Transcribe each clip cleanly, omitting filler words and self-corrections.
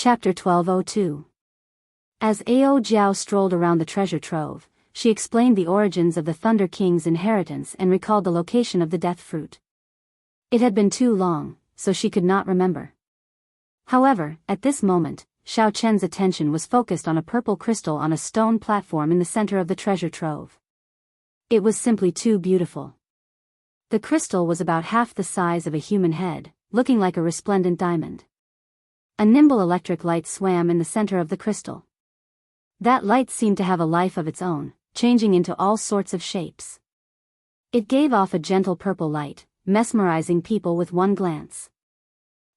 Chapter 1202. As Ao Jiao strolled around the treasure trove, she explained the origins of the Thunder King's inheritance and recalled the location of the death fruit. It had been too long, so she could not remember. However, at this moment, Xiao Chen's attention was focused on a purple crystal on a stone platform in the center of the treasure trove. It was simply too beautiful. The crystal was about half the size of a human head, looking like a resplendent diamond. A nimble electric light swam in the center of the crystal. That light seemed to have a life of its own, changing into all sorts of shapes. It gave off a gentle purple light, mesmerizing people with one glance.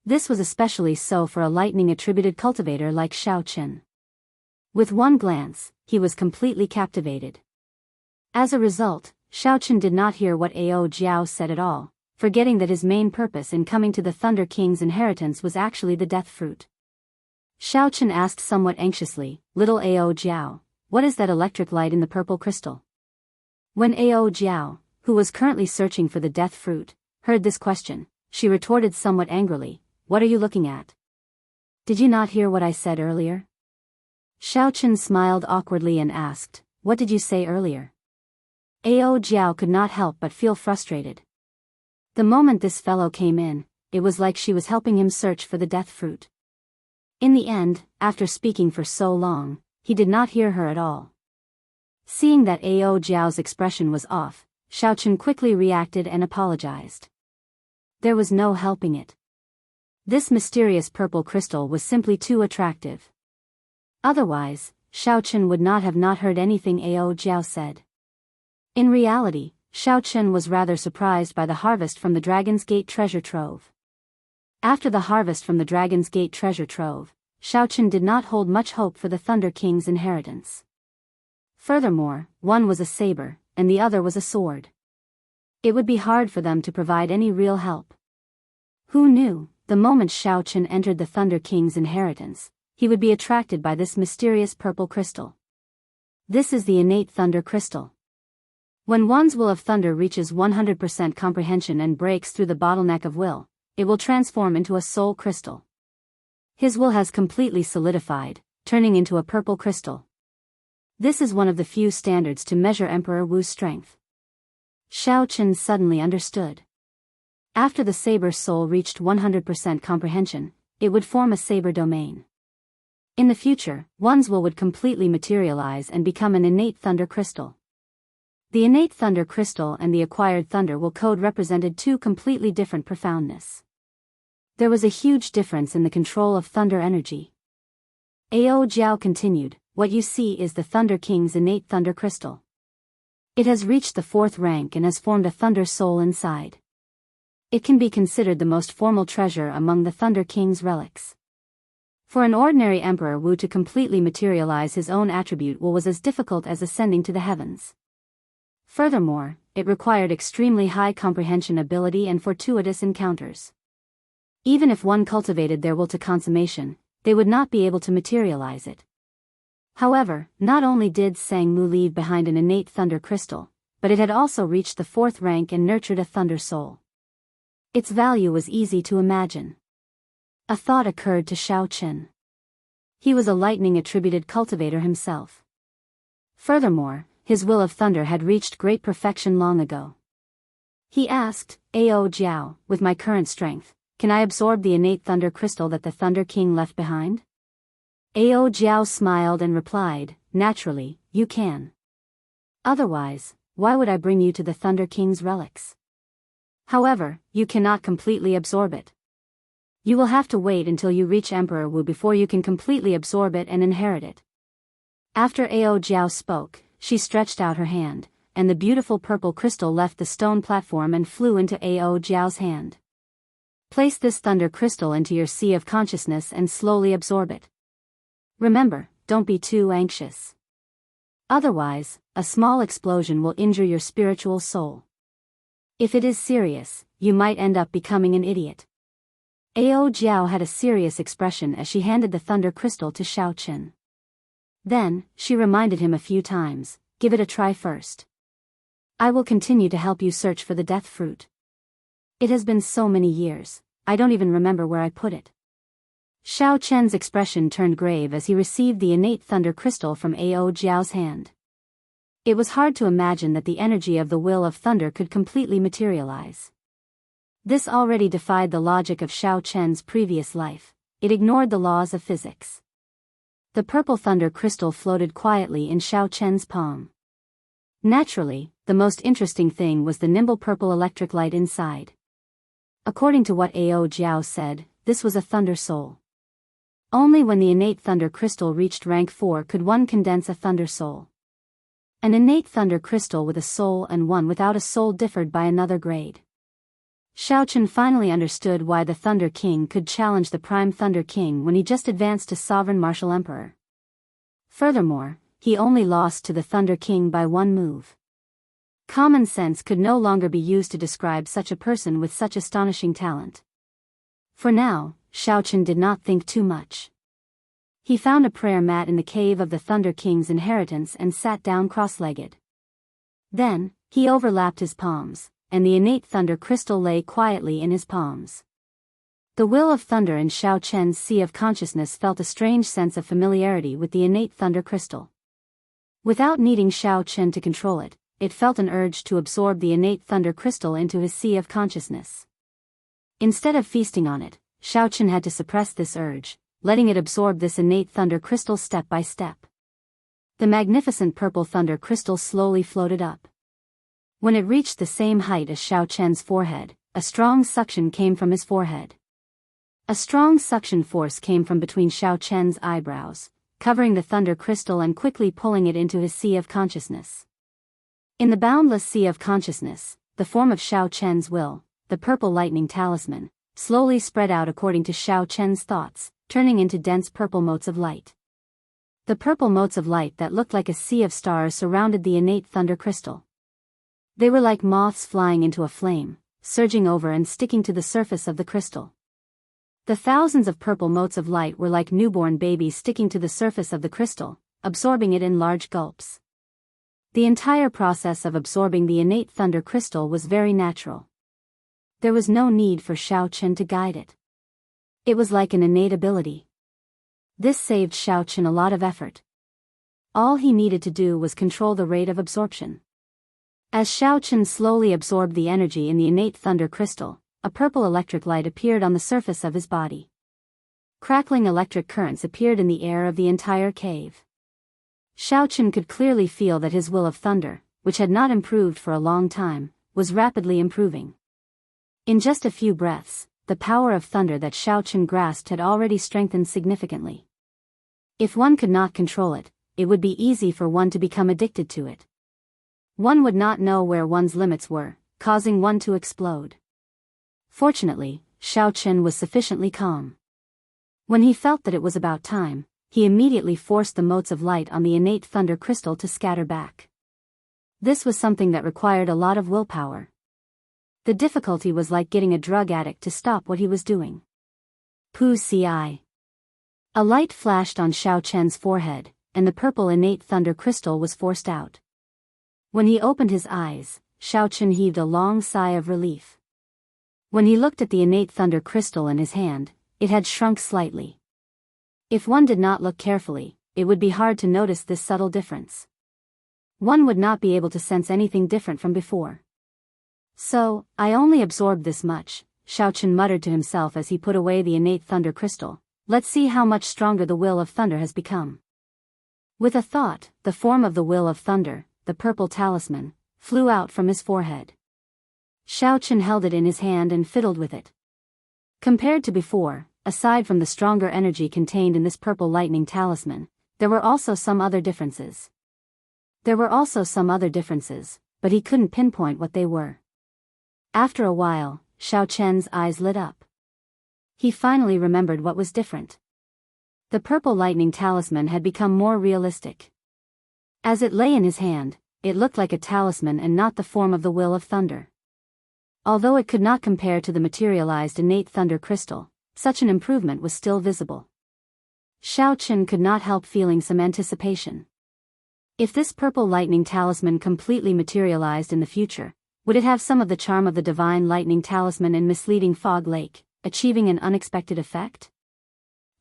This was especially so for a lightning-attributed cultivator like Xiao Chen. With one glance, he was completely captivated. As a result, Xiao Chen did not hear what Ao Jiao said at all, forgetting that his main purpose in coming to the Thunder King's inheritance was actually the death fruit. Xiao Chen asked somewhat anxiously, "Little Ao Jiao, what is that electric light in the purple crystal?" When Ao Jiao, who was currently searching for the death fruit, heard this question, she retorted somewhat angrily, "What are you looking at? Did you not hear what I said earlier?" Xiao Chen smiled awkwardly and asked, "What did you say earlier?" Ao Jiao could not help but feel frustrated. The moment this fellow came in, it was like she was helping him search for the death fruit. In the end, after speaking for so long, he did not hear her at all. Seeing that Ao Jiao's expression was off, Xiao Chen quickly reacted and apologized. There was no helping it. This mysterious purple crystal was simply too attractive. Otherwise, Xiao Chen would not have not heard anything Ao Jiao said. In reality, Xiao Chen was rather surprised by the harvest from the Dragon's Gate treasure trove. After the harvest from the Dragon's Gate treasure trove, Xiao Chen did not hold much hope for the Thunder King's inheritance. Furthermore, one was a saber, and the other was a sword. It would be hard for them to provide any real help. Who knew, the moment Xiao Chen entered the Thunder King's inheritance, he would be attracted by this mysterious purple crystal. This is the innate thunder crystal. When one's will of thunder reaches 100% comprehension and breaks through the bottleneck of will, it will transform into a soul crystal. His will has completely solidified, turning into a purple crystal. This is one of the few standards to measure Emperor Wu's strength. Xiao Chen suddenly understood. After the saber soul reached 100% comprehension, it would form a saber domain. In the future, one's will would completely materialize and become an innate thunder crystal. The innate thunder crystal and the acquired thunder will code represented two completely different profoundness. There was a huge difference in the control of thunder energy. Ao Jiao continued, "What you see is the Thunder King's innate thunder crystal. It has reached the 4th rank and has formed a thunder soul inside. It can be considered the most formal treasure among the Thunder King's relics. For an ordinary Emperor Wu to completely materialize his own attribute was as difficult as ascending to the heavens. Furthermore, it required extremely high comprehension ability and fortuitous encounters. Even if one cultivated their will to consummation, they would not be able to materialize it. However, not only did Sang Mu leave behind an innate thunder crystal, but it had also reached the 4th rank and nurtured a thunder soul. Its value was easy to imagine. A thought occurred to Xiao Chen. He was a lightning-attributed cultivator himself. Furthermore, his will of thunder had reached great perfection long ago. He asked, "Ao Jiao, with my current strength, can I absorb the innate thunder crystal that the Thunder King left behind?" Ao Jiao smiled and replied, "Naturally, you can. Otherwise, why would I bring you to the Thunder King's relics? However, you cannot completely absorb it. You will have to wait until you reach Emperor Wu before you can completely absorb it and inherit it." After Ao Jiao spoke, she stretched out her hand, and the beautiful purple crystal left the stone platform and flew into Ao Jiao's hand. "Place this thunder crystal into your sea of consciousness and slowly absorb it. Remember, don't be too anxious. Otherwise, a small explosion will injure your spiritual soul. If it is serious, you might end up becoming an idiot." Ao Jiao had a serious expression as she handed the thunder crystal to Xiao Chen. Then, she reminded him a few times, "Give it a try first. I will continue to help you search for the death fruit. It has been so many years, I don't even remember where I put it." Xiao Chen's expression turned grave as he received the innate thunder crystal from Ao Jiao's hand. It was hard to imagine that the energy of the will of thunder could completely materialize. This already defied the logic of Xiao Chen's previous life. It ignored the laws of physics. The purple thunder crystal floated quietly in Xiao Chen's palm. Naturally, the most interesting thing was the nimble purple electric light inside. According to what Ao Jiao said, this was a thunder soul. Only when the innate thunder crystal reached rank 4 could one condense a thunder soul. An innate thunder crystal with a soul and one without a soul differed by another grade. Xiao Chen finally understood why the Thunder King could challenge the Prime Thunder King when he just advanced to Sovereign Martial Emperor. Furthermore, he only lost to the Thunder King by one move. Common sense could no longer be used to describe such a person with such astonishing talent. For now, Xiao Chen did not think too much. He found a prayer mat in the cave of the Thunder King's inheritance and sat down cross-legged. Then, he overlapped his palms, and the innate thunder crystal lay quietly in his palms. The will of thunder in Xiao Chen's sea of consciousness felt a strange sense of familiarity with the innate thunder crystal. Without needing Xiao Chen to control it, it felt an urge to absorb the innate thunder crystal into his sea of consciousness. Instead of feasting on it, Xiao Chen had to suppress this urge, letting it absorb this innate thunder crystal step by step. The magnificent purple thunder crystal slowly floated up. When it reached the same height as Xiao Chen's forehead, a strong suction came from his forehead. A strong suction force came from between Xiao Chen's eyebrows, covering the thunder crystal and quickly pulling it into his sea of consciousness. In the boundless sea of consciousness, the form of Xiao Chen's will, the purple lightning talisman, slowly spread out according to Xiao Chen's thoughts, turning into dense purple motes of light. The purple motes of light that looked like a sea of stars surrounded the innate thunder crystal. They were like moths flying into a flame, surging over and sticking to the surface of the crystal. The thousands of purple motes of light were like newborn babies sticking to the surface of the crystal, absorbing it in large gulps. The entire process of absorbing the innate thunder crystal was very natural. There was no need for Xiao Chen to guide it. It was like an innate ability. This saved Xiao Chen a lot of effort. All he needed to do was control the rate of absorption. As Xiao Chen slowly absorbed the energy in the innate thunder crystal, a purple electric light appeared on the surface of his body. Crackling electric currents appeared in the air of the entire cave. Xiao Chen could clearly feel that his will of thunder, which had not improved for a long time, was rapidly improving. In just a few breaths, the power of thunder that Xiao Chen grasped had already strengthened significantly. If one could not control it, it would be easy for one to become addicted to it. One would not know where one's limits were, causing one to explode. Fortunately, Xiao Chen was sufficiently calm. When he felt that it was about time, he immediately forced the motes of light on the innate thunder crystal to scatter back. This was something that required a lot of willpower. The difficulty was like getting a drug addict to stop what he was doing. Pu Ci. A light flashed on Xiao Chen's forehead, and the purple innate thunder crystal was forced out. When he opened his eyes, Xiao Chen heaved a long sigh of relief. When he looked at the innate thunder crystal in his hand, it had shrunk slightly. If one did not look carefully, it would be hard to notice this subtle difference. One would not be able to sense anything different from before. So, I only absorbed this much, Xiao Chen muttered to himself as he put away the innate thunder crystal. Let's see how much stronger the will of thunder has become. With a thought, the form of the will of thunder, the purple talisman, flew out from his forehead. Xiao Chen held it in his hand and fiddled with it. Compared to before, aside from the stronger energy contained in this purple lightning talisman, there were also some other differences. But he couldn't pinpoint what they were. After a while, Xiao Chen's eyes lit up. He finally remembered what was different. The purple lightning talisman had become more realistic. As it lay in his hand, it looked like a talisman and not the form of the will of thunder. Although it could not compare to the materialized innate thunder crystal, such an improvement was still visible. Xiao Chen could not help feeling some anticipation. If this purple lightning talisman completely materialized in the future, would it have some of the charm of the divine lightning talisman in misleading Fog Lake, achieving an unexpected effect?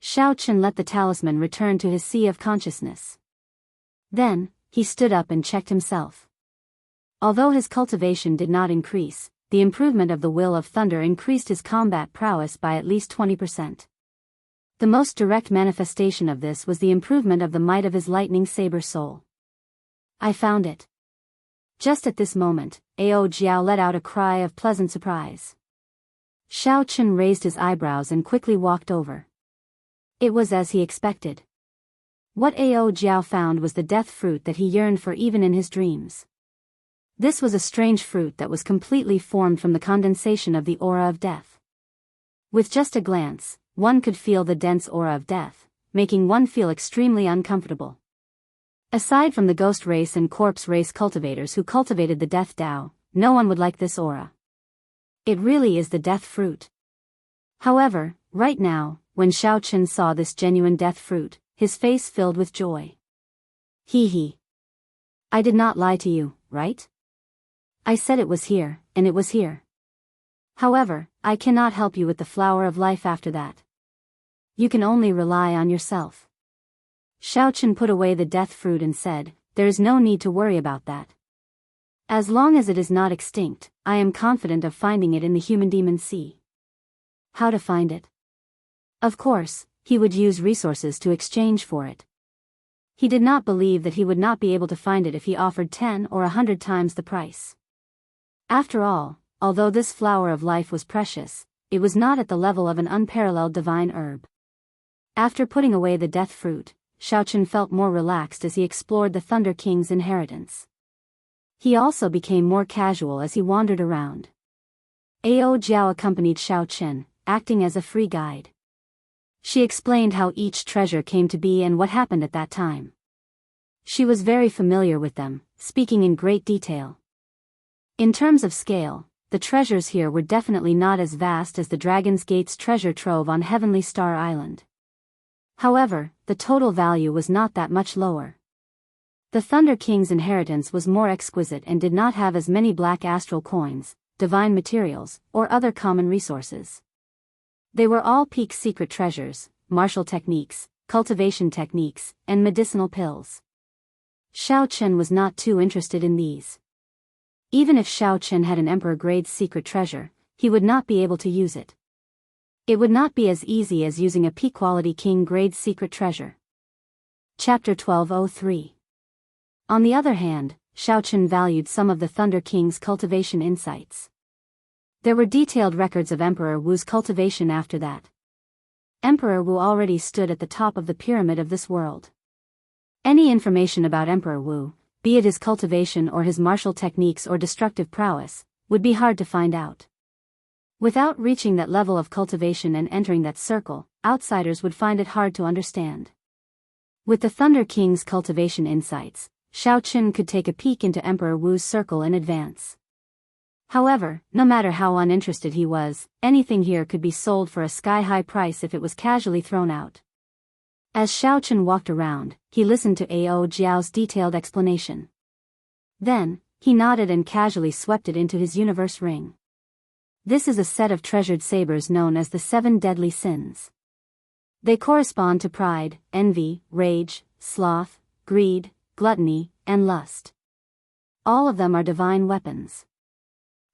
Xiao Chen let the talisman return to his sea of consciousness. Then, he stood up and checked himself. Although his cultivation did not increase, the improvement of the will of thunder increased his combat prowess by at least 20%. The most direct manifestation of this was the improvement of the might of his lightning saber soul. I found it. Just at this moment, Ao Jiao let out a cry of pleasant surprise. Xiao Chen raised his eyebrows and quickly walked over. It was as he expected. What Ao Jiao found was the death fruit that he yearned for even in his dreams. This was a strange fruit that was completely formed from the condensation of the aura of death. With just a glance, one could feel the dense aura of death, making one feel extremely uncomfortable. Aside from the ghost race and corpse race cultivators who cultivated the death Dao, no one would like this aura. It really is the death fruit. However, right now, when Xiao Chen saw this genuine death fruit, his face filled with joy. Hee hee. I did not lie to you, right? I said it was here, and it was here. However, I cannot help you with the flower of life after that. You can only rely on yourself. Xiao Chen put away the death fruit and said, there is no need to worry about that. As long as it is not extinct, I am confident of finding it in the human demon sea. How to find it? Of course, he would use resources to exchange for it. He did not believe that he would not be able to find it if he offered 10 or 100 times the price. After all, although this flower of life was precious, it was not at the level of an unparalleled divine herb. After putting away the death fruit, Xiao Chen felt more relaxed as he explored the Thunder King's inheritance. He also became more casual as he wandered around. Ao Jiao accompanied Xiao Chen, acting as a free guide. She explained how each treasure came to be and what happened at that time. She was very familiar with them, speaking in great detail. In terms of scale, the treasures here were definitely not as vast as the Dragon's Gate's treasure trove on Heavenly Star Island. However, the total value was not that much lower. The Thunder King's inheritance was more exquisite and did not have as many black astral coins, divine materials, or other common resources. They were all peak secret treasures, martial techniques, cultivation techniques, and medicinal pills. Xiao Chen was not too interested in these. Even if Xiao Chen had an emperor-grade secret treasure, he would not be able to use it. It would not be as easy as using a peak-quality king-grade secret treasure. Chapter 1203. On the other hand, Xiao Chen valued some of the Thunder King's cultivation insights. There were detailed records of Emperor Wu's cultivation after that. Emperor Wu already stood at the top of the pyramid of this world. Any information about Emperor Wu, be it his cultivation or his martial techniques or destructive prowess, would be hard to find out. Without reaching that level of cultivation and entering that circle, outsiders would find it hard to understand. With the Thunder King's cultivation insights, Xiao Chen could take a peek into Emperor Wu's circle in advance. However, no matter how uninterested he was, anything here could be sold for a sky-high price if it was casually thrown out. As Xiao Chen walked around, he listened to Ao Jiao's detailed explanation. Then, he nodded and casually swept it into his universe ring. This is a set of treasured sabers known as the 7 deadly sins. They correspond to pride, envy, rage, sloth, greed, gluttony, and lust. All of them are divine weapons.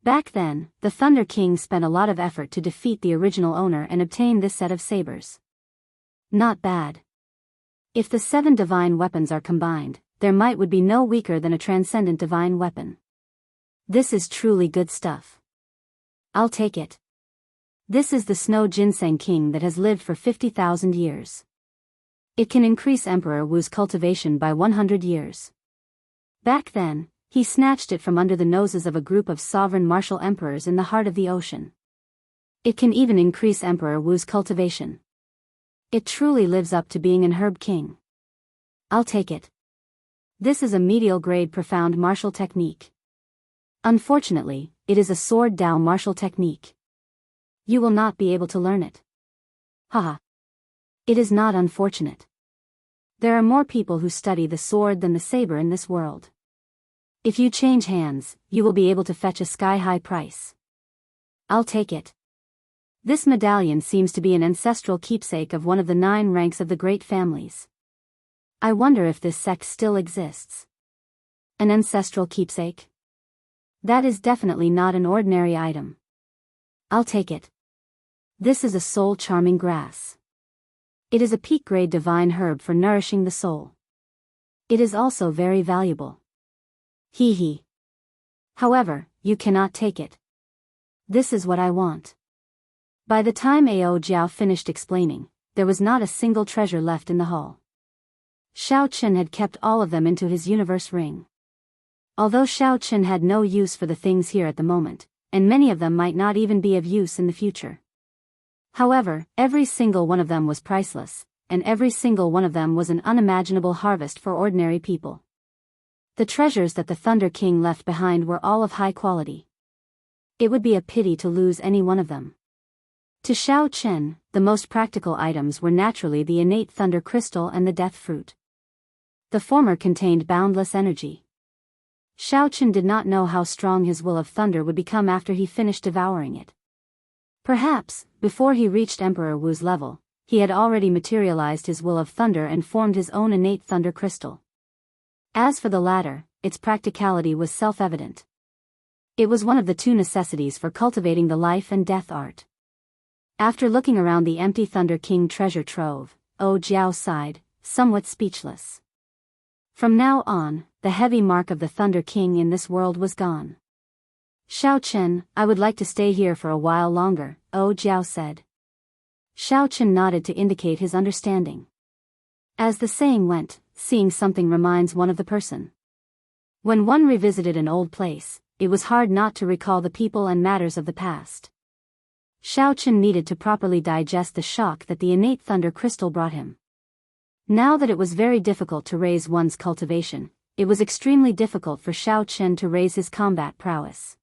Back then, the Thunder King spent a lot of effort to defeat the original owner and obtain this set of sabers. Not bad. If the 7 divine weapons are combined, their might would be no weaker than a transcendent divine weapon. This is truly good stuff. I'll take it. This is the Snow Ginseng King that has lived for 50,000 years. It can increase Emperor Wu's cultivation by 100 years. Back then, he snatched it from under the noses of a group of sovereign martial emperors in the heart of the ocean. It can even increase Emperor Wu's cultivation. It truly lives up to being an herb king. I'll take it. This is a medial-grade profound martial technique. Unfortunately, it is a sword Dao martial technique. You will not be able to learn it. Haha. It is not unfortunate. There are more people who study the sword than the saber in this world. If you change hands, you will be able to fetch a sky-high price. I'll take it. This medallion seems to be an ancestral keepsake of one of the 9 ranks of the great families. I wonder if this sect still exists. An ancestral keepsake? That is definitely not an ordinary item. I'll take it. This is a soul-charming grass. It is a peak-grade divine herb for nourishing the soul. It is also very valuable. Hee hee. However, you cannot take it. This is what I want. By the time Ao Jiao finished explaining, there was not a single treasure left in the hall. Xiao Qin had kept all of them into his universe ring. Although Xiao Qin had no use for the things here at the moment, and many of them might not even be of use in the future. However, every single one of them was priceless, and every single one of them was an unimaginable harvest for ordinary people. The treasures that the Thunder King left behind were all of high quality. It would be a pity to lose any one of them. To Xiao Qin, the most practical items were naturally the innate thunder crystal and the death fruit. The former contained boundless energy. Xiao Qin did not know how strong his will of thunder would become after he finished devouring it. Perhaps, before he reached Emperor Wu's level, he had already materialized his will of thunder and formed his own innate thunder crystal. As for the latter, its practicality was self-evident. It was one of the 2 necessities for cultivating the life and death art. After looking around the empty Thunder King treasure trove, Ao Jiao sighed, somewhat speechless. From now on, the heavy mark of the Thunder King in this world was gone. Xiao Qin, I would like to stay here for a while longer, Ao Jiao said. Xiao Qin nodded to indicate his understanding. As the saying went, seeing something reminds one of the person. When one revisited an old place, it was hard not to recall the people and matters of the past. Xiao Qin needed to properly digest the shock that the innate thunder crystal brought him. Now that it was very difficult to raise one's cultivation, it was extremely difficult for Xiao Qin to raise his combat prowess.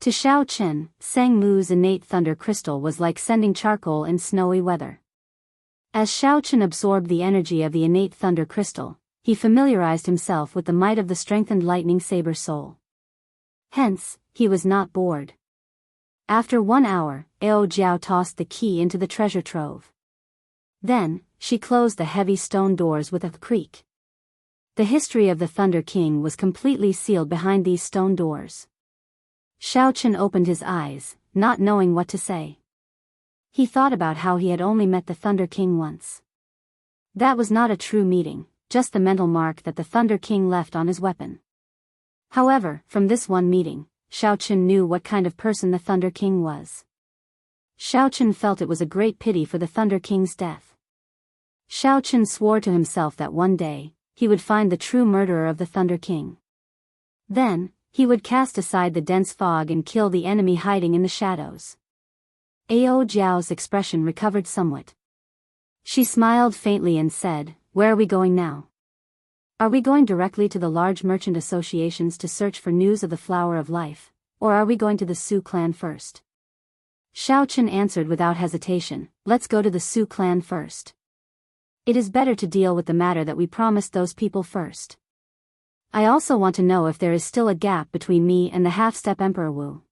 To Xiao Qin, Sang Mu's innate thunder crystal was like sending charcoal in snowy weather. As Xiao Qin absorbed the energy of the innate thunder crystal, he familiarized himself with the might of the strengthened lightning saber soul. Hence, he was not bored. After 1 hour, Ao Jiao tossed the key into the treasure trove. Then, she closed the heavy stone doors with a creak. The history of the Thunder King was completely sealed behind these stone doors. Xiao Qin opened his eyes, not knowing what to say. He thought about how he had only met the Thunder King once. That was not a true meeting, just the mental mark that the Thunder King left on his weapon. However, from this one meeting, Xiao Qin knew what kind of person the Thunder King was. Xiao Qin felt it was a great pity for the Thunder King's death. Xiao Qin swore to himself that one day, he would find the true murderer of the Thunder King. Then, he would cast aside the dense fog and kill the enemy hiding in the shadows. Ao Jiao's expression recovered somewhat. She smiled faintly and said, "Where are we going now? Are we going directly to the large merchant associations to search for news of the Flower of Life, or are we going to the Su clan first?" Xiao Qin answered without hesitation, "Let's go to the Su clan first. It is better to deal with the matter that we promised those people first. I also want to know if there is still a gap between me and the half-step Emperor Wu."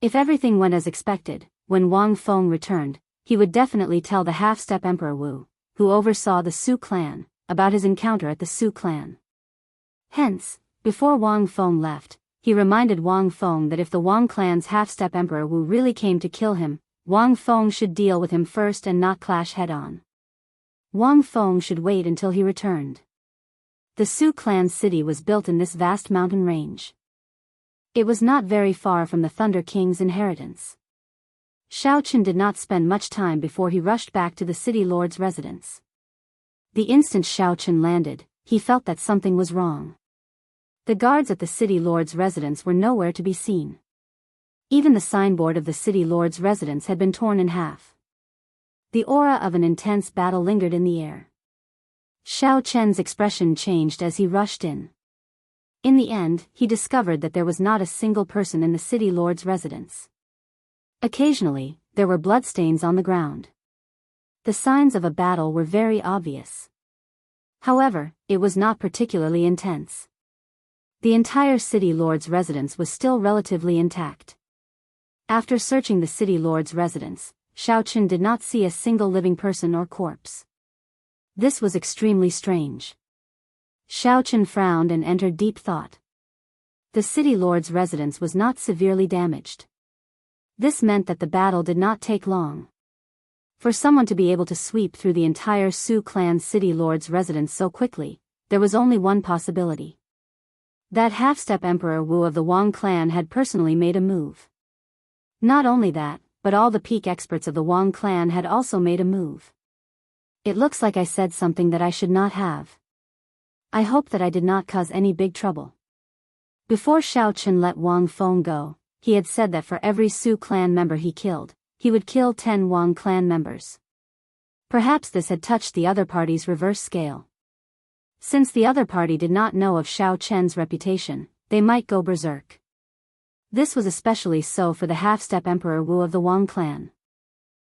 If everything went as expected, when Wang Feng returned, he would definitely tell the half-step Emperor Wu, who oversaw the Su clan, about his encounter at the Su clan. Hence, before Wang Feng left, he reminded Wang Feng that if the Wang clan's half-step Emperor Wu really came to kill him, Wang Feng should deal with him first and not clash head-on. Wang Feng should wait until he returned. The Su clan city was built in this vast mountain range. It was not very far from the Thunder King's inheritance. Xiao Qin did not spend much time before he rushed back to the city lord's residence. The instant Xiao Qin landed, he felt that something was wrong. The guards at the city lord's residence were nowhere to be seen. Even the signboard of the city lord's residence had been torn in half. The aura of an intense battle lingered in the air. Xiao Qian's expression changed as he rushed in. In the end, he discovered that there was not a single person in the city lord's residence. Occasionally, there were bloodstains on the ground. The signs of a battle were very obvious. However, it was not particularly intense. The entire city lord's residence was still relatively intact. After searching the city lord's residence, Xiaochen did not see a single living person or corpse. This was extremely strange. Xiaochen frowned and entered deep thought. The city lord's residence was not severely damaged. This meant that the battle did not take long. For someone to be able to sweep through the entire Su clan city lord's residence so quickly, there was only one possibility. That half-step Emperor Wu of the Wang clan had personally made a move. Not only that, but all the peak experts of the Wang clan had also made a move. It looks like I said something that I should not have. I hope that I did not cause any big trouble. Before Xiaochen let Wang Feng go, he had said that for every Su clan member he killed, he would kill 10 Wang clan members. Perhaps this had touched the other party's reverse scale. Since the other party did not know of Xiaochen's reputation, they might go berserk. This was especially so for the half-step Emperor Wu of the Wang clan.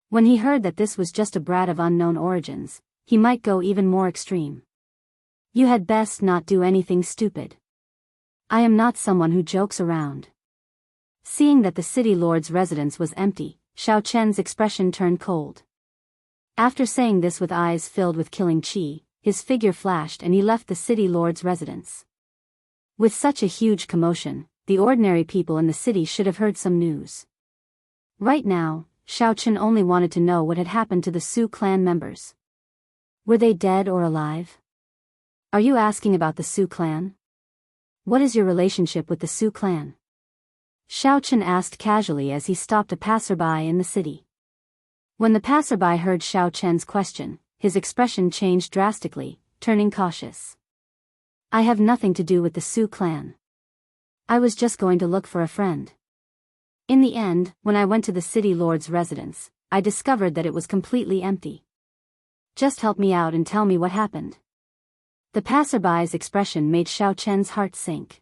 When he heard that this was just a brat of unknown origins, he might go even more extreme. You had best not do anything stupid. I am not someone who jokes around. Seeing that the city lord's residence was empty, Xiaochen's expression turned cold. After saying this with eyes filled with killing chi, his figure flashed and he left the city lord's residence. With such a huge commotion, the ordinary people in the city should have heard some news. Right now, Xiaochen only wanted to know what had happened to the Su clan members. Were they dead or alive? Are you asking about the Su clan? What is your relationship with the Su clan? Xiaochen asked casually as he stopped a passerby in the city. When the passerby heard Xiaochen's question, his expression changed drastically, turning cautious. I have nothing to do with the Su clan. I was just going to look for a friend. In the end, when I went to the city lord's residence, I discovered that it was completely empty. Just help me out and tell me what happened. The passerby's expression made Xiaochen's heart sink.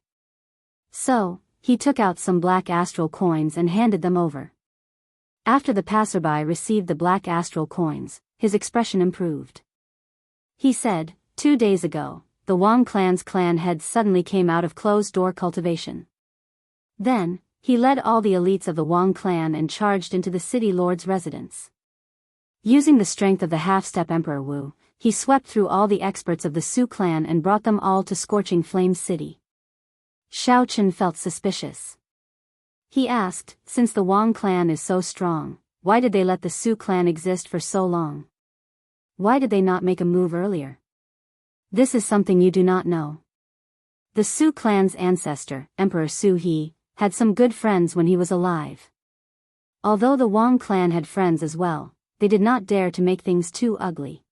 So, he took out some black astral coins and handed them over. After the passerby received the black astral coins, his expression improved. He said, 2 days ago, the Wang clan's clan head suddenly came out of closed-door cultivation. Then, he led all the elites of the Wang clan and charged into the city lord's residence. Using the strength of the half-step Emperor Wu, he swept through all the experts of the Su clan and brought them all to Scorching Flame City. Xiaochen felt suspicious. He asked, since the Wang clan is so strong, why did they let the Su clan exist for so long? Why did they not make a move earlier? This is something you do not know. The Su clan's ancestor, Emperor Su He, had some good friends when he was alive. Although the Wang clan had friends as well, they did not dare to make things too ugly.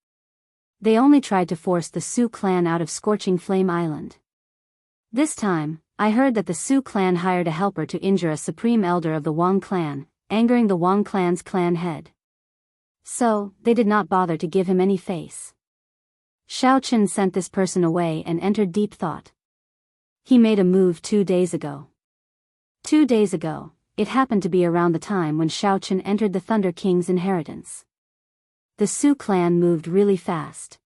They only tried to force the Su clan out of Scorching Flame Island. This time, I heard that the Su clan hired a helper to injure a supreme elder of the Wang clan, angering the Wang clan's clan head. So, they did not bother to give him any face. Xiaochen sent this person away and entered deep thought. He made a move 2 days ago. 2 days ago, it happened to be around the time when Xiaochen entered the Thunder King's inheritance. The Su clan moved really fast.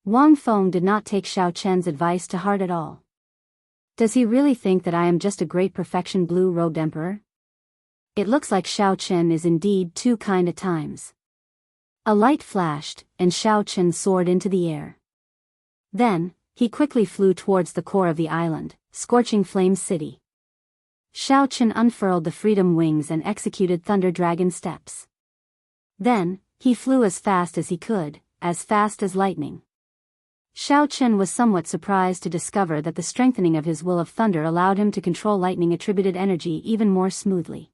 Wang Feng did not take Xiaochen's advice to heart at all. Does he really think that I am just a great perfection blue-robed emperor? It looks like Xiaochen is indeed too kind at times. A light flashed, and Xiaochen soared into the air. Then, he quickly flew towards the core of the island, Scorching Flame City. Xiaochen unfurled the freedom wings and executed Thunder Dragon steps. Then, he flew as fast as he could, as fast as lightning. Xiaochen was somewhat surprised to discover that the strengthening of his will of thunder allowed him to control lightning-attributed energy even more smoothly.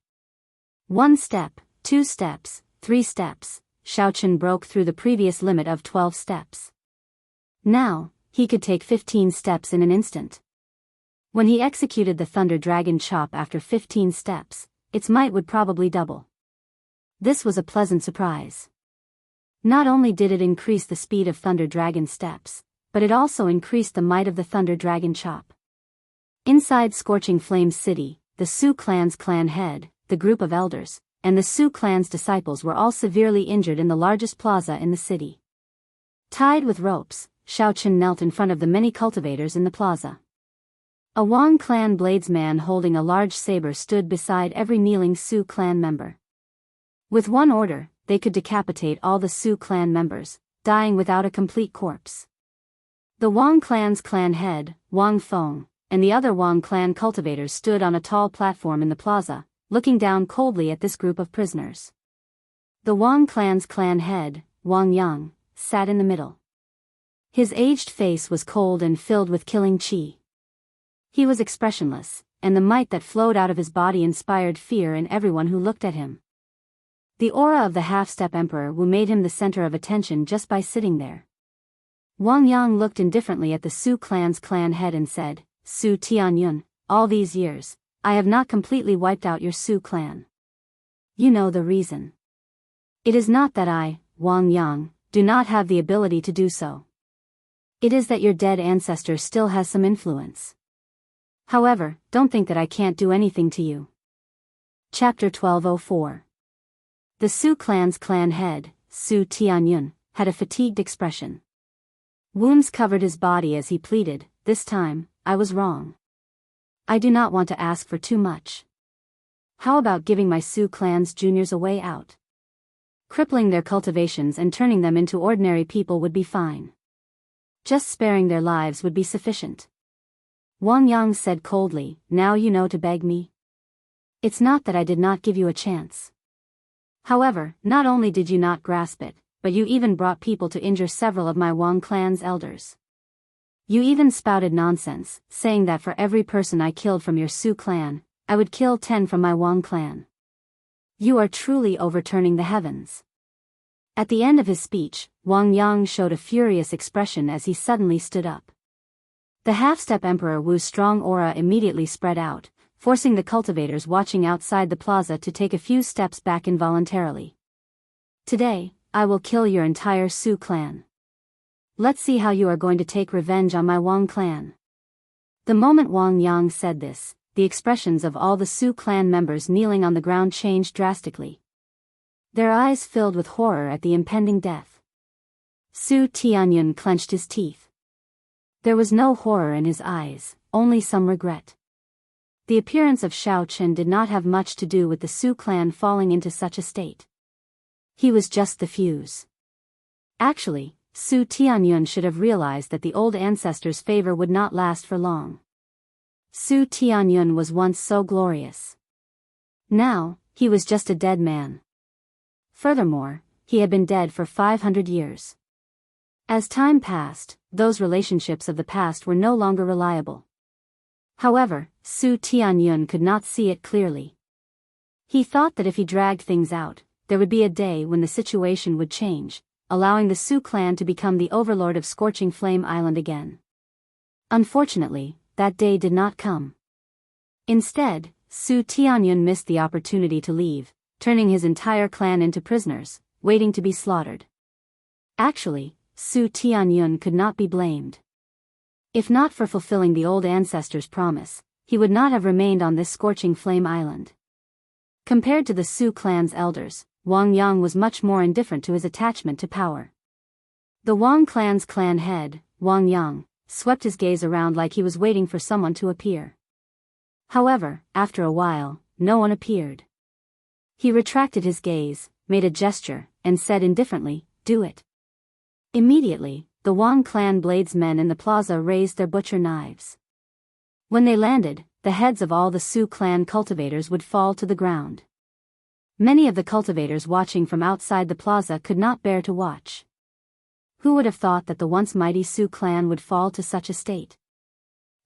1 step, 2 steps, 3 steps, Xiaochen broke through the previous limit of 12 steps. Now, he could take 15 steps in an instant. When he executed the Thunder Dragon chop after 15 steps, its might would probably double. This was a pleasant surprise. Not only did it increase the speed of Thunder Dragon steps, but it also increased the might of the Thunder Dragon chop. Inside Scorching Flame City, the Su clan's clan head, the group of elders, and the Su clan's disciples were all severely injured in the largest plaza in the city. Tied with ropes, Xiaochen knelt in front of the many cultivators in the plaza. A Wang clan bladesman holding a large saber stood beside every kneeling Sioux clan member. With one order, they could decapitate all the Sioux clan members, dying without a complete corpse. The Wang clan's clan head, Wang Feng, and the other Wang clan cultivators stood on a tall platform in the plaza, looking down coldly at this group of prisoners. The Wang clan's clan head, Wang Yang, sat in the middle. His aged face was cold and filled with killing qi. He was expressionless, and the might that flowed out of his body inspired fear in everyone who looked at him. The aura of the half-step emperor Wu made him the center of attention just by sitting there. Wang Yang looked indifferently at the Su clan's clan head and said, "Su Tianyun, all these years, I have not completely wiped out your Su clan. You know the reason. It is not that I, Wang Yang, do not have the ability to do so. It is that your dead ancestor still has some influence. However, don't think that I can't do anything to you." Chapter 1204. The Su clan's clan head, Su Tianyun, had a fatigued expression. Wounds covered his body as he pleaded, "This time, I was wrong. I do not want to ask for too much. How about giving my Su clan's juniors a way out? Crippling their cultivations and turning them into ordinary people would be fine. Just sparing their lives would be sufficient." Wang Yang said coldly, "Now you know to beg me? It's not that I did not give you a chance. However, not only did you not grasp it, but you even brought people to injure several of my Wang clan's elders. You even spouted nonsense, saying that for every person I killed from your Su clan, I would kill 10 from my Wang clan. You are truly overturning the heavens." At the end of his speech, Wang Yang showed a furious expression as he suddenly stood up. The half-step Emperor Wu's strong aura immediately spread out, forcing the cultivators watching outside the plaza to take a few steps back involuntarily. "Today, I will kill your entire Su clan. Let's see how you are going to take revenge on my Wang clan." The moment Wang Yang said this, the expressions of all the Su clan members kneeling on the ground changed drastically. Their eyes filled with horror at the impending death. Su Tianyun clenched his teeth. There was no horror in his eyes, only some regret. The appearance of Shao Chen did not have much to do with the Su clan falling into such a state. He was just the fuse. Actually, Su Tianyun should have realized that the old ancestor's favor would not last for long. Su Tianyun was once so glorious. Now, he was just a dead man. Furthermore, he had been dead for 500 years. As time passed, those relationships of the past were no longer reliable. However, Su Tianyun could not see it clearly. He thought that if he dragged things out, there would be a day when the situation would change, allowing the Su clan to become the overlord of Scorching Flame Island again. Unfortunately, that day did not come. Instead, Su Tianyun missed the opportunity to leave, turning his entire clan into prisoners, waiting to be slaughtered. Actually, Su Tianyun could not be blamed. If not for fulfilling the old ancestor's promise, he would not have remained on this Scorching Flame Island. Compared to the Su clan's elders, Wang Yang was much more indifferent to his attachment to power. The Wang clan's clan head, Wang Yang, swept his gaze around like he was waiting for someone to appear. However, after a while, no one appeared. He retracted his gaze, made a gesture, and said indifferently, "Do it." Immediately, the Wang clan bladesmen in the plaza raised their butcher knives. When they landed, the heads of all the Su clan cultivators would fall to the ground. Many of the cultivators watching from outside the plaza could not bear to watch. Who would have thought that the once mighty Su clan would fall to such a state?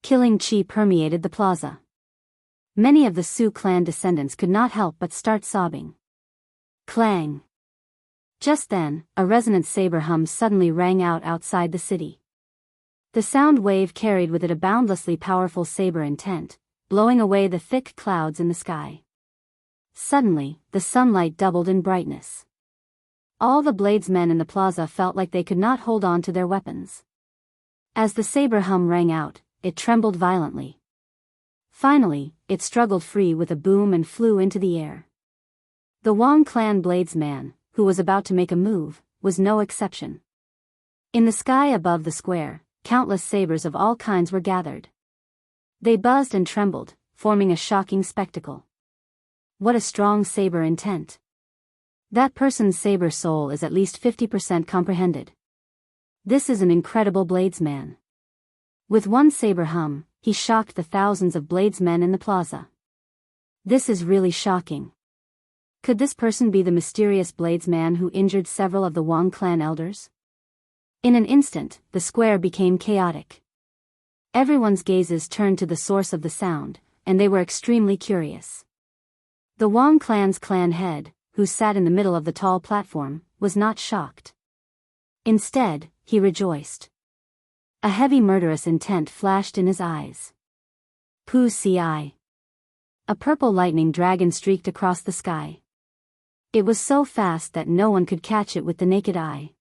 Killing qi permeated the plaza. Many of the Su clan descendants could not help but start sobbing. Clang! Just then, a resonant saber hum suddenly rang out outside the city. The sound wave carried with it a boundlessly powerful saber intent, blowing away the thick clouds in the sky. Suddenly, the sunlight doubled in brightness. All the bladesmen in the plaza felt like they could not hold on to their weapons. As the saber hum rang out, it trembled violently. Finally, it struggled free with a boom and flew into the air. The Wang clan bladesman, who was about to make a move, was no exception. In the sky above the square, countless sabers of all kinds were gathered. They buzzed and trembled, forming a shocking spectacle. What a strong saber intent. That person's saber soul is at least 50% comprehended. This is an incredible bladesman. With one saber hum, he shocked the thousands of bladesmen in the plaza. This is really shocking. Could this person be the mysterious bladesman who injured several of the Wang clan elders? In an instant, the square became chaotic. Everyone's gazes turned to the source of the sound, and they were extremely curious. The Wang clan's clan head, who sat in the middle of the tall platform, was not shocked. Instead, he rejoiced. A heavy murderous intent flashed in his eyes. Pu Si. A purple lightning dragon streaked across the sky. It was so fast that no one could catch it with the naked eye.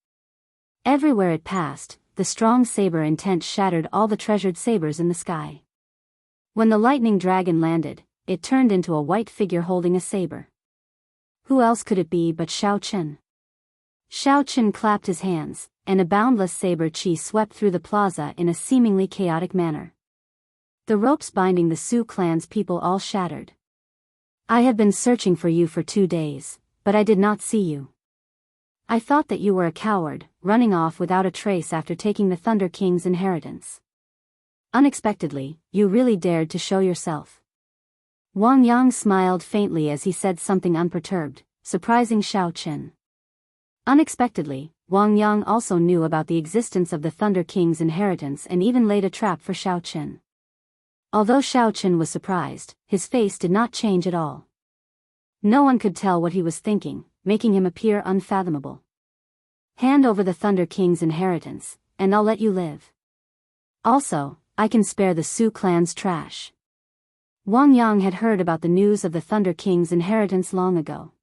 Everywhere it passed, the strong saber intent shattered all the treasured sabers in the sky. When the lightning dragon landed, it turned into a white figure holding a saber. Who else could it be but Xiao Chen? Xiao Chen clapped his hands, and a boundless saber chi swept through the plaza in a seemingly chaotic manner. The ropes binding the Su clan's people all shattered. I have been searching for you for 2 days, but I did not see you. I thought that you were a coward, running off without a trace after taking the Thunder King's inheritance. Unexpectedly, you really dared to show yourself. Wang Yang smiled faintly as he said something unperturbed, surprising Xiao Chen. Unexpectedly, Wang Yang also knew about the existence of the Thunder King's inheritance and even laid a trap for Xiao Chen. Although Xiao Chen was surprised, his face did not change at all. No one could tell what he was thinking, making him appear unfathomable. Hand over the Thunder King's inheritance, and I'll let you live. Also, I can spare the Su clan's trash. Wang Yang had heard about the news of the Thunder King's inheritance long ago.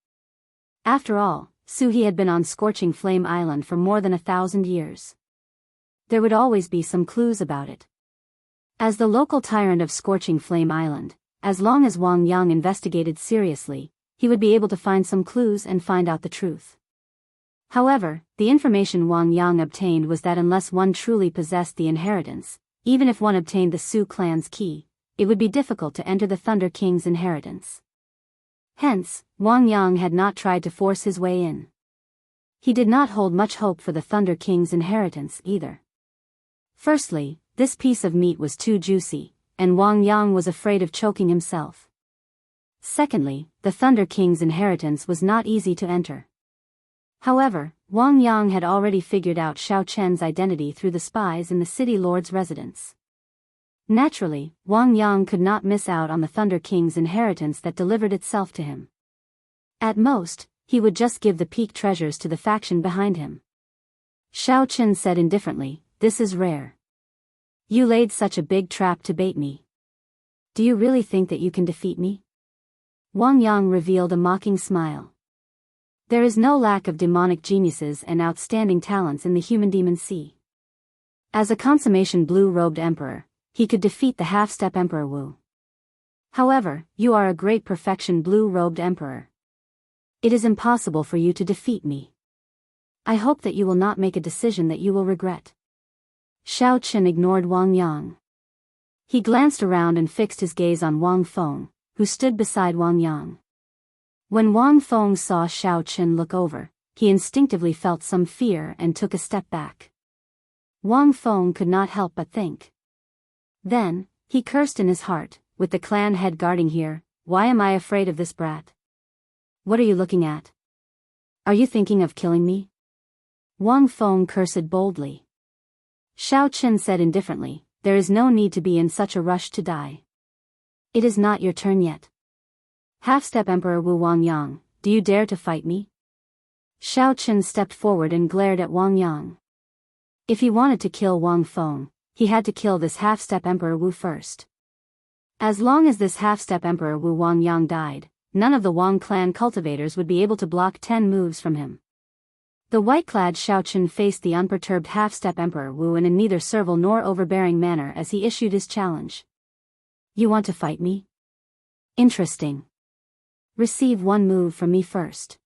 After all, Su He had been on Scorching Flame Island for more than 1,000 years. There would always be some clues about it. As the local tyrant of Scorching Flame Island, as long as Wang Yang investigated seriously, he would be able to find some clues and find out the truth. However, the information Wang Yang obtained was that unless one truly possessed the inheritance, even if one obtained the Su clan's key, it would be difficult to enter the Thunder King's inheritance. Hence, Wang Yang had not tried to force his way in. He did not hold much hope for the Thunder King's inheritance either. Firstly, this piece of meat was too juicy, and Wang Yang was afraid of choking himself. Secondly, the Thunder King's inheritance was not easy to enter. However, Wang Yang had already figured out Xiao Chen's identity through the spies in the city lord's residence. Naturally, Wang Yang could not miss out on the Thunder King's inheritance that delivered itself to him. At most, he would just give the peak treasures to the faction behind him. Xiao Chen said indifferently, "This is rare. You laid such a big trap to bait me. Do you really think that you can defeat me?" Wang Yang revealed a mocking smile. There is no lack of demonic geniuses and outstanding talents in the human demon sea. As a consummation blue-robed emperor, he could defeat the half-step Emperor Wu. However, you are a great perfection blue-robed emperor. It is impossible for you to defeat me. I hope that you will not make a decision that you will regret. Xiao Chen ignored Wang Yang. He glanced around and fixed his gaze on Wang Feng, who stood beside Wang Yang. When Wang Feng saw Xiao Chen look over, he instinctively felt some fear and took a step back. Wang Feng could not help but think. Then, he cursed in his heart, with the clan head guarding here, why am I afraid of this brat? What are you looking at? Are you thinking of killing me? Wang Feng cursed boldly. Xiao Chen said indifferently, there is no need to be in such a rush to die. It is not your turn yet. Half-step Emperor Wu Wang Yang, do you dare to fight me? Xiao Chen stepped forward and glared at Wang Yang. If he wanted to kill Wang Feng, he had to kill this half-step Emperor Wu first. As long as this half-step Emperor Wu Wang Yang died, none of the Wang clan cultivators would be able to block 10 moves from him. The white-clad Xiao Chen faced the unperturbed half-step Emperor Wu in a neither servile nor overbearing manner as he issued his challenge. You want to fight me? Interesting. Receive one move from me first.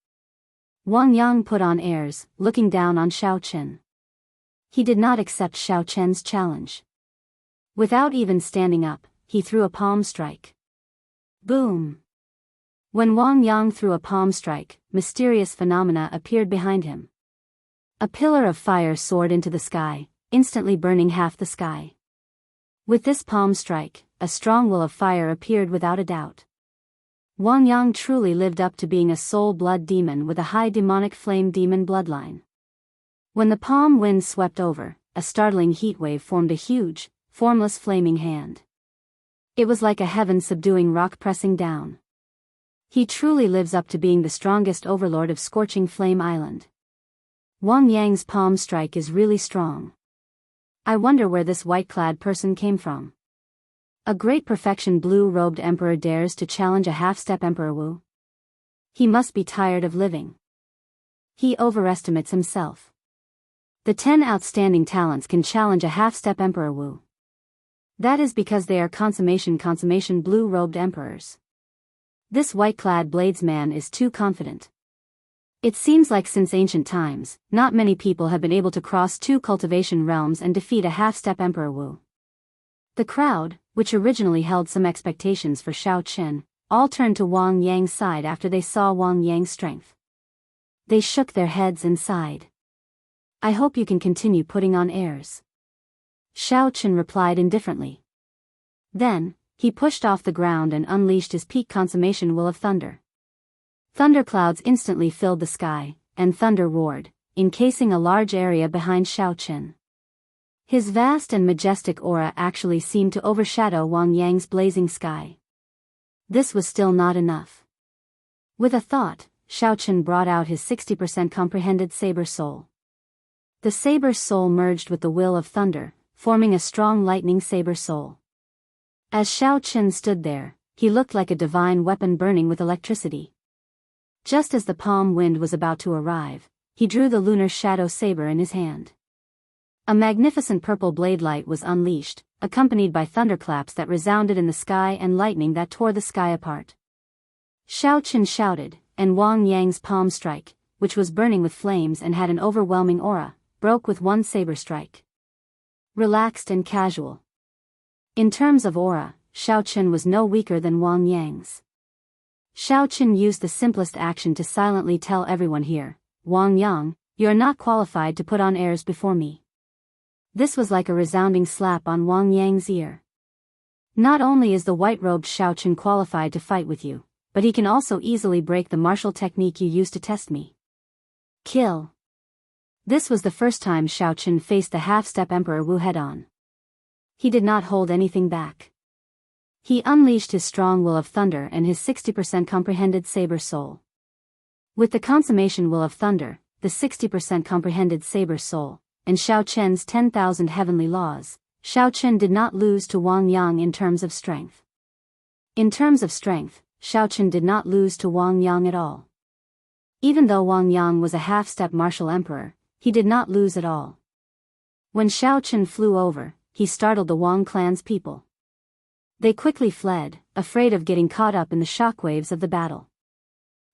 Wang Yang put on airs, looking down on Xiao Chen. He did not accept Xiao Chen's challenge. Without even standing up, he threw a palm strike. Boom! When Wang Yang threw a palm strike, mysterious phenomena appeared behind him. A pillar of fire soared into the sky, instantly burning half the sky. With this palm strike, a strong will of fire appeared without a doubt. Wang Yang truly lived up to being a soul blood demon with a high demonic flame demon bloodline. When the palm wind swept over, a startling heat wave formed a huge, formless flaming hand. It was like a heaven subduing rock pressing down. He truly lives up to being the strongest overlord of Scorching Flame Island. Wang Yang's palm strike is really strong. I wonder where this white-clad person came from. A great perfection blue-robed emperor dares to challenge a half-step Emperor Wu. He must be tired of living. He overestimates himself. The 10 outstanding talents can challenge a half-step Emperor Wu. That is because they are consummation blue-robed emperors. This white-clad bladesman is too confident. It seems like since ancient times, not many people have been able to cross 2 cultivation realms and defeat a half-step Emperor Wu. The crowd, which originally held some expectations for Xiao Chen, all turned to Wang Yang's side after they saw Wang Yang's strength. They shook their heads and sighed. I hope you can continue putting on airs. Xiao Chen replied indifferently. Then, he pushed off the ground and unleashed his peak consummation will of thunder. Thunderclouds instantly filled the sky, and thunder roared, encasing a large area behind Xiao Chen. His vast and majestic aura actually seemed to overshadow Wang Yang's blazing sky. This was still not enough. With a thought, Xiao Chen brought out his 60% comprehended saber soul. The saber soul merged with the will of thunder, forming a strong lightning saber soul. As Xiao Chen stood there, he looked like a divine weapon burning with electricity. Just as the palm wind was about to arrive, he drew the lunar shadow saber in his hand. A magnificent purple blade light was unleashed, accompanied by thunderclaps that resounded in the sky and lightning that tore the sky apart. Xiao Chen shouted, and Wang Yang's palm strike, which was burning with flames and had an overwhelming aura, broke with one saber strike. Relaxed and casual. In terms of aura, Xiao Chen was no weaker than Wang Yang's. Xiao Chen used the simplest action to silently tell everyone here, Wang Yang, you are not qualified to put on airs before me. This was like a resounding slap on Wang Yang's ear. Not only is the white-robed Xiao Chen qualified to fight with you, but he can also easily break the martial technique you used to test me. Kill. This was the first time Xiao Chen faced the half-step Emperor Wu head-on. He did not hold anything back. He unleashed his strong will of thunder and his 60% comprehended saber soul. With the consummation will of thunder, the 60% comprehended saber soul, and Xiao Chen's 10,000 heavenly laws, Xiao Chen did not lose to Wang Yang in terms of strength. In terms of strength, Xiao Chen did not lose to Wang Yang at all. Even though Wang Yang was a half-step martial emperor, he did not lose at all. When Xiao Chen flew over, he startled the Wang clan's people. They quickly fled, afraid of getting caught up in the shock waves of the battle.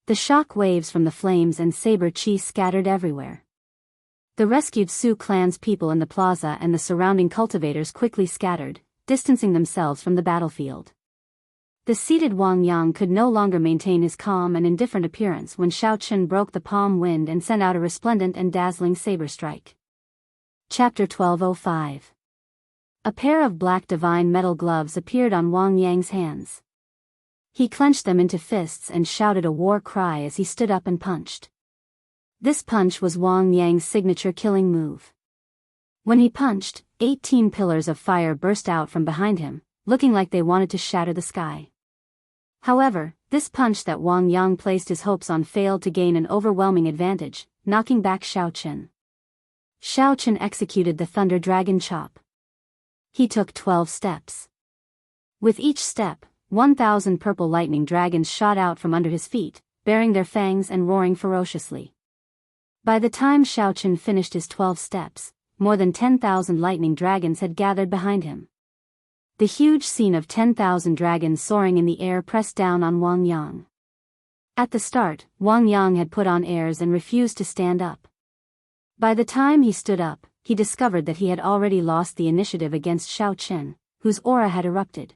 The shock waves from the flames and saber chi scattered everywhere. The rescued Su clan's people in the plaza and the surrounding cultivators quickly scattered, distancing themselves from the battlefield. The seated Wang Yang could no longer maintain his calm and indifferent appearance when Xiao Chen broke the palm wind and sent out a resplendent and dazzling saber strike. Chapter 1205. A pair of black divine metal gloves appeared on Wang Yang's hands. He clenched them into fists and shouted a war cry as he stood up and punched. This punch was Wang Yang's signature killing move. When he punched, 18 pillars of fire burst out from behind him, looking like they wanted to shatter the sky. However, this punch that Wang Yang placed his hopes on failed to gain an overwhelming advantage, knocking back Xiao Chen. Xiao Chen executed the Thunder Dragon Chop. He took 12 steps. With each step, 1,000 purple lightning dragons shot out from under his feet, baring their fangs and roaring ferociously. By the time Xiao Chen finished his 12 steps, more than 10,000 lightning dragons had gathered behind him. The huge scene of 10,000 dragons soaring in the air pressed down on Wang Yang. At the start, Wang Yang had put on airs and refused to stand up. By the time he stood up, he discovered that he had already lost the initiative against Xiao Chen, whose aura had erupted.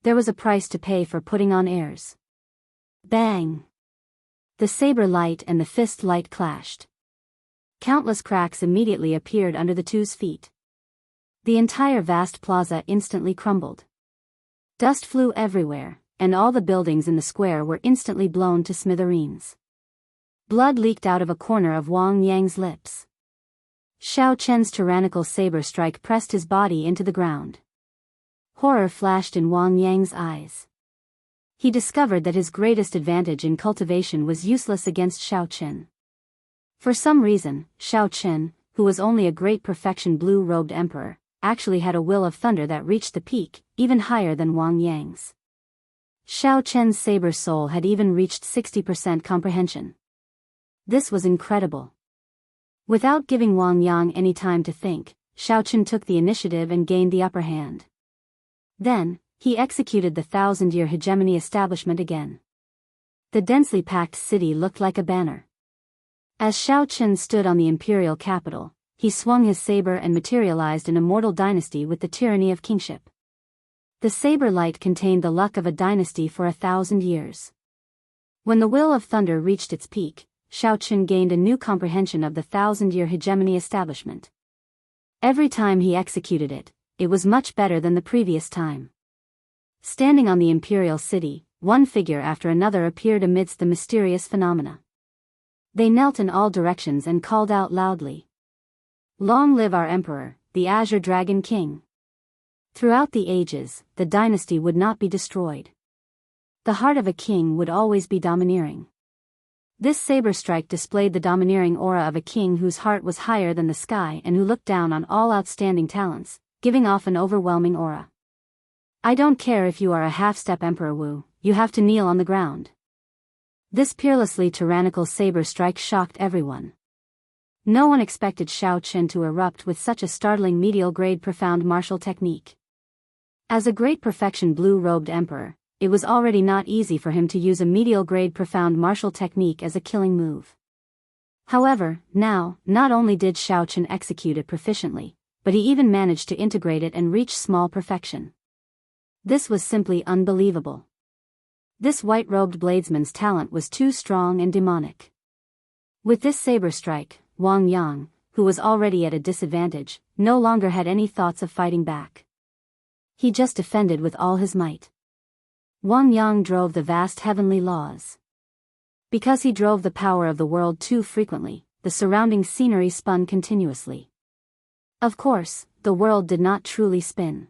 There was a price to pay for putting on airs. Bang! The saber light and the fist light clashed. Countless cracks immediately appeared under the two's feet. The entire vast plaza instantly crumbled. Dust flew everywhere, and all the buildings in the square were instantly blown to smithereens. Blood leaked out of a corner of Wang Yang's lips. Xiao Chen's tyrannical saber strike pressed his body into the ground. Horror flashed in Wang Yang's eyes. He discovered that his greatest advantage in cultivation was useless against Xiao Chen. For some reason, Xiao Chen, who was only a great perfection blue-robed emperor, actually had a will of thunder that reached the peak, even higher than Wang Yang's. Xiao Chen's saber soul had even reached 60% comprehension. This was incredible. Without giving Wang Yang any time to think, Xiao Chen took the initiative and gained the upper hand. Then, he executed the 1,000-year hegemony establishment again. The densely packed city looked like a banner. As Xiao Chen stood on the imperial capital, he swung his saber and materialized an immortal dynasty with the tyranny of kingship. The saber light contained the luck of a dynasty for 1,000 years. When the will of thunder reached its peak, Xiao Chen gained a new comprehension of the 1,000-year hegemony establishment. Every time he executed it, it was much better than the previous time. Standing on the imperial city, one figure after another appeared amidst the mysterious phenomena. They knelt in all directions and called out loudly, "Long live our emperor, the Azure Dragon King!" Throughout the ages, the dynasty would not be destroyed. The heart of a king would always be domineering. This saber strike displayed the domineering aura of a king whose heart was higher than the sky and who looked down on all outstanding talents, giving off an overwhelming aura. "I don't care if you are a half-step Emperor Wu, you have to kneel on the ground." This peerlessly tyrannical saber strike shocked everyone. No one expected Xiao Chen to erupt with such a startling medial-grade profound martial technique. As a great perfection blue-robed emperor, it was already not easy for him to use a medial-grade profound martial technique as a killing move. However, now, not only did Xiao Chen execute it proficiently, but he even managed to integrate it and reach small perfection. This was simply unbelievable. This white-robed bladesman's talent was too strong and demonic. With this saber strike, Wang Yang, who was already at a disadvantage, no longer had any thoughts of fighting back. He just defended with all his might. Wang Yang drove the vast heavenly laws. Because he drove the power of the world too frequently, the surrounding scenery spun continuously. Of course, the world did not truly spin.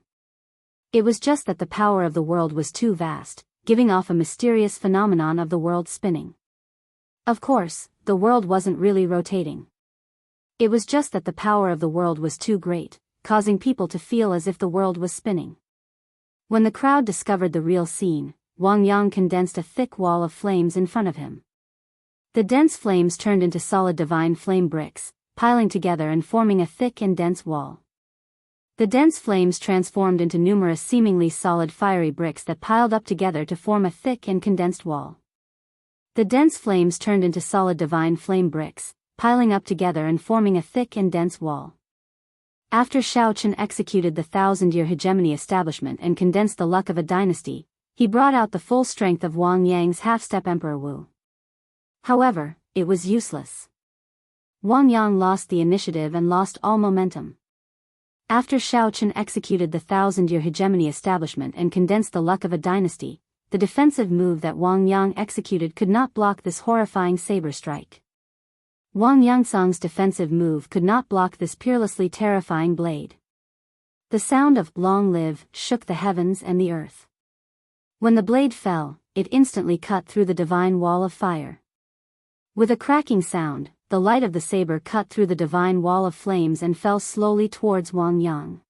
It was just that the power of the world was too vast, giving off a mysterious phenomenon of the world spinning. Of course, the world wasn't really rotating. It was just that the power of the world was too great, causing people to feel as if the world was spinning. When the crowd discovered the real scene, Wang Yang condensed a thick wall of flames in front of him. The dense flames turned into solid divine flame bricks, piling together and forming a thick and dense wall. The dense flames transformed into numerous seemingly solid fiery bricks that piled up together to form a thick and condensed wall. The dense flames turned into solid divine flame bricks, piling up together and forming a thick and dense wall. After Xiao Chen executed the 1,000-year hegemony establishment and condensed the luck of a dynasty, he brought out the full strength of Wang Yang's half-step Emperor Wu. However, it was useless. Wang Yang lost the initiative and lost all momentum. After Xiao Chen executed the 1,000-year hegemony establishment and condensed the luck of a dynasty, the defensive move that Wang Yang executed could not block this horrifying saber strike. Wang Yangsang's defensive move could not block this peerlessly terrifying blade. The sound of "Long live" shook the heavens and the earth. When the blade fell, it instantly cut through the divine wall of fire. With a cracking sound, the light of the saber cut through the divine wall of flames and fell slowly towards Wang Yang.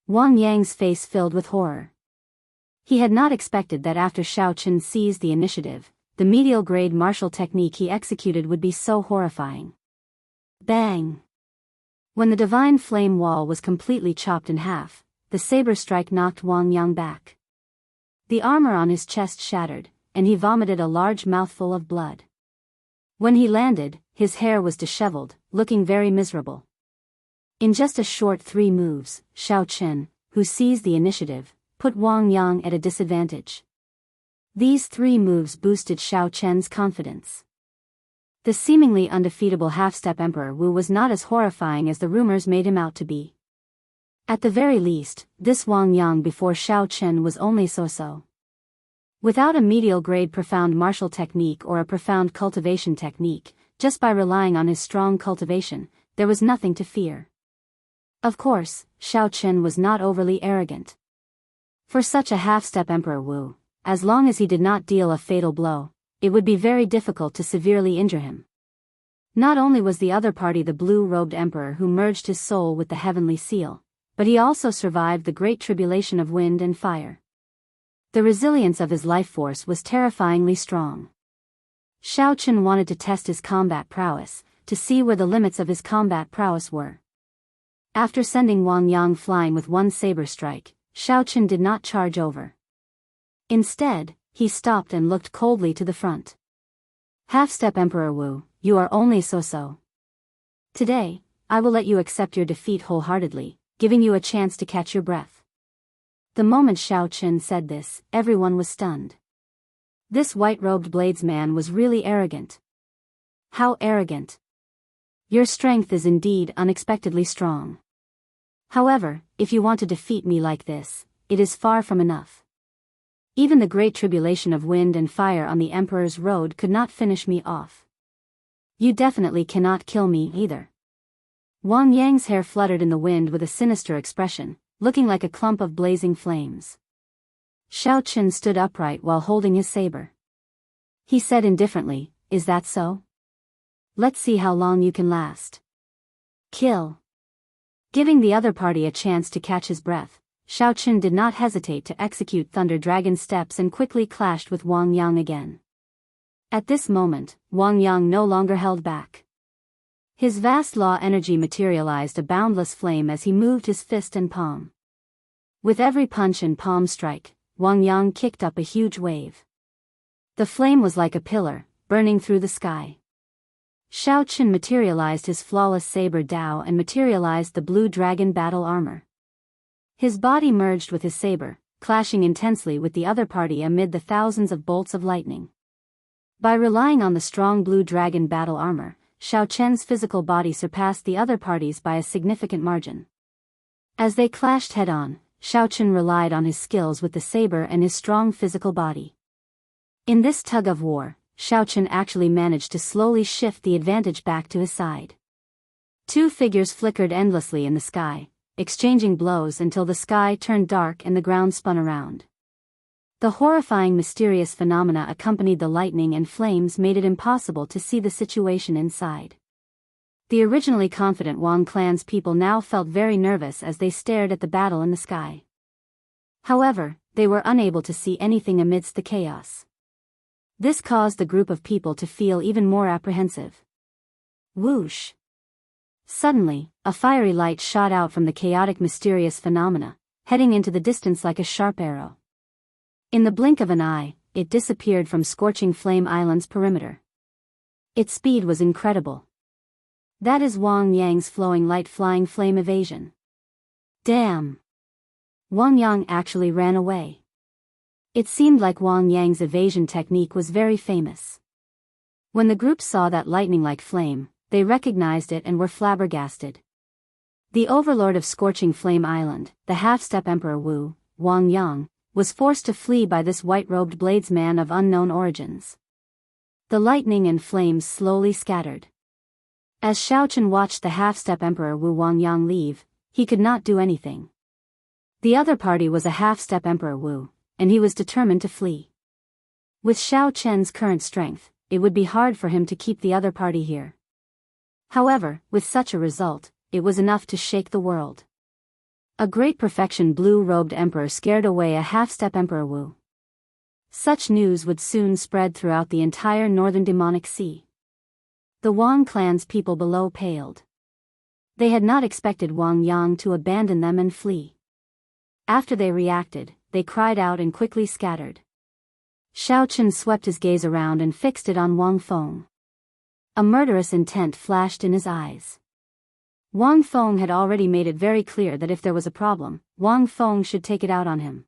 Wang Yang's face filled with horror. He had not expected that after Xiao Chen seized the initiative, the medial-grade martial technique he executed would be so horrifying. Bang! When the divine flame wall was completely chopped in half, the saber strike knocked Wang Yang back. The armor on his chest shattered, and he vomited a large mouthful of blood. When he landed, his hair was disheveled, looking very miserable. In just a short 3 moves, Xiao Chen, who seized the initiative, put Wang Yang at a disadvantage. These 3 moves boosted Xiao Chen's confidence. The seemingly undefeatable half-step Emperor Wu was not as horrifying as the rumors made him out to be. At the very least, this Wang Yang before Xiao Chen was only so-so. Without a medial-grade profound martial technique or a profound cultivation technique, just by relying on his strong cultivation, there was nothing to fear. Of course, Xiao Chen was not overly arrogant. For such a half-step Emperor Wu, as long as he did not deal a fatal blow, it would be very difficult to severely injure him. Not only was the other party the blue-robed emperor who merged his soul with the heavenly seal, but he also survived the great tribulation of wind and fire. The resilience of his life force was terrifyingly strong. Xiao Chen wanted to test his combat prowess, to see where the limits of his combat prowess were. After sending Wang Yang flying with one saber strike, Xiao Chen did not charge over. Instead, he stopped and looked coldly to the front. Half-step Emperor Wu, you are only so-so. Today, I will let you accept your defeat wholeheartedly, giving you a chance to catch your breath. The moment Xiao Chen said this, everyone was stunned. This white-robed bladesman was really arrogant. How arrogant! Your strength is indeed unexpectedly strong. However, if you want to defeat me like this, it is far from enough. Even the great tribulation of wind and fire on the Emperor's road could not finish me off. You definitely cannot kill me either. Wang Yang's hair fluttered in the wind with a sinister expression, looking like a clump of blazing flames. Xiao Chen stood upright while holding his saber. He said indifferently, "Is that so? Let's see how long you can last." Kill. Giving the other party a chance to catch his breath, Xiao Chen did not hesitate to execute Thunder Dragon steps and quickly clashed with Wang Yang again. At this moment, Wang Yang no longer held back. His vast law energy materialized a boundless flame as he moved his fist and palm. With every punch and palm strike, Wang Yang kicked up a huge wave. The flame was like a pillar, burning through the sky. Xiao Chen materialized his flawless saber Dao and materialized the blue dragon battle armor. His body merged with his saber, clashing intensely with the other party amid the thousands of bolts of lightning. By relying on the strong blue dragon battle armor, Xiao Chen's physical body surpassed the other parties by a significant margin. As they clashed head-on, Xiao Chen relied on his skills with the saber and his strong physical body. In this tug-of-war, Xiao Chen actually managed to slowly shift the advantage back to his side. 2 figures flickered endlessly in the sky, exchanging blows until the sky turned dark and the ground spun around. The horrifying mysterious phenomena accompanied the lightning and flames made it impossible to see the situation inside. The originally confident Wang clan's people now felt very nervous as they stared at the battle in the sky. However, they were unable to see anything amidst the chaos. This caused the group of people to feel even more apprehensive. Whoosh! Suddenly, a fiery light shot out from the chaotic mysterious phenomena, heading into the distance like a sharp arrow. In the blink of an eye, it disappeared from Scorching Flame Island's perimeter. Its speed was incredible. That is Wang Yang's flowing light flying flame evasion. Damn! Wang Yang actually ran away. It seemed like Wang Yang's evasion technique was very famous. When the group saw that lightning-like flame, they recognized it and were flabbergasted. The overlord of Scorching Flame Island, the half-step Emperor Wu, Wang Yang, was forced to flee by this white-robed bladesman of unknown origins. The lightning and flames slowly scattered. As Xiao Chen watched the half-step Emperor Wu Wang Yang leave, he could not do anything. The other party was a half-step Emperor Wu, and he was determined to flee. With Xiao Chen's current strength, it would be hard for him to keep the other party here. However, with such a result, it was enough to shake the world. A great perfection blue-robed emperor scared away a half-step Emperor Wu. Such news would soon spread throughout the entire northern demonic sea. The Wang clan's people below paled. They had not expected Wang Yang to abandon them and flee. After they reacted, they cried out and quickly scattered. Xiao Chen swept his gaze around and fixed it on Wang Feng. A murderous intent flashed in his eyes. Wang Feng had already made it very clear that if there was a problem, Wang Feng should take it out on him.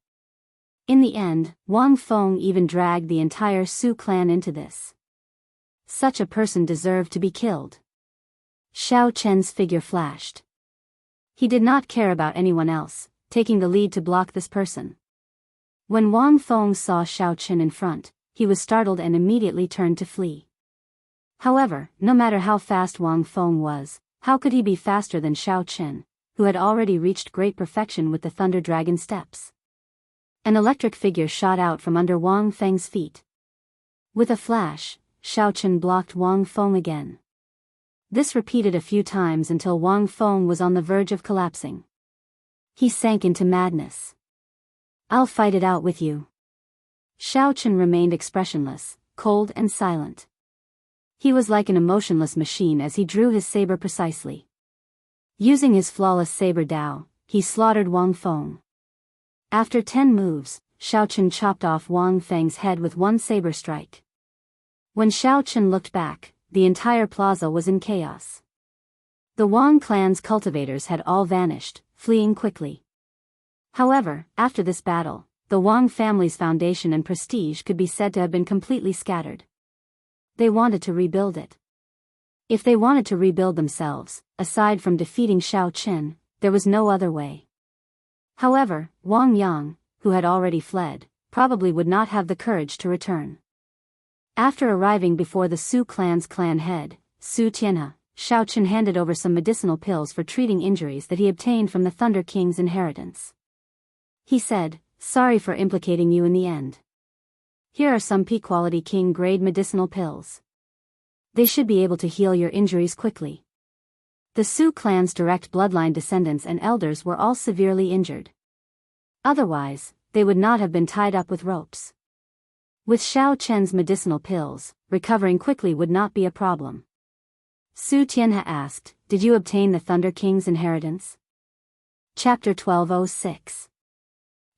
In the end, Wang Feng even dragged the entire Su clan into this. Such a person deserved to be killed. Xiao Chen's figure flashed. He did not care about anyone else, taking the lead to block this person. When Wang Feng saw Xiao Chen in front, he was startled and immediately turned to flee. However, no matter how fast Wang Feng was, how could he be faster than Xiao Chen, who had already reached great perfection with the Thunder Dragon steps? An electric figure shot out from under Wang Feng's feet. With a flash, Xiao Chen blocked Wang Feng again. This repeated a few times until Wang Feng was on the verge of collapsing. He sank into madness. "I'll fight it out with you." Xiao Chen remained expressionless, cold and silent. He was like an emotionless machine as he drew his saber precisely. Using his flawless saber Dao, he slaughtered Wang Feng. After 10 moves, Xiao Chen chopped off Wang Feng's head with one saber strike. When Xiao Chen looked back, the entire plaza was in chaos. The Wang clan's cultivators had all vanished, fleeing quickly. However, after this battle, the Wang family's foundation and prestige could be said to have been completely scattered. They wanted to rebuild it. If they wanted to rebuild themselves, aside from defeating Xiao Chen, there was no other way. However, Wang Yang, who had already fled, probably would not have the courage to return. After arriving before the Su clan's clan head, Su Tianhe, Xiao Chen handed over some medicinal pills for treating injuries that he obtained from the Thunder King's inheritance. He said, "Sorry for implicating you in the end. Here are some P-quality king-grade medicinal pills. They should be able to heal your injuries quickly." The Su clan's direct bloodline descendants and elders were all severely injured. Otherwise, they would not have been tied up with ropes. With Xiao Chen's medicinal pills, recovering quickly would not be a problem. Su Tianhe asked, "Did you obtain the Thunder King's inheritance?" Chapter 1206.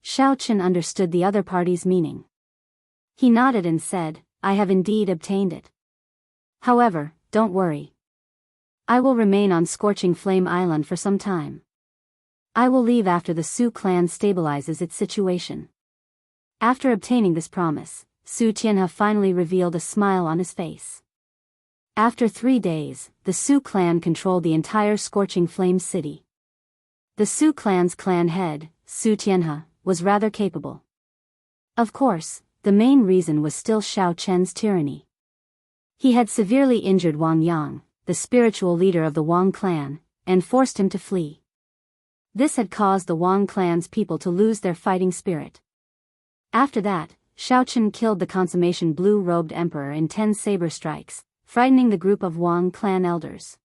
Xiao Chen understood the other party's meaning. He nodded and said, "I have indeed obtained it. However, don't worry. I will remain on Scorching Flame Island for some time. I will leave after the Su clan stabilizes its situation." After obtaining this promise, Su Tianhe finally revealed a smile on his face. After 3 days, the Su clan controlled the entire Scorching Flame city. The Su clan's clan head, Su Tianhe, was rather capable. Of course, the main reason was still Xiao Chen's tyranny. He had severely injured Wang Yang, the spiritual leader of the Wang clan, and forced him to flee. This had caused the Wang clan's people to lose their fighting spirit. After that, Xiao Chen killed the consummation blue-robed emperor in 10 saber strikes, frightening the group of Wang clan elders.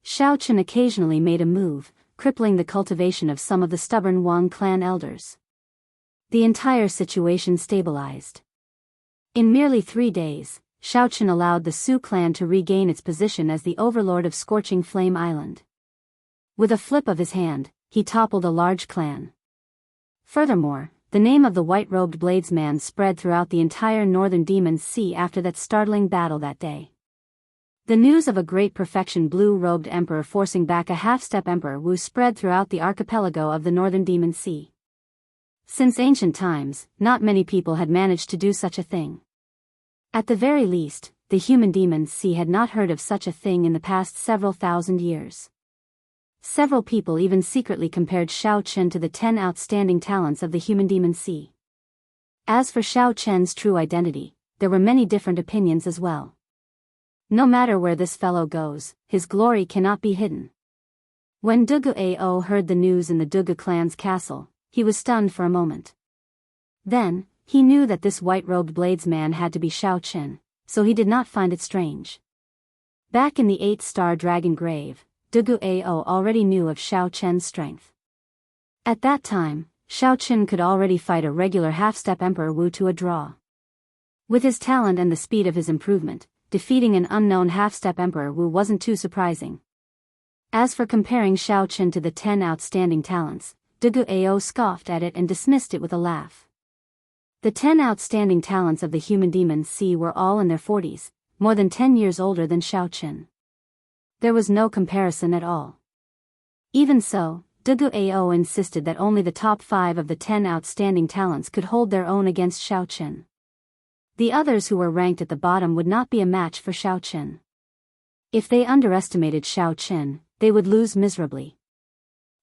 Xiao Chen occasionally made a move, crippling the cultivation of some of the stubborn Wang clan elders. The entire situation stabilized. In merely 3 days, Xiao Chen allowed the Su clan to regain its position as the overlord of Scorching Flame Island. With a flip of his hand, he toppled a large clan. Furthermore, the name of the white-robed bladesman spread throughout the entire northern Demon's Sea after that startling battle that day. The news of a great perfection blue-robed emperor forcing back a half-step emperor Wu spread throughout the archipelago of the northern Demon's Sea. Since ancient times, not many people had managed to do such a thing. At the very least, the human Demon's Sea had not heard of such a thing in the past several thousand years. Several people even secretly compared Xiao Chen to the 10 outstanding talents of the human Demon's Sea. As for Xiao Chen's true identity, there were many different opinions as well. No matter where this fellow goes, his glory cannot be hidden. When Dugu Ao heard the news in the Dugu clan's castle, he was stunned for a moment. Then, he knew that this white-robed bladesman had to be Xiao Chen, so he did not find it strange. Back in the 8-star dragon grave, Dugu Ao already knew of Xiao Chen's strength. At that time, Xiao Chen could already fight a regular half-step Emperor Wu to a draw. With his talent and the speed of his improvement, defeating an unknown half-step Emperor Wu wasn't too surprising. As for comparing Xiao Chen to the 10 outstanding talents, Dugu Ao scoffed at it and dismissed it with a laugh. The 10 outstanding talents of the human Demon's Sea were all in their 40s, more than 10 years older than Xiao Chen. There was no comparison at all. Even so, Dugu Ao insisted that only the top 5 of the 10 outstanding talents could hold their own against Xiaoqin. The others who were ranked at the bottom would not be a match for Xiaoqin. If they underestimated Xiaoqin, they would lose miserably.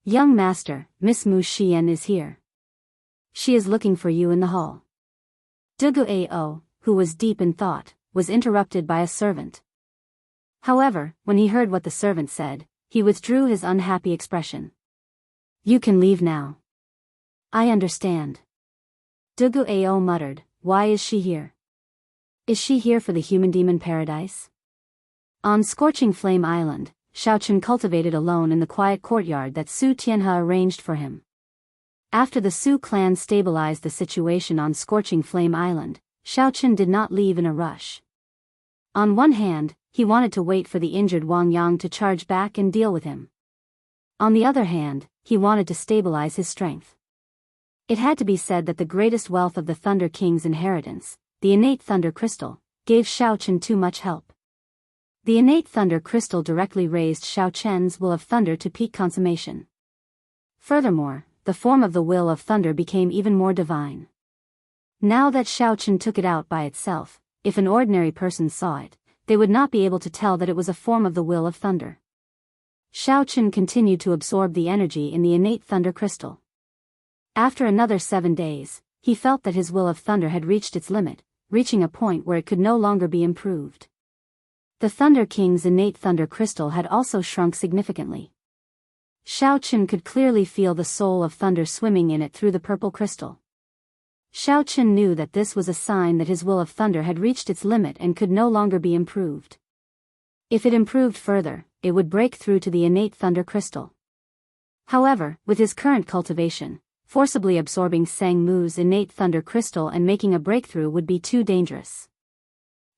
"Young master, Miss Mu Xian is here. She is looking for you in the hall." Dugu Ao, who was deep in thought, was interrupted by a servant. However, when he heard what the servant said, he withdrew his unhappy expression. "You can leave now." "I understand." Dugu Ao muttered, "Why is she here? Is she here for the human-demon paradise?" On Scorching Flame Island, Xiaoqin cultivated alone in the quiet courtyard that Su Tianhe arranged for him. After the Su clan stabilized the situation on Scorching Flame Island, Xiaoqin did not leave in a rush. On one hand, he wanted to wait for the injured Wang Yang to charge back and deal with him. On the other hand, he wanted to stabilize his strength. It had to be said that the greatest wealth of the Thunder King's inheritance, the innate Thunder Crystal, gave Xiaoqin too much help. The innate Thunder Crystal directly raised Xiaoqin's will of thunder to peak consummation. Furthermore, the form of the will of thunder became even more divine. Now that Xiaoqin took it out by itself, if an ordinary person saw it, they would not be able to tell that it was a form of the will of thunder. Xiaoqin continued to absorb the energy in the innate Thunder Crystal. After another 7 days, he felt that his will of thunder had reached its limit, reaching a point where it could no longer be improved. The Thunder King's innate Thunder Crystal had also shrunk significantly. Xiaoqin could clearly feel the soul of thunder swimming in it through the purple crystal. Xiaoqin knew that this was a sign that his will of thunder had reached its limit and could no longer be improved. If it improved further, it would break through to the innate Thunder Crystal. However, with his current cultivation, forcibly absorbing Sang Mu's innate Thunder Crystal and making a breakthrough would be too dangerous.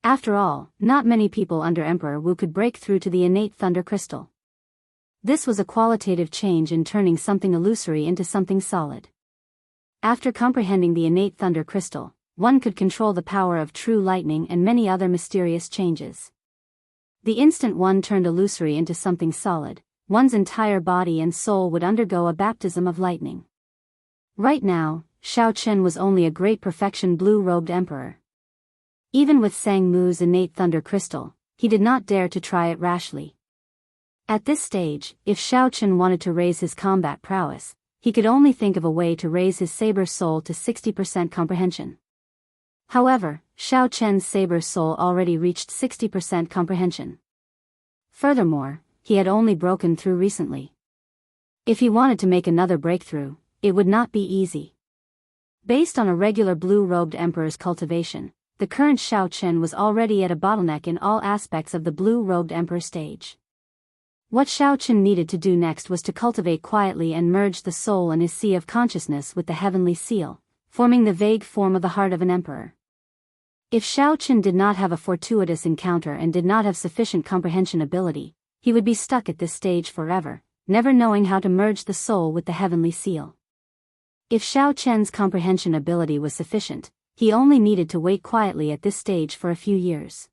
After all, not many people under Emperor Wu could break through to the innate Thunder Crystal. This was a qualitative change in turning something illusory into something solid. After comprehending the innate Thunder Crystal, one could control the power of true lightning and many other mysterious changes. The instant one turned illusory into something solid, one's entire body and soul would undergo a baptism of lightning. Right now, Xiaoqin was only a great perfection blue-robed emperor. Even with Sang Mu's innate Thunder Crystal, he did not dare to try it rashly. At this stage, if Xiaoqin wanted to raise his combat prowess, he could only think of a way to raise his saber soul to 60% comprehension. However, Xiaoqin's saber soul already reached 60% comprehension. Furthermore, he had only broken through recently. If he wanted to make another breakthrough, it would not be easy. Based on a regular blue-robed emperor's cultivation, the current Xiaoqin was already at a bottleneck in all aspects of the blue-robed emperor stage. What Xiaoqin needed to do next was to cultivate quietly and merge the soul in his sea of consciousness with the heavenly seal, forming the vague form of the heart of an emperor. If Xiaoqin did not have a fortuitous encounter and did not have sufficient comprehension ability, he would be stuck at this stage forever, never knowing how to merge the soul with the heavenly seal. If Xiaoqin's comprehension ability was sufficient, he only needed to wait quietly at this stage for a few years.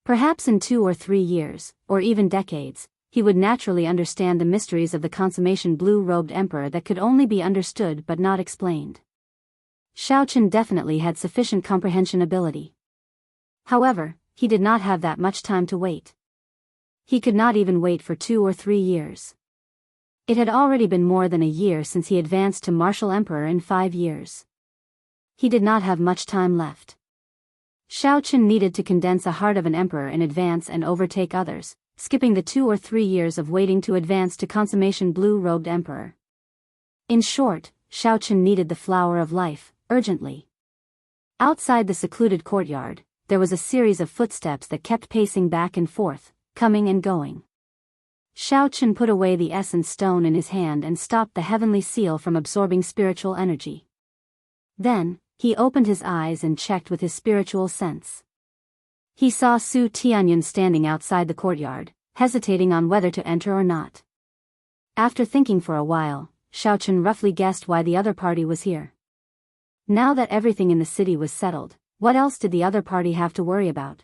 Perhaps in 2 or 3 years, or even decades, he would naturally understand the mysteries of the consummation blue-robed emperor that could only be understood but not explained. Xiaoqin definitely had sufficient comprehension ability. However, he did not have that much time to wait. He could not even wait for 2 or 3 years. It had already been more than a year since he advanced to Martial Emperor in 5 years. He did not have much time left. Xiaoqin needed to condense a heart of an emperor in advance and overtake others, skipping the 2 or 3 years of waiting to advance to consummation blue-robed emperor. In short, Xiaoqin needed the flower of life, urgently. Outside the secluded courtyard, there was a series of footsteps that kept pacing back and forth, coming and going. Xiaoqin put away the essence stone in his hand and stopped the heavenly seal from absorbing spiritual energy. Then, he opened his eyes and checked with his spiritual sense. He saw Su Tianyan standing outside the courtyard, hesitating on whether to enter or not. After thinking for a while, Xiaoqin roughly guessed why the other party was here. Now that everything in the city was settled, what else did the other party have to worry about?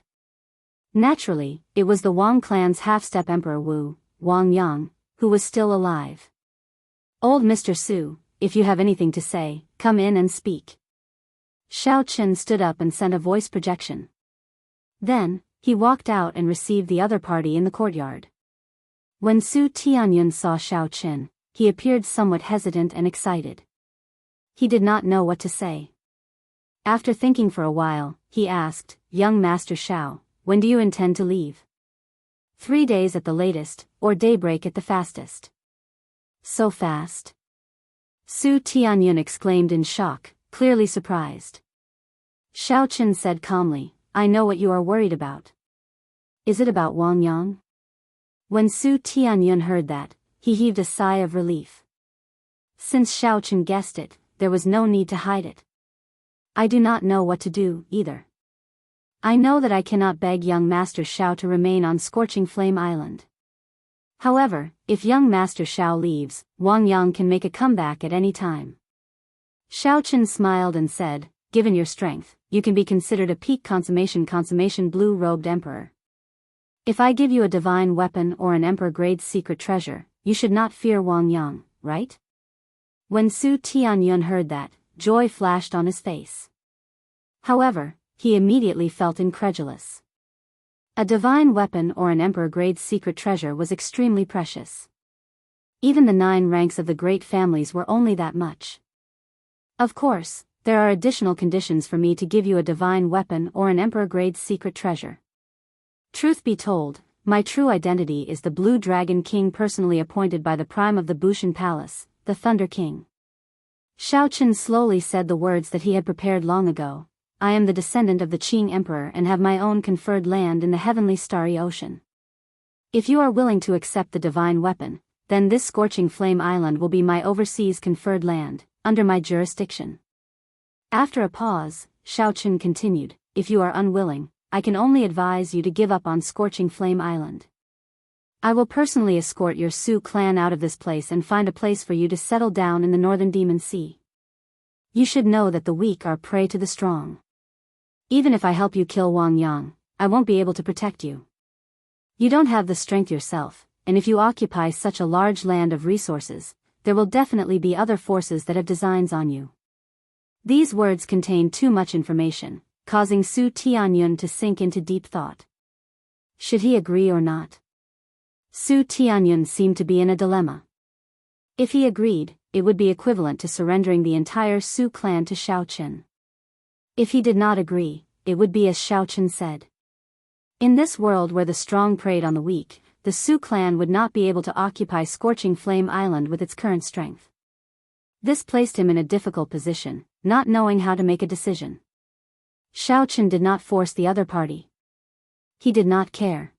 Naturally, it was the Wang clan's half-step emperor Wu, Wang Yang, who was still alive. Old Mr. Su, if you have anything to say, come in and speak. Xiao Chen stood up and sent a voice projection. Then, he walked out and received the other party in the courtyard. When Su Tianyun saw Xiao Chen, he appeared somewhat hesitant and excited. He did not know what to say. After thinking for a while, he asked, Young Master Xiao, when do you intend to leave? 3 days at the latest, or daybreak at the fastest. So fast? Su Tianyun exclaimed in shock, clearly surprised. Xiao Chen said calmly, I know what you are worried about. Is it about Wang Yang? When Su Tianyun heard that, he heaved a sigh of relief. Since Xiao Chen guessed it, there was no need to hide it. I do not know what to do, either. I know that I cannot beg young Master Xiao to remain on Scorching Flame Island. However, if young Master Xiao leaves, Wang Yang can make a comeback at any time. Xiao Chen smiled and said, given your strength, you can be considered a peak consummation blue-robed emperor. If I give you a divine weapon or an emperor-grade secret treasure, you should not fear Wang Yang, right? When Su Tianyun heard that, joy flashed on his face. However, he immediately felt incredulous. A divine weapon or an emperor-grade secret treasure was extremely precious. Even the 9 ranks of the great families were only that much. Of course, there are additional conditions for me to give you a divine weapon or an emperor-grade secret treasure. Truth be told, my true identity is the Blue Dragon King personally appointed by the Prime of the Bushan Palace, the Thunder King. Xiao Chen slowly said the words that he had prepared long ago. I am the descendant of the Qing Emperor and have my own conferred land in the heavenly starry ocean. If you are willing to accept the divine weapon, then this Scorching Flame Island will be my overseas conferred land, under my jurisdiction. After a pause, Xiao Chen continued, if you are unwilling, I can only advise you to give up on Scorching Flame Island. I will personally escort your Su clan out of this place and find a place for you to settle down in the Northern Demon Sea. You should know that the weak are prey to the strong. Even if I help you kill Wang Yang, I won't be able to protect you. You don't have the strength yourself, and if you occupy such a large land of resources, there will definitely be other forces that have designs on you. These words contain too much information, causing Su Tianyun to sink into deep thought. Should he agree or not? Su Tianyun seemed to be in a dilemma. If he agreed, it would be equivalent to surrendering the entire Su clan to Xiao Chen. If he did not agree, it would be as Xiao Chen said. In this world where the strong preyed on the weak, the Su clan would not be able to occupy Scorching Flame Island with its current strength. This placed him in a difficult position, not knowing how to make a decision. Xiao Chen did not force the other party. He did not care.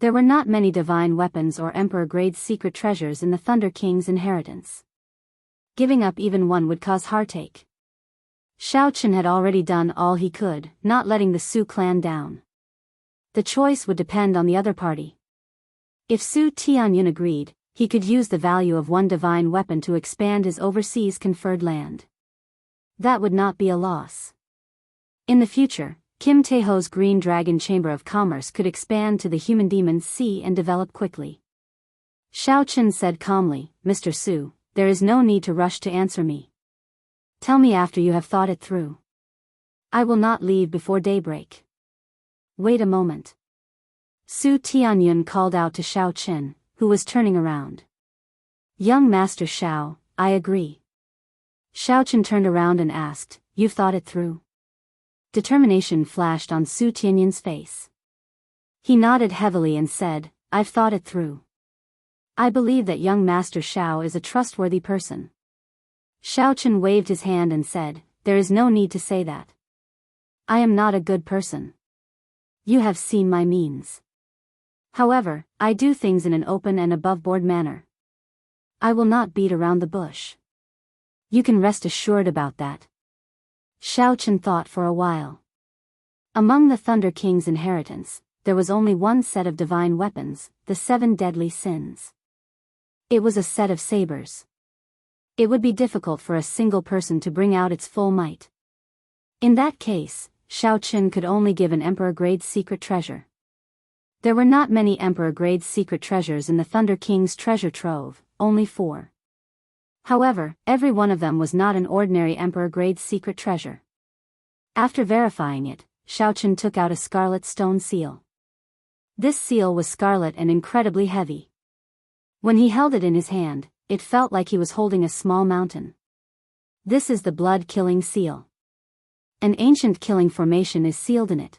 There were not many divine weapons or emperor-grade secret treasures in the Thunder King's inheritance. Giving up even one would cause heartache. Xiao Chen had already done all he could, not letting the Su clan down. The choice would depend on the other party. If Su Tianyun agreed, he could use the value of one divine weapon to expand his overseas conferred land. That would not be a loss. In the future, Kim Taeho's Green Dragon Chamber of Commerce could expand to the Human Demon Sea and develop quickly. Xiao Chen said calmly, Mr. Su, there is no need to rush to answer me. Tell me after you have thought it through. I will not leave before daybreak. Wait a moment. Su Tianyun called out to Xiao Chen, who was turning around. Young Master Xiao, I agree. Xiao Chen turned around and asked, You've thought it through? Determination flashed on Su Tianyun's face. He nodded heavily and said, I've thought it through. I believe that young Master Xiao is a trustworthy person. Xiao Chen waved his hand and said, There is no need to say that. I am not a good person. You have seen my means. However, I do things in an open and above-board manner. I will not beat around the bush. You can rest assured about that. Xiao Chen thought for a while. Among the Thunder King's inheritance, there was only one set of divine weapons, the 7 deadly sins. It was a set of sabers. It would be difficult for a single person to bring out its full might. In that case, Xiao Chen could only give an emperor-grade secret treasure. There were not many emperor-grade secret treasures in the Thunder King's treasure trove, only 4. However, every one of them was not an ordinary emperor-grade secret treasure. After verifying it, Xiaochen took out a scarlet stone seal. This seal was scarlet and incredibly heavy. When he held it in his hand, it felt like he was holding a small mountain. This is the blood-killing seal. An ancient killing formation is sealed in it.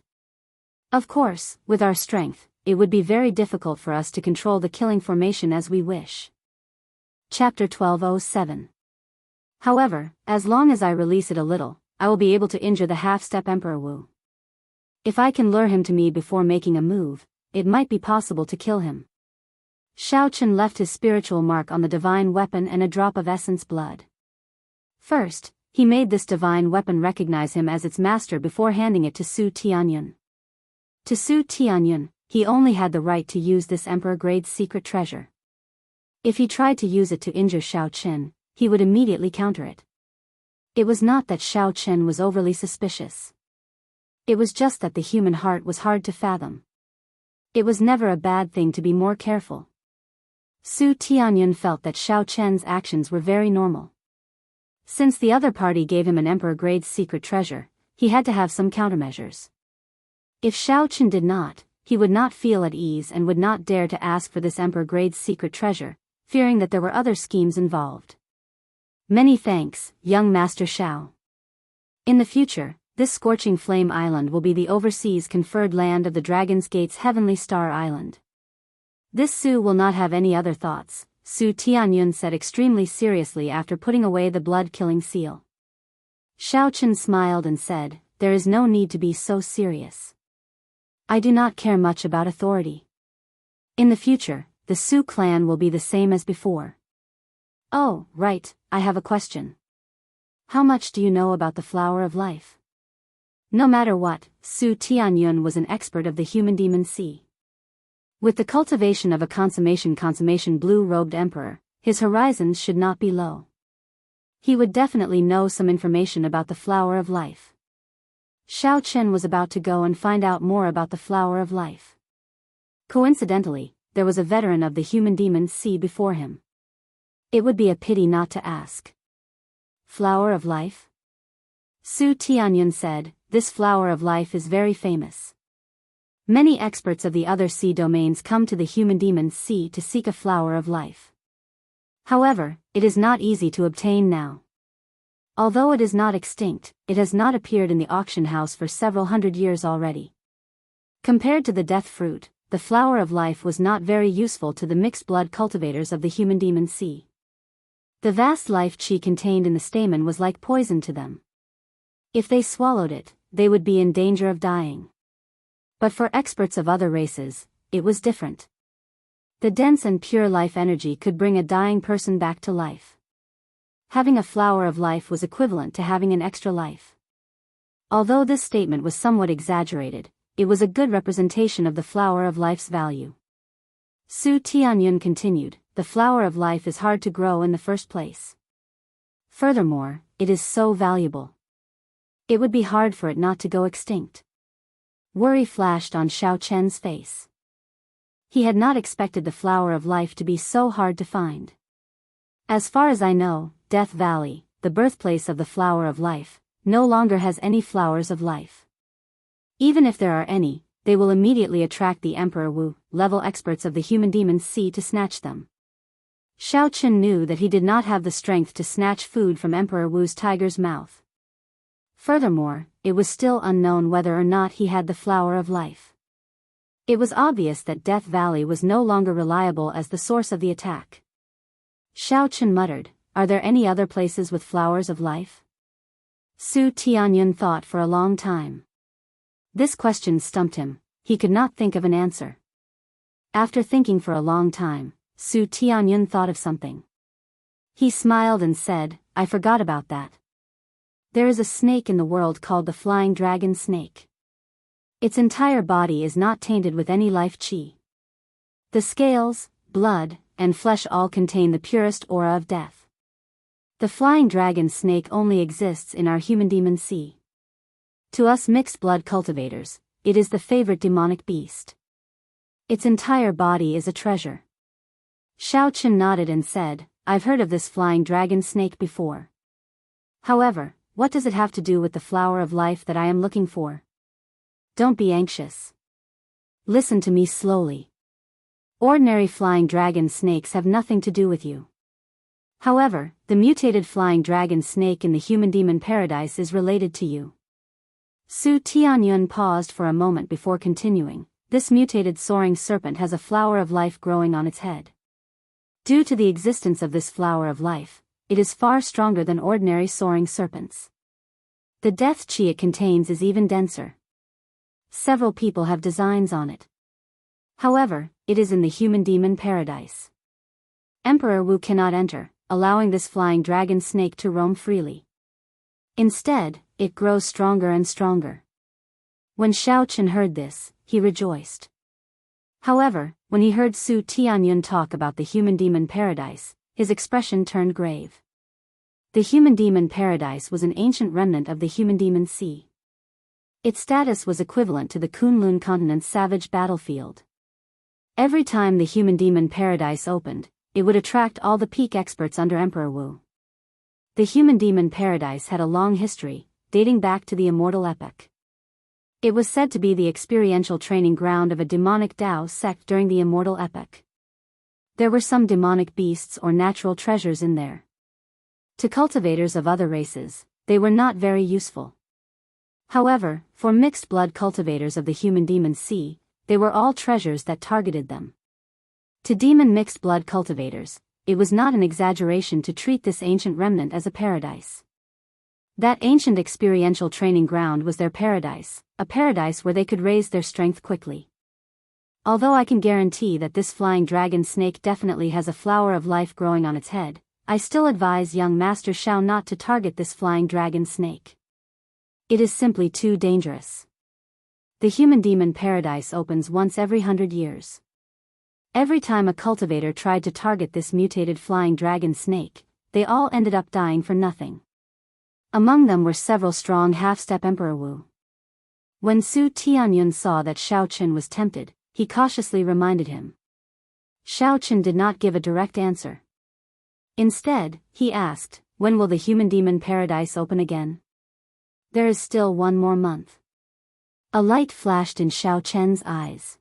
Of course, with our strength, it would be very difficult for us to control the killing formation as we wish. Chapter 1207. However, as long as I release it a little, I will be able to injure the half-step Emperor Wu. If I can lure him to me before making a move, it might be possible to kill him. Xiaochen left his spiritual mark on the divine weapon and a drop of essence blood. First, he made this divine weapon recognize him as its master before handing it to Su Tianyun. To Su Tianyun, he only had the right to use this emperor-grade secret treasure. If he tried to use it to injure Xiaochen, he would immediately counter it. It was not that Xiaochen was overly suspicious. It was just that the human heart was hard to fathom. It was never a bad thing to be more careful. Su Tianyun felt that Xiaochen's actions were very normal. Since the other party gave him an emperor-grade secret treasure, he had to have some countermeasures. If Xiaochen did not, he would not feel at ease and would not dare to ask for this emperor-grade secret treasure, fearing that there were other schemes involved. Many thanks, young Master Xiao. In the future, this scorching flame island will be the overseas conferred land of the Dragon's Gate's Heavenly Star Island. This Su will not have any other thoughts, Su Tianyun said extremely seriously after putting away the blood-killing seal. Xiaochen smiled and said, "There is no need to be so serious. I do not care much about authority. In the future, the Su clan will be the same as before." "Oh, right, I have a question. How much do you know about the flower of life?" No matter what, Su Tianyun was an expert of the human demon sea. With the cultivation of a consummation blue-robed emperor, his horizons should not be low. He would definitely know some information about the flower of life. Xiaochen was about to go and find out more about the flower of life. Coincidentally, there was a veteran of the human demon sea before him. It would be a pity not to ask. Flower of life? Su Tianyun said, "This flower of life is very famous. Many experts of the other sea domains come to the human demon sea to seek a flower of life. However, it is not easy to obtain now. Although it is not extinct, it has not appeared in the auction house for several hundred years already. Compared to the death fruit, the flower of life was not very useful to the mixed blood cultivators of the human demon sea. The vast life chi contained in the stamen was like poison to them. If they swallowed it, they would be in danger of dying. But for experts of other races, it was different. The dense and pure life energy could bring a dying person back to life. Having a flower of life was equivalent to having an extra life. Although this statement was somewhat exaggerated, it was a good representation of the flower of life's value. Su Tianyun continued, "The flower of life is hard to grow in the first place. Furthermore, it is so valuable. It would be hard for it not to go extinct." Worry flashed on Xiaochen's face. He had not expected the flower of life to be so hard to find. "As far as I know, Death Valley, the birthplace of the flower of life, no longer has any flowers of life. Even if there are any, they will immediately attract the Emperor Wu, level experts of the human demon sea to snatch them." Xiaochen knew that he did not have the strength to snatch food from Emperor Wu's tiger's mouth. Furthermore, it was still unknown whether or not he had the flower of life. It was obvious that Death Valley was no longer reliable as the source of the attack. Xiaochen muttered, "Are there any other places with flowers of life?" Su Tianyun thought for a long time. This question stumped him, he could not think of an answer. After thinking for a long time, Su Tianyun thought of something. He smiled and said, "I forgot about that. There is a snake in the world called the flying dragon snake. Its entire body is not tainted with any life chi. The scales, blood, and flesh all contain the purest aura of death. The flying dragon snake only exists in our human demon sea. To us mixed blood cultivators, it is the favorite demonic beast. Its entire body is a treasure." Xiaochen nodded and said, I've heard of this flying dragon snake before. However, what does it have to do with the flower of life that I am looking for? Don't be anxious. Listen to me slowly. Ordinary flying dragon snakes have nothing to do with you. However, the mutated flying dragon snake in the human demon paradise is related to you. Su Tianyun paused for a moment before continuing. This mutated soaring serpent has a flower of life growing on its head. Due to the existence of this flower of life, it is far stronger than ordinary soaring serpents. The death chi it contains is even denser. Several people have designs on it. However, it is in the human demon paradise. Emperor Wu cannot enter, allowing this flying dragon snake to roam freely. Instead, it grows stronger and stronger. When Xiao Chen heard this, he rejoiced. However, when he heard Su Tianyun talk about the human demon paradise, his expression turned grave. The human demon paradise was an ancient remnant of the human demon sea. Its status was equivalent to the Kunlun continent's savage battlefield. Every time the human demon paradise opened, it would attract all the peak experts under Emperor Wu. The human demon paradise had a long history, dating back to the immortal epoch. It was said to be the experiential training ground of a demonic Dao sect during the immortal epoch. There were some demonic beasts or natural treasures in there. To cultivators of other races, they were not very useful. However, for mixed blood cultivators of the human demon sea, they were all treasures that targeted them. To demon mixed blood cultivators, it was not an exaggeration to treat this ancient remnant as a paradise. That ancient experiential training ground was their paradise, a paradise where they could raise their strength quickly. Although I can guarantee that this flying dragon snake definitely has a flower of life growing on its head, I still advise young Master Xiao not to target this flying dragon snake. It is simply too dangerous. The human demon paradise opens once every 100 years. Every time a cultivator tried to target this mutated flying dragon snake, they all ended up dying for nothing. Among them were several strong half-step Emperor Wu. When Su Tianyun saw that Xiao Chen was tempted, he cautiously reminded him. Xiao Chen did not give a direct answer. Instead, he asked, when will the human demon paradise open again? There is still one more month. A light flashed in Xiao Chen's eyes.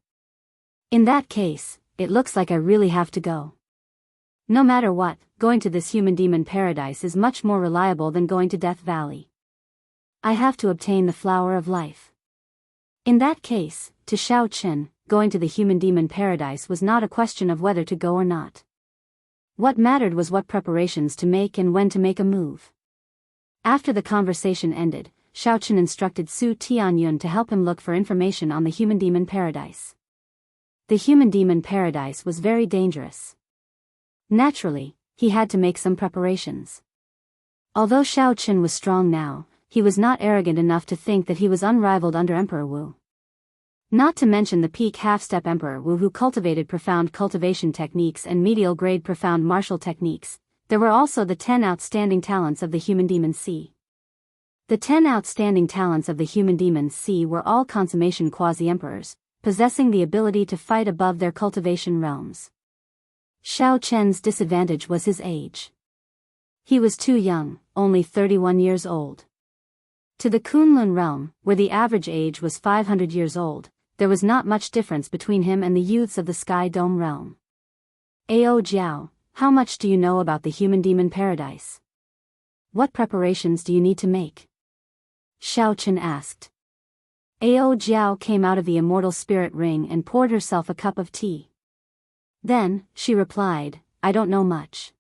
In that case, it looks like I really have to go. No matter what, going to this human demon paradise is much more reliable than going to Death Valley. I have to obtain the flower of life. In that case, to Xiao Chen, going to the human demon paradise was not a question of whether to go or not. What mattered was what preparations to make and when to make a move. After the conversation ended, Xiao Chen instructed Su Tianyun to help him look for information on the human demon paradise. The human demon paradise was very dangerous. Naturally, he had to make some preparations. Although Xiao Chen was strong now, he was not arrogant enough to think that he was unrivaled under Emperor Wu. Not to mention the peak half-step Emperor Wu who cultivated profound cultivation techniques and medial-grade profound martial techniques, there were also the 10 outstanding talents of the human demon sea. The 10 outstanding talents of the human demon sea were all consummation quasi-emperors, possessing the ability to fight above their cultivation realms. Xiao Chen's disadvantage was his age. He was too young, only 31 years old. To the Kunlun realm, where the average age was 500 years old, there was not much difference between him and the youths of the Sky Dome realm. Ao Jiao, how much do you know about the human demon paradise? What preparations do you need to make? Xiao Chen asked. Ao Jiao came out of the immortal spirit ring and poured herself a cup of tea. Then, she replied, I don't know much.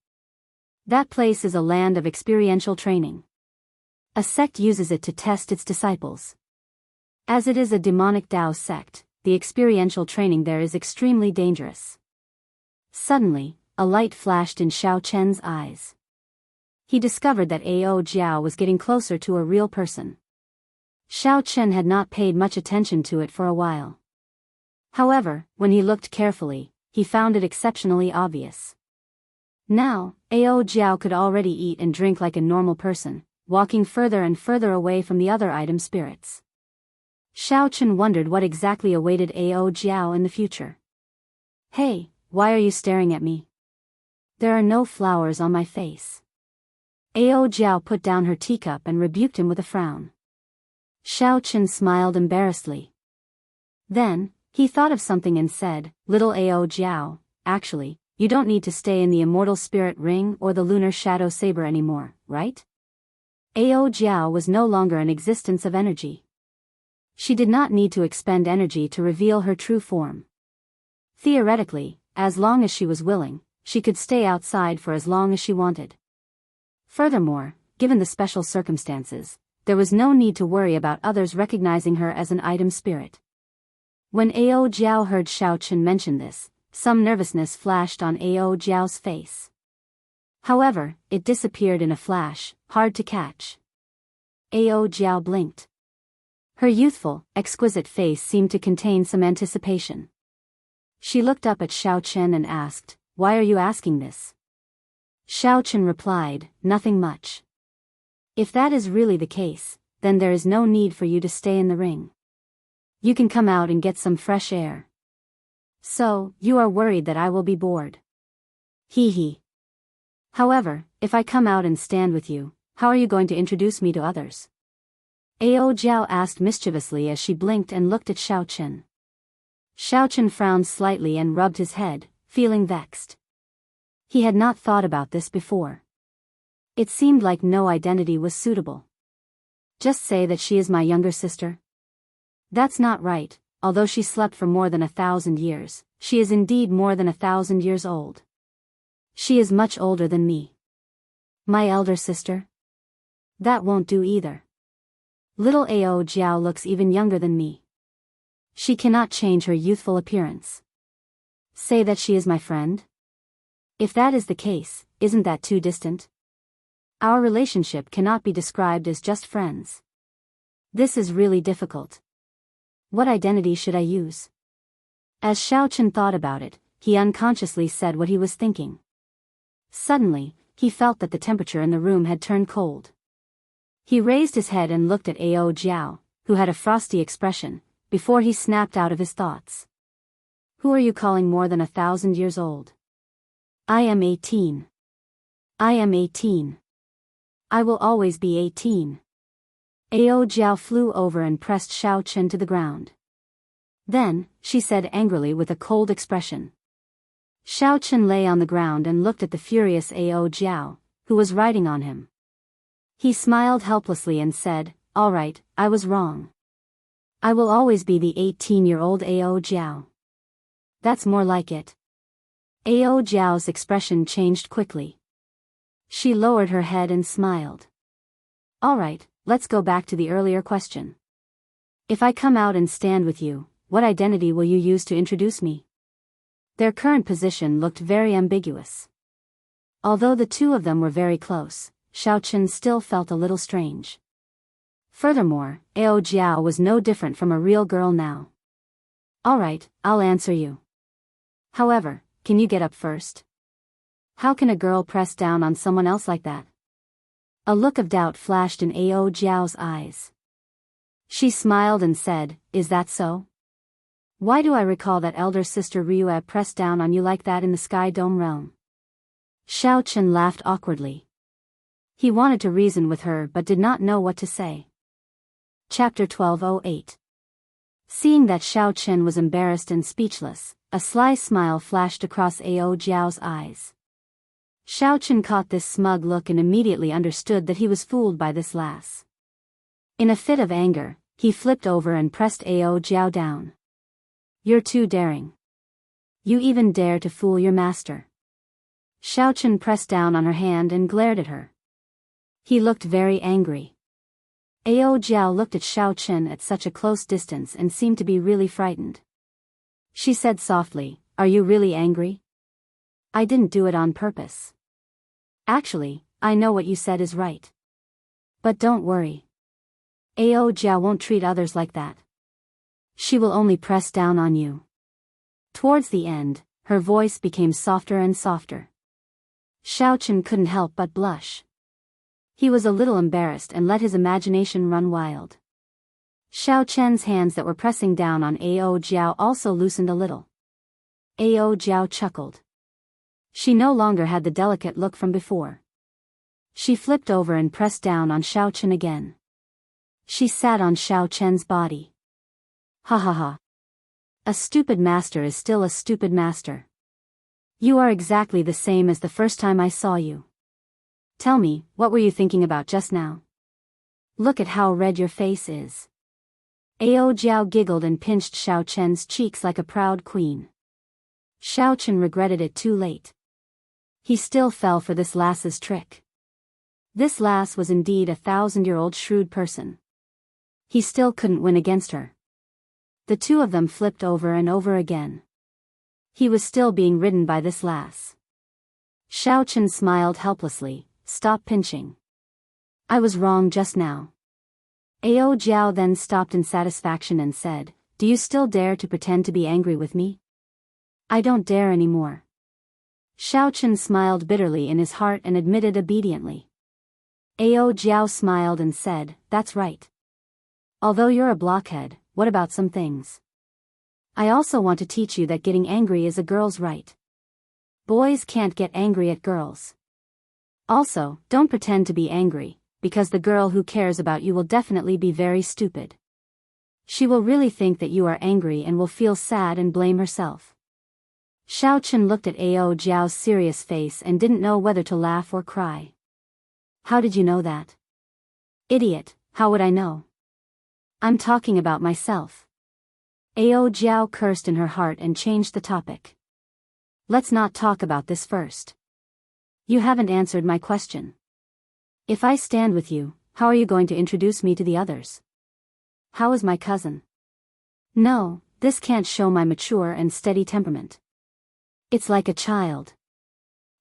That place is a land of experiential training. A sect uses it to test its disciples. As it is a demonic Dao sect, the experiential training there is extremely dangerous. Suddenly, a light flashed in Xiao Chen's eyes. He discovered that Ao Jiao was getting closer to a real person. Xiao Chen had not paid much attention to it for a while. However, when he looked carefully, he found it exceptionally obvious. Now, Ao Jiao could already eat and drink like a normal person, walking further and further away from the other item spirits. Xiao Chen wondered what exactly awaited Ao Jiao in the future. Hey, why are you staring at me? There are no flowers on my face. Ao Jiao put down her teacup and rebuked him with a frown. Xiao Chen smiled embarrassedly. Then, he thought of something and said, "Little Ao Jiao, actually, you don't need to stay in the immortal spirit ring or the lunar shadow saber anymore, right?" Ao Jiao was no longer an existence of energy. She did not need to expend energy to reveal her true form. Theoretically, as long as she was willing, she could stay outside for as long as she wanted. Furthermore, given the special circumstances, there was no need to worry about others recognizing her as an item spirit. When Ao Jiao heard Xiao Chen mention this, some nervousness flashed on Ao Jiao's face. However, it disappeared in a flash, hard to catch. Ao Jiao blinked. Her youthful, exquisite face seemed to contain some anticipation. She looked up at Xiao Chen and asked, "Why are you asking this?" Xiao Chen replied, "Nothing much. If that is really the case, then there is no need for you to stay in the ring. You can come out and get some fresh air. So, you are worried that I will be bored. Hee hee. However, if I come out and stand with you, how are you going to introduce me to others?" Ao Jiao asked mischievously as she blinked and looked at Xiao Chen. Xiao Chen frowned slightly and rubbed his head, feeling vexed. He had not thought about this before. It seemed like no identity was suitable. Just say that she is my younger sister? That's not right. Although she slept for more than 1,000 years, she is indeed more than 1,000 years old. She is much older than me. My elder sister? That won't do either. Little Ao Jiao looks even younger than me. She cannot change her youthful appearance. Say that she is my friend? If that is the case, isn't that too distant? Our relationship cannot be described as just friends. This is really difficult. What identity should I use? As Xiao Chen thought about it, he unconsciously said what he was thinking. Suddenly, he felt that the temperature in the room had turned cold. He raised his head and looked at Ao Jiao, who had a frosty expression, before he snapped out of his thoughts. Who are you calling more than 1,000 years old? I am 18. I am 18. I will always be 18. Ao Jiao flew over and pressed Xiao Chen to the ground. Then, she said angrily with a cold expression. Xiao Chen lay on the ground and looked at the furious Ao Jiao, who was riding on him. He smiled helplessly and said, "All right, I was wrong. I will always be the 18-year-old Ao Jiao." That's more like it. Ao Jiao's expression changed quickly. She lowered her head and smiled. "All right, let's go back to the earlier question. If I come out and stand with you, what identity will you use to introduce me?" Their current position looked very ambiguous. Although the two of them were very close, Xiao Chen still felt a little strange. Furthermore, Ao Jiao was no different from a real girl now. "All right, I'll answer you. However, can you get up first? How can a girl press down on someone else like that?" A look of doubt flashed in Ao Jiao's eyes. She smiled and said, "Is that so? Why do I recall that elder sister Ryue pressed down on you like that in the Sky Dome realm?" Xiao Chen laughed awkwardly. He wanted to reason with her but did not know what to say. Chapter 1208. Seeing that Xiao Chen was embarrassed and speechless, a sly smile flashed across Ao Jiao's eyes. Xiao Chen caught this smug look and immediately understood that he was fooled by this lass. In a fit of anger, he flipped over and pressed Ao Jiao down. "You're too daring. You even dare to fool your master." Xiao Chen pressed down on her hand and glared at her. He looked very angry. Ao Jiao looked at Xiao Chen at such a close distance and seemed to be really frightened. She said softly, "Are you really angry?" "I didn't do it on purpose. Actually, I know what you said is right. But don't worry. Ao Jiao won't treat others like that. She will only press down on you." Towards the end, her voice became softer and softer. Xiao Chen couldn't help but blush. He was a little embarrassed and let his imagination run wild. Xiao Chen's hands that were pressing down on Ao Jiao also loosened a little. Ao Jiao chuckled. She no longer had the delicate look from before. She flipped over and pressed down on Xiao Chen again. She sat on Xiao Chen's body. Ha ha ha. A stupid master is still a stupid master. You are exactly the same as the first time I saw you. Tell me, what were you thinking about just now? Look at how red your face is. Ao Jiao giggled and pinched Xiao Chen's cheeks like a proud queen. Xiao Chen regretted it too late. He still fell for this lass's trick. This lass was indeed a 1,000-year-old shrewd person. He still couldn't win against her. The two of them flipped over and over again. He was still being ridden by this lass. Xiao Chen smiled helplessly. Stop pinching. I was wrong just now. Ao Jiao then stopped in satisfaction and said, do you still dare to pretend to be angry with me? I don't dare anymore. Xiao Chen smiled bitterly in his heart and admitted obediently. Ao Jiao smiled and said, that's right. Although you're a blockhead, what about some things? I also want to teach you that getting angry is a girl's right. Boys can't get angry at girls. Also, don't pretend to be angry, because the girl who cares about you will definitely be very stupid. She will really think that you are angry and will feel sad and blame herself. Xiao Chen looked at Ao Jiao's serious face and didn't know whether to laugh or cry. How did you know that? Idiot, how would I know? I'm talking about myself. Ao Jiao cursed in her heart and changed the topic. Let's not talk about this first. You haven't answered my question. If I stand with you, how are you going to introduce me to the others? How is my cousin? No, this can't show my mature and steady temperament. It's like a child.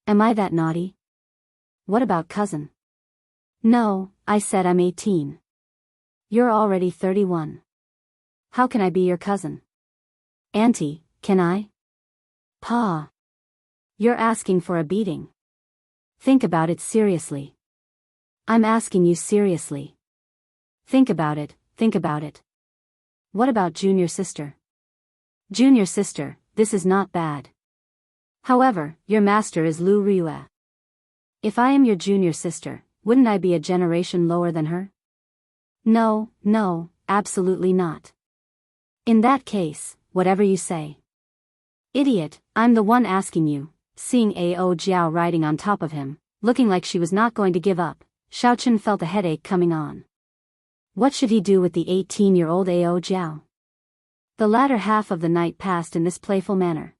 Am I that naughty? What about cousin? No, I said I'm 18. You're already 31. How can I be your cousin? Auntie, can I? Pa. You're asking for a beating. Think about it seriously. I'm asking you seriously. Think about it, think about it. What about junior sister? Junior sister, this is not bad. However, your master is Lu Riyue. If I am your junior sister, wouldn't I be a generation lower than her? No, no, absolutely not. In that case, whatever you say. Idiot, I'm the one asking you. Seeing Ao Jiao riding on top of him, looking like she was not going to give up, Xiao Chen felt a headache coming on. What should he do with the 18-year-old Ao Jiao? The latter half of the night passed in this playful manner.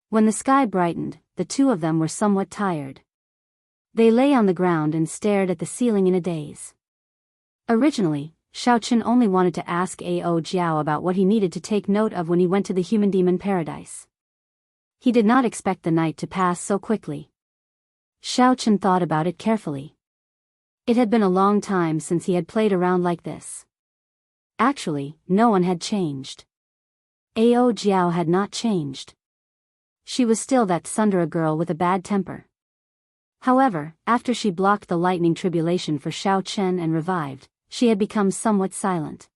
When the sky brightened, the two of them were somewhat tired. They lay on the ground and stared at the ceiling in a daze. Originally, Xiao Chen only wanted to ask Ao Jiao about what he needed to take note of when he went to the human demon paradise. He did not expect the night to pass so quickly. Xiao Chen thought about it carefully. It had been a long time since he had played around like this. Actually, no one had changed. Ao Jiao had not changed. She was still that tsundere girl with a bad temper. However, after she blocked the lightning tribulation for Xiao Chen and revived, she had become somewhat silent.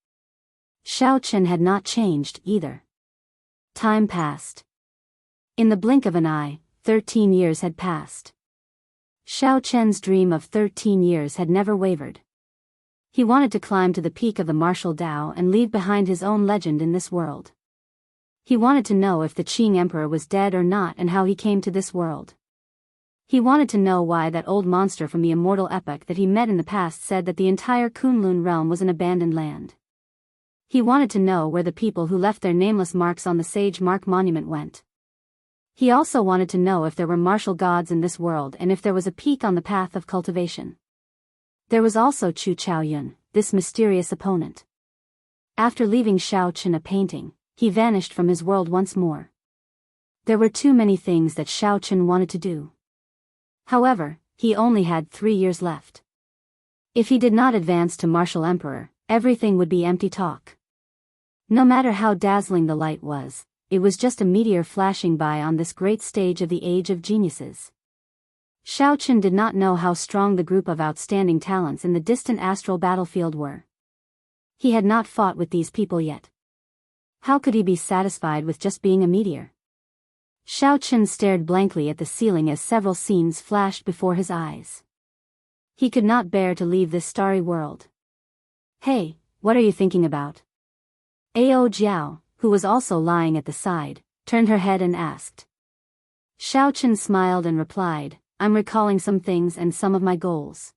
Xiao Chen had not changed either. Time passed. In the blink of an eye, 13 years had passed. Xiao Chen's dream of 13 years had never wavered. He wanted to climb to the peak of the martial Tao and leave behind his own legend in this world. He wanted to know if the Qing Emperor was dead or not and how he came to this world. He wanted to know why that old monster from the immortal epoch that he met in the past said that the entire Kunlun realm was an abandoned land. He wanted to know where the people who left their nameless marks on the Sage Mark Monument went. He also wanted to know if there were martial gods in this world and if there was a peak on the path of cultivation. There was also Chu Chaoyun, this mysterious opponent. After leaving Xiao Chen a painting, he vanished from his world once more. There were too many things that Xiao Chen wanted to do. However, he only had 3 years left. If he did not advance to Martial Emperor, everything would be empty talk. No matter how dazzling the light was, it was just a meteor flashing by on this great stage of the Age of Geniuses. Xiao Chen did not know how strong the group of outstanding talents in the distant astral battlefield were. He had not fought with these people yet. How could he be satisfied with just being a meteor? Xiao Chen stared blankly at the ceiling as several scenes flashed before his eyes. He could not bear to leave this starry world. Hey, what are you thinking about? Ao Jiao, who was also lying at the side, turned her head and asked. Xiao Chen smiled and replied, I'm recalling some things and some of my goals.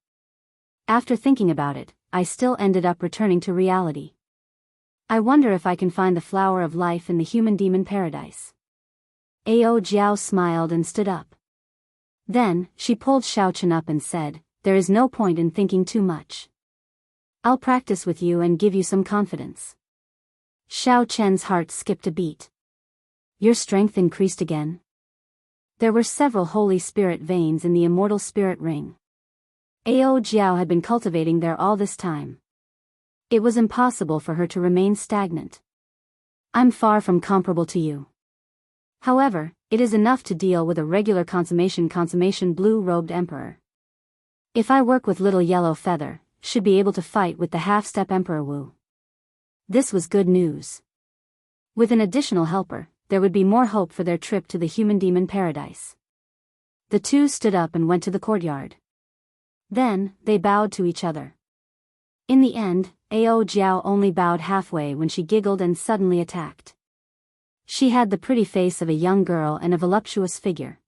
After thinking about it, I still ended up returning to reality. I wonder if I can find the flower of life in the human-demon paradise. Ao Jiao smiled and stood up. Then, she pulled Xiao Chen up and said, there is no point in thinking too much. I'll practice with you and give you some confidence. Xiao Chen's heart skipped a beat. Your strength increased again? There were several Holy Spirit veins in the immortal spirit ring. Ao Jiao had been cultivating there all this time. It was impossible for her to remain stagnant. I'm far from comparable to you. However, it is enough to deal with a regular consummation blue-robed emperor. If I work with little yellow feather, should be able to fight with the half-step Emperor Wu. This was good news. With an additional helper, there would be more hope for their trip to the human-demon paradise. The two stood up and went to the courtyard. Then, they bowed to each other. In the end, Ao Jiao only bowed halfway when she giggled and suddenly attacked. She had the pretty face of a young girl and a voluptuous figure.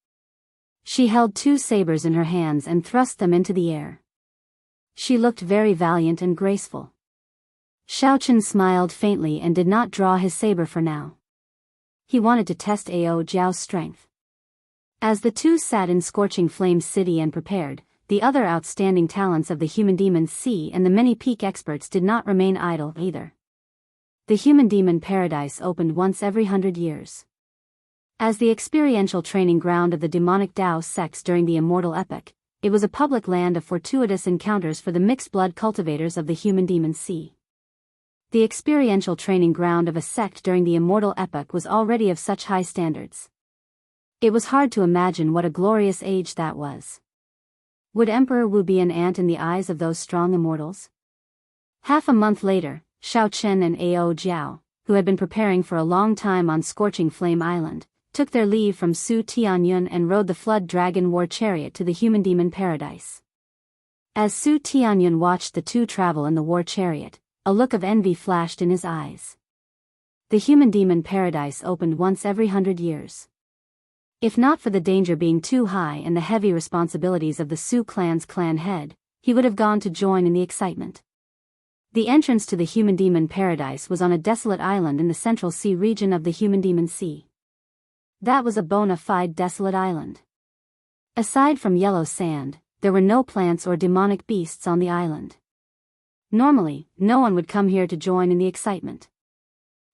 She held two sabers in her hands and thrust them into the air. She looked very valiant and graceful. Xiao Chen smiled faintly and did not draw his saber for now. He wanted to test Ao Jiao's strength. As the two sat in Scorching Flame City and prepared, the other outstanding talents of the human demon Sea and the many peak experts did not remain idle either. The human demon paradise opened once every 100 years. As the experiential training ground of the demonic Daoist sects during the immortal epoch, it was a public land of fortuitous encounters for the mixed-blood cultivators of the human demon Sea. The experiential training ground of a sect during the immortal epoch was already of such high standards. It was hard to imagine what a glorious age that was. Would Emperor Wu be an ant in the eyes of those strong immortals? Half a month later, Xiao Chen and Ao Jiao, who had been preparing for a long time on Scorching Flame Island, took their leave from Su Tianyun and rode the Flood Dragon War Chariot to the human demon paradise. As Su Tianyun watched the two travel in the war chariot, a look of envy flashed in his eyes. The human demon paradise opened once every 100 years. If not for the danger being too high and the heavy responsibilities of the Su clan's clan head, he would have gone to join in the excitement. The entrance to the human demon paradise was on a desolate island in the central sea region of the human demon sea. That was a bona fide desolate island. Aside from yellow sand, there were no plants or demonic beasts on the island. Normally, no one would come here to join in the excitement.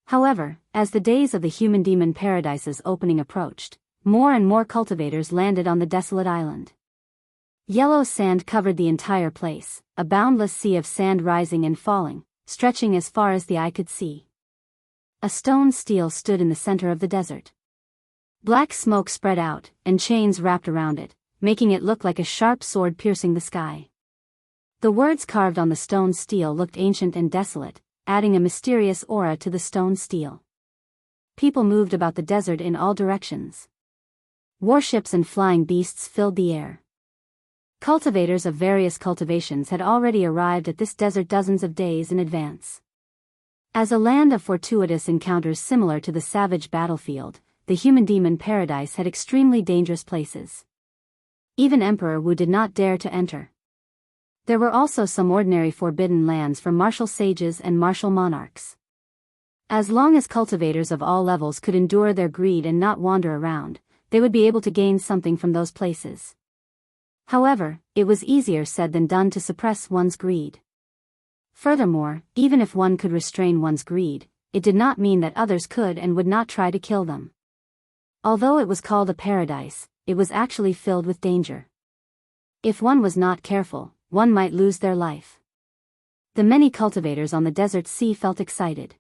However, as the days of the human demon paradise's opening approached, more and more cultivators landed on the desolate island. Yellow sand covered the entire place, a boundless sea of sand rising and falling, stretching as far as the eye could see. A stone stele stood in the center of the desert. Black smoke spread out, and chains wrapped around it, making it look like a sharp sword piercing the sky. The words carved on the stone stele looked ancient and desolate, adding a mysterious aura to the stone stele. People moved about the desert in all directions. Warships and flying beasts filled the air. Cultivators of various cultivations had already arrived at this desert dozens of days in advance. As a land of fortuitous encounters similar to the savage battlefield, the human demon paradise had extremely dangerous places. Even Emperor Wu did not dare to enter. There were also some ordinary forbidden lands for martial sages and martial monarchs. As long as cultivators of all levels could endure their greed and not wander around, they would be able to gain something from those places. However, it was easier said than done to suppress one's greed. Furthermore, even if one could restrain one's greed, it did not mean that others could and would not try to kill them. Although it was called a paradise, it was actually filled with danger. If one was not careful, one might lose their life. The many cultivators on the desert sea felt excited.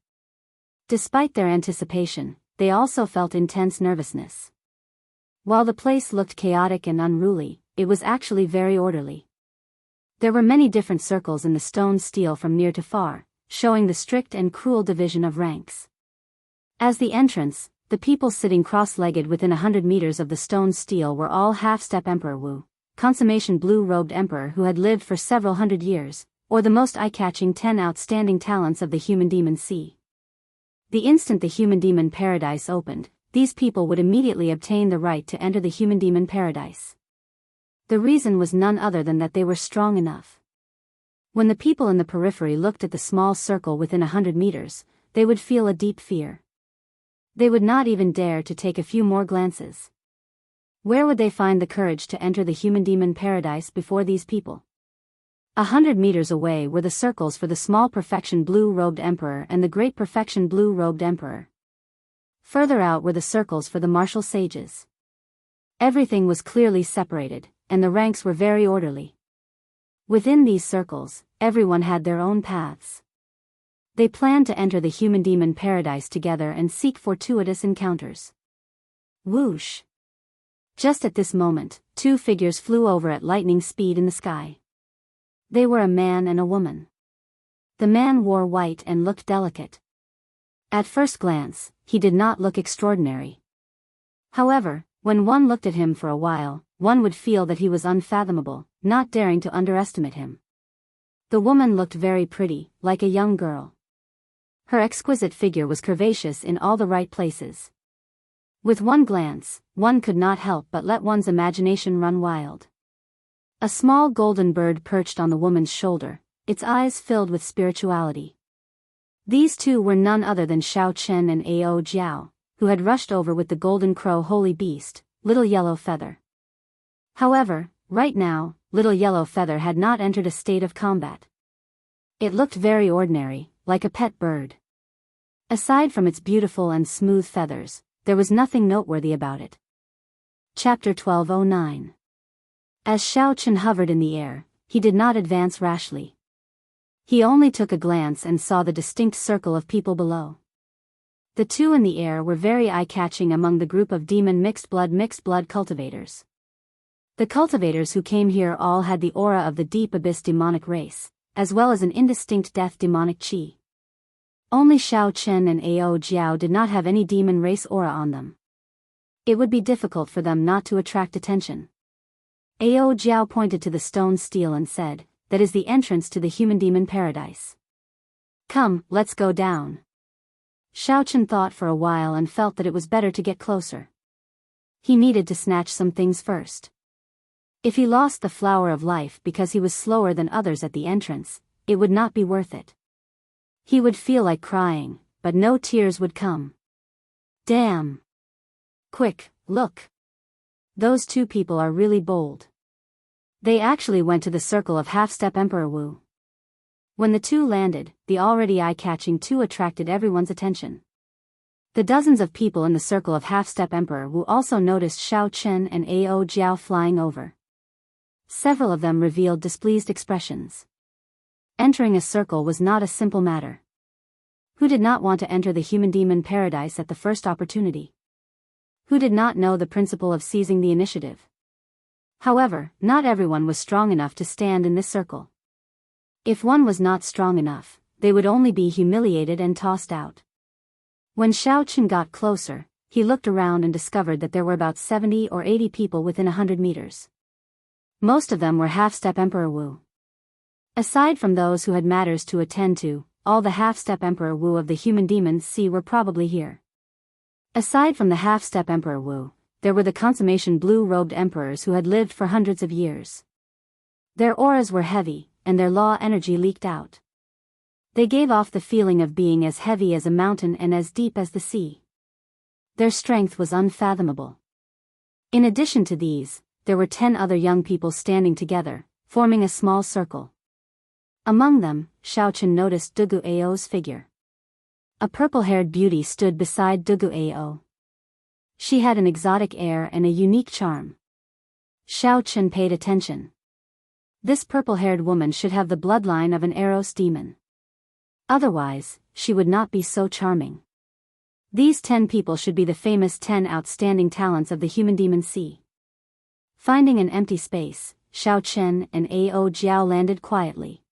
Despite their anticipation, they also felt intense nervousness. While the place looked chaotic and unruly, it was actually very orderly. There were many different circles in the stone stele from near to far, showing the strict and cruel division of ranks. As the entrance, the people sitting cross-legged within 100 meters of the stone stele were all half-step Emperor Wu, consummation blue-robed emperor who had lived for several hundred years, or the most eye-catching 10 outstanding talents of the human demon sea. The instant the human demon paradise opened, these people would immediately obtain the right to enter the human demon paradise. The reason was none other than that they were strong enough. When the people in the periphery looked at the small circle within 100 meters, they would feel a deep fear. They would not even dare to take a few more glances. Where would they find the courage to enter the human demon paradise before these people? 100 meters away were the circles for the small perfection blue-robed emperor and the great perfection blue-robed emperor. Further out were the circles for the martial sages. Everything was clearly separated, and the ranks were very orderly. Within these circles, everyone had their own paths. They planned to enter the human demon paradise together and seek fortuitous encounters. Whoosh! Just at this moment, two figures flew over at lightning speed in the sky. They were a man and a woman. The man wore white and looked delicate. At first glance, he did not look extraordinary. However, when one looked at him for a while, one would feel that he was unfathomable, not daring to underestimate him. The woman looked very pretty, like a young girl. Her exquisite figure was curvaceous in all the right places. With one glance, one could not help but let one's imagination run wild. A small golden bird perched on the woman's shoulder, its eyes filled with spirituality. These two were none other than Xiao Chen and Ao Jiao, who had rushed over with the golden crow holy beast, Little Yellow Feather. However, right now, Little Yellow Feather had not entered a state of combat. It looked very ordinary, like a pet bird. Aside from its beautiful and smooth feathers, there was nothing noteworthy about it. Chapter 1209. As Xiao Chen hovered in the air, he did not advance rashly. He only took a glance and saw the distinct circle of people below. The two in the air were very eye-catching among the group of demon mixed blood cultivators. The cultivators who came here all had the aura of the deep abyss demonic race, as well as an indistinct death demonic qi. Only Xiao Chen and Ao Jiao did not have any demon race aura on them. It would be difficult for them not to attract attention. Ao Jiao pointed to the stone stele and said, "That is the entrance to the human demon paradise. Come, let's go down." Xiao Chen thought for a while and felt that it was better to get closer. He needed to snatch some things first. If he lost the flower of life because he was slower than others at the entrance, it would not be worth it. He would feel like crying, but no tears would come. Damn! Quick, look! Those two people are really bold. They actually went to the circle of half-step Emperor Wu. When the two landed, the already eye-catching two attracted everyone's attention. The dozens of people in the circle of half-step Emperor Wu also noticed Xiao Chen and Ao Jiao flying over. Several of them revealed displeased expressions. Entering a circle was not a simple matter. Who did not want to enter the human demon paradise at the first opportunity? Who did not know the principle of seizing the initiative? However, not everyone was strong enough to stand in this circle. If one was not strong enough, they would only be humiliated and tossed out. When Xiao Chen got closer, he looked around and discovered that there were about 70 or 80 people within 100 meters. Most of them were half-step Emperor Wu. Aside from those who had matters to attend to, all the half-step Emperor Wu of the human demons sea were probably here. Aside from the half-step Emperor Wu, there were the consummation blue-robed emperors who had lived for hundreds of years. Their auras were heavy, and their law energy leaked out. They gave off the feeling of being as heavy as a mountain and as deep as the sea. Their strength was unfathomable. In addition to these, there were 10 other young people standing together, forming a small circle. Among them, Xiao Chen noticed Dugu Ao's figure. A purple-haired beauty stood beside Dugu Ao. She had an exotic air and a unique charm. Xiao Chen paid attention. This purple-haired woman should have the bloodline of an Eros demon. Otherwise, she would not be so charming. These 10 people should be the famous 10 outstanding talents of the human demon sea. Finding an empty space, Xiao Chen and Ao Jiao landed quietly.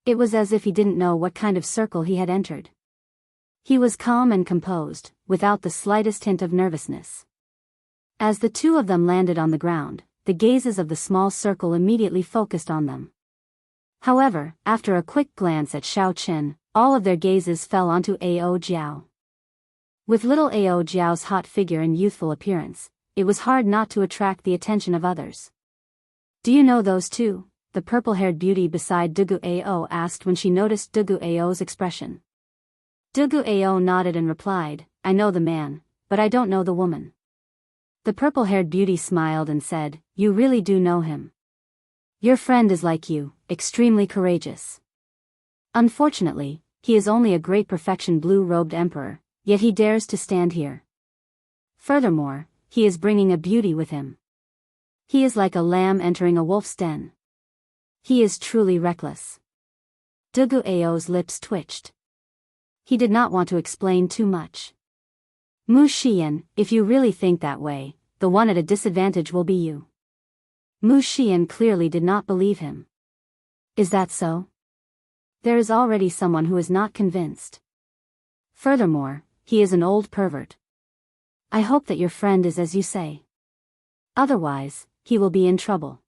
It was as if he didn't know what kind of circle he had entered. He was calm and composed, without the slightest hint of nervousness. As the two of them landed on the ground, the gazes of the small circle immediately focused on them. However, after a quick glance at Xiao Chen, all of their gazes fell onto Ao Jiao. With little Ao Jiao's hot figure and youthful appearance, it was hard not to attract the attention of others. "Do you know those two?" the purple-haired beauty beside Dugu Ao asked when she noticed Dugu Ao's expression. Dugu Ao nodded and replied, "I know the man, but I don't know the woman." The purple-haired beauty smiled and said, "You really do know him. Your friend is like you, extremely courageous. Unfortunately, he is only a great perfection blue-robed emperor, yet he dares to stand here. Furthermore, he is bringing a beauty with him. He is like a lamb entering a wolf's den. He is truly reckless." Dugu Ao's lips twitched. He did not want to explain too much. "Mu Xian, if you really think that way, the one at a disadvantage will be you." Mu Xian clearly did not believe him. "Is that so? There is already someone who is not convinced. Furthermore, he is an old pervert. I hope that your friend is as you say. Otherwise, he will be in trouble."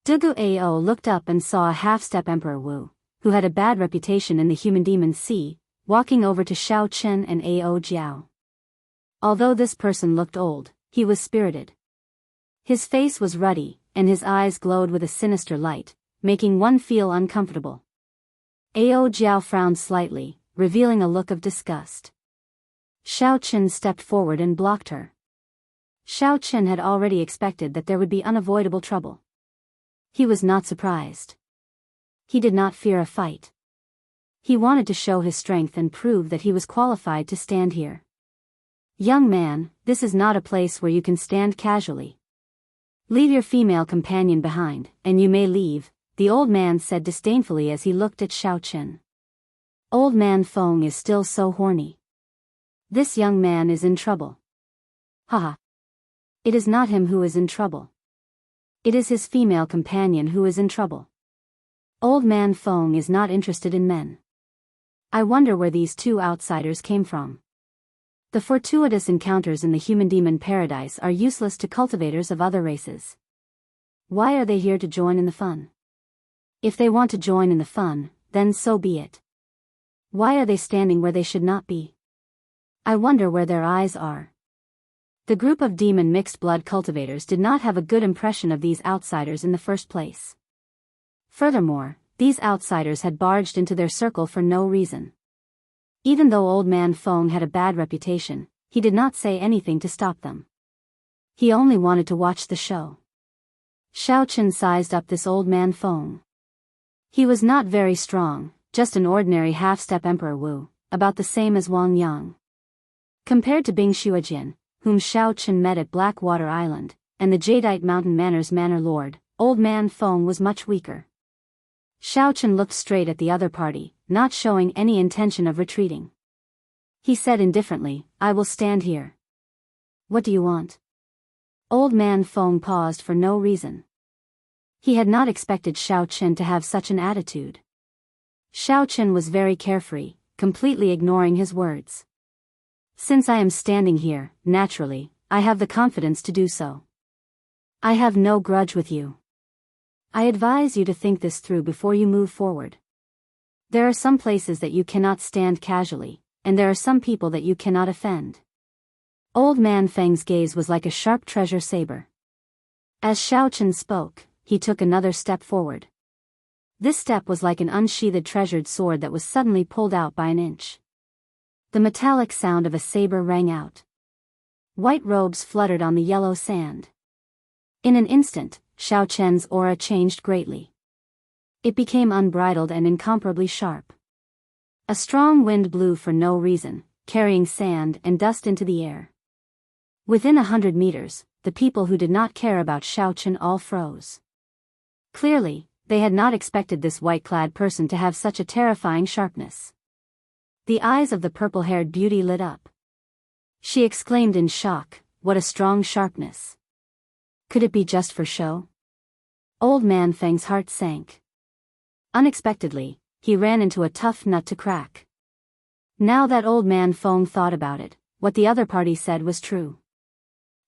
Dugu Ao looked up and saw a half-step Emperor Wu, who had a bad reputation in the human demon sea, walking over to Xiao Chen and Ao Jiao. Although this person looked old, he was spirited. His face was ruddy, and his eyes glowed with a sinister light, making one feel uncomfortable. Ao Jiao frowned slightly, revealing a look of disgust. Xiao Chen stepped forward and blocked her. Xiao Chen had already expected that there would be unavoidable trouble. He was not surprised. He did not fear a fight. He wanted to show his strength and prove that he was qualified to stand here. "Young man, this is not a place where you can stand casually. Leave your female companion behind, and you may leave," the old man said disdainfully as he looked at Xiao Chen. "Old man Feng is still so horny. This young man is in trouble." "Haha. It is not him who is in trouble. It is his female companion who is in trouble. Old man Feng is not interested in men. I wonder where these two outsiders came from. The fortuitous encounters in the human-demon paradise are useless to cultivators of other races. Why are they here to join in the fun? If they want to join in the fun, then so be it. Why are they standing where they should not be? I wonder where their eyes are." The group of demon mixed-blood cultivators did not have a good impression of these outsiders in the first place. Furthermore, these outsiders had barged into their circle for no reason. Even though old man Feng had a bad reputation, he did not say anything to stop them. He only wanted to watch the show. Xiao Chen sized up this old man Feng. He was not very strong, just an ordinary half-step Emperor Wu, about the same as Wang Yang. Compared to Bing Xuejian, whom Xiao Chen met at Blackwater Island, and the Jadeite Mountain Manor's Manor Lord, old man Feng was much weaker. Xiao Chen looked straight at the other party, not showing any intention of retreating. He said indifferently, "I will stand here." "What do you want?" Old man Feng paused for no reason. He had not expected Xiao Chen to have such an attitude. Xiao Chen was very carefree, completely ignoring his words. "Since I am standing here, naturally, I have the confidence to do so. I have no grudge with you. I advise you to think this through before you move forward. There are some places that you cannot stand casually, and there are some people that you cannot offend." Old man Feng's gaze was like a sharp treasure saber. As Xiao Chen spoke, he took another step forward. This step was like an unsheathed treasured sword that was suddenly pulled out by an inch. The metallic sound of a saber rang out. White robes fluttered on the yellow sand. In an instant, Xiao Chen's aura changed greatly. It became unbridled and incomparably sharp. A strong wind blew for no reason, carrying sand and dust into the air. Within 100 meters, the people who did not care about Xiao Chen all froze. Clearly, they had not expected this white-clad person to have such a terrifying sharpness. The eyes of the purple-haired beauty lit up. She exclaimed in shock, "What a strong sharpness! Could it be just for show?" Old man Feng's heart sank. Unexpectedly, he ran into a tough nut to crack. Now that old man Feng thought about it, what the other party said was true.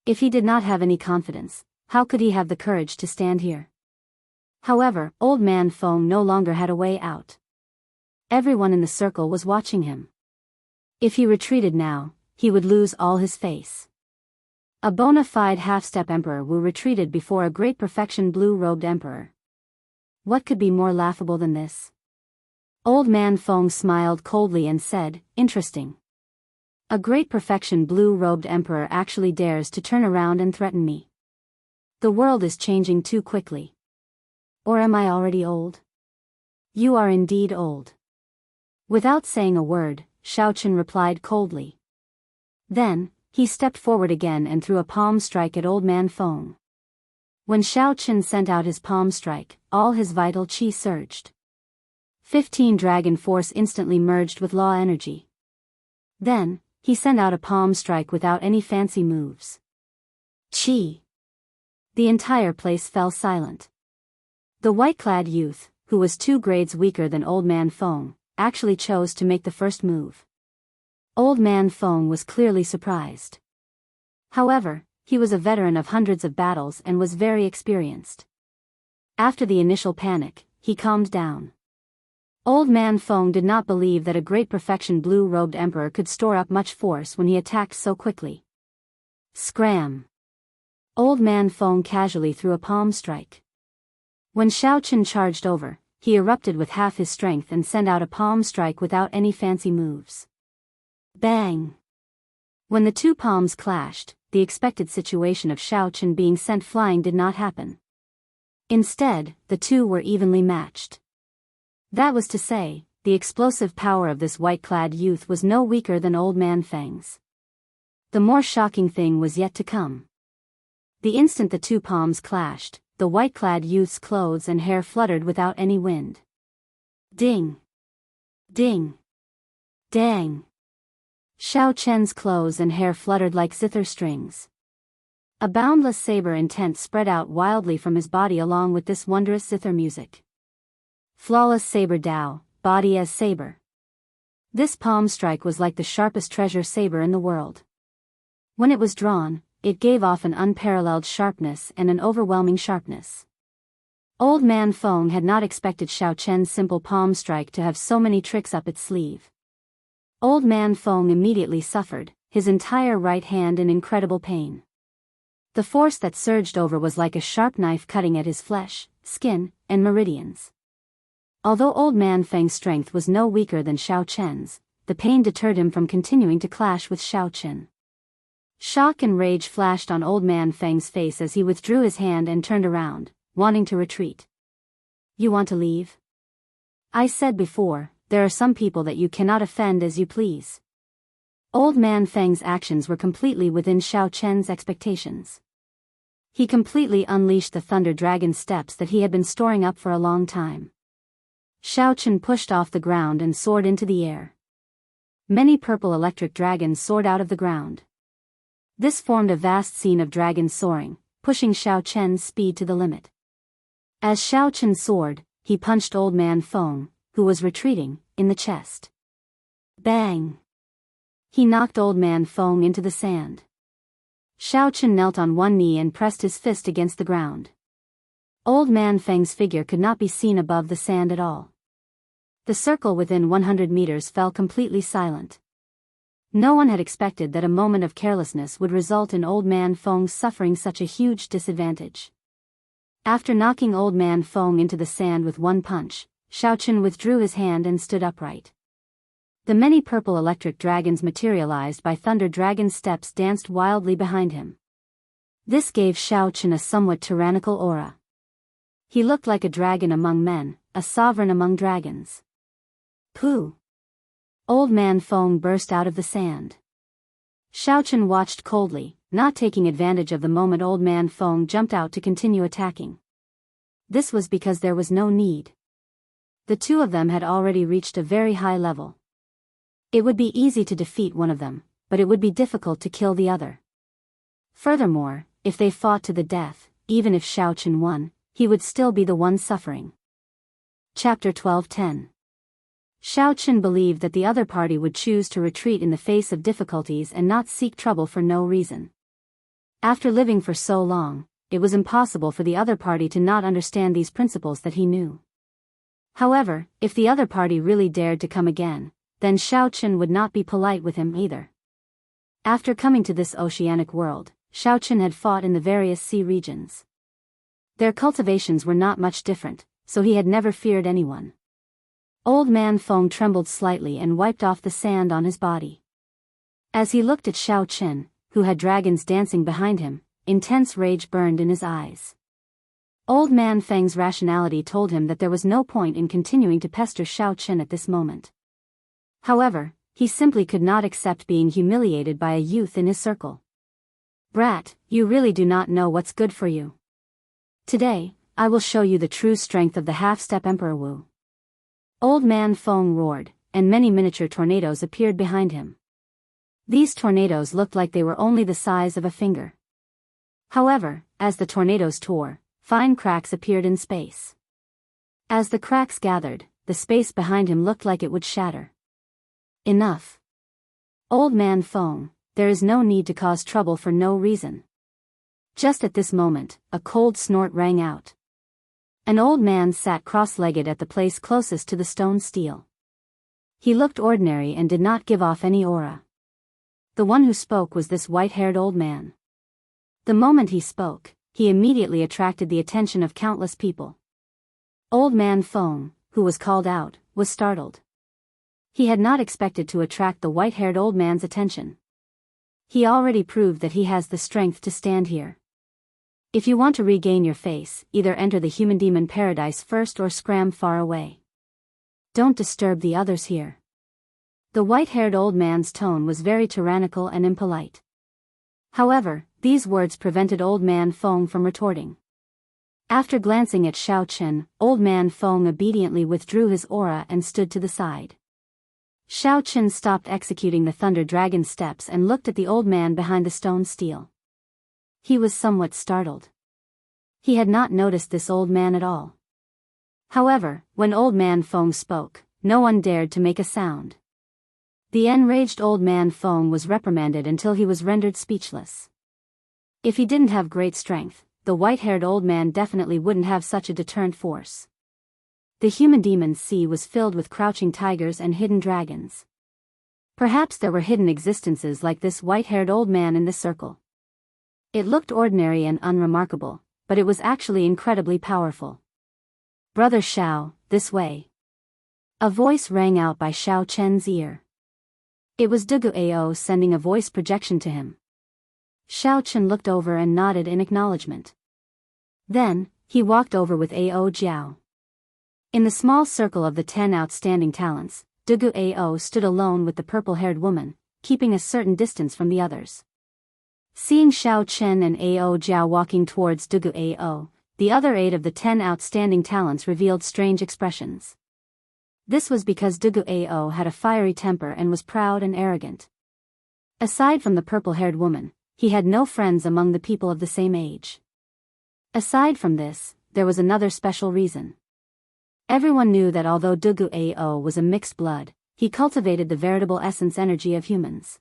If he did not have any confidence, how could he have the courage to stand here? However, Old Man Feng no longer had a way out. Everyone in the circle was watching him. If he retreated now, he would lose all his face. A bona fide half-step emperor Wu retreated before a great perfection blue-robed emperor. What could be more laughable than this? Old Man Feng smiled coldly and said, "Interesting. A great perfection blue-robed emperor actually dares to turn around and threaten me. The world is changing too quickly. Or am I already old?" "You are indeed old." Without saying a word, Xiaochen replied coldly. Then, he stepped forward again and threw a palm strike at Old Man Feng. When Xiaochen sent out his palm strike, all his vital qi surged. 15 dragon force instantly merged with law energy. Then, he sent out a palm strike without any fancy moves. Qi. The entire place fell silent. The white-clad youth, who was 2 grades weaker than Old Man Feng, actually chose to make the first move. Old Man Feng was clearly surprised. However, he was a veteran of hundreds of battles and was very experienced. After the initial panic, he calmed down. Old Man Feng did not believe that a great perfection blue-robed emperor could store up much force when he attacked so quickly. Scram! Old Man Feng casually threw a palm strike. When Xiaochen charged over, he erupted with half his strength and sent out a palm strike without any fancy moves. Bang! When the 2 palms clashed, the expected situation of Xiaochen being sent flying did not happen. Instead, the 2 were evenly matched. That was to say, the explosive power of this white-clad youth was no weaker than Old Man Feng's. The more shocking thing was yet to come. The instant the 2 palms clashed, the white-clad youth's clothes and hair fluttered without any wind. Ding! Ding! Dang! Xiaochen's clothes and hair fluttered like zither strings. A boundless saber intent spread out wildly from his body along with this wondrous zither music. Flawless saber Dao, body as saber. This palm strike was like the sharpest treasure saber in the world. When it was drawn, it gave off an unparalleled sharpness and an overwhelming sharpness. Old Man Feng had not expected Xiaochen's simple palm strike to have so many tricks up its sleeve. Old Man Feng immediately suffered, his entire right hand in incredible pain. The force that surged over was like a sharp knife cutting at his flesh, skin, and meridians. Although Old Man Feng's strength was no weaker than Xiaochen's, the pain deterred him from continuing to clash with Xiaochen. Shock and rage flashed on Old Man Feng's face as he withdrew his hand and turned around, wanting to retreat. "You want to leave? I said before, there are some people that you cannot offend as you please." Old Man Feng's actions were completely within Xiaochen's expectations. He completely unleashed the thunder dragon steps that he had been storing up for a long time. Xiaochen pushed off the ground and soared into the air. Many purple electric dragons soared out of the ground. This formed a vast scene of dragons soaring, pushing Xiaochen's speed to the limit. As Xiaochen soared, he punched Old Man Feng, who was retreating, in the chest. Bang! He knocked Old Man Feng into the sand. Xiaochen knelt on one knee and pressed his fist against the ground. Old Man Feng's figure could not be seen above the sand at all. The circle within 100 meters fell completely silent. No one had expected that a moment of carelessness would result in Old Man Feng suffering such a huge disadvantage. After knocking Old Man Feng into the sand with one punch, Xiaochen withdrew his hand and stood upright. The many purple electric dragons materialized by thunder dragon steps danced wildly behind him. This gave Xiaochen a somewhat tyrannical aura. He looked like a dragon among men, a sovereign among dragons. Pooh! Old Man Feng burst out of the sand. Xiaochen watched coldly, not taking advantage of the moment Old Man Feng jumped out to continue attacking. This was because there was no need. The 2 of them had already reached a very high level. It would be easy to defeat one of them, but it would be difficult to kill the other. Furthermore, if they fought to the death, even if Xiaochen won, he would still be the one suffering. Chapter 12:10. Xiao Chen believed that the other party would choose to retreat in the face of difficulties and not seek trouble for no reason. After living for so long, it was impossible for the other party to not understand these principles that he knew. However, if the other party really dared to come again, then Xiao Chen would not be polite with him either. After coming to this oceanic world, Xiao Chen had fought in the various sea regions. Their cultivations were not much different, so he had never feared anyone. Old Man Feng trembled slightly and wiped off the sand on his body. As he looked at Xiao Chen, who had dragons dancing behind him, intense rage burned in his eyes. Old Man Feng's rationality told him that there was no point in continuing to pester Xiao Chen at this moment. However, he simply could not accept being humiliated by a youth in his circle. "Brat, you really do not know what's good for you. Today, I will show you the true strength of the half-step Emperor Wu." Old Man Feng roared, and many miniature tornadoes appeared behind him. These tornadoes looked like they were only the size of a finger. However, as the tornadoes tore, fine cracks appeared in space. As the cracks gathered, the space behind him looked like it would shatter. "Enough. Old Man Feng, there is no need to cause trouble for no reason." Just at this moment, a cold snort rang out. An old man sat cross-legged at the place closest to the stone steel. He looked ordinary and did not give off any aura. The one who spoke was this white-haired old man. The moment he spoke, he immediately attracted the attention of countless people. Old Man Feng, who was called out, was startled. He had not expected to attract the white-haired old man's attention. He already proved that he has the strength to stand here. If you want to regain your face, either enter the human demon paradise first or scram far away. Don't disturb the others here. The white-haired old man's tone was very tyrannical and impolite. However, these words prevented Old Man Feng from retorting. After glancing at Xiao Chen, Old Man Feng obediently withdrew his aura and stood to the side. Xiao Chen stopped executing the Thunder Dragon steps and looked at the old man behind the stone steel. He was somewhat startled. He had not noticed this old man at all. However, when Old Man Feng spoke, no one dared to make a sound. The enraged Old Man Feng was reprimanded until he was rendered speechless. If he didn't have great strength, the white-haired old man definitely wouldn't have such a deterrent force. The human demon's sea was filled with crouching tigers and hidden dragons. Perhaps there were hidden existences like this white-haired old man in the circle. It looked ordinary and unremarkable, but it was actually incredibly powerful. "Brother Xiao, this way." A voice rang out by Xiao Chen's ear. It was Dugu Ao sending a voice projection to him. Xiao Chen looked over and nodded in acknowledgement. Then, he walked over with Ao Jiao. In the small circle of the 10 outstanding talents, Dugu Ao stood alone with the purple-haired woman, keeping a certain distance from the others. Seeing Xiao Chen and Ao Jiao walking towards Dugu Ao, the other 8 of the 10 outstanding talents revealed strange expressions. This was because Dugu Ao had a fiery temper and was proud and arrogant. Aside from the purple-haired woman, he had no friends among the people of the same age. Aside from this, there was another special reason. Everyone knew that although Dugu Ao was a mixed blood, he cultivated the veritable essence energy of humans.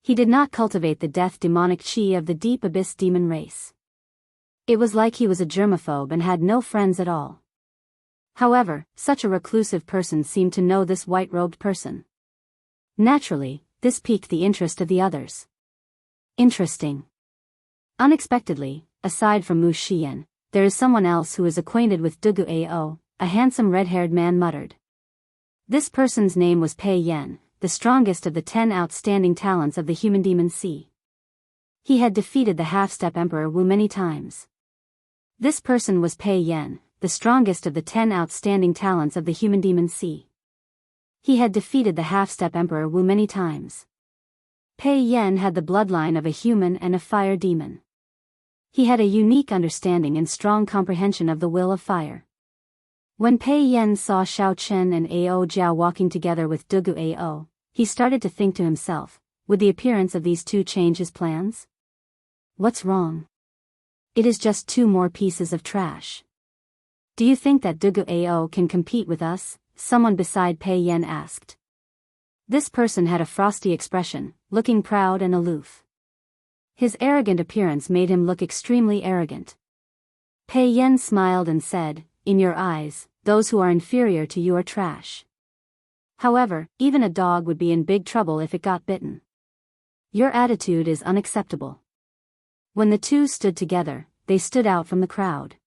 He did not cultivate the death demonic chi of the deep abyss demon race. It was like he was a germaphobe and had no friends at all. However, such a reclusive person seemed to know this white-robed person. Naturally, this piqued the interest of the others. Interesting. Unexpectedly, aside from Mu Xian, there is someone else who is acquainted with Dugu Ao, a handsome red-haired man muttered. This person's name was Pei Yan, the strongest of the 10 outstanding talents of the human demon sea. He had defeated the half-step Emperor Wu many times. This person was Pei Yan, the strongest of the 10 outstanding talents of the human demon sea. He had defeated the half-step Emperor Wu many times. Pei Yan had the bloodline of a human and a fire demon. He had a unique understanding and strong comprehension of the will of fire. When Pei Yan saw Xiao Chen and Ao Jiao walking together with Dugu Ao, he started to think to himself, would the appearance of these two change his plans? What's wrong? It is just 2 more pieces of trash. Do you think that Dugu Ao can compete with us, someone beside Pei Yan asked. This person had a frosty expression, looking proud and aloof. His arrogant appearance made him look extremely arrogant. Pei Yan smiled and said, "In your eyes, those who are inferior to you are trash. However, even a dog would be in big trouble if it got bitten. Your attitude is unacceptable." When the two stood together, they stood out from the crowd.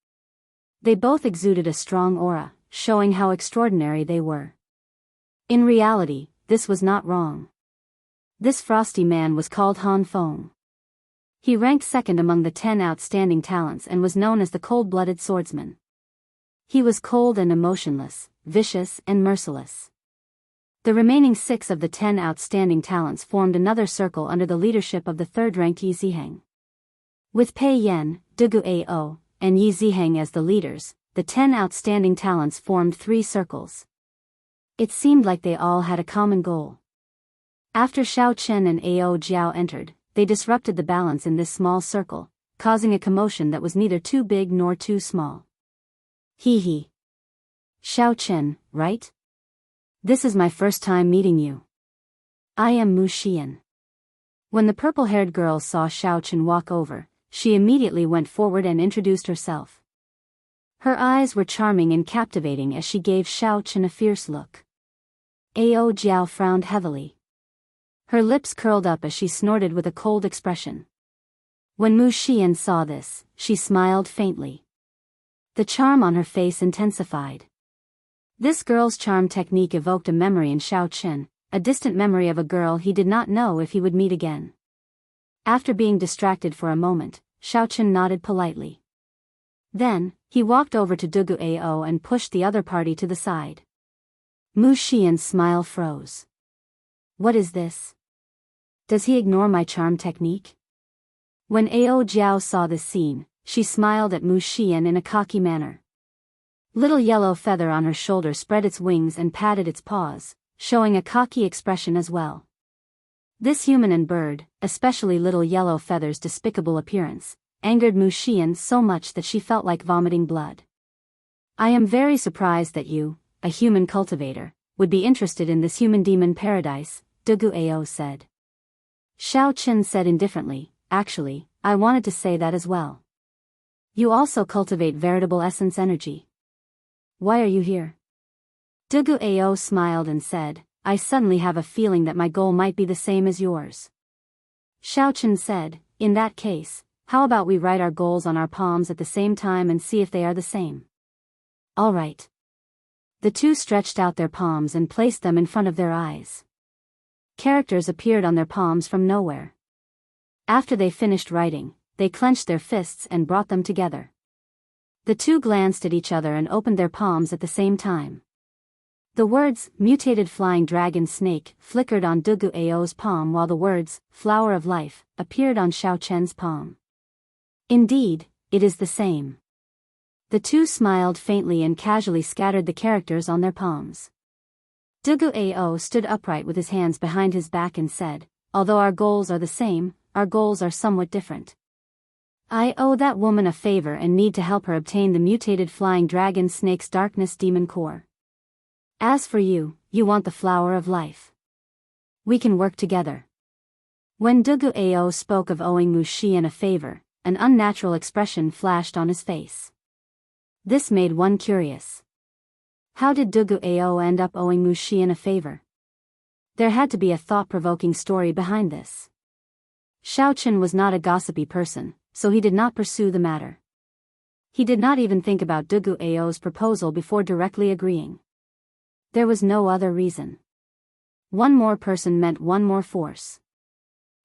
They both exuded a strong aura, showing how extraordinary they were. In reality, this was not wrong. This frosty man was called Han Feng. He ranked second among the 10 outstanding talents and was known as the cold-blooded swordsman. He was cold and emotionless, vicious and merciless. The remaining 6 of the 10 outstanding talents formed another circle under the leadership of the third-ranked Yi Ziheng. With Pei Yan, Dugu Ao, and Yi Ziheng as the leaders, the 10 outstanding talents formed 3 circles. It seemed like they all had a common goal. After Xiao Chen and Ao Jiao entered, they disrupted the balance in this small circle, causing a commotion that was neither too big nor too small. Hee hee. Xiao Chen, right? This is my first time meeting you. I am Mu Xian. When the purple-haired girl saw Xiao Chen walk over, she immediately went forward and introduced herself. Her eyes were charming and captivating as she gave Xiao Chen a fierce look. Ao Jiao frowned heavily. Her lips curled up as she snorted with a cold expression. When Mu Xian saw this, she smiled faintly. The charm on her face intensified. This girl's charm technique evoked a memory in Xiao Chen, a distant memory of a girl he did not know if he would meet again. After being distracted for a moment, Xiao Chen nodded politely. Then, he walked over to Dugu Ao and pushed the other party to the side. Mu Xian's smile froze. What is this? Does he ignore my charm technique? When Ao Jiao saw this scene, she smiled at Mu Xian in a cocky manner. Little yellow feather on her shoulder spread its wings and patted its paws, showing a cocky expression as well. This human and bird, especially little yellow feather's despicable appearance, angered Mu Xian so much that she felt like vomiting blood. I am very surprised that you, a human cultivator, would be interested in this human demon paradise, Dugu Ao said. Xiao Chen said indifferently, actually, I wanted to say that as well. You also cultivate veritable essence energy. Why are you here? Dugu Ao smiled and said, I suddenly have a feeling that my goal might be the same as yours. Xiao Chen said, in that case, how about we write our goals on our palms at the same time and see if they are the same? All right. The two stretched out their palms and placed them in front of their eyes. Characters appeared on their palms from nowhere. After they finished writing, they clenched their fists and brought them together. The two glanced at each other and opened their palms at the same time. The words, mutated flying dragon snake, flickered on Dugu Ao's palm while the words, flower of life, appeared on Xiao Chen's palm. Indeed, it is the same. The two smiled faintly and casually scattered the characters on their palms. Dugu Ao stood upright with his hands behind his back and said, although our goals are the same, our goals are somewhat different. I owe that woman a favor and need to help her obtain the mutated flying dragon snake's darkness demon core. As for you, you want the flower of life. We can work together. When Dugu Ao spoke of owing Mu Xian a favor, an unnatural expression flashed on his face. This made one curious. How did Dugu Ao end up owing Mu Xian a favor? There had to be a thought-provoking story behind this. Xiao Chen was not a gossipy person, so he did not pursue the matter. He did not even think about Dugu Ao's proposal before directly agreeing. There was no other reason. One more person meant one more force.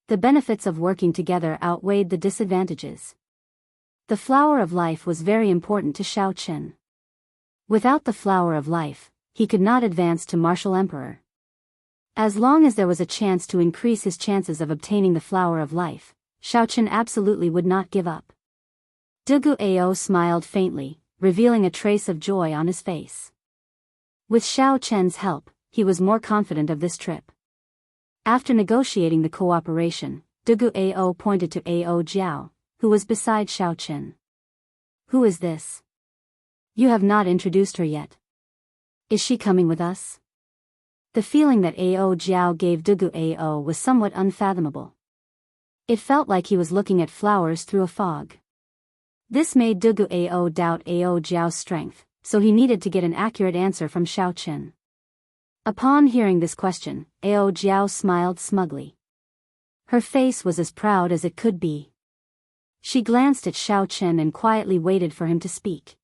The benefits of working together outweighed the disadvantages. The flower of life was very important to Xiao Chen. Without the flower of life, he could not advance to martial emperor. As long as there was a chance to increase his chances of obtaining the flower of life, Xiao Chen absolutely would not give up. Dugu Ao smiled faintly, revealing a trace of joy on his face. With Xiao Chen's help, he was more confident of this trip. After negotiating the cooperation, Dugu Ao pointed to Ao Jiao, who was beside Xiao Chen. Who is this? You have not introduced her yet. Is she coming with us? The feeling that Ao Jiao gave Dugu Ao was somewhat unfathomable. It felt like he was looking at flowers through a fog. This made Dugu Ao doubt Ao Jiao's strength, so he needed to get an accurate answer from Xiao Chen. Upon hearing this question, Ao Jiao smiled smugly. Her face was as proud as it could be. She glanced at Xiao Chen and quietly waited for him to speak.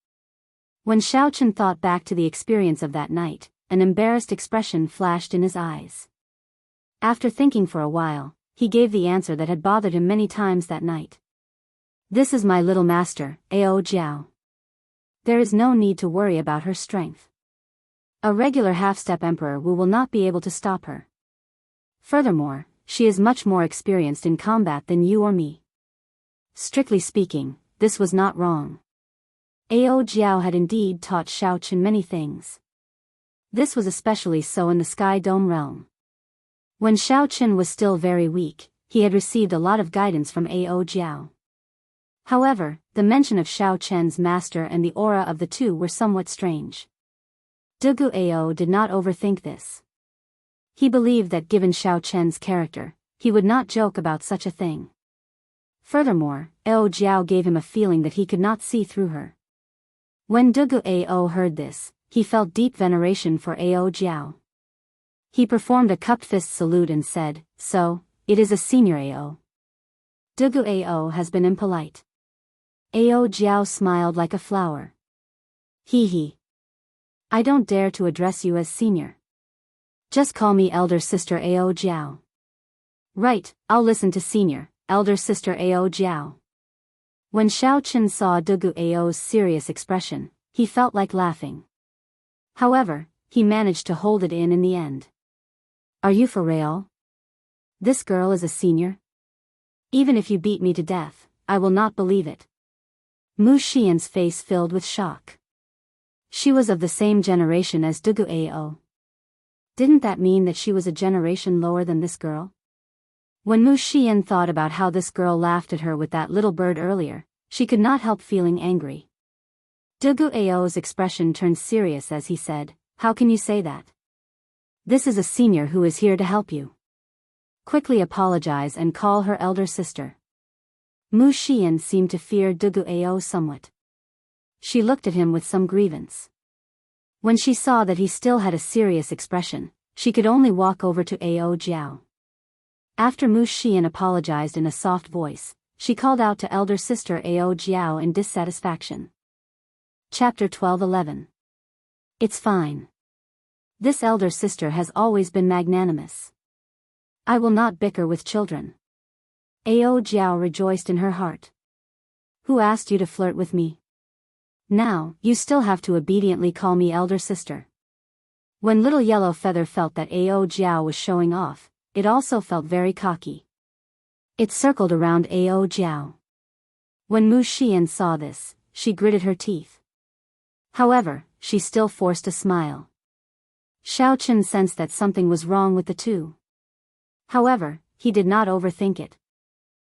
When Xiao Chen thought back to the experience of that night, an embarrassed expression flashed in his eyes. After thinking for a while, he gave the answer that had bothered him many times that night. This is my little master, Ao Jiao. There is no need to worry about her strength. A regular half-step emperor Wu will not be able to stop her. Furthermore, she is much more experienced in combat than you or me. Strictly speaking, this was not wrong. Ao Jiao had indeed taught Xiao Chen many things. This was especially so in the Sky Dome realm. When Xiao Chen was still very weak, he had received a lot of guidance from Ao Jiao. However, the mention of Xiao Chen's master and the aura of the two were somewhat strange. Dugu Ao did not overthink this. He believed that given Xiao Chen's character, he would not joke about such a thing. Furthermore, Ao Jiao gave him a feeling that he could not see through her. When Dugu Ao heard this, he felt deep veneration for Ao Jiao. He performed a cupped fist salute and said, "So, it is a senior Ao." Dugu Ao has been impolite. Ao Jiao smiled like a flower. He. I don't dare to address you as senior. Just call me elder sister Ao Jiao. Right, I'll listen to senior, elder sister Ao Jiao. When Xiao Chen saw Dugu Ao's serious expression, he felt like laughing. However, he managed to hold it in the end. Are you for real? This girl is a senior? Even if you beat me to death, I will not believe it. Mu Xian's face filled with shock. She was of the same generation as Dugu Ao. Didn't that mean that she was a generation lower than this girl? When Mu Xian thought about how this girl laughed at her with that little bird earlier, she could not help feeling angry. Dugu Ao's expression turned serious as he said, "How can you say that? This is a senior who is here to help you. Quickly apologize and call her elder sister." Mu Xian seemed to fear Dugu Ao somewhat. She looked at him with some grievance. When she saw that he still had a serious expression, she could only walk over to Ao Jiao. After Mu Xian apologized in a soft voice, she called out to elder sister Ao Jiao in dissatisfaction. Chapter 12:11. It's fine. This elder sister has always been magnanimous. I will not bicker with children. Ao Jiao rejoiced in her heart. Who asked you to flirt with me? Now, you still have to obediently call me elder sister. When little yellow feather felt that Ao Jiao was showing off, it also felt very cocky. It circled around Ao Jiao. When Mu Xian saw this, she gritted her teeth. However, she still forced a smile. Xiao Chen sensed that something was wrong with the two. However, he did not overthink it.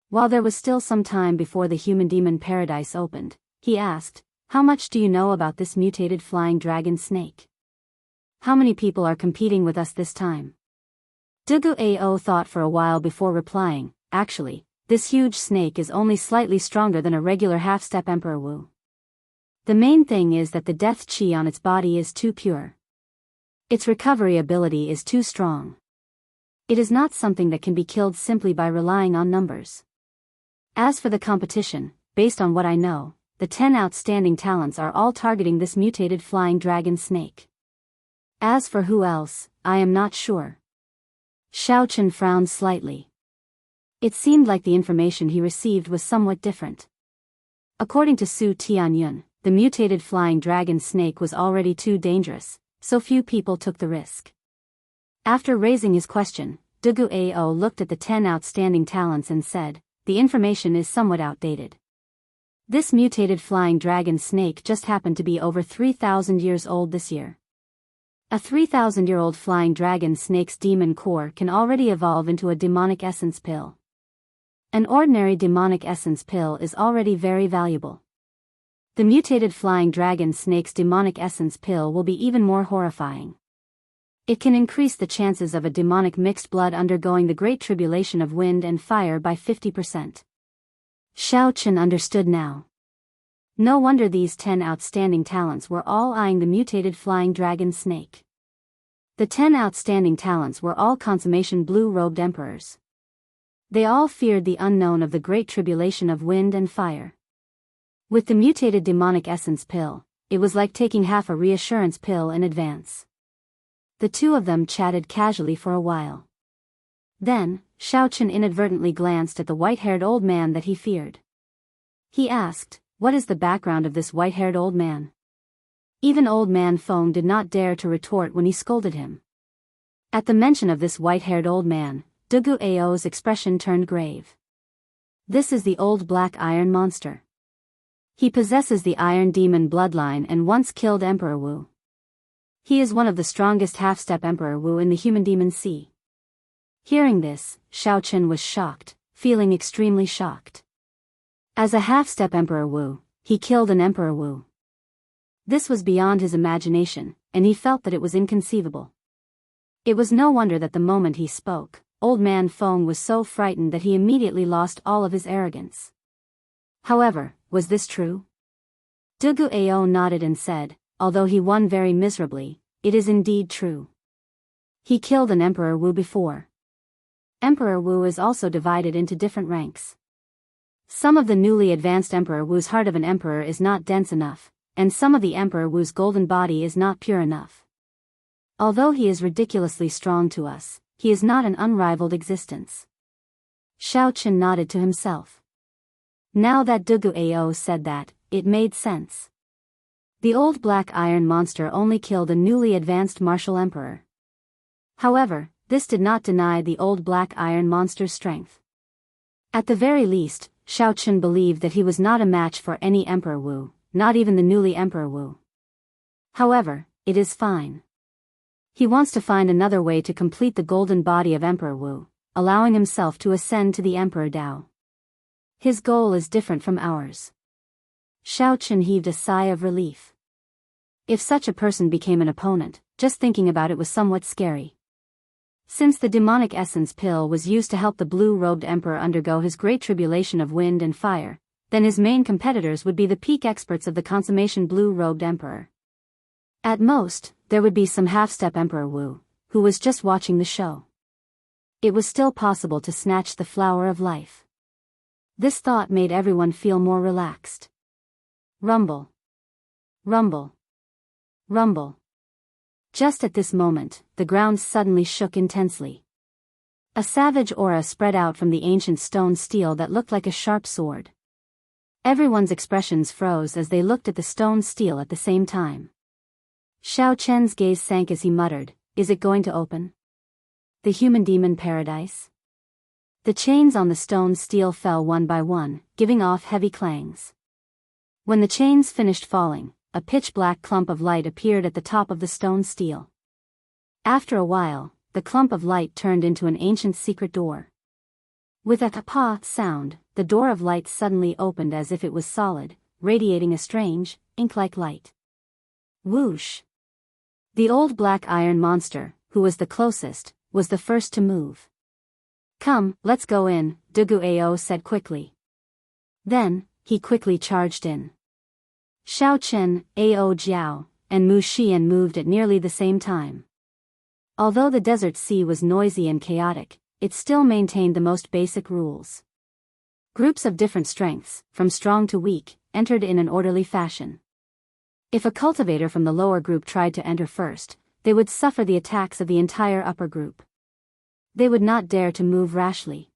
While there was still some time before the human-demon paradise opened, he asked, "How much do you know about this mutated flying dragon snake? How many people are competing with us this time?" Dugu Ao thought for a while before replying, "Actually, this huge snake is only slightly stronger than a regular half-step Emperor Wu. The main thing is that the death chi on its body is too pure. Its recovery ability is too strong. It is not something that can be killed simply by relying on numbers. As for the competition, based on what I know, the 10 outstanding talents are all targeting this mutated flying dragon snake. As for who else, I am not sure." Xiao Chen frowned slightly. It seemed like the information he received was somewhat different. According to Su Tianyun, the mutated flying dragon snake was already too dangerous, so few people took the risk. After raising his question, Dugu Ao looked at the 10 outstanding talents and said, "The information is somewhat outdated. This mutated flying dragon snake just happened to be over 3,000 years old this year. A 3,000-year-old flying dragon snake's demon core can already evolve into a demonic essence pill. An ordinary demonic essence pill is already very valuable. The mutated flying dragon snake's demonic essence pill will be even more horrifying. It can increase the chances of a demonic mixed blood undergoing the great tribulation of wind and fire by 50%. Xiao Chen understood now. No wonder these 10 outstanding talents were all eyeing the mutated flying dragon snake. The 10 outstanding talents were all consummation blue-robed emperors. They all feared the unknown of the great tribulation of wind and fire. With the mutated demonic essence pill, it was like taking half a reassurance pill in advance. The two of them chatted casually for a while. Then, Xiao Chen inadvertently glanced at the white-haired old man that he feared. He asked, "What is the background of this white-haired old man?" Even old man Feng did not dare to retort when he scolded him. At the mention of this white-haired old man, Dugu Ao's expression turned grave. This is the old black iron monster. He possesses the iron demon bloodline and once killed Emperor Wu. He is one of the strongest half-step Emperor Wu in the human demon sea. Hearing this, Xiao Chen was shocked, feeling extremely shocked. As a half-step Emperor Wu, he killed an Emperor Wu. This was beyond his imagination, and he felt that it was inconceivable. It was no wonder that the moment he spoke, old man Feng was so frightened that he immediately lost all of his arrogance. However, was this true? Dugu Ao nodded and said, although he won very miserably, it is indeed true. He killed an Emperor Wu before. Emperor Wu is also divided into different ranks. Some of the newly advanced Emperor Wu's heart of an emperor is not dense enough, and some of the Emperor Wu's golden body is not pure enough. Although he is ridiculously strong to us, he is not an unrivaled existence. Xiao Chen nodded to himself. Now that Dugu Ao said that, it made sense. The old black iron monster only killed a newly advanced martial emperor. However, this did not deny the old black iron monster's strength. At the very least, Xiao Chen believed that he was not a match for any Emperor Wu, not even the newly Emperor Wu. However, it is fine. He wants to find another way to complete the golden body of Emperor Wu, allowing himself to ascend to the Emperor Dao. His goal is different from ours. Xiao Chen heaved a sigh of relief. If such a person became an opponent, just thinking about it was somewhat scary. Since the demonic essence pill was used to help the blue-robed emperor undergo his great tribulation of wind and fire, then his main competitors would be the peak experts of the consummation blue-robed emperor. At most, there would be some half-step Emperor Wu, who was just watching the show. It was still possible to snatch the flower of life. This thought made everyone feel more relaxed. Rumble. Rumble. Rumble. Just at this moment, the ground suddenly shook intensely. A savage aura spread out from the ancient stone steel that looked like a sharp sword. Everyone's expressions froze as they looked at the stone steel at the same time. Xiao Chen's gaze sank as he muttered, "Is it going to open? The human demon paradise?" The chains on the stone steel fell one by one, giving off heavy clangs. When the chains finished falling, a pitch-black clump of light appeared at the top of the stone steel. After a while, the clump of light turned into an ancient secret door. With a "pa" sound, the door of light suddenly opened as if it was solid, radiating a strange, ink-like light. Whoosh! The old black iron monster, who was the closest, was the first to move. "Come, let's go in," Dugu Ao said quickly. Then, he quickly charged in. Xiao Chen, Ao Jiao, and Mu Xian moved at nearly the same time. Although the desert sea was noisy and chaotic, it still maintained the most basic rules. Groups of different strengths, from strong to weak, entered in an orderly fashion. If a cultivator from the lower group tried to enter first, they would suffer the attacks of the entire upper group. They would not dare to move rashly.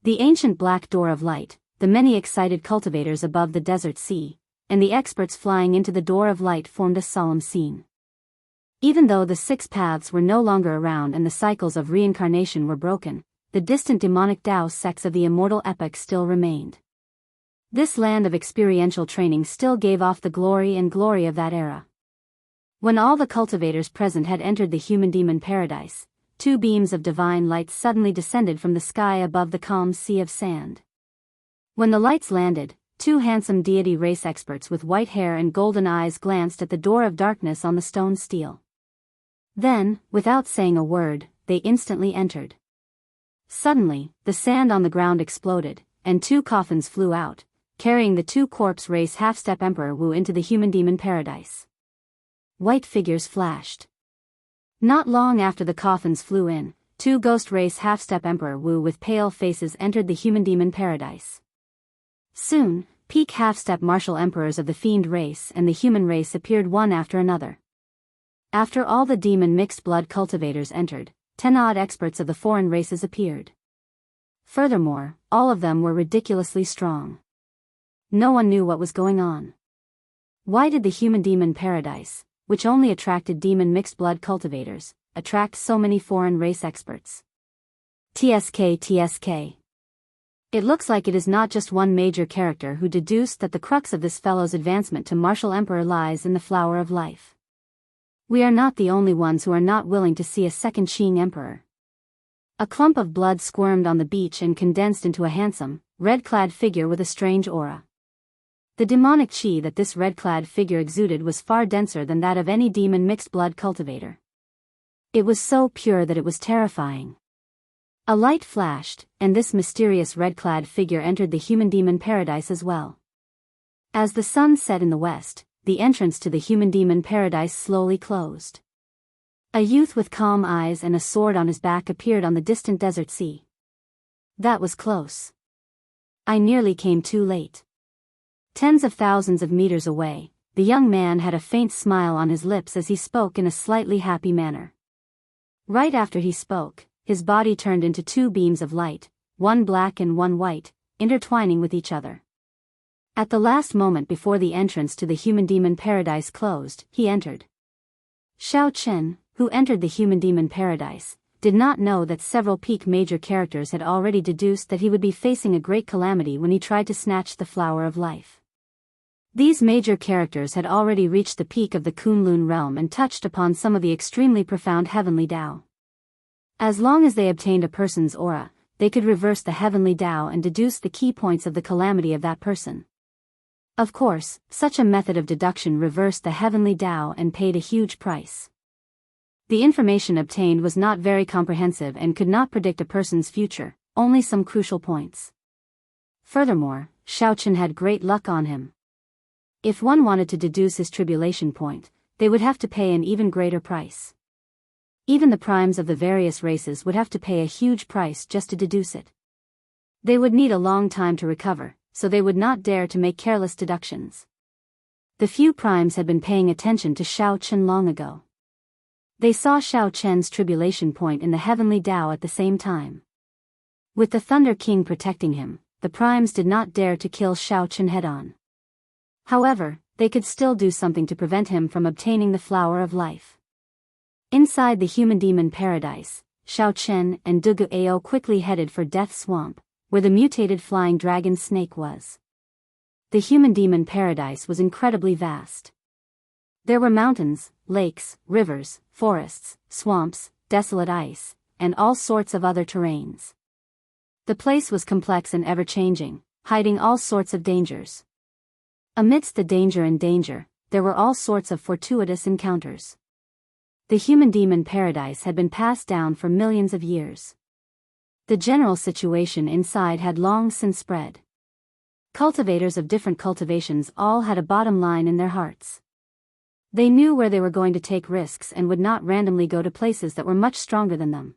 The ancient black door of light, the many excited cultivators above the desert sea, and the experts flying into the door of light formed a solemn scene. Even though the 6 paths were no longer around and the cycles of reincarnation were broken, the distant demonic Dao sects of the immortal epoch still remained. This land of experiential training still gave off the glory of that era. When all the cultivators present had entered the human demon paradise, 2 beams of divine light suddenly descended from the sky above the calm sea of sand. When the lights landed, two handsome deity race experts with white hair and golden eyes glanced at the door of darkness on the stone stele. Then, without saying a word, they instantly entered. Suddenly, the sand on the ground exploded, and two coffins flew out, carrying the two corpse race half-step Emperor Wu into the human-demon paradise. White figures flashed. Not long after the coffins flew in, two ghost race half-step Emperor Wu with pale faces entered the human-demon paradise. Soon, peak half-step martial emperors of the fiend race and the human race appeared one after another. After all the demon mixed blood cultivators entered, 10 odd experts of the foreign races appeared. Furthermore, all of them were ridiculously strong. No one knew what was going on. Why did the human-demon paradise, which only attracted demon mixed blood cultivators, attract so many foreign race experts? TSK. It looks like it is not just one major character who deduced that the crux of this fellow's advancement to martial emperor lies in the flower of life. We are not the only ones who are not willing to see a second Qing emperor. A clump of blood squirmed on the beach and condensed into a handsome, red-clad figure with a strange aura. The demonic qi that this red-clad figure exuded was far denser than that of any demon mixed blood cultivator. It was so pure that it was terrifying. A light flashed, and this mysterious red-clad figure entered the human-demon paradise as well. As the sun set in the west, the entrance to the human-demon paradise slowly closed. A youth with calm eyes and a sword on his back appeared on the distant desert sea. That was close. I nearly came too late. Tens of thousands of meters away, the young man had a faint smile on his lips as he spoke in a slightly happy manner. Right after he spoke, his body turned into two beams of light, one black and one white, intertwining with each other. At the last moment before the entrance to the human-demon paradise closed, he entered. Xiao Chen, who entered the human-demon paradise, did not know that several peak major characters had already deduced that he would be facing a great calamity when he tried to snatch the flower of life. These major characters had already reached the peak of the Kunlun realm and touched upon some of the extremely profound heavenly Tao. As long as they obtained a person's aura, they could reverse the heavenly Tao and deduce the key points of the calamity of that person. Of course, such a method of deduction reversed the heavenly Tao and paid a huge price. The information obtained was not very comprehensive and could not predict a person's future, only some crucial points. Furthermore, Xiaochen had great luck on him. If one wanted to deduce his tribulation point, they would have to pay an even greater price. Even the primes of the various races would have to pay a huge price just to deduce it. They would need a long time to recover, so they would not dare to make careless deductions. The few primes had been paying attention to Xiao Chen long ago. They saw Xiao Chen's tribulation point in the heavenly Tao at the same time. With the Thunder King protecting him, the primes did not dare to kill Xiao Chen head-on. However, they could still do something to prevent him from obtaining the flower of life. Inside the human-demon paradise, Xiao Chen and Dugu Ao quickly headed for Death Swamp, where the mutated flying dragon snake was. The human-demon paradise was incredibly vast. There were mountains, lakes, rivers, forests, swamps, desolate ice, and all sorts of other terrains. The place was complex and ever-changing, hiding all sorts of dangers. Amidst the danger and danger, there were all sorts of fortuitous encounters. The human-demon paradise had been passed down for millions of years. The general situation inside had long since spread. Cultivators of different cultivations all had a bottom line in their hearts. They knew where they were going to take risks and would not randomly go to places that were much stronger than them.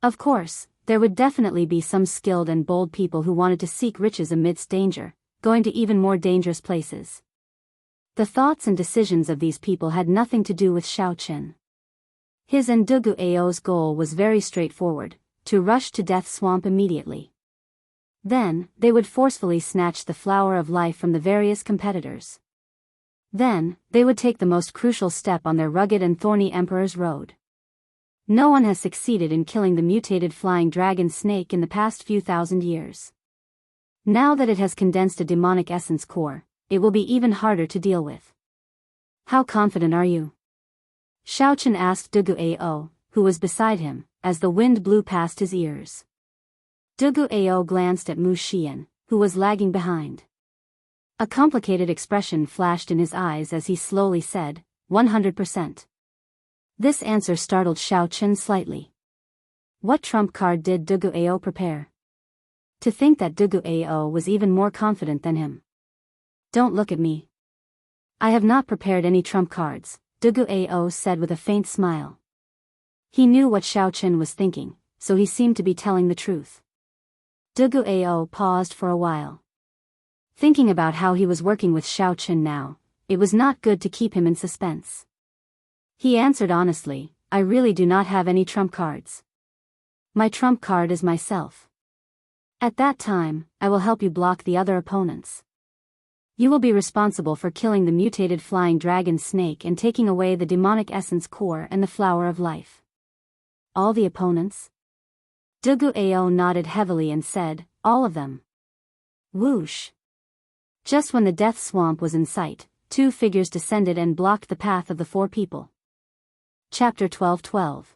Of course, there would definitely be some skilled and bold people who wanted to seek riches amidst danger, going to even more dangerous places. The thoughts and decisions of these people had nothing to do with Xiao Chen. His and Dugu Ao's goal was very straightforward: to rush to Death Swamp immediately. Then, they would forcefully snatch the flower of life from the various competitors. Then, they would take the most crucial step on their rugged and thorny Emperor's road. No one has succeeded in killing the mutated flying dragon snake in the past few thousand years. Now that it has condensed a demonic essence core, it will be even harder to deal with. How confident are you? Xiaochen asked Dugu Ao, who was beside him, as the wind blew past his ears. Dugu Ao glanced at Mu Xian, who was lagging behind. A complicated expression flashed in his eyes as he slowly said, 100%. This answer startled Xiao Chen slightly. What trump card did Dugu Ao prepare? To think that Dugu Ao was even more confident than him. Don't look at me. I have not prepared any trump cards, Dugu Ao said with a faint smile. He knew what Xiao Chen was thinking, so he seemed to be telling the truth. Dugu Ao paused for a while. Thinking about how he was working with Xiao Chen now, it was not good to keep him in suspense. He answered honestly, I really do not have any trump cards. My trump card is myself. At that time, I will help you block the other opponents. You will be responsible for killing the mutated flying dragon snake and taking away the demonic essence core and the flower of life. All the opponents? Dugu Ao nodded heavily and said, all of them. Whoosh. Just when the death swamp was in sight, two figures descended and blocked the path of the four people. Chapter 12:12.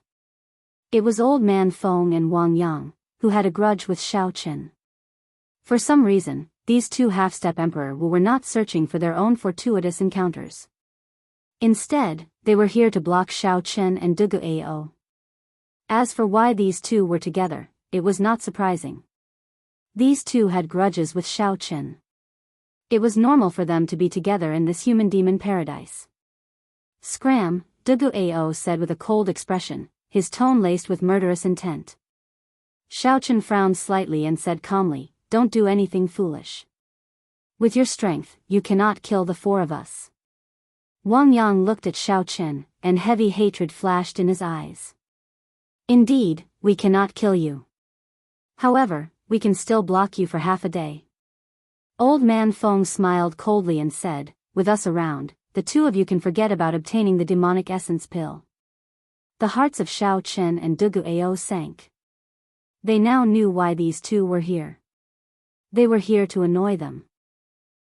It was Old Man Feng and Wang Yang, who had a grudge with Xiao Chen. For some reason, these two half-step emperor were not searching for their own fortuitous encounters. Instead, they were here to block Xiao Chen and Dugu Ao. As for why these two were together, it was not surprising. These two had grudges with Xiao Chen. It was normal for them to be together in this human-demon paradise. Scram, Dugu Ao said with a cold expression, his tone laced with murderous intent. Xiao Chen frowned slightly and said calmly, don't do anything foolish. With your strength, you cannot kill the four of us. Wang Yang looked at Xiao Chen, and heavy hatred flashed in his eyes. Indeed, we cannot kill you. However, we can still block you for half a day. Old Man Feng smiled coldly and said, with us around, the two of you can forget about obtaining the demonic essence pill. The hearts of Xiao Chen and Dugu Ao sank. They now knew why these two were here. They were here to annoy them.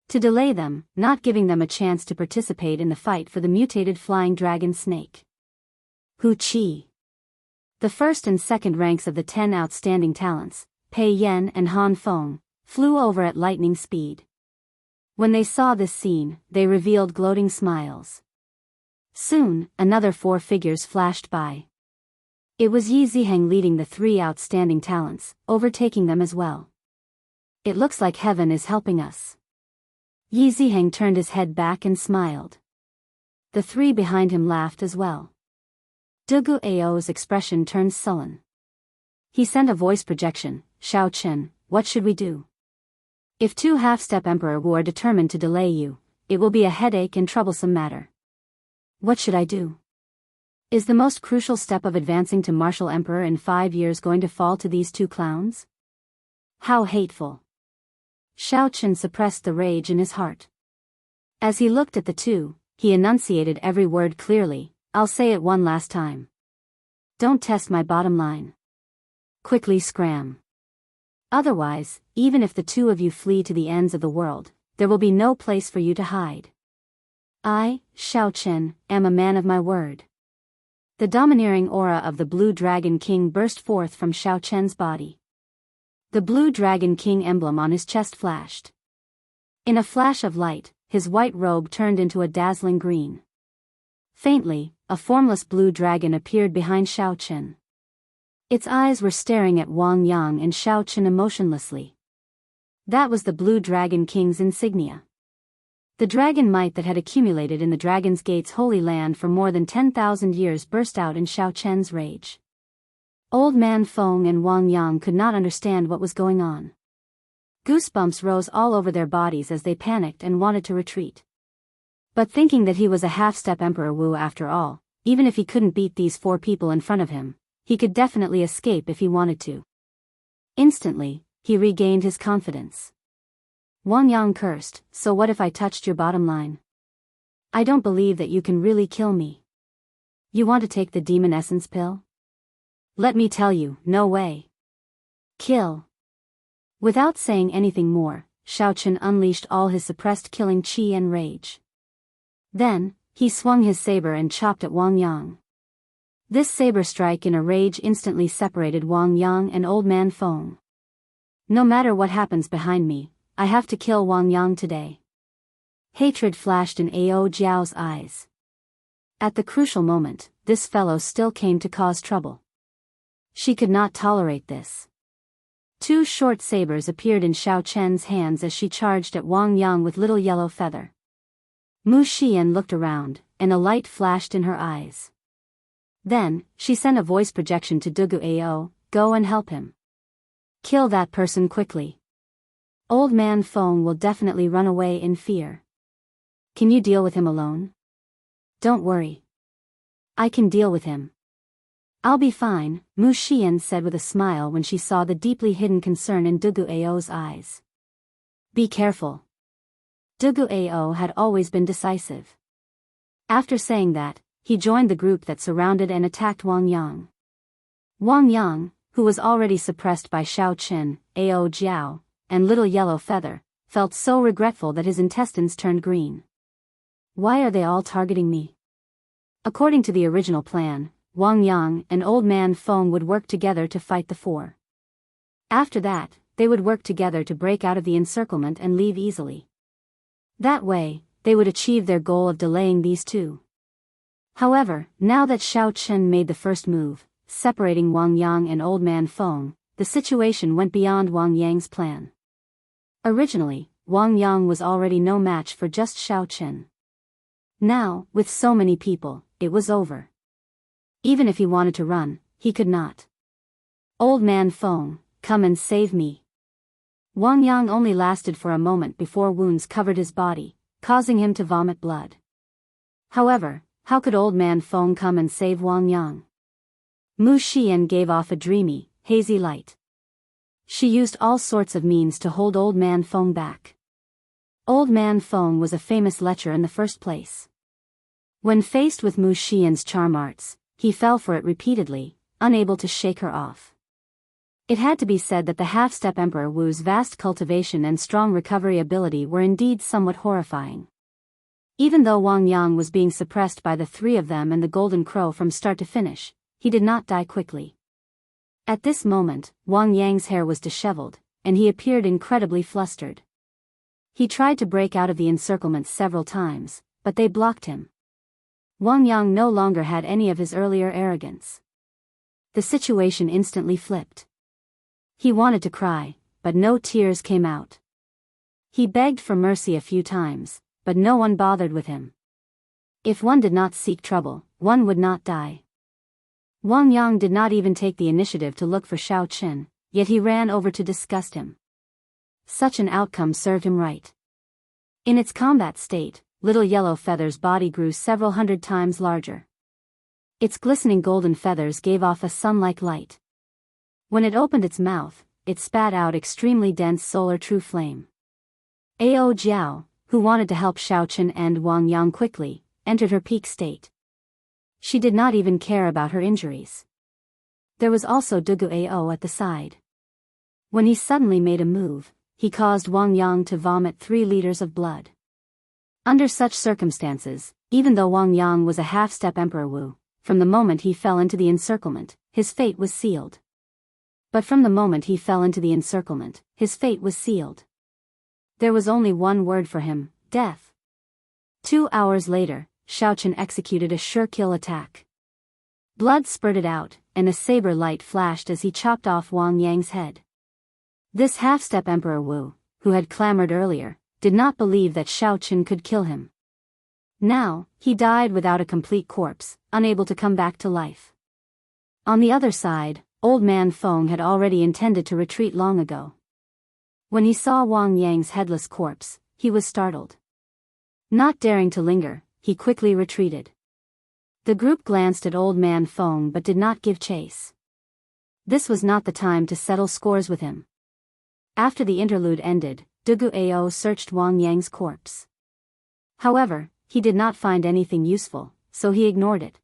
To delay them, not giving them a chance to participate in the fight for the mutated flying dragon snake. Hu Qi. The first and second ranks of the 10 outstanding talents, Pei Yan and Han Feng, flew over at lightning speed. When they saw this scene, they revealed gloating smiles. Soon, another 4 figures flashed by. It was Yi Ziheng leading the 3 outstanding talents, overtaking them as well. It looks like heaven is helping us. Yi Ziheng turned his head back and smiled. The 3 behind him laughed as well. Dugu Ao's expression turned sullen. He sent a voice projection, Xiao Chen, what should we do? If 2 half-step emperor Wu are determined to delay you, it will be a headache and troublesome matter. What should I do? Is the most crucial step of advancing to martial emperor in 5 years going to fall to these 2 clowns? How hateful. Xiao Chen suppressed the rage in his heart. As he looked at the 2, he enunciated every word clearly, I'll say it one last time. Don't test my bottom line. Quickly scram. Otherwise, even if the 2 of you flee to the ends of the world, there will be no place for you to hide. I, Xiao Chen, am a man of my word. The domineering aura of the Blue Dragon King burst forth from Xiao Chen's body. The Blue Dragon King emblem on his chest flashed. In a flash of light, his white robe turned into a dazzling green. Faintly, a formless blue dragon appeared behind Xiao Chen. Its eyes were staring at Wang Yang and Xiao Chen emotionlessly. That was the Blue Dragon King's insignia. The dragon might that had accumulated in the Dragon's Gate's holy land for more than 10,000 years burst out in Xiao Chen's rage. Old Man Feng and Wang Yang could not understand what was going on. Goosebumps rose all over their bodies as they panicked and wanted to retreat. But thinking that he was a half-step Emperor Wu after all, even if he couldn't beat these 4 people in front of him, he could definitely escape if he wanted to. Instantly, he regained his confidence. Wang Yang cursed, so what if I touched your bottom line? I don't believe that you can really kill me. You want to take the demon essence pill? Let me tell you, no way. Kill. Without saying anything more, Xiao Chen unleashed all his suppressed killing chi and rage. Then, he swung his saber and chopped at Wang Yang. This saber strike in a rage instantly separated Wang Yang and Old Man Feng. No matter what happens behind me, I have to kill Wang Yang today. Hatred flashed in Ao Jiao's eyes. At the crucial moment, this fellow still came to cause trouble. She could not tolerate this. Two short sabers appeared in Xiao Chen's hands as she charged at Wang Yang with little yellow feather. Mu Xian looked around, and a light flashed in her eyes. Then, she sent a voice projection to Dugu Ao, "Go and help him. Kill that person quickly. Old man Feng will definitely run away in fear. Can you deal with him alone? Don't worry. I can deal with him." "I'll be fine," Mu Xian said with a smile when she saw the deeply hidden concern in Dugu Ao's eyes. "Be careful." Dugu Ao had always been decisive. After saying that, he joined the group that surrounded and attacked Wang Yang. Wang Yang, who was already suppressed by Xiao Qin, Ao Jiao, and Little Yellow Feather, felt so regretful that his intestines turned green. Why are they all targeting me? According to the original plan, Wang Yang and Old Man Feng would work together to fight the four. After that, they would work together to break out of the encirclement and leave easily. That way, they would achieve their goal of delaying these two. However, now that Xiao Chen made the first move, separating Wang Yang and Old Man Feng, the situation went beyond Wang Yang's plan. Originally, Wang Yang was already no match for just Xiao Chen. Now, with so many people, it was over. Even if he wanted to run, he could not. "Old Man Feng, come and save me." Wang Yang only lasted for a moment before wounds covered his body, causing him to vomit blood. However, how could Old Man Feng come and save Wang Yang? Mu Xian gave off a dreamy, hazy light. She used all sorts of means to hold Old Man Feng back. Old Man Feng was a famous lecher in the first place. When faced with Mu Xian's charm arts, he fell for it repeatedly, unable to shake her off. It had to be said that the half-step Emperor Wu's vast cultivation and strong recovery ability were indeed somewhat horrifying. Even though Wang Yang was being suppressed by the three of them and the Golden Crow from start to finish, he did not die quickly. At this moment, Wang Yang's hair was disheveled, and he appeared incredibly flustered. He tried to break out of the encirclement several times, but they blocked him. Wang Yang no longer had any of his earlier arrogance. The situation instantly flipped. He wanted to cry, but no tears came out. He begged for mercy a few times, but no one bothered with him. If one did not seek trouble, one would not die. Wang Yang did not even take the initiative to look for Xiao Qin, yet he ran over to disgust him. Such an outcome served him right. In its combat state, Little Yellow Feather's body grew several hundred times larger. Its glistening golden feathers gave off a sun-like light. When it opened its mouth, it spat out extremely dense solar true flame. Ao Jiao, who wanted to help Xiao Qin and Wang Yang quickly, entered her peak state. She did not even care about her injuries. There was also Dugu Ao at the side. When he suddenly made a move, he caused Wang Yang to vomit 3 liters of blood. Under such circumstances, even though Wang Yang was a half-step Emperor Wu, from the moment he fell into the encirclement, his fate was sealed. But from the moment he fell into the encirclement, his fate was sealed. There was only one word for him: death. 2 hours later, Xiao Qin executed a sure-kill attack. Blood spurted out, and a saber light flashed as he chopped off Wang Yang's head. This half-step Emperor Wu, who had clamored earlier, did not believe that Xiao Qin could kill him. Now, he died without a complete corpse, unable to come back to life. On the other side, Old Man Feng had already intended to retreat long ago. When he saw Wang Yang's headless corpse, he was startled. Not daring to linger, he quickly retreated. The group glanced at Old Man Feng but did not give chase. This was not the time to settle scores with him. After the interlude ended, Dugu Ao searched Wang Yang's corpse. However, he did not find anything useful, so he ignored it.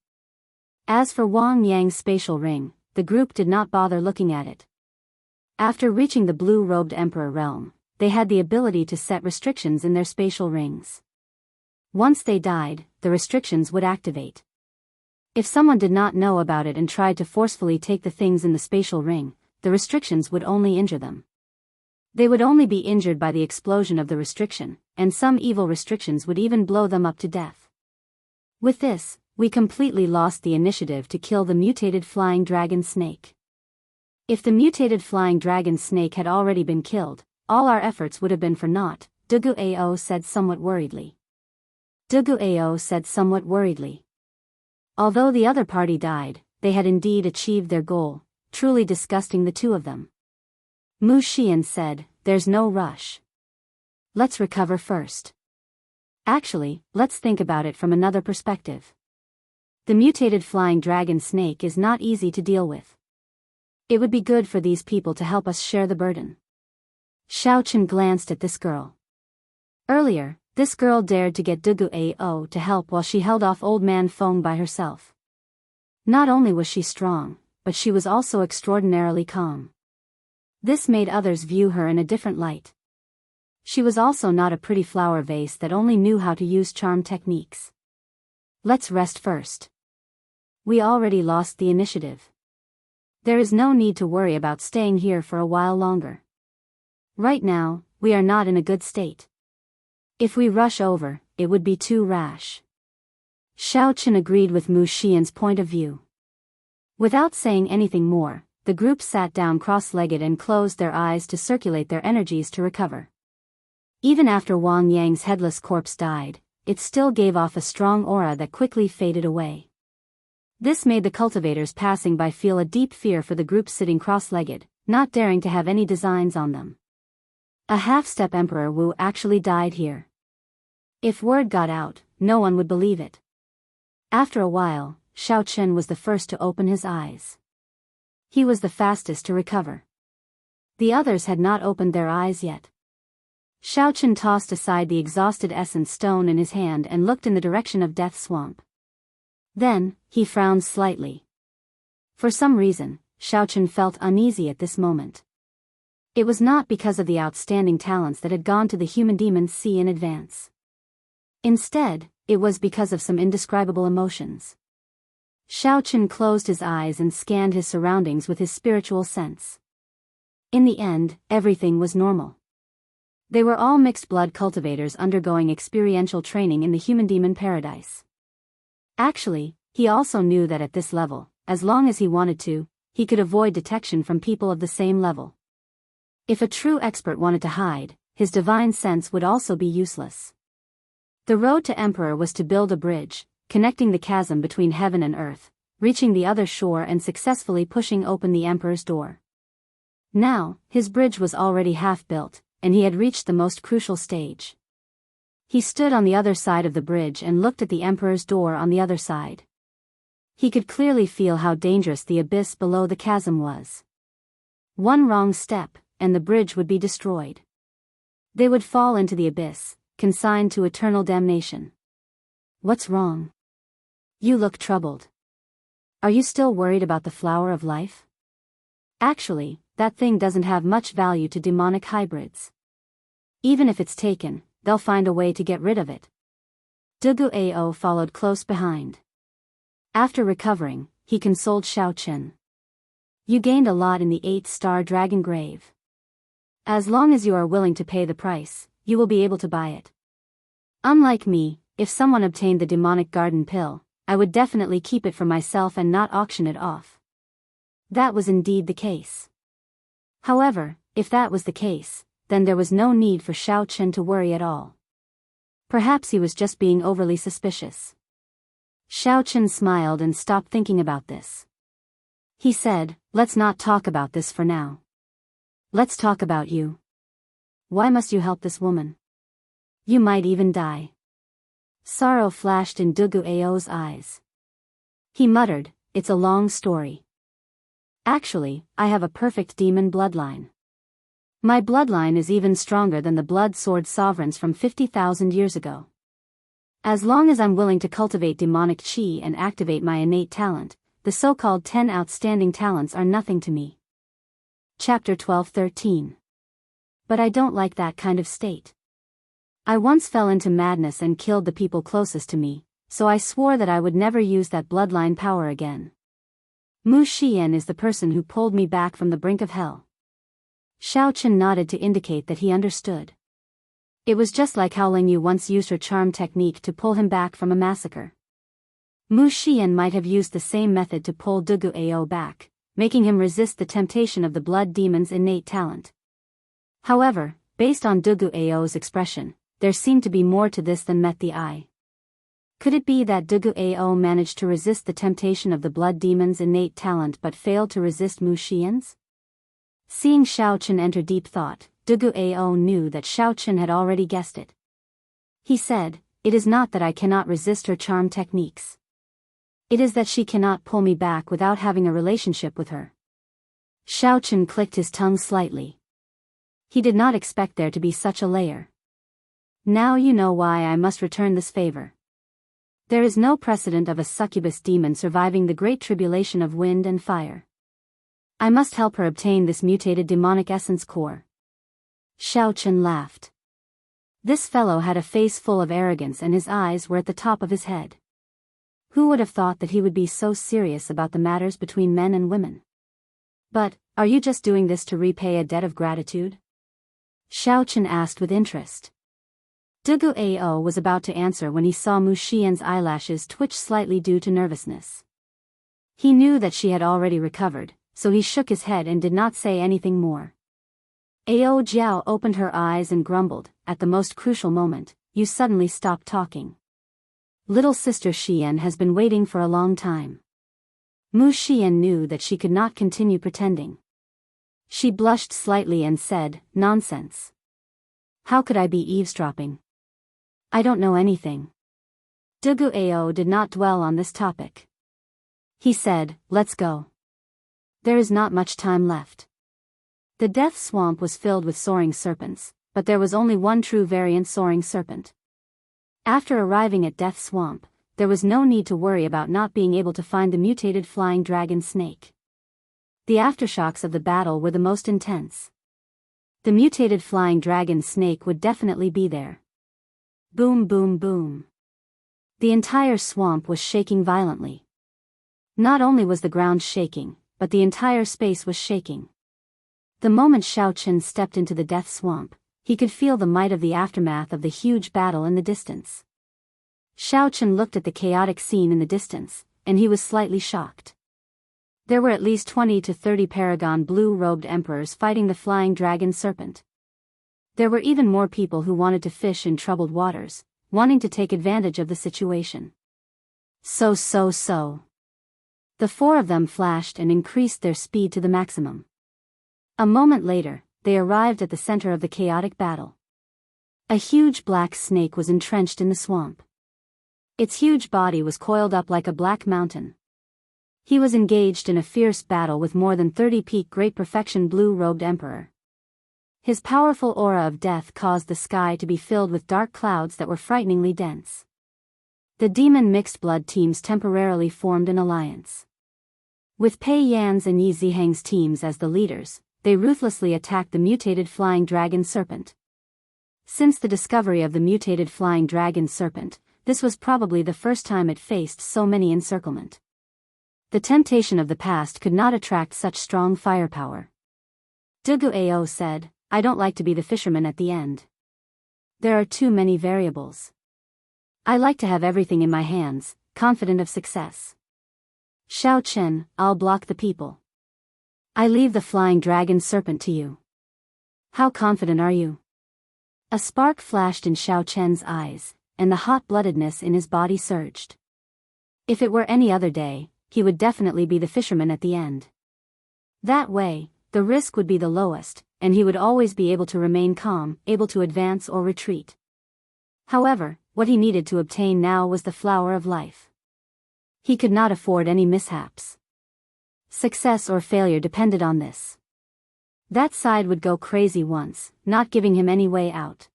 As for Wang Yang's spatial ring, the group did not bother looking at it. After reaching the blue-robed Emperor realm, they had the ability to set restrictions in their spatial rings. Once they died, the restrictions would activate. If someone did not know about it and tried to forcefully take the things in the spatial ring, the restrictions would only injure them. They would only be injured by the explosion of the restriction, and some evil restrictions would even blow them up to death. With this, we completely lost the initiative to kill the mutated flying dragon snake. If the mutated flying dragon snake had already been killed, all our efforts would have been for naught, Dugu Ao said somewhat worriedly. Although the other party died, they had indeed achieved their goal, truly disgusting the two of them. Mu Xian said, "There's no rush. Let's recover first. Actually, let's think about it from another perspective. The mutated flying dragon snake is not easy to deal with. It would be good for these people to help us share the burden." Xiao Chen glanced at this girl. Earlier, this girl dared to get Dugu Ao to help while she held off old man Feng by herself. Not only was she strong, but she was also extraordinarily calm. This made others view her in a different light. She was also not a pretty flower vase that only knew how to use charm techniques. Let's rest first. We already lost the initiative. There is no need to worry about staying here for a while longer. Right now, we are not in a good state. If we rush over, it would be too rash. Xiao Chen agreed with Mu Xian's point of view. Without saying anything more, the group sat down cross-legged and closed their eyes to circulate their energies to recover. Even after Wang Yang's headless corpse died, it still gave off a strong aura that quickly faded away. This made the cultivators passing by feel a deep fear for the group sitting cross-legged, not daring to have any designs on them. A half-step Emperor Wu actually died here. If word got out, no one would believe it. After a while, Xiao Chen was the first to open his eyes. He was the fastest to recover. The others had not opened their eyes yet. Xiao Chen tossed aside the exhausted essence stone in his hand and looked in the direction of Death Swamp. Then, he frowned slightly. For some reason, Xiao Chen felt uneasy at this moment. It was not because of the outstanding talents that had gone to the human demon sea in advance. Instead, it was because of some indescribable emotions. Xiao Chen closed his eyes and scanned his surroundings with his spiritual sense. In the end, everything was normal. They were all mixed-blood cultivators undergoing experiential training in the human-demon paradise. Actually, he also knew that at this level, as long as he wanted to, he could avoid detection from people of the same level. If a true expert wanted to hide, his divine sense would also be useless. The road to Emperor was to build a bridge, connecting the chasm between heaven and earth, reaching the other shore and successfully pushing open the Emperor's door. Now, his bridge was already half built, and he had reached the most crucial stage. He stood on the other side of the bridge and looked at the Emperor's door on the other side. He could clearly feel how dangerous the abyss below the chasm was. One wrong step, and the bridge would be destroyed. They would fall into the abyss, consigned to eternal damnation. What's wrong? You look troubled. Are you still worried about the flower of life? Actually, that thing doesn't have much value to demonic hybrids. Even if it's taken, they'll find a way to get rid of it. Dugu Ao followed close behind. After recovering, he consoled Xiao Chen. You gained a lot in the 8-star dragon grave. As long as you are willing to pay the price, you will be able to buy it. Unlike me, if someone obtained the demonic garden pill, I would definitely keep it for myself and not auction it off. That was indeed the case. However, if that was the case, then there was no need for Xiao Chen to worry at all. Perhaps he was just being overly suspicious. Xiao Chen smiled and stopped thinking about this. He said, "Let's not talk about this for now. Let's talk about you. Why must you help this woman? You might even die." Sorrow flashed in Dugu Ao's eyes. He muttered, "It's a long story. Actually, I have a perfect demon bloodline. My bloodline is even stronger than the blood sword sovereigns from 50,000 years ago. As long as I'm willing to cultivate demonic chi and activate my innate talent, the so-called 10 outstanding talents are nothing to me." Chapter 12:13. But I don't like that kind of state. I once fell into madness and killed the people closest to me, so I swore that I would never use that bloodline power again. Mu Xian is the person who pulled me back from the brink of hell. Xiao Chen nodded to indicate that he understood. It was just like how Ling Yu once used her charm technique to pull him back from a massacre. Mu Xian might have used the same method to pull Dugu Ao back, making him resist the temptation of the blood demon's innate talent. However, based on Dugu Ao's expression, there seemed to be more to this than met the eye. Could it be that Dugu Ao managed to resist the temptation of the blood demon's innate talent but failed to resist Mu Xian's? Seeing Xiao Chen enter deep thought, Dugu Ao knew that Xiao Chen had already guessed it. He said, "It is not that I cannot resist her charm techniques. It is that she cannot pull me back without having a relationship with her." Xiao Chen clicked his tongue slightly. He did not expect there to be such a layer. "Now you know why I must return this favor. There is no precedent of a succubus demon surviving the great tribulation of wind and fire. I must help her obtain this mutated demonic essence core." Xiao Chen laughed. This fellow had a face full of arrogance and his eyes were at the top of his head. Who would have thought that he would be so serious about the matters between men and women? "But, are you just doing this to repay a debt of gratitude?" Xiao Chen asked with interest. Dugu Ao was about to answer when he saw Mu Xian's eyelashes twitch slightly due to nervousness. He knew that she had already recovered, so he shook his head and did not say anything more. Ao Jiao opened her eyes and grumbled, "At the most crucial moment, you suddenly stopped talking. Little sister Xian has been waiting for a long time." Mu Xian knew that she could not continue pretending. She blushed slightly and said, "Nonsense. How could I be eavesdropping? I don't know anything." Dugu Ao did not dwell on this topic. He said, "Let's go. There is not much time left." The death swamp was filled with soaring serpents, but there was only one true variant soaring serpent. After arriving at Death Swamp, there was no need to worry about not being able to find the mutated flying dragon snake. The aftershocks of the battle were the most intense. The mutated flying dragon snake would definitely be there. Boom, boom, boom. The entire swamp was shaking violently. Not only was the ground shaking, but the entire space was shaking. The moment Xiao Chen stepped into the death swamp, he could feel the might of the aftermath of the huge battle in the distance. Xiao Chen looked at the chaotic scene in the distance, and he was slightly shocked. There were at least 20 to 30 paragon blue-robed emperors fighting the flying dragon serpent. There were even more people who wanted to fish in troubled waters, wanting to take advantage of the situation. So. The four of them flashed and increased their speed to the maximum. A moment later, they arrived at the center of the chaotic battle. A huge black snake was entrenched in the swamp. Its huge body was coiled up like a black mountain. He was engaged in a fierce battle with more than 30 peak great perfection blue-robed emperor. His powerful aura of death caused the sky to be filled with dark clouds that were frighteningly dense. The demon mixed blood teams temporarily formed an alliance. With Pei Yan's and Yi Zihang's teams as the leaders, they ruthlessly attacked the mutated flying dragon serpent. Since the discovery of the mutated flying dragon serpent, this was probably the first time it faced so many encirclement. The temptation of the past could not attract such strong firepower. Dugu Ao said, "I don't like to be the fisherman at the end. There are too many variables. I like to have everything in my hands, confident of success." Xiao Chen, "I'll block the people. I leave the flying dragon serpent to you. How confident are you?" A spark flashed in Xiao Chen's eyes, and the hot-bloodedness in his body surged. If it were any other day, he would definitely be the fisherman at the end. That way, the risk would be the lowest, and he would always be able to remain calm, able to advance or retreat. However, what he needed to obtain now was the flower of life. He could not afford any mishaps. Success or failure depended on this. That side would go crazy once, not giving him any way out.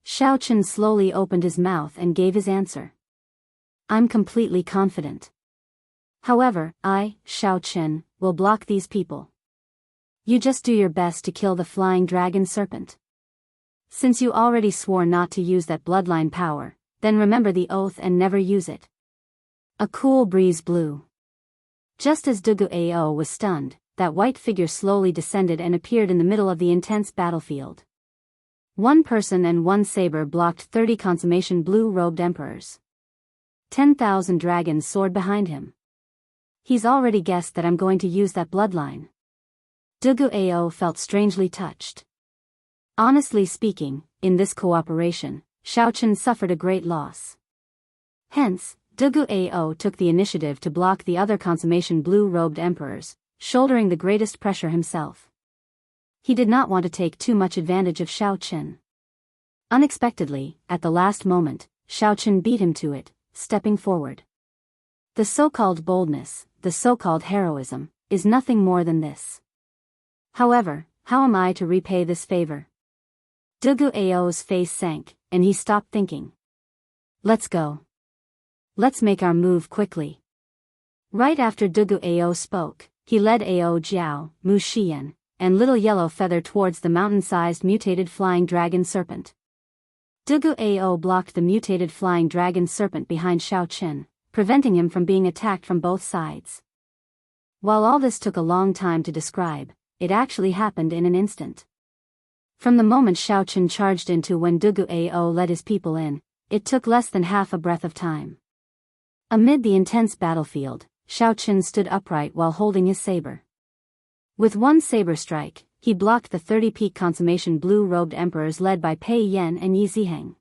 Xiao Chen slowly opened his mouth and gave his answer. "I'm completely confident. However, I, Xiao Chen, will block these people. You just do your best to kill the flying dragon serpent. Since you already swore not to use that bloodline power, then remember the oath and never use it." A cool breeze blew. Just as Dugu Ao was stunned, that white figure slowly descended and appeared in the middle of the intense battlefield. One person and one saber blocked 30 consummation blue-robed emperors. 10,000 dragons soared behind him. He's already guessed that I'm going to use that bloodline. Dugu Ao felt strangely touched. Honestly speaking, in this cooperation, Xiaochen suffered a great loss. Hence, Dugu Ao took the initiative to block the other consummation blue-robed emperors, shouldering the greatest pressure himself. He did not want to take too much advantage of Xiaochen. Unexpectedly, at the last moment, Xiaochen beat him to it, stepping forward. The so-called boldness, the so-called heroism, is nothing more than this. However, how am I to repay this favor? Dugu Ao's face sank, and he stopped thinking. Let's go. Let's make our move quickly. Right after Dugu Ao spoke, he led Ao Jiao, Mu Xian, and Little Yellow Feather towards the mountain-sized mutated flying dragon serpent. Dugu Ao blocked the mutated flying dragon serpent behind Xiaochen, preventing him from being attacked from both sides. While all this took a long time to describe, it actually happened in an instant. From the moment Xiaochen charged into when Dugu Ao led his people in, it took less than half a breath of time. Amid the intense battlefield, Xiaochen stood upright while holding his saber. With one saber strike, he blocked the 30-peak consummation blue-robed emperors led by Pei Yan and Yi Ziheng.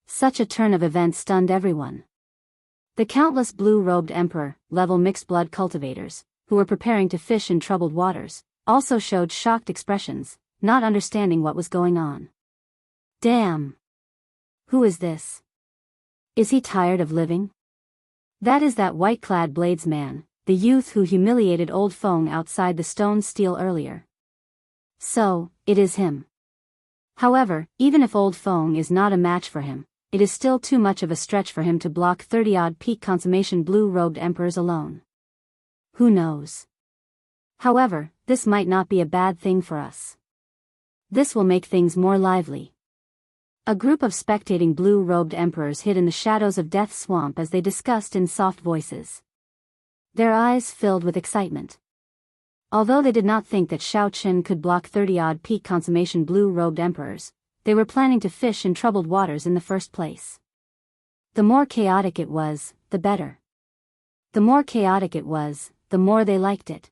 Such a turn of events stunned everyone. The countless blue-robed emperor-level mixed-blood cultivators, who were preparing to fish in troubled waters, also showed shocked expressions, not understanding what was going on. Damn! Who is this? Is he tired of living? That is that white-clad blades man, the youth who humiliated Old Feng outside the stone steel earlier. So, it is him. However, even if Old Feng is not a match for him, it is still too much of a stretch for him to block 30-odd peak consummation blue-robed emperors alone. Who knows? However, this might not be a bad thing for us. This will make things more lively. A group of spectating blue-robed emperors hid in the shadows of Death Swamp as they discussed in soft voices. Their eyes filled with excitement. Although they did not think that Xiaochen could block 30-odd peak consummation blue-robed emperors, they were planning to fish in troubled waters in the first place. The more chaotic it was, the better. The more chaotic it was, the more they liked it.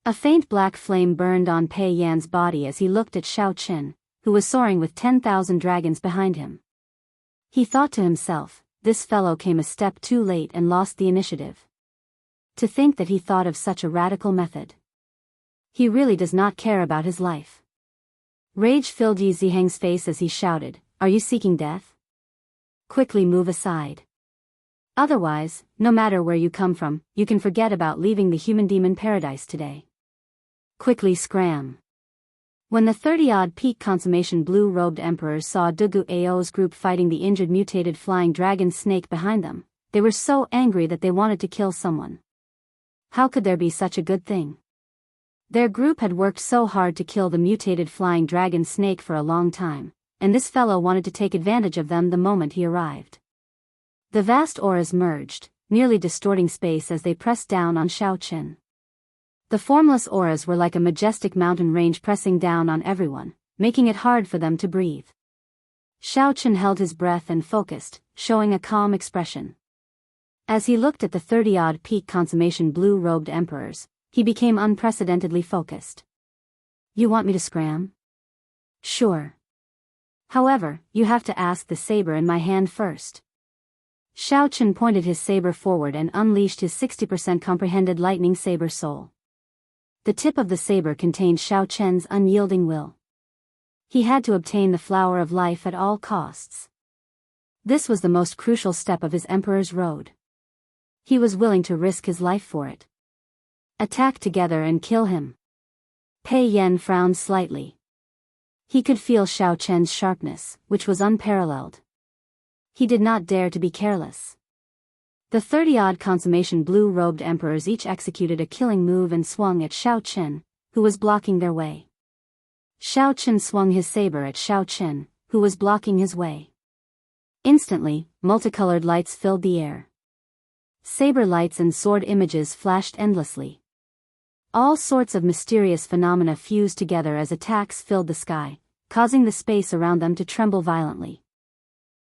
A faint black flame burned on Pei Yan's body as he looked at Xiaochen, who was soaring with 10,000 dragons behind him. He thought to himself, this fellow came a step too late and lost the initiative. To think that he thought of such a radical method. He really does not care about his life. Rage filled Yi Ziheng's face as he shouted, "Are you seeking death? Quickly move aside. Otherwise, no matter where you come from, you can forget about leaving the human-demon paradise today. Quickly scram." When the 30-odd peak consummation blue-robed emperors saw Dugu Ao's group fighting the injured mutated flying dragon snake behind them, they were so angry that they wanted to kill someone. How could there be such a good thing? Their group had worked so hard to kill the mutated flying dragon snake for a long time, and this fellow wanted to take advantage of them the moment he arrived. The vast auras merged, nearly distorting space as they pressed down on Xiaochen. The formless auras were like a majestic mountain range pressing down on everyone, making it hard for them to breathe. Xiaochen held his breath and focused, showing a calm expression. As he looked at the 30-odd peak consummation blue-robed emperors, he became unprecedentedly focused. You want me to scram? Sure. However, you have to ask the saber in my hand first. Xiaochen pointed his saber forward and unleashed his 60% comprehended lightning saber soul. The tip of the saber contained Xiaochen's unyielding will. He had to obtain the flower of life at all costs. This was the most crucial step of his emperor's road. He was willing to risk his life for it. Attack together and kill him. Pei Yan frowned slightly. He could feel Xiaochen's sharpness, which was unparalleled. He did not dare to be careless. The 30-odd consummation blue-robed emperors each executed a killing move and swung at Xiaochen, who was blocking their way. Xiaochen swung his saber at Xiaochen, who was blocking his way. Instantly, multicolored lights filled the air. Saber lights and sword images flashed endlessly. All sorts of mysterious phenomena fused together as attacks filled the sky, causing the space around them to tremble violently.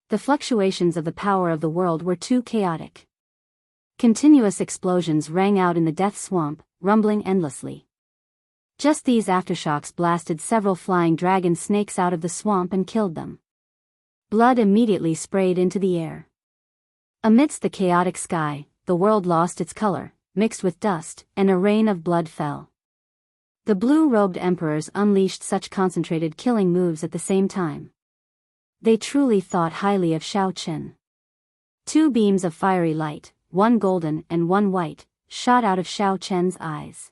The fluctuations of the power of the world were too chaotic. Continuous explosions rang out in the death swamp, rumbling endlessly. Just these aftershocks blasted several flying dragon snakes out of the swamp and killed them. Blood immediately sprayed into the air. Amidst the chaotic sky, the world lost its color, mixed with dust, and a rain of blood fell. The blue-robed emperors unleashed such concentrated killing moves at the same time. They truly thought highly of Xiao Chen. 2 beams of fiery light, one golden and one white, shot out of Xiao Chen's eyes.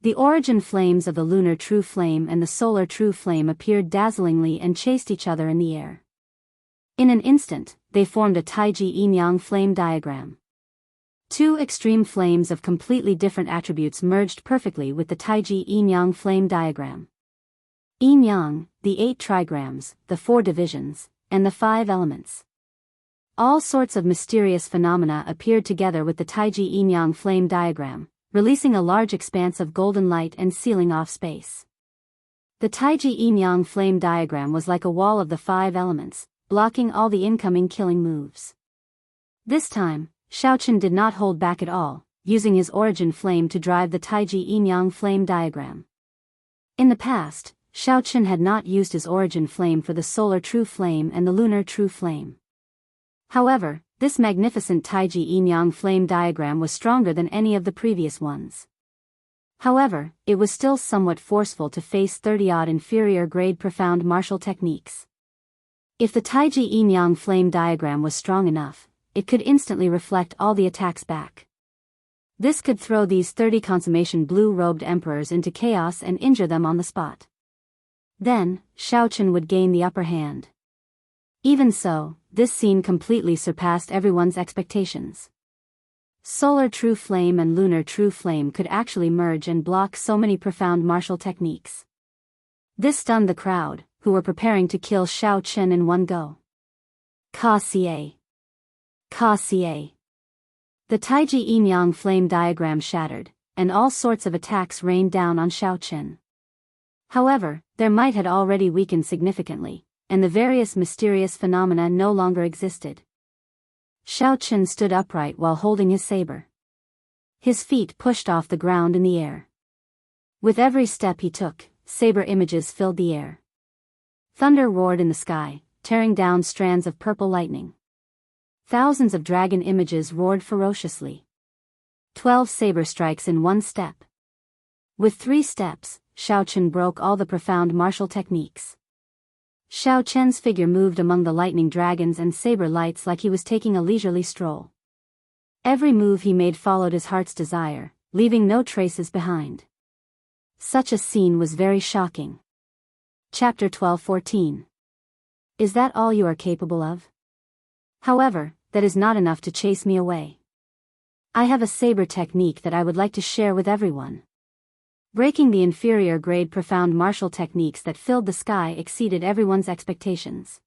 The origin flames of the lunar true flame and the solar true flame appeared dazzlingly and chased each other in the air. In an instant, they formed a Taiji yin-yang flame diagram. 2 extreme flames of completely different attributes merged perfectly with the Taiji yin-yang flame diagram. Yin-yang, the 8 trigrams, the 4 divisions, and the 5 elements. All sorts of mysterious phenomena appeared together with the Taiji yin-yang flame diagram, releasing a large expanse of golden light and sealing off space. The Taiji yin-yang flame diagram was like a wall of the 5 elements, blocking all the incoming killing moves. This time, Xiao Chen did not hold back at all, using his origin flame to drive the Taiji yin-yang flame diagram. In the past, Xiao Chen had not used his origin flame for the solar true flame and the lunar true flame. However, this magnificent Taiji yin-yang flame diagram was stronger than any of the previous ones. However, it was still somewhat forceful to face 30-odd inferior grade profound martial techniques. If the Taiji yin-yang flame diagram was strong enough, it could instantly reflect all the attacks back. This could throw these 30 consummation blue-robed emperors into chaos and injure them on the spot. Then, Xiao Chen would gain the upper hand. Even so, this scene completely surpassed everyone's expectations. Solar True Flame and Lunar True Flame could actually merge and block so many profound martial techniques. This stunned the crowd, who were preparing to kill Xiao Chen in one go. Ka Xie. Ka Xie. The Taiji yin-yang flame diagram shattered, and all sorts of attacks rained down on Xiao Chen. However, their might had already weakened significantly, and the various mysterious phenomena no longer existed. Xiao Chen stood upright while holding his saber. His feet pushed off the ground in the air. With every step he took, saber images filled the air. Thunder roared in the sky, tearing down strands of purple lightning. Thousands of dragon images roared ferociously. 12 saber strikes in one step. With 3 steps, Xiao Chen broke all the profound martial techniques. Xiao Chen's figure moved among the lightning dragons and saber lights like he was taking a leisurely stroll. Every move he made followed his heart's desire, leaving no traces behind. Such a scene was very shocking. Chapter 12:14. Is that all you are capable of? However, that is not enough to chase me away. I have a saber technique that I would like to share with everyone. Breaking the inferior grade profound martial techniques that filled the sky exceeded everyone's expectations.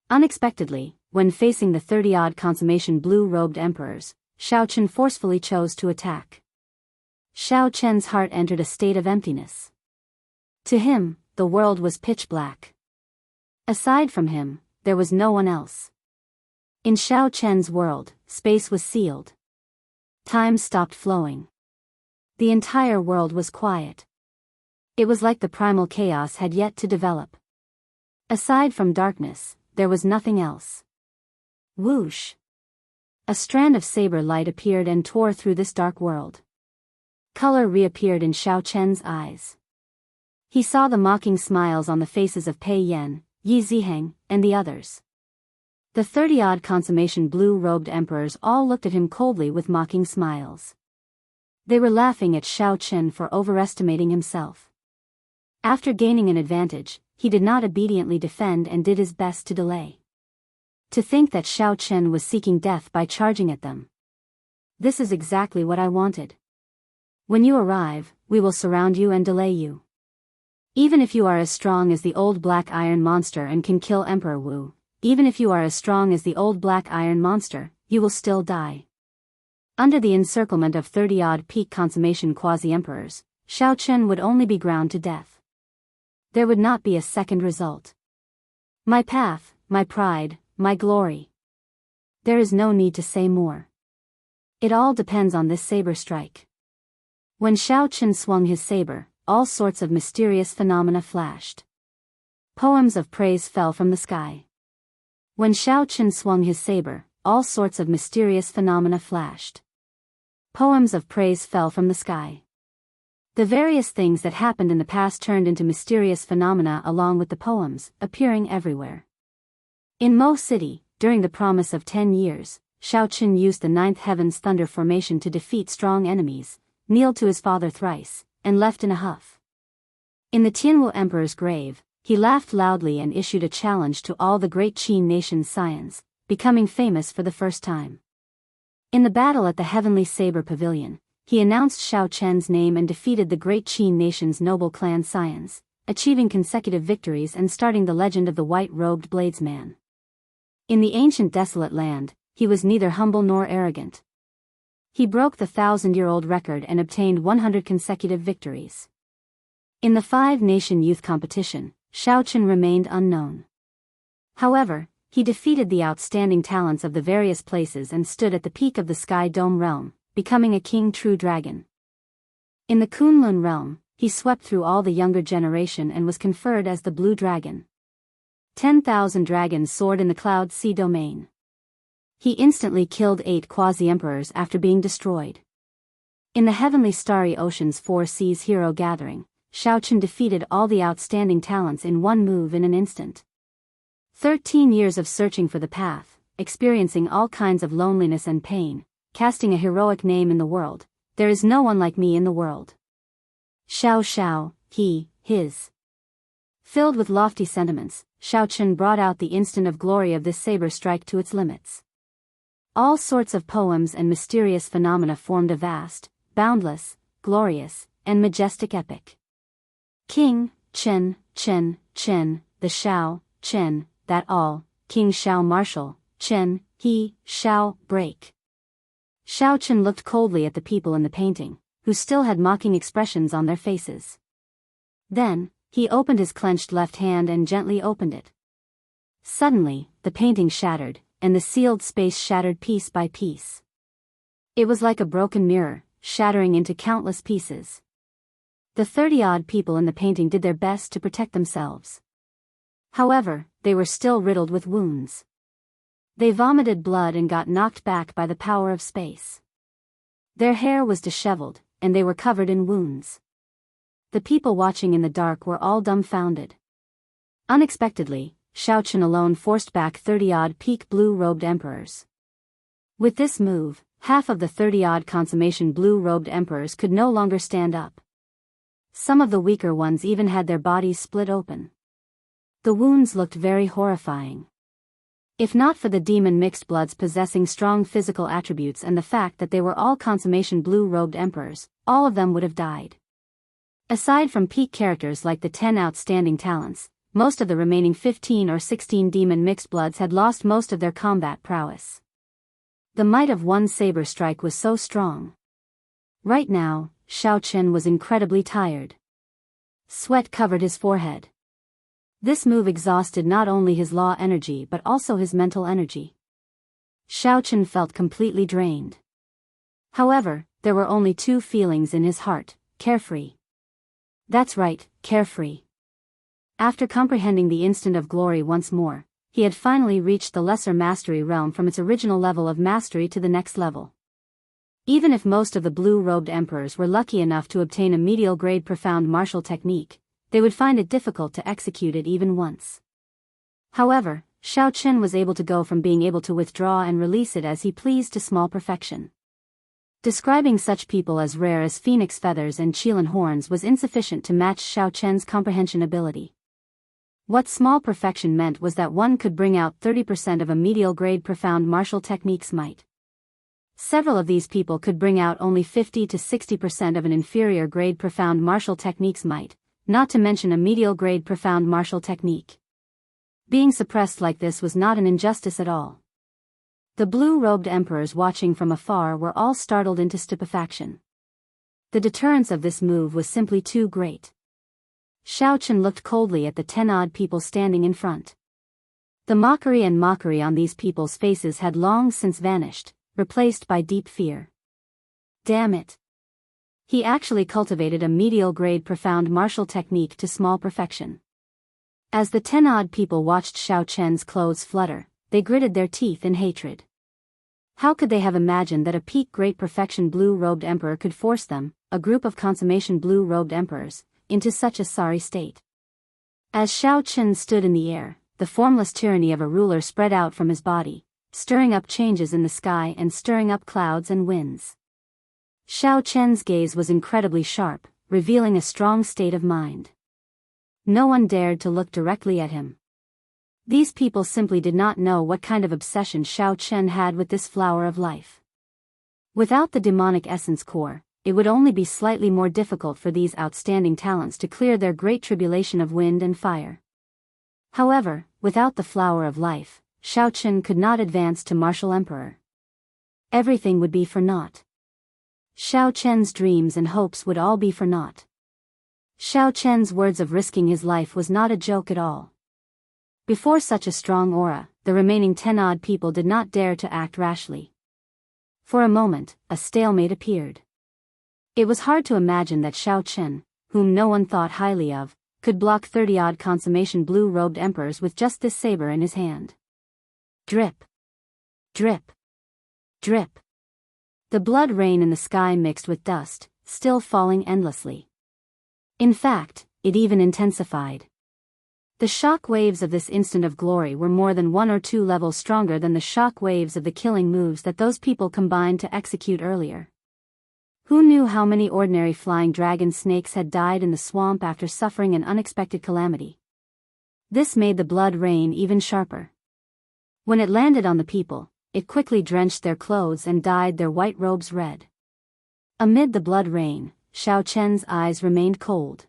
Unexpectedly, when facing the 30-odd consummation blue-robed emperors, Xiao Chen forcefully chose to attack. Xiao Chen's heart entered a state of emptiness. To him, the world was pitch black. Aside from him, there was no one else. In Xiao Chen's world, space was sealed. Time stopped flowing. The entire world was quiet. It was like the primal chaos had yet to develop. Aside from darkness, there was nothing else. Whoosh! A strand of saber light appeared and tore through this dark world. Color reappeared in Xiao Chen's eyes. He saw the mocking smiles on the faces of Pei Yan, Yi Ziheng, and the others. The 30-odd consummation blue-robed emperors all looked at him coldly with mocking smiles. They were laughing at Xiao Chen for overestimating himself. After gaining an advantage, he did not obediently defend and did his best to delay. To think that Xiao Chen was seeking death by charging at them. This is exactly what I wanted. When you arrive, we will surround you and delay you. Even if you are as strong as the old black iron monster and can kill Emperor Wu, even if you are as strong as the old black iron monster, you will still die. Under the encirclement of 30-odd peak consummation quasi-emperors, Xiao Chen would only be ground to death. There would not be a second result. My path, my pride, my glory. There is no need to say more. It all depends on this saber strike. When Xiao Chen swung his saber, all sorts of mysterious phenomena flashed. Poems of praise fell from the sky. When Xiao Chen swung his saber, all sorts of mysterious phenomena flashed. Poems of praise fell from the sky. The various things that happened in the past turned into mysterious phenomena along with the poems, appearing everywhere. In Mo City, during the promise of 10 years, Xiao Chen used the ninth heaven's thunder formation to defeat strong enemies, kneeled to his father thrice, and left in a huff. In the Tianwu Emperor's grave, he laughed loudly and issued a challenge to all the great Qin nation's scions, becoming famous for the first time. In the battle at the Heavenly Saber Pavilion, he announced Xiao Chen's name and defeated the great Qin nation's noble clan scions, achieving consecutive victories and starting the legend of the white-robed bladesman. In the ancient desolate land, he was neither humble nor arrogant. He broke the 1,000-year-old record and obtained 100 consecutive victories. In the five-nation youth competition, Xiao Chen remained unknown. However, he defeated the outstanding talents of the various places and stood at the peak of the Sky Dome realm, becoming a king true dragon. In the Kunlun realm, he swept through all the younger generation and was conferred as the Blue Dragon. 10,000 dragons soared in the Cloud Sea domain. He instantly killed 8 quasi-emperors after being destroyed. In the Heavenly Starry Ocean's Four Seas Hero Gathering, Xiao Chen defeated all the outstanding talents in one move in an instant. 13 years of searching for the path, experiencing all kinds of loneliness and pain, casting a heroic name in the world. There is no one like me in the world. Xiao Xiao, he, his. Filled with lofty sentiments, Xiao Chen brought out the instant of glory of this saber strike to its limits. All sorts of poems and mysterious phenomena formed a vast, boundless, glorious, and majestic epic. King, Chen, Chen, Chen, the Xiao, Chen, that all, King Xiao Marshal, Chen, he, Xiao, break. Xiao Chen looked coldly at the people in the painting, who still had mocking expressions on their faces. Then, he opened his clenched left hand and gently opened it. Suddenly, the painting shattered, and the sealed space shattered piece by piece. It was like a broken mirror, shattering into countless pieces. The 30-odd people in the painting did their best to protect themselves. However, they were still riddled with wounds. They vomited blood and got knocked back by the power of space. Their hair was disheveled, and they were covered in wounds. The people watching in the dark were all dumbfounded. Unexpectedly, Xiao Chen alone forced back 30-odd peak blue-robed emperors. With this move, half of the 30-odd consummation blue-robed emperors could no longer stand up. Some of the weaker ones even had their bodies split open. The wounds looked very horrifying. If not for the demon mixed bloods possessing strong physical attributes and the fact that they were all consummation blue-robed emperors, all of them would have died. Aside from peak characters like the 10 outstanding talents, most of the remaining 15 or 16 demon mixed bloods had lost most of their combat prowess. The might of one saber strike was so strong. Right now, Xiao Chen was incredibly tired. Sweat covered his forehead. This move exhausted not only his law energy but also his mental energy. Xiao Chen felt completely drained. However, there were only two feelings in his heart: carefree. That's right, carefree. After comprehending the instant of glory once more, he had finally reached the lesser mastery realm from its original level of mastery to the next level. Even if most of the blue-robed emperors were lucky enough to obtain a medial-grade profound martial technique, they would find it difficult to execute it even once. However, Xiao Chen was able to go from being able to withdraw and release it as he pleased to small perfection. Describing such people as rare as phoenix feathers and Qilin horns was insufficient to match Xiao Chen's comprehension ability. What small perfection meant was that one could bring out 30% of a medial-grade profound martial technique's might. Several of these people could bring out only 50 to 60% of an inferior-grade profound martial technique's might, not to mention a medial-grade profound martial technique. Being suppressed like this was not an injustice at all. The blue-robed emperors watching from afar were all startled into stupefaction. The deterrence of this move was simply too great. Xiaochen looked coldly at the 10-odd people standing in front. The mockery on these people's faces had long since vanished, replaced by deep fear. Damn it. He actually cultivated a medial-grade profound martial technique to small perfection. As the 10-odd people watched Xiaochen's clothes flutter, they gritted their teeth in hatred. How could they have imagined that a peak great perfection blue-robed emperor could force them, a group of consummation blue-robed emperors, into such a sorry state? As Xiaochen stood in the air, the formless tyranny of a ruler spread out from his body, stirring up changes in the sky and stirring up clouds and winds. Xiaochen's gaze was incredibly sharp, revealing a strong state of mind. No one dared to look directly at him. These people simply did not know what kind of obsession Xiaochen had with this flower of life. Without the demonic essence core, it would only be slightly more difficult for these outstanding talents to clear their great tribulation of wind and fire. However, without the flower of life, Xiaochen could not advance to martial emperor. Everything would be for naught. Xiaochen's dreams and hopes would all be for naught. Xiaochen's words of risking his life was not a joke at all. Before such a strong aura, the remaining 10-odd people did not dare to act rashly. For a moment, a stalemate appeared. It was hard to imagine that Xiaochen, whom no one thought highly of, could block 30-odd consummation blue-robed emperors with just this saber in his hand. Drip. Drip. Drip. The blood rain in the sky mixed with dust, still falling endlessly. In fact, it even intensified. The shock waves of this instant of glory were more than 1 or 2 levels stronger than the shock waves of the killing moves that those people combined to execute earlier. Who knew how many ordinary flying dragon snakes had died in the swamp after suffering an unexpected calamity? This made the blood rain even sharper. When it landed on the people, it quickly drenched their clothes and dyed their white robes red. Amid the blood rain, Xiaochen's eyes remained cold.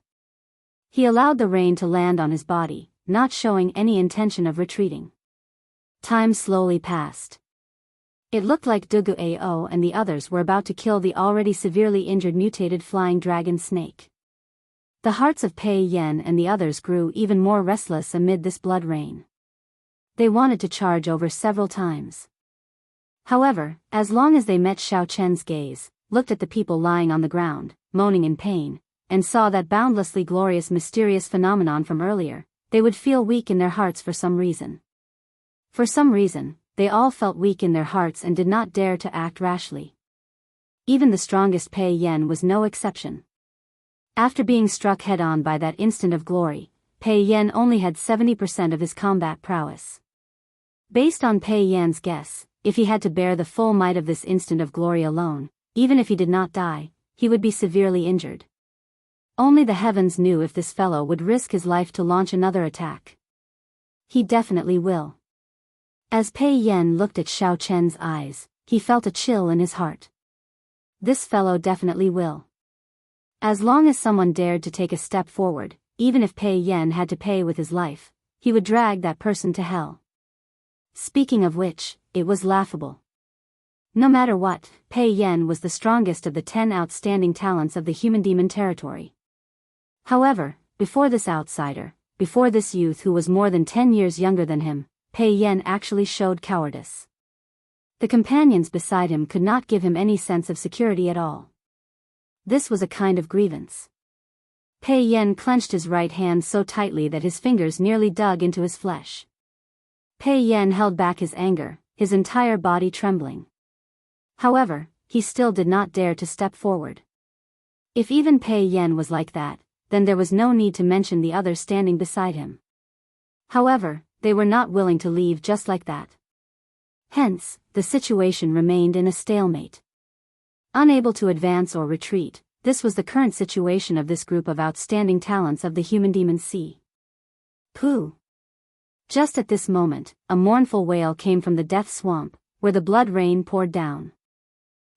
He allowed the rain to land on his body, not showing any intention of retreating. Time slowly passed. It looked like Dugu Ao and the others were about to kill the already severely injured mutated flying dragon snake. The hearts of Pei Yan and the others grew even more restless amid this blood rain. They wanted to charge over several times. However, as long as they met Xiaochen's gaze, looked at the people lying on the ground, moaning in pain, and saw that boundlessly glorious mysterious phenomenon from earlier, they would feel weak in their hearts for some reason. For some reason, they all felt weak in their hearts and did not dare to act rashly. Even the strongest Pei Yan was no exception. After being struck head-on by that instant of glory, Pei Yan only had 70% of his combat prowess. Based on Pei Yan's guess, if he had to bear the full might of this instant of glory alone, even if he did not die, he would be severely injured. Only the heavens knew if this fellow would risk his life to launch another attack. He definitely will. As Pei Yan looked at Xiaochen's eyes, he felt a chill in his heart. This fellow definitely will. As long as someone dared to take a step forward, even if Pei Yan had to pay with his life, he would drag that person to hell. Speaking of which, it was laughable. No matter what, Pei Yan was the strongest of the 10 outstanding talents of the human demon territory. However, before this outsider, before this youth who was more than 10 years younger than him, Pei Yan actually showed cowardice. The companions beside him could not give him any sense of security at all. This was a kind of grievance. Pei Yan clenched his right hand so tightly that his fingers nearly dug into his flesh. Pei Yan held back his anger, his entire body trembling. However, he still did not dare to step forward. If even Pei Yan was like that, then there was no need to mention the others standing beside him. However, they were not willing to leave just like that. Hence, the situation remained in a stalemate. Unable to advance or retreat, this was the current situation of this group of outstanding talents of the human demon sea. Pooh! Just at this moment, a mournful wail came from the death swamp, where the blood rain poured down.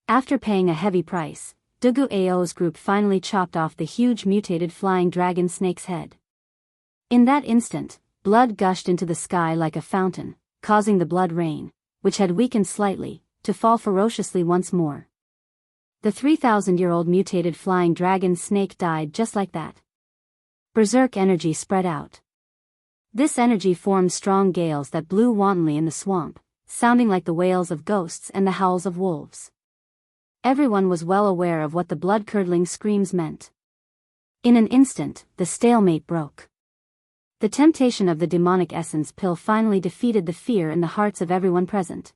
After paying a heavy price, Dugu Ao's group finally chopped off the huge mutated flying dragon snake's head. In that instant, blood gushed into the sky like a fountain, causing the blood rain, which had weakened slightly, to fall ferociously once more. The 3,000-year-old mutated flying dragon snake died just like that. Berserk energy spread out. This energy formed strong gales that blew wantonly in the swamp, sounding like the wails of ghosts and the howls of wolves. Everyone was well aware of what the blood-curdling screams meant. In an instant, the stalemate broke. The temptation of the demonic essence pill finally defeated the fear in the hearts of everyone present.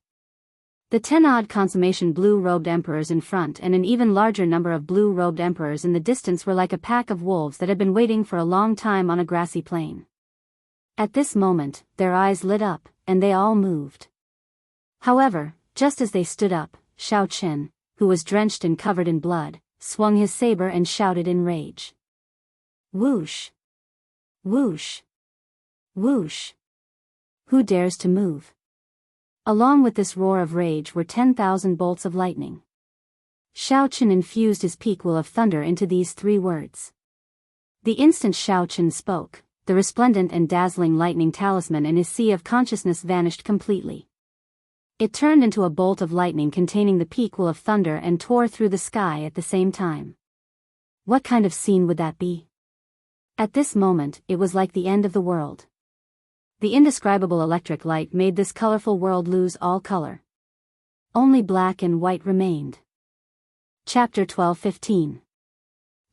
The 10-odd consummation blue-robed emperors in front and an even larger number of blue-robed emperors in the distance were like a pack of wolves that had been waiting for a long time on a grassy plain. At this moment, their eyes lit up, and they all moved. However, just as they stood up, Xiao Qin, who was drenched and covered in blood, swung his saber and shouted in rage. Whoosh! Whoosh! Whoosh! Who dares to move? Along with this roar of rage were 10,000 bolts of lightning. Xiao Qin infused his peak will of thunder into these 3 words. The instant Xiao Qin spoke, the resplendent and dazzling lightning talisman in his sea of consciousness vanished completely. It turned into a bolt of lightning containing the peak will of thunder and tore through the sky at the same time. What kind of scene would that be? At this moment, it was like the end of the world. The indescribable electric light made this colorful world lose all color. Only black and white remained. Chapter 12:15.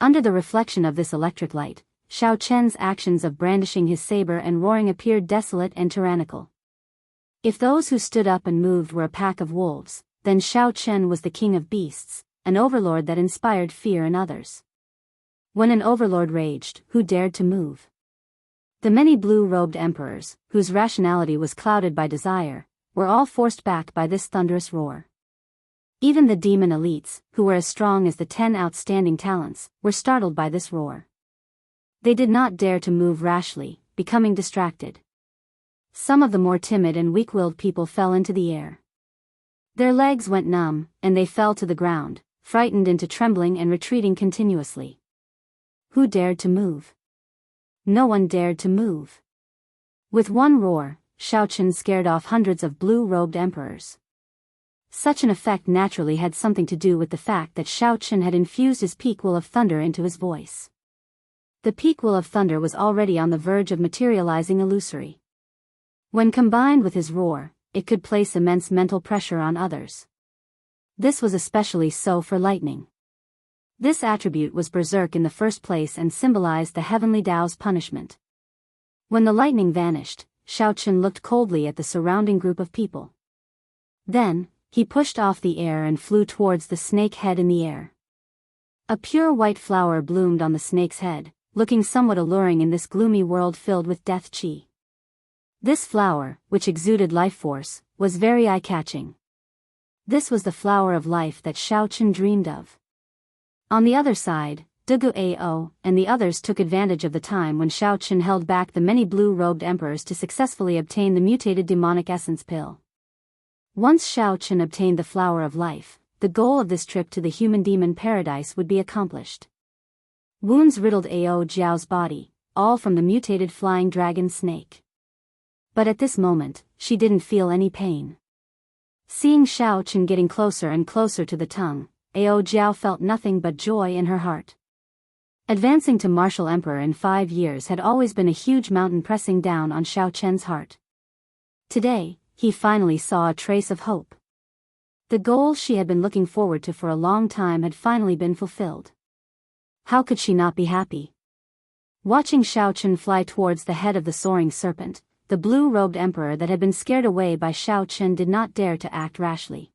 Under the reflection of this electric light, Xiao Chen's actions of brandishing his saber and roaring appeared desolate and tyrannical. If those who stood up and moved were a pack of wolves, then Xiao Chen was the king of beasts, an overlord that inspired fear in others. When an overlord raged, who dared to move? The many blue-robed emperors, whose rationality was clouded by desire, were all forced back by this thunderous roar. Even the demon elites, who were as strong as the 10 outstanding talents, were startled by this roar. They did not dare to move rashly, becoming distracted. Some of the more timid and weak-willed people fell into the air. Their legs went numb, and they fell to the ground, frightened into trembling and retreating continuously. Who dared to move? No one dared to move. With one roar, Xiao Qin scared off hundreds of blue-robed emperors. Such an effect naturally had something to do with the fact that Xiao Qin had infused his peak will of thunder into his voice. The peak will of thunder was already on the verge of materializing illusory. When combined with his roar, it could place immense mental pressure on others. This was especially so for lightning. This attribute was berserk in the first place and symbolized the heavenly Tao's punishment. When the lightning vanished, Xiao Qin looked coldly at the surrounding group of people. Then, he pushed off the air and flew towards the snake head in the air. A pure white flower bloomed on the snake's head, looking somewhat alluring in this gloomy world filled with death qi. This flower, which exuded life force, was very eye-catching. This was the flower of life that Xiao Qin dreamed of. On the other side, Dugu Ao and the others took advantage of the time when Xiao Qin held back the many blue-robed emperors to successfully obtain the mutated demonic essence pill. Once Xiao Qin obtained the flower of life, the goal of this trip to the human-demon paradise would be accomplished. Wounds riddled Ao Jiao's body, all from the mutated flying dragon snake. But at this moment, she didn't feel any pain. Seeing Xiao Qin getting closer and closer to the tongue, Ao Jiao felt nothing but joy in her heart. Advancing to martial emperor in 5 years had always been a huge mountain pressing down on Xiao Chen's heart. Today, he finally saw a trace of hope. The goal she had been looking forward to for a long time had finally been fulfilled. How could she not be happy? Watching Xiao Qin fly towards the head of the soaring serpent, the blue-robed emperor that had been scared away by Xiao Qin did not dare to act rashly.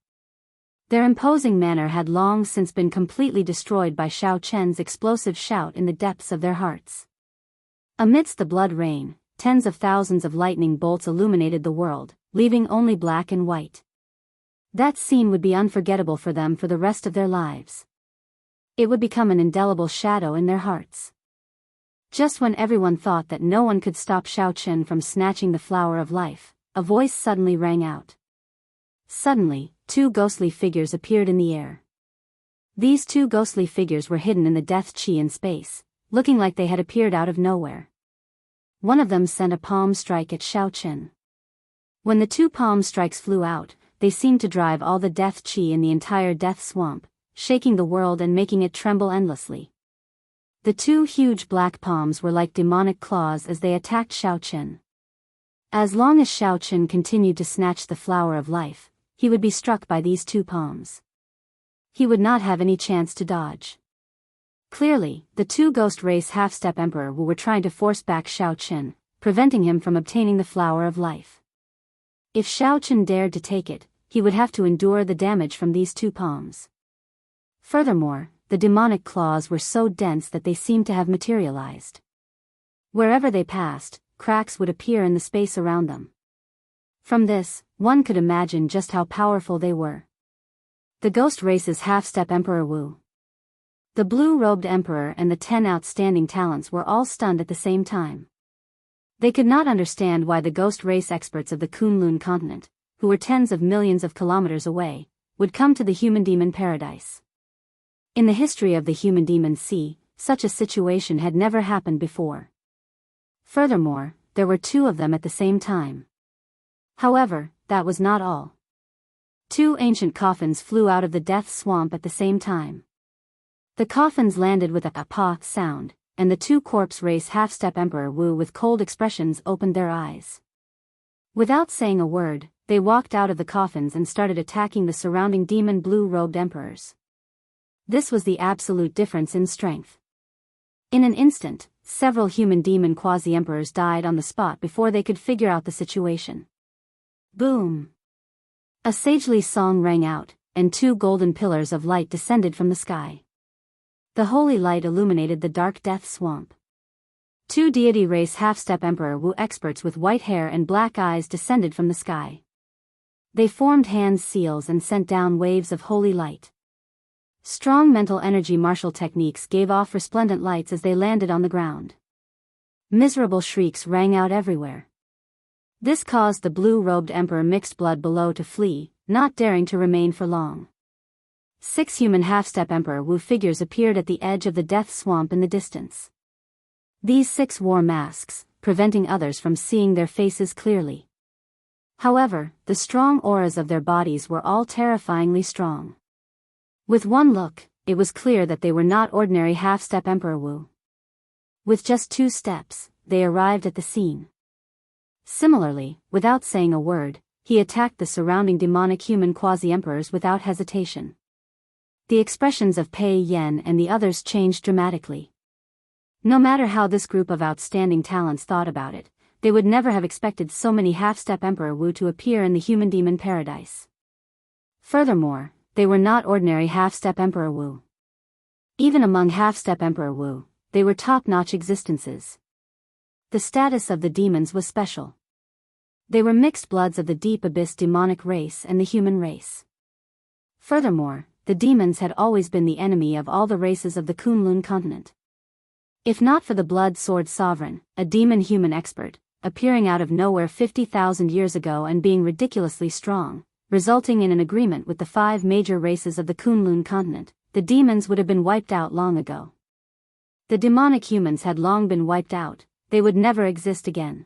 Their imposing manner had long since been completely destroyed by Xiao Chen's explosive shout in the depths of their hearts. Amidst the blood rain, tens of thousands of lightning bolts illuminated the world, leaving only black and white. That scene would be unforgettable for them for the rest of their lives. It would become an indelible shadow in their hearts. Just when everyone thought that no one could stop Xiao Qin from snatching the flower of life, a voice suddenly rang out. Suddenly, 2 ghostly figures appeared in the air. These 2 ghostly figures were hidden in the death qi in space, looking like they had appeared out of nowhere. One of them sent a palm strike at Xiao Qin. When the 2 palm strikes flew out, they seemed to drive all the death chi in the entire death swamp, shaking the world and making it tremble endlessly. The two huge black palms were like demonic claws as they attacked Xiaoqin. As long as Xiaoqin continued to snatch the flower of life, he would be struck by these two palms. He would not have any chance to dodge. Clearly, the two ghost race half-step emperor were trying to force back Xiaoqin, preventing him from obtaining the flower of life. If Xiaoqin dared to take it, he would have to endure the damage from these two palms. Furthermore, the demonic claws were so dense that they seemed to have materialized. Wherever they passed, cracks would appear in the space around them. From this, one could imagine just how powerful they were. The ghost race's half-step Emperor Wu. The blue-robed emperor and the 10 outstanding talents were all stunned at the same time. They could not understand why the ghost race experts of the Kunlun continent, who were tens of millions of kilometers away, would come to the human-demon paradise. In the history of the human-demon sea, such a situation had never happened before. Furthermore, there were two of them at the same time. However, that was not all. Two ancient coffins flew out of the death swamp at the same time. The coffins landed with a pa sound, and the two corpse race half-step Emperor Wu with cold expressions opened their eyes. Without saying a word, they walked out of the coffins and started attacking the surrounding demon blue-robed emperors. This was the absolute difference in strength. In an instant, several human-demon quasi-emperors died on the spot before they could figure out the situation. Boom! A sagely song rang out, and two golden pillars of light descended from the sky. The holy light illuminated the dark death swamp. Two deity race half-step Emperor Wu experts with white hair and black eyes descended from the sky. They formed hand seals and sent down waves of holy light. Strong mental energy martial techniques gave off resplendent lights as they landed on the ground. Miserable shrieks rang out everywhere. This caused the blue-robed emperor mixed blood below to flee, not daring to remain for long. 6 human half-step Emperor Wu figures appeared at the edge of the death swamp in the distance. These 6 wore masks, preventing others from seeing their faces clearly. However, the strong auras of their bodies were all terrifyingly strong. With one look, it was clear that they were not ordinary half-step Emperor Wu. With just 2 steps, they arrived at the scene. Similarly, without saying a word, he attacked the surrounding demonic human quasi-emperors without hesitation. The expressions of Pei Yan and the others changed dramatically. No matter how this group of outstanding talents thought about it, they would never have expected so many half-step Emperor Wu to appear in the human-demon paradise. Furthermore, they were not ordinary half-step Emperor Wu. Even among half-step Emperor Wu, they were top-notch existences. The status of the demons was special. They were mixed bloods of the deep abyss demonic race and the human race. Furthermore, the demons had always been the enemy of all the races of the Kunlun continent. If not for the blood sword sovereign, a demon-human expert, appearing out of nowhere 50,000 years ago and being ridiculously strong, resulting in an agreement with the 5 major races of the Kunlun continent, the demons would have been wiped out long ago. The demonic humans had long been wiped out, they would never exist again.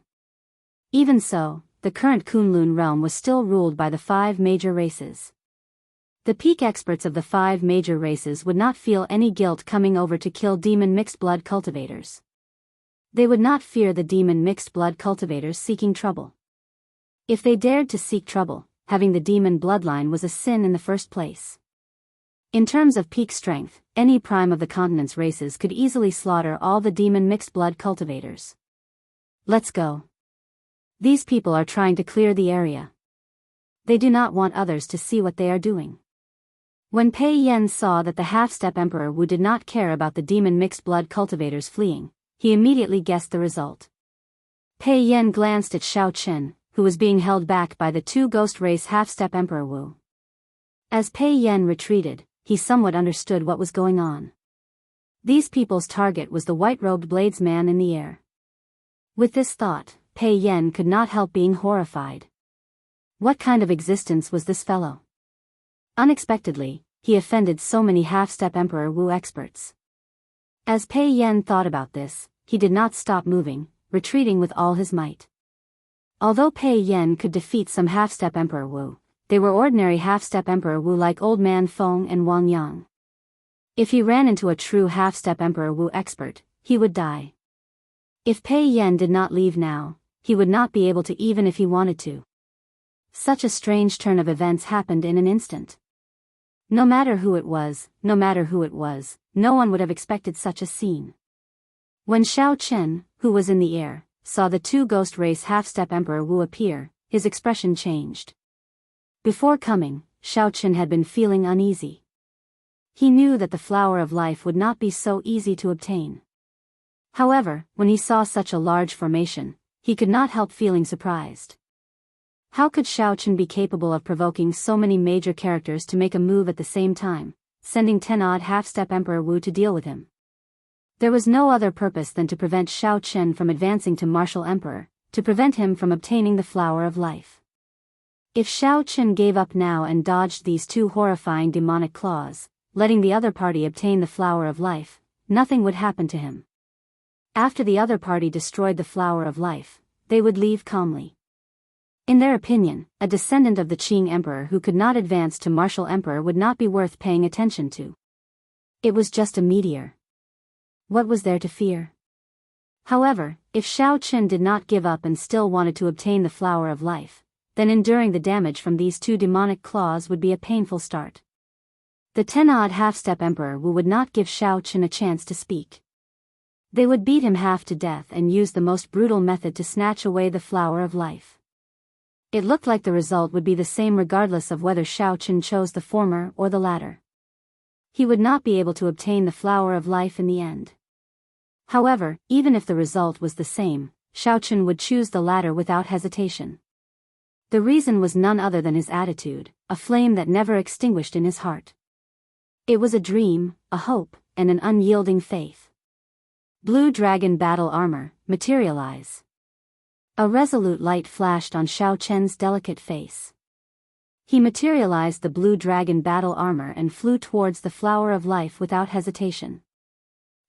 Even so, the current Kunlun realm was still ruled by the 5 major races. The peak experts of the 5 major races would not feel any guilt coming over to kill demon mixed blood cultivators. They would not fear the demon mixed blood cultivators seeking trouble. If they dared to seek trouble, having the demon bloodline was a sin in the first place. In terms of peak strength, any prime of the continent's races could easily slaughter all the demon mixed blood cultivators. Let's go. These people are trying to clear the area. They do not want others to see what they are doing. When Pei Yan saw that the half-step Emperor Wu did not care about the demon mixed blood cultivators fleeing, he immediately guessed the result. Pei Yan glanced at Xiaoqin, who was being held back by the 2 ghost race half-step Emperor Wu. As Pei Yan retreated, he somewhat understood what was going on. These people's target was the white-robed bladesman in the air. With this thought, Pei Yan could not help being horrified. What kind of existence was this fellow? Unexpectedly, he offended so many half-step Emperor Wu experts. As Pei Yan thought about this, he did not stop moving, retreating with all his might. Although Pei Yan could defeat some half-step Emperor Wu, they were ordinary half-step Emperor Wu like Old Man Feng and Wang Yang. If he ran into a true half-step Emperor Wu expert, he would die. If Pei Yan did not leave now, he would not be able to even if he wanted to. Such a strange turn of events happened in an instant. No matter who it was, no one would have expected such a scene. When Xiao Chen, who was in the air, saw the two ghost race half-step Emperor Wu appear, his expression changed. Before coming, Xiao Chen had been feeling uneasy. He knew that the flower of life would not be so easy to obtain. However, when he saw such a large formation, he could not help feeling surprised. How could Xiao Chen be capable of provoking so many major characters to make a move at the same time, sending 10-odd half-step Emperor Wu to deal with him? There was no other purpose than to prevent Xiao Chen from advancing to Martial Emperor, to prevent him from obtaining the flower of life. If Xiao Chen gave up now and dodged these two horrifying demonic claws, letting the other party obtain the flower of life, nothing would happen to him. After the other party destroyed the flower of life, they would leave calmly. In their opinion, a descendant of the Qing Emperor who could not advance to Martial Emperor would not be worth paying attention to. It was just a meteor. What was there to fear? However, if Xiao Chen did not give up and still wanted to obtain the flower of life, then enduring the damage from these two demonic claws would be a painful start. The 10-odd half-step Emperor Wu would not give Xiao Chen a chance to speak. They would beat him half to death and use the most brutal method to snatch away the flower of life. It looked like the result would be the same regardless of whether Xiao Chen chose the former or the latter. He would not be able to obtain the flower of life in the end. However, even if the result was the same, Xiao Chen would choose the latter without hesitation. The reason was none other than his attitude, a flame that never extinguished in his heart. It was a dream, a hope, and an unyielding faith. Blue Dragon Battle Armor, materialize. A resolute light flashed on Xiao Chen's delicate face. He materialized the Blue Dragon Battle Armor and flew towards the flower of life without hesitation.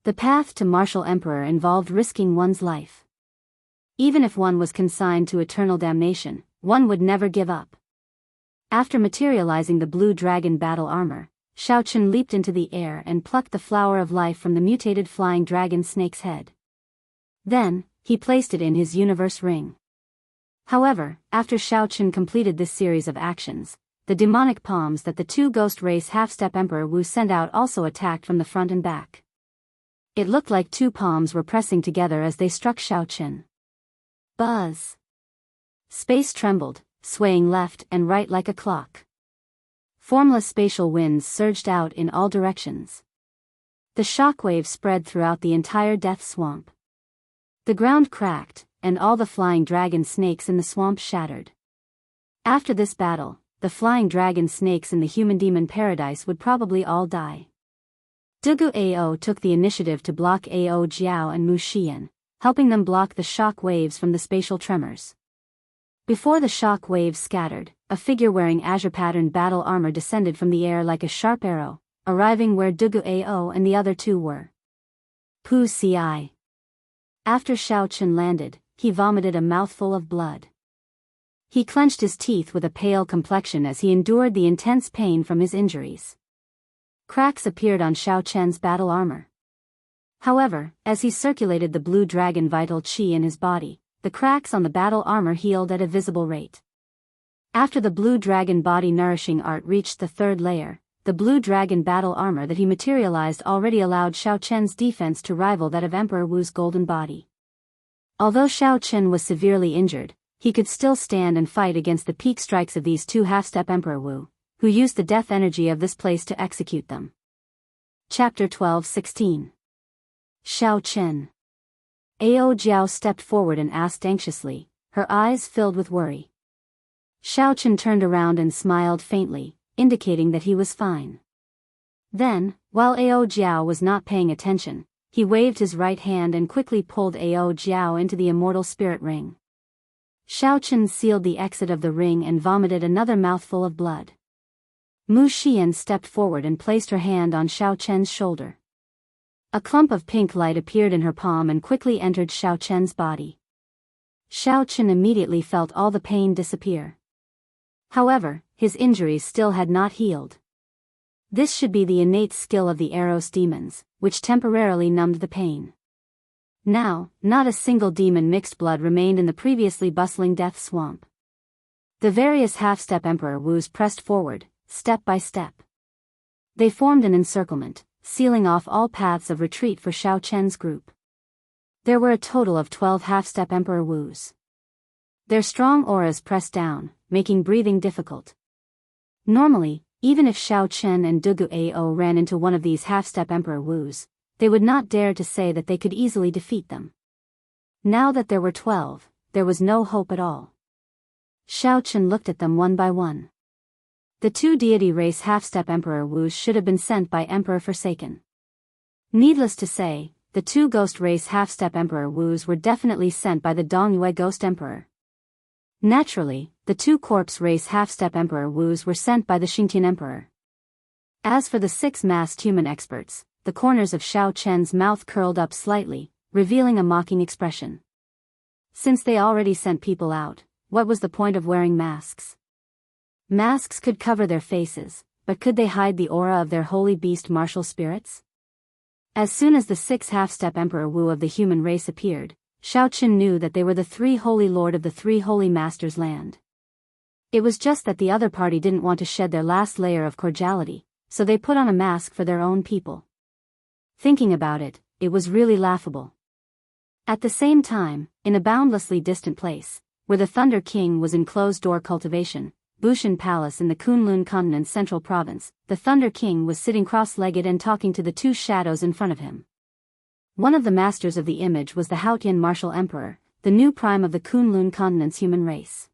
The path to Martial Emperor involved risking one's life. Even if one was consigned to eternal damnation, one would never give up. After materializing the Blue Dragon Battle Armor, Xiao Chen leaped into the air and plucked the flower of life from the mutated flying dragon snake's head. Then, he placed it in his universe ring. However, after Xiao Chen completed this series of actions, the demonic palms that the two ghost race half-step Emperor Wu sent out also attacked from the front and back. It looked like two palms were pressing together as they struck Xiao Chen. Buzz! Space trembled, swaying left and right like a clock. Formless spatial winds surged out in all directions. The shockwave spread throughout the entire death swamp. The ground cracked, and all the flying dragon snakes in the swamp shattered. After this battle, the flying dragon snakes in the human-demon paradise would probably all die. Dugu Ao took the initiative to block Ao Jiao and Mu Xian, helping them block the shock waves from the spatial tremors. Before the shock waves scattered, a figure wearing azure-patterned battle armor descended from the air like a sharp arrow, arriving where Dugu Ao and the other two were. Pu Ci. After Xiao Chen landed, he vomited a mouthful of blood. He clenched his teeth with a pale complexion as he endured the intense pain from his injuries. Cracks appeared on Xiao Chen's battle armor. However, as he circulated the blue dragon vital qi in his body, the cracks on the battle armor healed at a visible rate. After the blue dragon body nourishing art reached the third layer, the blue dragon battle armor that he materialized already allowed Xiao Chen's defense to rival that of Emperor Wu's golden body. Although Xiao Chen was severely injured, he could still stand and fight against the peak strikes of these two half-step Emperor Wu, who used the death energy of this place to execute them. Chapter 12-16. Xiao Chen. Ao Jiao stepped forward and asked anxiously, her eyes filled with worry. Xiao Chen turned around and smiled faintly, indicating that he was fine. Then, while Ao Jiao was not paying attention, he waved his right hand and quickly pulled Ao Jiao into the immortal spirit ring. Xiao Chen sealed the exit of the ring and vomited another mouthful of blood. Mu Xian stepped forward and placed her hand on Xiao Chen's shoulder. A clump of pink light appeared in her palm and quickly entered Xiao Chen's body. Xiao Chen immediately felt all the pain disappear. However, his injuries still had not healed. This should be the innate skill of the Daoist demons, which temporarily numbed the pain. Now, not a single demon mixed blood remained in the previously bustling death swamp. The various half-step Emperor Wus pressed forward, step by step. They formed an encirclement, sealing off all paths of retreat for Xiao Chen's group. There were a total of 12 half-step Emperor Wus. Their strong auras pressed down, making breathing difficult. Normally, even if Xiao Chen and Dugu Ao ran into one of these half-step Emperor Wus, they would not dare to say that they could easily defeat them. Now that there were 12, there was no hope at all. Xiao Chen looked at them one by one. The two deity race half-step Emperor Wus should have been sent by Emperor Forsaken. Needless to say, the two ghost race half-step Emperor Wus were definitely sent by the Dongyue Ghost Emperor. Naturally, the two corpse race half-step Emperor Wus were sent by the Xingtian Emperor. As for the 6 masked human experts, the corners of Xiao Chen's mouth curled up slightly, revealing a mocking expression. Since they already sent people out, what was the point of wearing masks? Masks could cover their faces, but could they hide the aura of their holy beast martial spirits? As soon as the 6 half-step Emperor Wu of the human race appeared, Xiao Chen knew that they were the 3 holy lord of the 3 holy masters' land. It was just that the other party didn't want to shed their last layer of cordiality, so they put on a mask for their own people. Thinking about it, it was really laughable. At the same time, in a boundlessly distant place, where the Thunder King was in closed-door cultivation, Bushan Palace in the Kunlun Continent's central province, the Thunder King was sitting cross-legged and talking to the 2 shadows in front of him. One of the masters of the image was the Haotian Martial Emperor, the new prime of the Kunlun Continent's human race.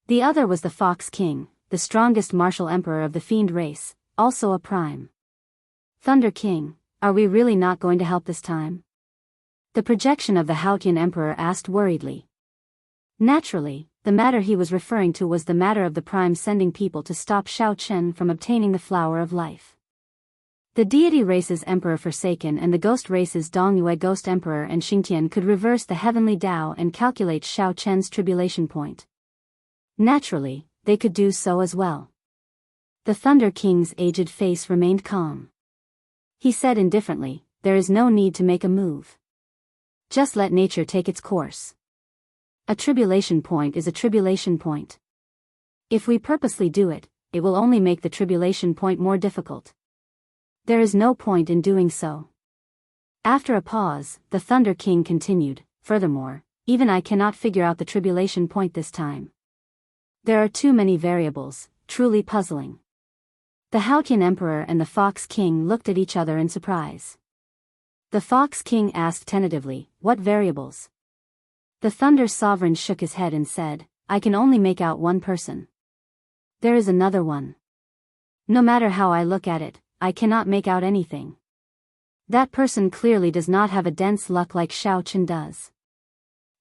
The other was the Fox King, the strongest martial emperor of the fiend race, also a prime. Thunder King, are we really not going to help this time? The projection of the Haotian Emperor asked worriedly. Naturally, the matter he was referring to was the matter of the prime sending people to stop Xiao Chen from obtaining the flower of life. The deity race's Emperor Forsaken and the ghost race's Dongyue Ghost Emperor and Xingtian could reverse the heavenly Tao and calculate Xiao Chen's tribulation point. Naturally, they could do so as well. The Thunder King's aged face remained calm. He said indifferently, "There is no need to make a move. Just let nature take its course. A tribulation point is a tribulation point. If we purposely do it, it will only make the tribulation point more difficult. There is no point in doing so." After a pause, the Thunder King continued, "Furthermore, even I cannot figure out the tribulation point this time. There are too many variables, truly puzzling." The Haotian Emperor and the Fox King looked at each other in surprise. The Fox King asked tentatively, "What variables?" The Thunder Sovereign shook his head and said, "I can only make out one person. There is another one. No matter how I look at it, I cannot make out anything. That person clearly does not have a dense luck like Xiao Chen does.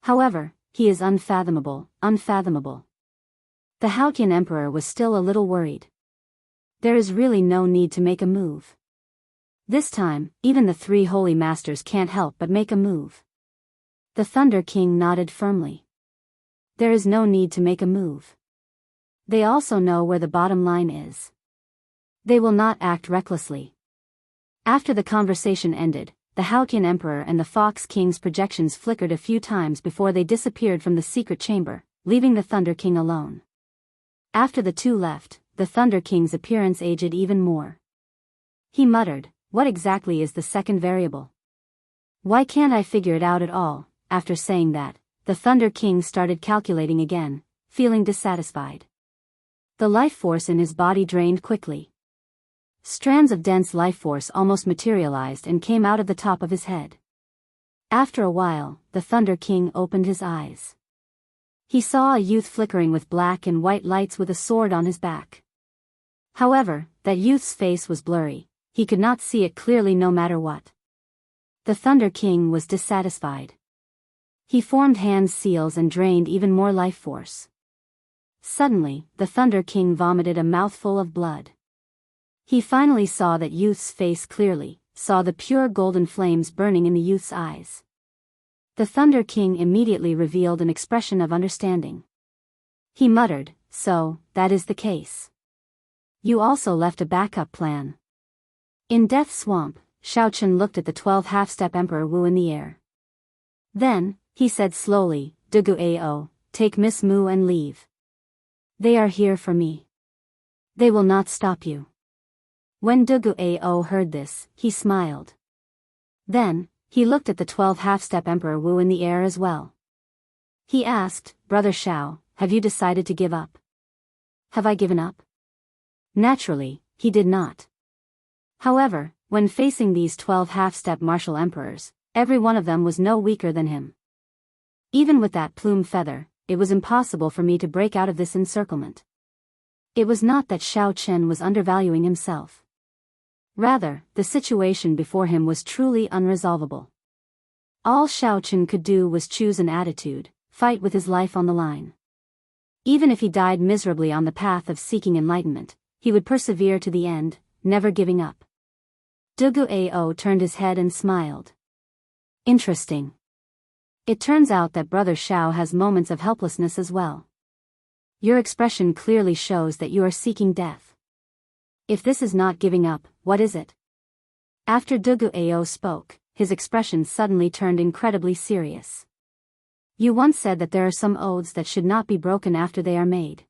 However, he is unfathomable, unfathomable." The Haotian Emperor was still a little worried. There is really no need to make a move. This time, even the 3 holy masters can't help but make a move. The Thunder King nodded firmly. There is no need to make a move. They also know where the bottom line is. They will not act recklessly. After the conversation ended, the Haotian Emperor and the Fox King's projections flickered a few times before they disappeared from the secret chamber, leaving the Thunder King alone. After the two left, the Thunder King's appearance aged even more. He muttered, "What exactly is the second variable? Why can't I figure it out at all?" After saying that, the Thunder King started calculating again, feeling dissatisfied. The life force in his body drained quickly. Strands of dense life force almost materialized and came out of the top of his head. After a while, the Thunder King opened his eyes. He saw a youth flickering with black and white lights with a sword on his back. However, that youth's face was blurry. He could not see it clearly no matter what. The Thunder King was dissatisfied. He formed hand seals and drained even more life force. Suddenly, the Thunder King vomited a mouthful of blood. He finally saw that youth's face clearly, saw the pure golden flames burning in the youth's eyes. The Thunder King immediately revealed an expression of understanding. He muttered, So, that is the case. You also left a backup plan. In Death Swamp, Xiaochen looked at the 12 half-step Emperor Wu in the air. Then, he said slowly, Dugu Ao, take Miss Mu and leave. They are here for me. They will not stop you. When Dugu Ao heard this, he smiled. Then, he looked at the 12 half-step Emperor Wu in the air as well. He asked, Brother Xiao, have you decided to give up? Have I given up? Naturally, he did not. However, when facing these 12 half-step martial emperors, every one of them was no weaker than him. Even with that plume feather, it was impossible for me to break out of this encirclement. It was not that Xiao Chen was undervaluing himself. Rather, the situation before him was truly unresolvable. All Xiao Chen could do was choose an attitude, fight with his life on the line. Even if he died miserably on the path of seeking enlightenment, he would persevere to the end, never giving up. Dugu Ao turned his head and smiled. Interesting. It turns out that Brother Xiao has moments of helplessness as well. Your expression clearly shows that you are seeking death. If this is not giving up, what is it? After Dugu Ao spoke, his expression suddenly turned incredibly serious. You once said that there are some oaths that should not be broken after they are made.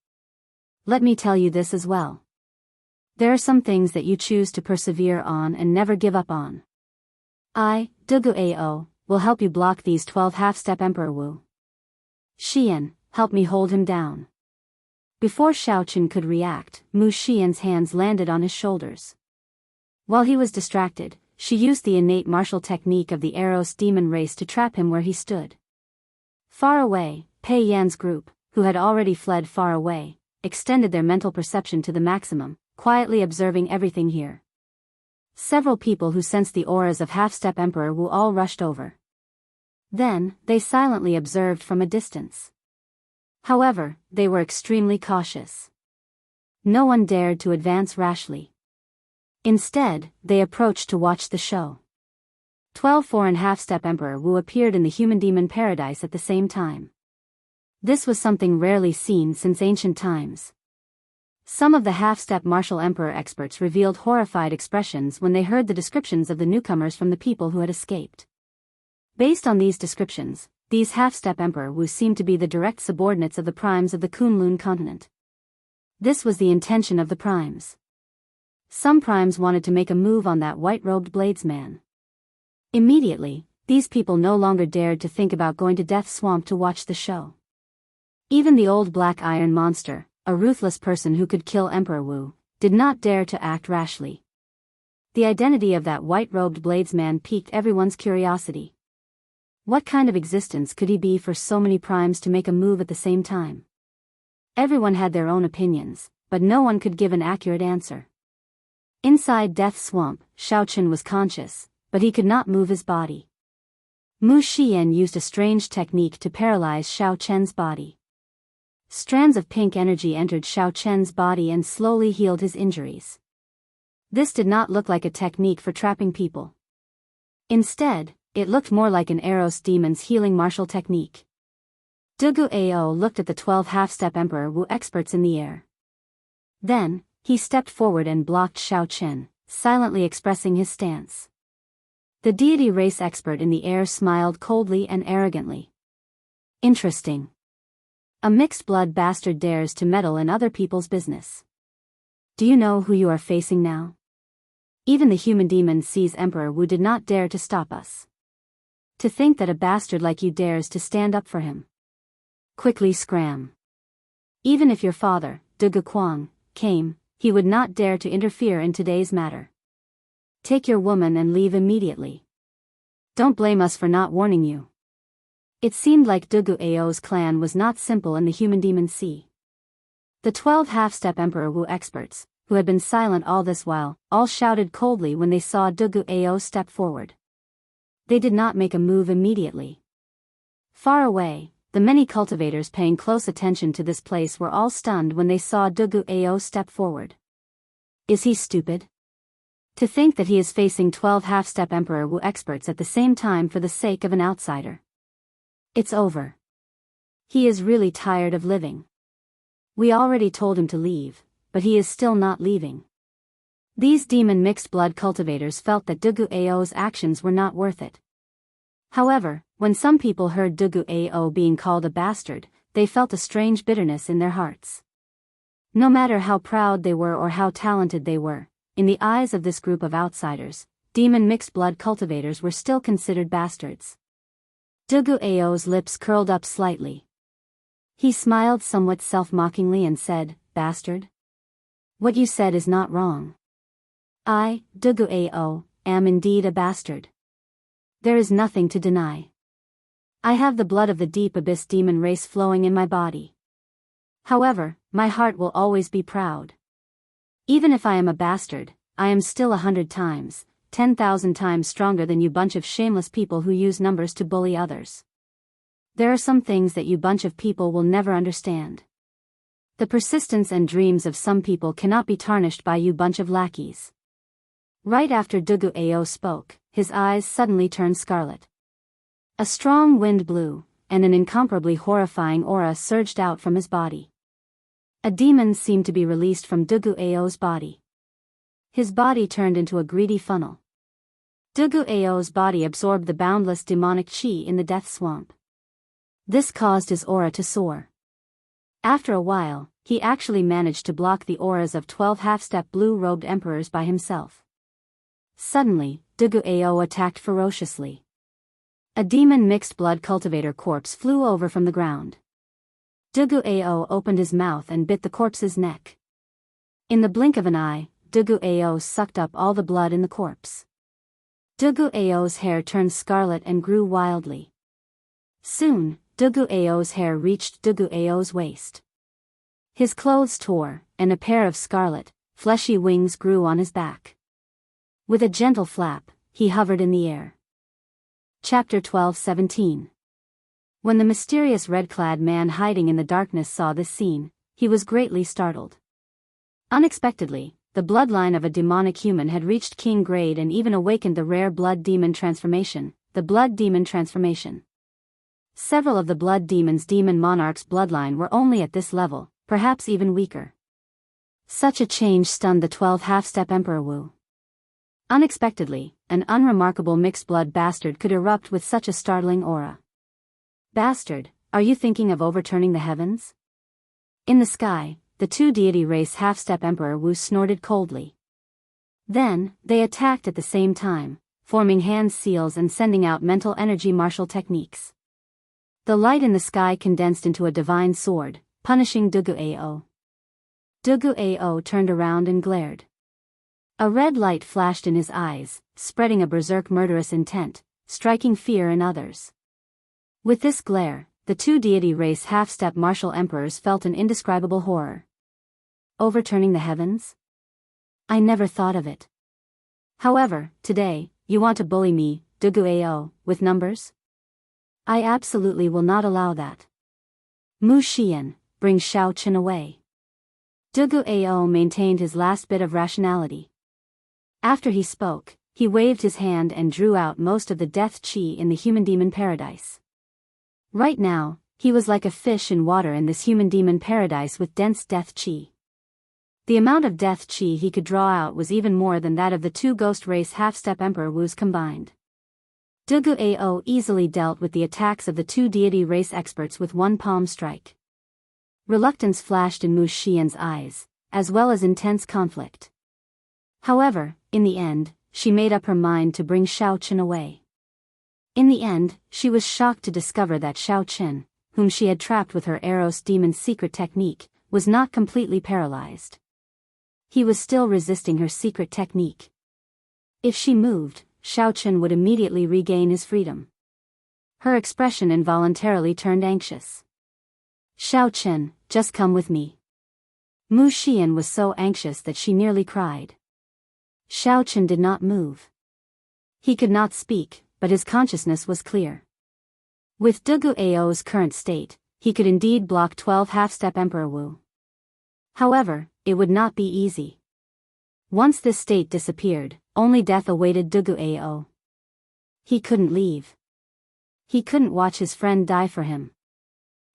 Let me tell you this as well. There are some things that you choose to persevere on and never give up on. I, Dugu Ao, will help you block these 12 half-step Emperor Wu. Xian, help me hold him down. Before Xiaochen could react, Mu Xian's hands landed on his shoulders. While he was distracted, she used the innate martial technique of the Daoist demon race to trap him where he stood. Far away, Pei Yan's group, who had already fled far away, extended their mental perception to the maximum, quietly observing everything here. Several people who sensed the auras of half-step Emperor Wu all rushed over. Then, they silently observed from a distance. However, they were extremely cautious. No one dared to advance rashly. Instead, they approached to watch the show. 12 foreign half-step Emperor Wu appeared in the human-demon paradise at the same time. This was something rarely seen since ancient times. Some of the half-step martial emperor experts revealed horrified expressions when they heard the descriptions of the newcomers from the people who had escaped. Based on these descriptions, these half-step Emperor Wu seemed to be the direct subordinates of the primes of the Kunlun continent. This was the intention of the primes. Some primes wanted to make a move on that white-robed bladesman. Immediately, these people no longer dared to think about going to Death Swamp to watch the show. Even the old black iron monster, a ruthless person who could kill Emperor Wu, did not dare to act rashly. The identity of that white-robed bladesman piqued everyone's curiosity. What kind of existence could he be for so many primes to make a move at the same time? Everyone had their own opinions, but no one could give an accurate answer. Inside Death Swamp, Xiaochen was conscious, but he could not move his body. Mu Xian used a strange technique to paralyze Xiaochen's body. Strands of pink energy entered Xiaochen's body and slowly healed his injuries. This did not look like a technique for trapping people. Instead, it looked more like an Daoist demon's healing martial technique. Dugu Ao looked at the 12 half-step Emperor Wu experts in the air. Then, he stepped forward and blocked Xiaochen, silently expressing his stance. The deity race expert in the air smiled coldly and arrogantly. Interesting. A mixed-blood bastard dares to meddle in other people's business. Do you know who you are facing now? Even the human demon sees Emperor Wu did not dare to stop us. To think that a bastard like you dares to stand up for him. Quickly scram. Even if your father, Dugu Kuang, came, he would not dare to interfere in today's matter. Take your woman and leave immediately. Don't blame us for not warning you. It seemed like Dugu Ao's clan was not simple in the human demon sea. The 12 half-step Emperor Wu experts, who had been silent all this while, all shouted coldly when they saw Dugu Ao step forward. They did not make a move immediately. Far away, the many cultivators paying close attention to this place were all stunned when they saw Dugu Ao step forward. Is he stupid? To think that he is facing 12 half-step Emperor Wu experts at the same time for the sake of an outsider. It's over. He is really tired of living. We already told him to leave, but he is still not leaving. These demon mixed-blood cultivators felt that Dugu Ao's actions were not worth it. However, when some people heard Dugu Ao being called a bastard, they felt a strange bitterness in their hearts. No matter how proud they were or how talented they were, in the eyes of this group of outsiders, demon mixed-blood cultivators were still considered bastards. Dugu Ao's lips curled up slightly. He smiled somewhat self-mockingly and said, "Bastard? What you said is not wrong. I, Dugu Ao, am indeed a bastard. There is nothing to deny. I have the blood of the deep abyss demon race flowing in my body. However, my heart will always be proud. Even if I am a bastard, I am still 100 times, 10,000 times stronger than you bunch of shameless people who use numbers to bully others. There are some things that you bunch of people will never understand. The persistence and dreams of some people cannot be tarnished by you bunch of lackeys." Right after Dugu Ao spoke, his eyes suddenly turned scarlet. A strong wind blew, and an incomparably horrifying aura surged out from his body. A demon seemed to be released from Dugu Ao's body. His body turned into a greedy funnel. Dugu Ao's body absorbed the boundless demonic chi in the death swamp. This caused his aura to soar. After a while, he actually managed to block the auras of 12 half-step blue-robed emperors by himself. Suddenly, Dugu Ao attacked ferociously. A demon mixed-blood cultivator corpse flew over from the ground. Dugu Ao opened his mouth and bit the corpse's neck. In the blink of an eye, Dugu Ao sucked up all the blood in the corpse. Dugu Ao's hair turned scarlet and grew wildly. Soon, Dugu Ao's hair reached Dugu Ao's waist. His clothes tore, and a pair of scarlet, fleshy wings grew on his back. With a gentle flap, he hovered in the air. Chapter 12:17. When the mysterious red-clad man hiding in the darkness saw this scene, he was greatly startled. Unexpectedly, the bloodline of a demonic human had reached king grade and even awakened the rare blood demon transformation, the blood demon transformation. Several of the blood demon's demon monarch's bloodline were only at this level, perhaps even weaker. Such a change stunned the 12 half-step Emperor Wu. Unexpectedly, an unremarkable mixed-blood bastard could erupt with such a startling aura. "Bastard, are you thinking of overturning the heavens?" In the sky, the two deity race half-step Emperor Wu snorted coldly. Then, they attacked at the same time, forming hand seals and sending out mental energy martial techniques. The light in the sky condensed into a divine sword, punishing Dugu Ao. Dugu Ao turned around and glared. A red light flashed in his eyes, spreading a berserk murderous intent, striking fear in others. With this glare, the two deity race half-step martial emperors felt an indescribable horror. Overturning the heavens? I never thought of it. However, today, you want to bully me, Dugu Ao, with numbers? I absolutely will not allow that. Mu Xian, bring Xiao Qin away. Dugu Ao maintained his last bit of rationality. After he spoke, he waved his hand and drew out most of the death chi in the human-demon paradise. Right now, he was like a fish in water in this human-demon paradise with dense death chi. The amount of death chi he could draw out was even more than that of the two ghost race half-step Emperor Wus combined. Dugu Ao easily dealt with the attacks of the two deity race experts with one palm strike. Reluctance flashed in Mu Xian's eyes, as well as intense conflict. However, in the end, she made up her mind to bring Xiao Qin away. In the end, she was shocked to discover that Xiao Qin, whom she had trapped with her Eros demon's secret technique, was not completely paralyzed. He was still resisting her secret technique. If she moved, Xiao Qin would immediately regain his freedom. Her expression involuntarily turned anxious. "Xiao Qin, just come with me." Mu Xian was so anxious that she nearly cried. Xiao Qin did not move. He could not speak, but his consciousness was clear. With Dugu Ao's current state, he could indeed block 12 half-step Emperor Wu. However, it would not be easy. Once this state disappeared, only death awaited Dugu Ao. He couldn't leave. He couldn't watch his friend die for him.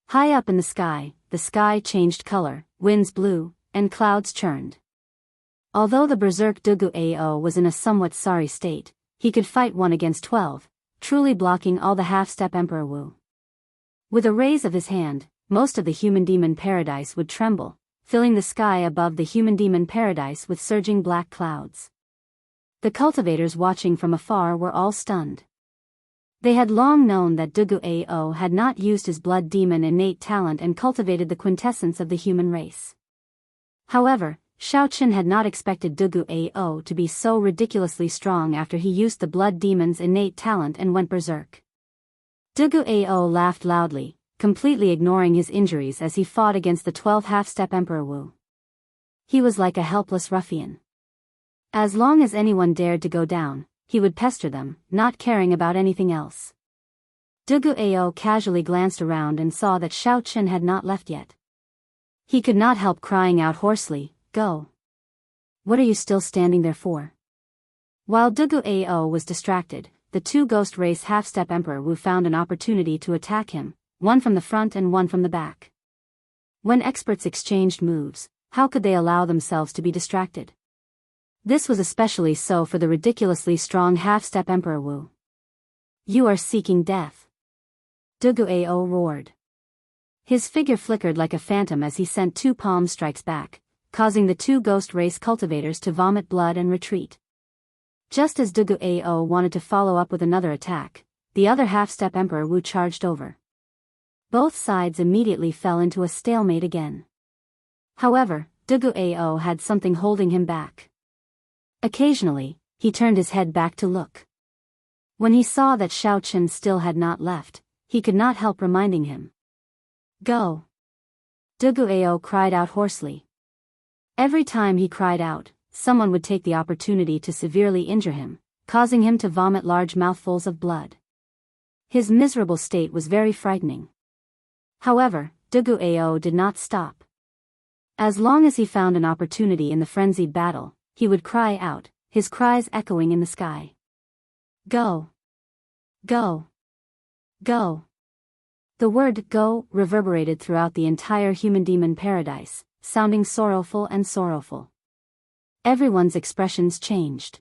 High up in the sky changed color, winds blew, and clouds churned. Although the berserk Dugu Ao was in a somewhat sorry state, he could fight 1 against 12, truly blocking all the half-step Emperor Wu. With a raise of his hand, most of the human-demon paradise would tremble, filling the sky above the human-demon paradise with surging black clouds. The cultivators watching from afar were all stunned. They had long known that Dugu Ao had not used his blood demon innate talent and cultivated the quintessence of the human race. However, Xiaoqin had not expected Dugu Ao to be so ridiculously strong after he used the blood demon's innate talent and went berserk. Dugu Ao laughed loudly, completely ignoring his injuries as he fought against the 12 half-step Emperor Wu. He was like a helpless ruffian. As long as anyone dared to go down, he would pester them, not caring about anything else. Dugu Ao casually glanced around and saw that Xiaoqin had not left yet. He could not help crying out hoarsely, "Go! What are you still standing there for?" While Dugu Ao was distracted, the 2 ghost race half-step Emperor Wu found an opportunity to attack him, one from the front and one from the back. When experts exchanged moves, how could they allow themselves to be distracted? This was especially so for the ridiculously strong half-step Emperor Wu. "You are seeking death!" Dugu Ao roared. His figure flickered like a phantom as he sent 2 palm strikes back, causing the 2 ghost race cultivators to vomit blood and retreat. Just as Dugu Ao wanted to follow up with another attack, the other half-step Emperor Wu charged over. Both sides immediately fell into a stalemate again. However, Dugu Ao had something holding him back. Occasionally, he turned his head back to look. When he saw that Xiaoqin still had not left, he could not help reminding him. "Go!" Dugu Ao cried out hoarsely. Every time he cried out, someone would take the opportunity to severely injure him, causing him to vomit large mouthfuls of blood. His miserable state was very frightening. However, Dugu Ao did not stop. As long as he found an opportunity in the frenzied battle, he would cry out, his cries echoing in the sky. "Go! Go! Go!" The word "go" reverberated throughout the entire human-demon paradise, sounding sorrowful and sorrowful. Everyone's expressions changed.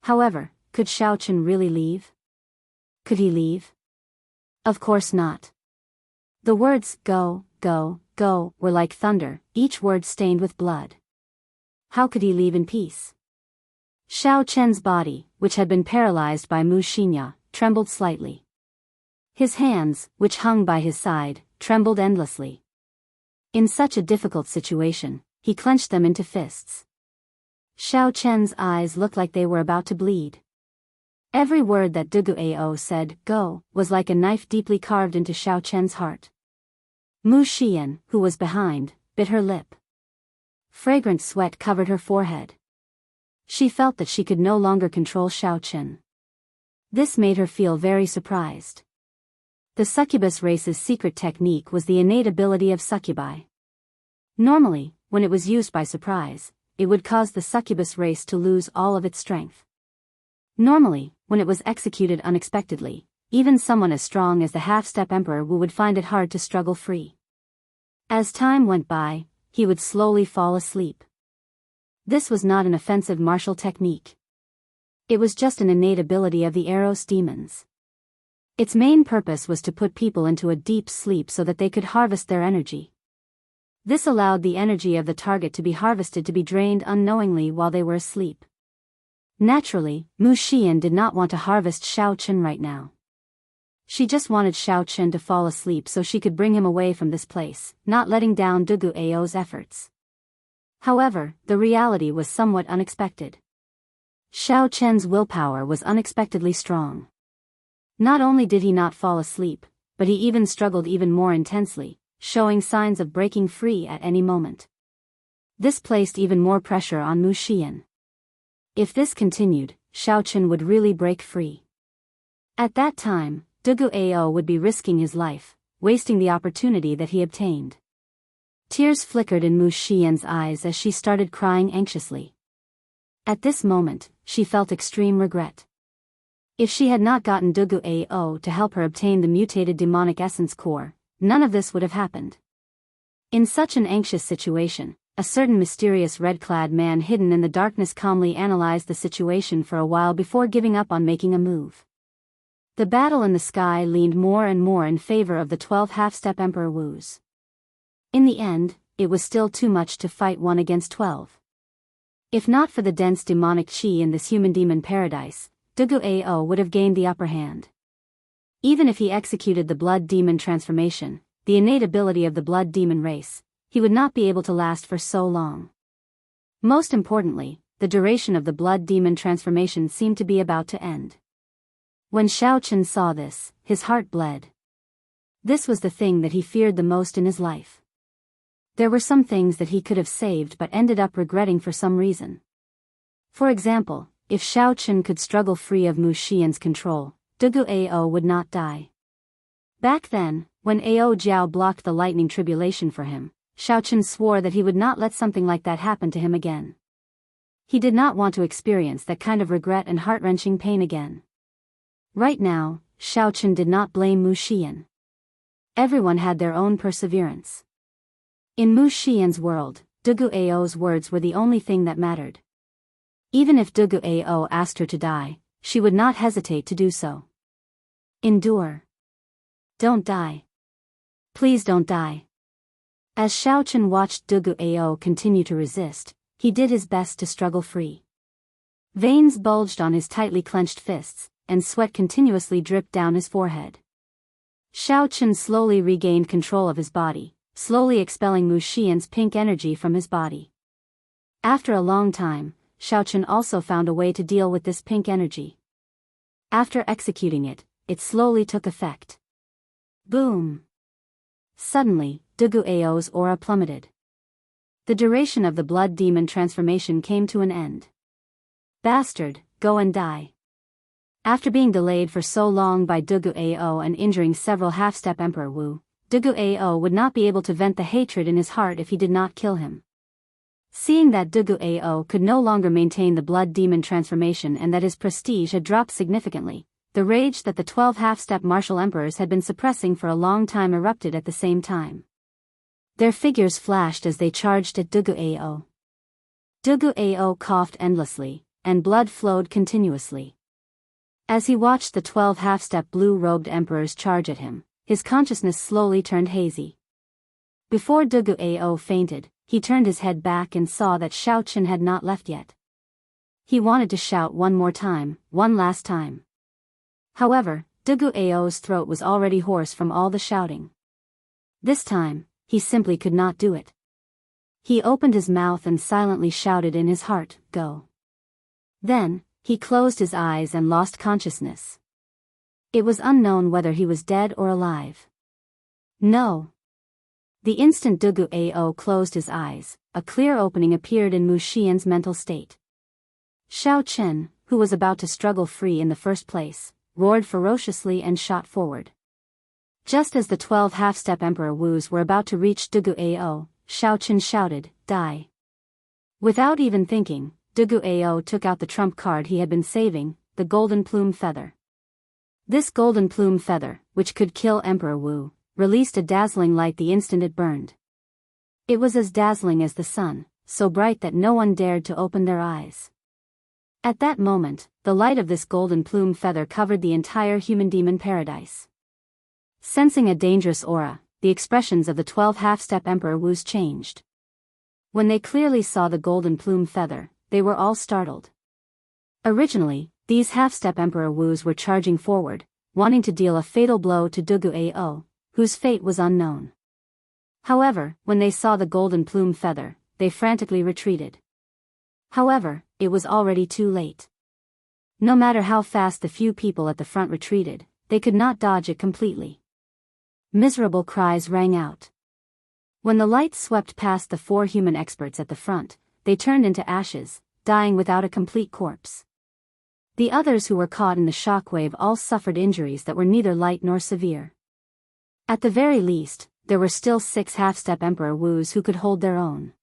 However, could Xiaoqin really leave? Could he leave? Of course not. The words "go, go, go" were like thunder, each word stained with blood. How could he leave in peace? Xiaoqian's body, which had been paralyzed by Wuxia, trembled slightly. His hands, which hung by his side, trembled endlessly. In such a difficult situation, he clenched them into fists. Xiaoqian's eyes looked like they were about to bleed. Every word that Dugu Ao said, "Go," was like a knife deeply carved into Xiaoqian's heart. Wuxia, who was behind, bit her lip. Fragrant sweat covered her forehead. She felt that she could no longer control Xiaoqian. This made her feel very surprised. The succubus race's secret technique was the innate ability of succubi. Normally, when it was used by surprise, it would cause the succubus race to lose all of its strength. Normally, when it was executed unexpectedly, even someone as strong as the half-step Emperor Wu would find it hard to struggle free. As time went by, he would slowly fall asleep. This was not an offensive martial technique. It was just an innate ability of the Daoist demons. Its main purpose was to put people into a deep sleep so that they could harvest their energy. This allowed the energy of the target to be harvested to be drained unknowingly while they were asleep. Naturally, Wuxia did not want to harvest Xiaoqin right now. She just wanted Xiaoqin to fall asleep so she could bring him away from this place, not letting down Dugu Ao's efforts. However, the reality was somewhat unexpected. Xiaoqin's willpower was unexpectedly strong. Not only did he not fall asleep, but he even struggled even more intensely, showing signs of breaking free at any moment. This placed even more pressure on Wuxia. If this continued, Xiaoqin would really break free. At that time, Dugu Ao would be risking his life, wasting the opportunity that he obtained. Tears flickered in Wuxia's eyes as she started crying anxiously. At this moment, she felt extreme regret. If she had not gotten Dugu Ao to help her obtain the mutated demonic essence core, none of this would have happened. In such an anxious situation, a certain mysterious red-clad man hidden in the darkness calmly analyzed the situation for a while before giving up on making a move. The battle in the sky leaned more and more in favor of the 12 half-step Emperor Wu's. In the end, it was still too much to fight 1 against 12. If not for the dense demonic chi in this human-demon paradise, Ao would have gained the upper hand. Even if he executed the blood demon transformation, the innate ability of the blood demon race, he would not be able to last for so long. Most importantly, the duration of the blood demon transformation seemed to be about to end. When Xiaochen saw this, his heart bled. This was the thing that he feared the most in his life. There were some things that he could have saved but ended up regretting for some reason. For example, if Xiaochen could struggle free of Mu Xian's control, Ao would not die. Back then, when Ao Jiao blocked the lightning tribulation for him, Xiaochen swore that he would not let something like that happen to him again. He did not want to experience that kind of regret and heart-wrenching pain again. Right now, Xiaochen did not blame Mu Xian. Everyone had their own perseverance. In Mu Xian's world, Ao's words were the only thing that mattered. Even if Ao asked her to die, she would not hesitate to do so. Endure. Don't die. Please don't die. As Xiaochen watched Ao continue to resist, he did his best to struggle free. Veins bulged on his tightly clenched fists, and sweat continuously dripped down his forehead. Xiaochen slowly regained control of his body, slowly expelling Mu Xian's pink energy from his body. After a long time, Xiaochen also found a way to deal with this pink energy. After executing it, it slowly took effect. Boom! Suddenly, Ao's aura plummeted. The duration of the blood demon transformation came to an end. Bastard, go and die. After being delayed for so long by Ao and injuring several half-step Emperor Wu, Ao would not be able to vent the hatred in his heart if he did not kill him. Seeing that Ao could no longer maintain the blood demon transformation and that his prestige had dropped significantly, the rage that the 12 half-step martial emperors had been suppressing for a long time erupted at the same time. Their figures flashed as they charged at Ao. Ao coughed endlessly, and blood flowed continuously. As he watched the 12 half-step blue-robed emperors charge at him, his consciousness slowly turned hazy. Before Ao fainted, he turned his head back and saw that Xiaochen had not left yet. He wanted to shout one more time, one last time. However, Ao's throat was already hoarse from all the shouting. This time, he simply could not do it. He opened his mouth and silently shouted in his heart, "Go." Then, he closed his eyes and lost consciousness. It was unknown whether he was dead or alive. No. The instant Ao closed his eyes, a clear opening appeared in Mu Xian's mental state. Xiaochen, who was about to struggle free in the first place, roared ferociously and shot forward. Just as the 12 half-step Emperor Wus were about to reach Ao, Xiaochen shouted, "Die." Without even thinking, Ao took out the trump card he had been saving, the golden plume feather. This golden plume feather, which could kill Emperor Wu, released a dazzling light the instant it burned. It was as dazzling as the sun, so bright that no one dared to open their eyes. At that moment, the light of this golden plume feather covered the entire human-demon paradise. Sensing a dangerous aura, the expressions of the 12 half-step Emperor Wus changed. When they clearly saw the golden plume feather, they were all startled. Originally, these half-step Emperor Wus were charging forward, wanting to deal a fatal blow to Ao, whose fate was unknown. However, when they saw the golden plume feather, they frantically retreated. However, it was already too late. No matter how fast the few people at the front retreated, they could not dodge it completely. Miserable cries rang out. When the light swept past the 4 human experts at the front, they turned into ashes, dying without a complete corpse. The others who were caught in the shockwave all suffered injuries that were neither light nor severe. At the very least, there were still 6 half-step Emperor Wus who could hold their own.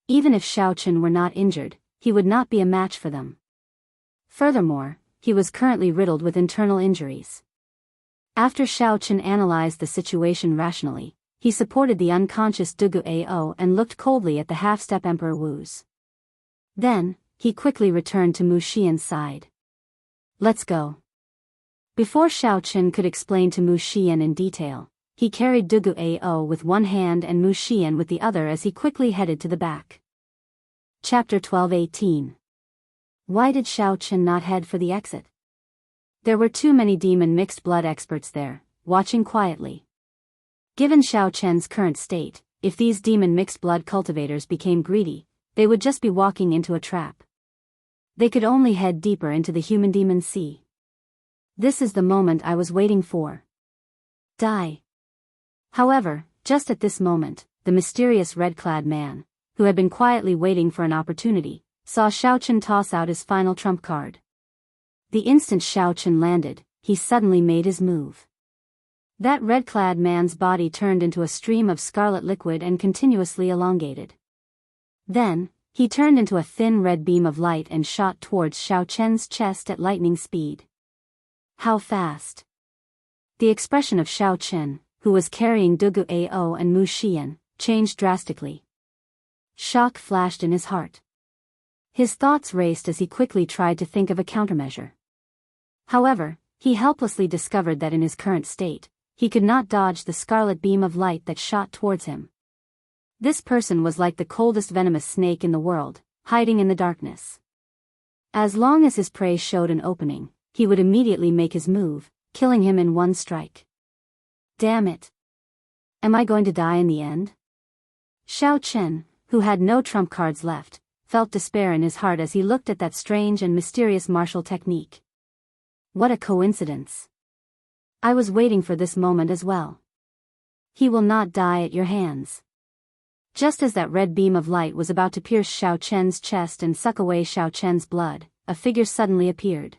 Even if Xiaochen were not injured, he would not be a match for them. Furthermore, he was currently riddled with internal injuries. After Xiaochen analyzed the situation rationally, he supported the unconscious Dugu Ao and looked coldly at the half-step Emperor Wu's. Then, he quickly returned to Mu Xian's side. Let's go. Before Xiao Chen could explain to Mu Xian in detail, he carried Dugu Ao with one hand and Mu Xian with the other as he quickly headed to the back. Chapter 12:18. Why did Xiao Chen not head for the exit? There were too many demon mixed blood experts there, watching quietly. Given Xiao Chen's current state, if these demon mixed blood cultivators became greedy, they would just be walking into a trap. They could only head deeper into the human demon sea. This is the moment I was waiting for. Die. However, just at this moment, the mysterious red-clad man, who had been quietly waiting for an opportunity, saw Xiao Chen toss out his final trump card. The instant Xiao Chen landed, he suddenly made his move. That red-clad man's body turned into a stream of scarlet liquid and continuously elongated. Then, he turned into a thin red beam of light and shot towards Xiao Chen's chest at lightning speed. How fast? The expression of Xiao Chen, who was carrying Dugu Ao and Mu Xian, changed drastically. Shock flashed in his heart. His thoughts raced as he quickly tried to think of a countermeasure. However, he helplessly discovered that in his current state, he could not dodge the scarlet beam of light that shot towards him. This person was like the coldest venomous snake in the world, hiding in the darkness. As long as his prey showed an opening, he would immediately make his move, killing him in one strike. Damn it! Am I going to die in the end? Xiao Chen, who had no trump cards left, felt despair in his heart as he looked at that strange and mysterious martial technique. What a coincidence! I was waiting for this moment as well. He will not die at your hands. Just as that red beam of light was about to pierce Xiao Chen's chest and suck away Xiao Chen's blood, a figure suddenly appeared.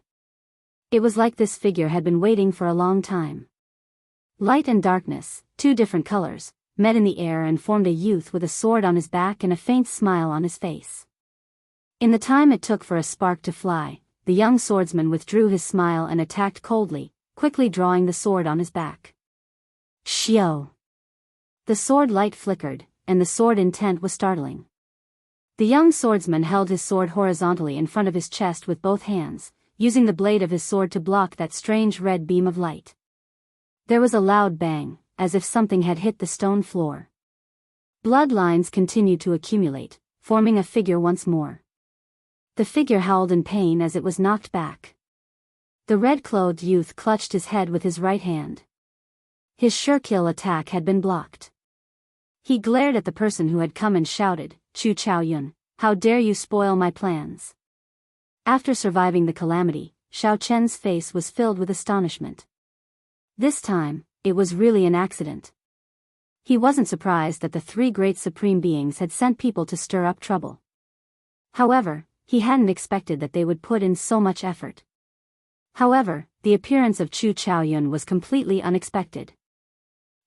It was like this figure had been waiting for a long time. Light and darkness, two different colors, met in the air and formed a youth with a sword on his back and a faint smile on his face. In the time it took for a spark to fly, the young swordsman withdrew his smile and attacked coldly, quickly drawing the sword on his back. Xiao! The sword light flickered, and the sword intent was startling. The young swordsman held his sword horizontally in front of his chest with both hands, using the blade of his sword to block that strange red beam of light. There was a loud bang, as if something had hit the stone floor. Blood lines continued to accumulate, forming a figure once more. The figure howled in pain as it was knocked back. The red-clothed youth clutched his head with his right hand. His sure-kill attack had been blocked. He glared at the person who had come and shouted, "Chu Chaoyun, how dare you spoil my plans?" After surviving the calamity, Xiao Chen's face was filled with astonishment. This time, it was really an accident. He wasn't surprised that the three great supreme beings had sent people to stir up trouble. However, he hadn't expected that they would put in so much effort. However, the appearance of Chu Chaoyun was completely unexpected.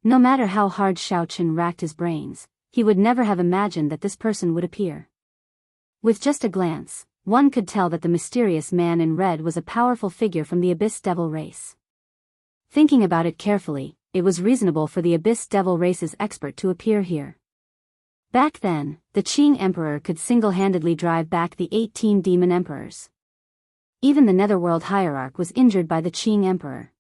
No matter how hard Xiao Chen racked his brains, he would never have imagined that this person would appear. With just a glance, one could tell that the mysterious man in red was a powerful figure from the Abyss Devil race. Thinking about it carefully, it was reasonable for the Abyss Devil race's expert to appear here. Back then, the Qing Emperor could single-handedly drive back the 18 demon emperors. Even the Netherworld Hierarch was injured by the Qing Emperor.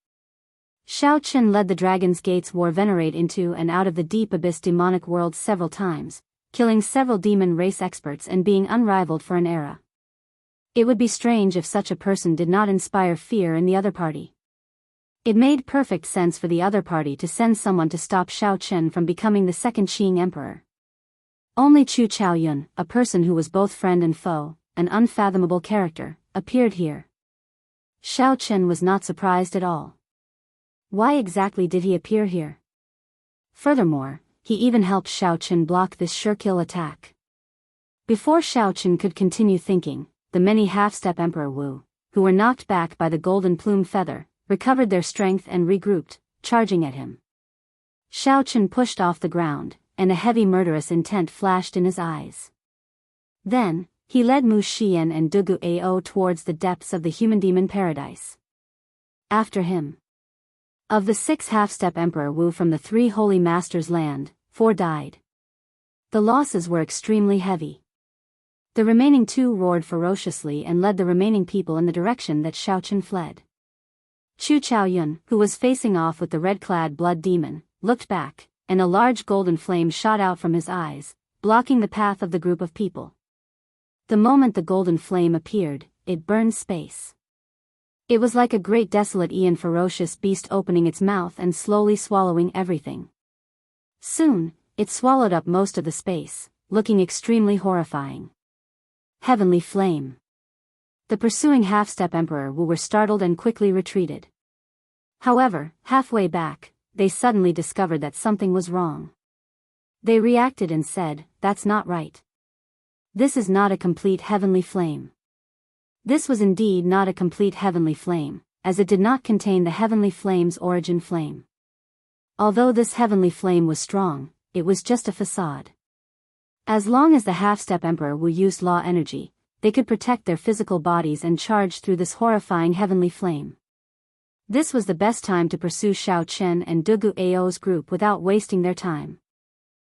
Xiao Chen led the Dragon's Gates war venerate into and out of the deep abyss demonic world several times, killing several demon race experts and being unrivaled for an era. It would be strange if such a person did not inspire fear in the other party. It made perfect sense for the other party to send someone to stop Xiao Chen from becoming the second Qing Emperor. Only Chu Chaoyun, a person who was both friend and foe, an unfathomable character, appeared here. Xiao Chen was not surprised at all. Why exactly did he appear here? Furthermore, he even helped Xiao Chen block this sure-kill attack. Before Xiao Chen could continue thinking, the many half-step Emperor Wu, who were knocked back by the golden plume feather, recovered their strength and regrouped, charging at him. Xiao Chen pushed off the ground, and a heavy murderous intent flashed in his eyes. Then, he led Mu Xian and Dugu Ao towards the depths of the human demon paradise. After him. Of the 6 half-step Emperor Wu from the 3 Holy Masters' land, 4 died. The losses were extremely heavy. The remaining 2 roared ferociously and led the remaining people in the direction that Xiaochen fled. Chu Chaoyun, who was facing off with the red-clad blood demon, looked back, and a large golden flame shot out from his eyes, blocking the path of the group of people. The moment the golden flame appeared, it burned space. It was like a great desolate and ferocious beast opening its mouth and slowly swallowing everything. Soon, it swallowed up most of the space, looking extremely horrifying. Heavenly flame. The pursuing half-step Emperor Wu were startled and quickly retreated. However, halfway back, they suddenly discovered that something was wrong. They reacted and said, "That's not right. This is not a complete heavenly flame." This was indeed not a complete heavenly flame, as it did not contain the heavenly flame's origin flame. Although this heavenly flame was strong, it was just a facade. As long as the half-step Emperor Wu used law energy, they could protect their physical bodies and charge through this horrifying heavenly flame. This was the best time to pursue Xiao Chen and Dugu Ao's group without wasting their time.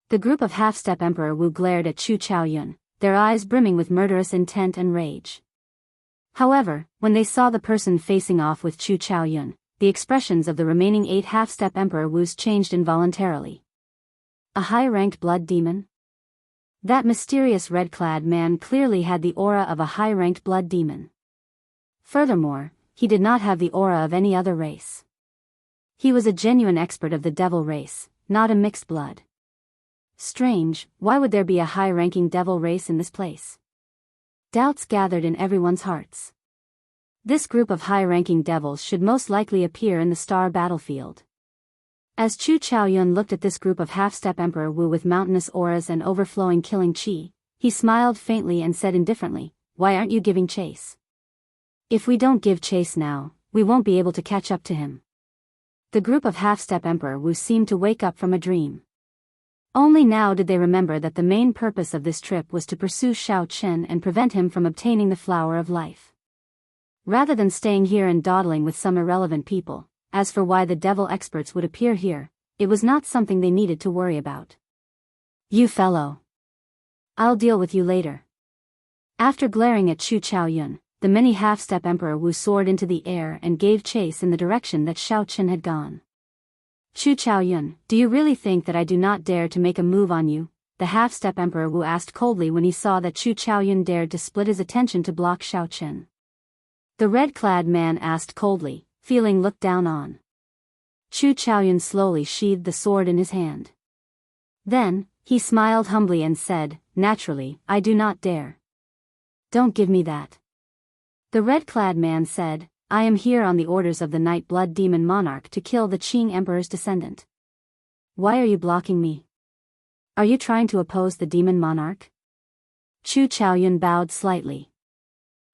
The group of half-step Emperor Wu glared at Chu Chaoyun, their eyes brimming with murderous intent and rage. However, when they saw the person facing off with Chu Chaoyun, the expressions of the remaining 8 half-step Emperor Wus changed involuntarily. A high-ranked blood demon? That mysterious red-clad man clearly had the aura of a high-ranked blood demon. Furthermore, he did not have the aura of any other race. He was a genuine expert of the devil race, not a mixed blood. Strange, why would there be a high-ranking devil race in this place? Doubts gathered in everyone's hearts. This group of high-ranking devils should most likely appear in the star battlefield. As Chu Chaoyun looked at this group of half-step Emperor Wu with mountainous auras and overflowing killing chi, he smiled faintly and said indifferently, "Why aren't you giving chase? If we don't give chase now, we won't be able to catch up to him." The group of half-step Emperor Wu seemed to wake up from a dream. Only now did they remember that the main purpose of this trip was to pursue Xiao Chen and prevent him from obtaining the flower of life. Rather than staying here and dawdling with some irrelevant people, as for why the devil experts would appear here, it was not something they needed to worry about. "You fellow. I'll deal with you later." After glaring at Chu Chaoyun, the many half-step Emperor Wu soared into the air and gave chase in the direction that Xiao Chen had gone. "Chu Chaoyun, do you really think that I do not dare to make a move on you?" the half-step Emperor Wu asked coldly when he saw that Chu Chaoyun dared to split his attention to block Xiao Chen. The red-clad man asked coldly, feeling looked down on. Chu Chaoyun slowly sheathed the sword in his hand. Then, he smiled humbly and said, "Naturally, I do not dare." "Don't give me that." The red-clad man said, "I am here on the orders of the Night Blood Demon Monarch to kill the Qing Emperor's descendant." "Why are you blocking me? Are you trying to oppose the Demon Monarch?" Chu Chaoyun bowed slightly.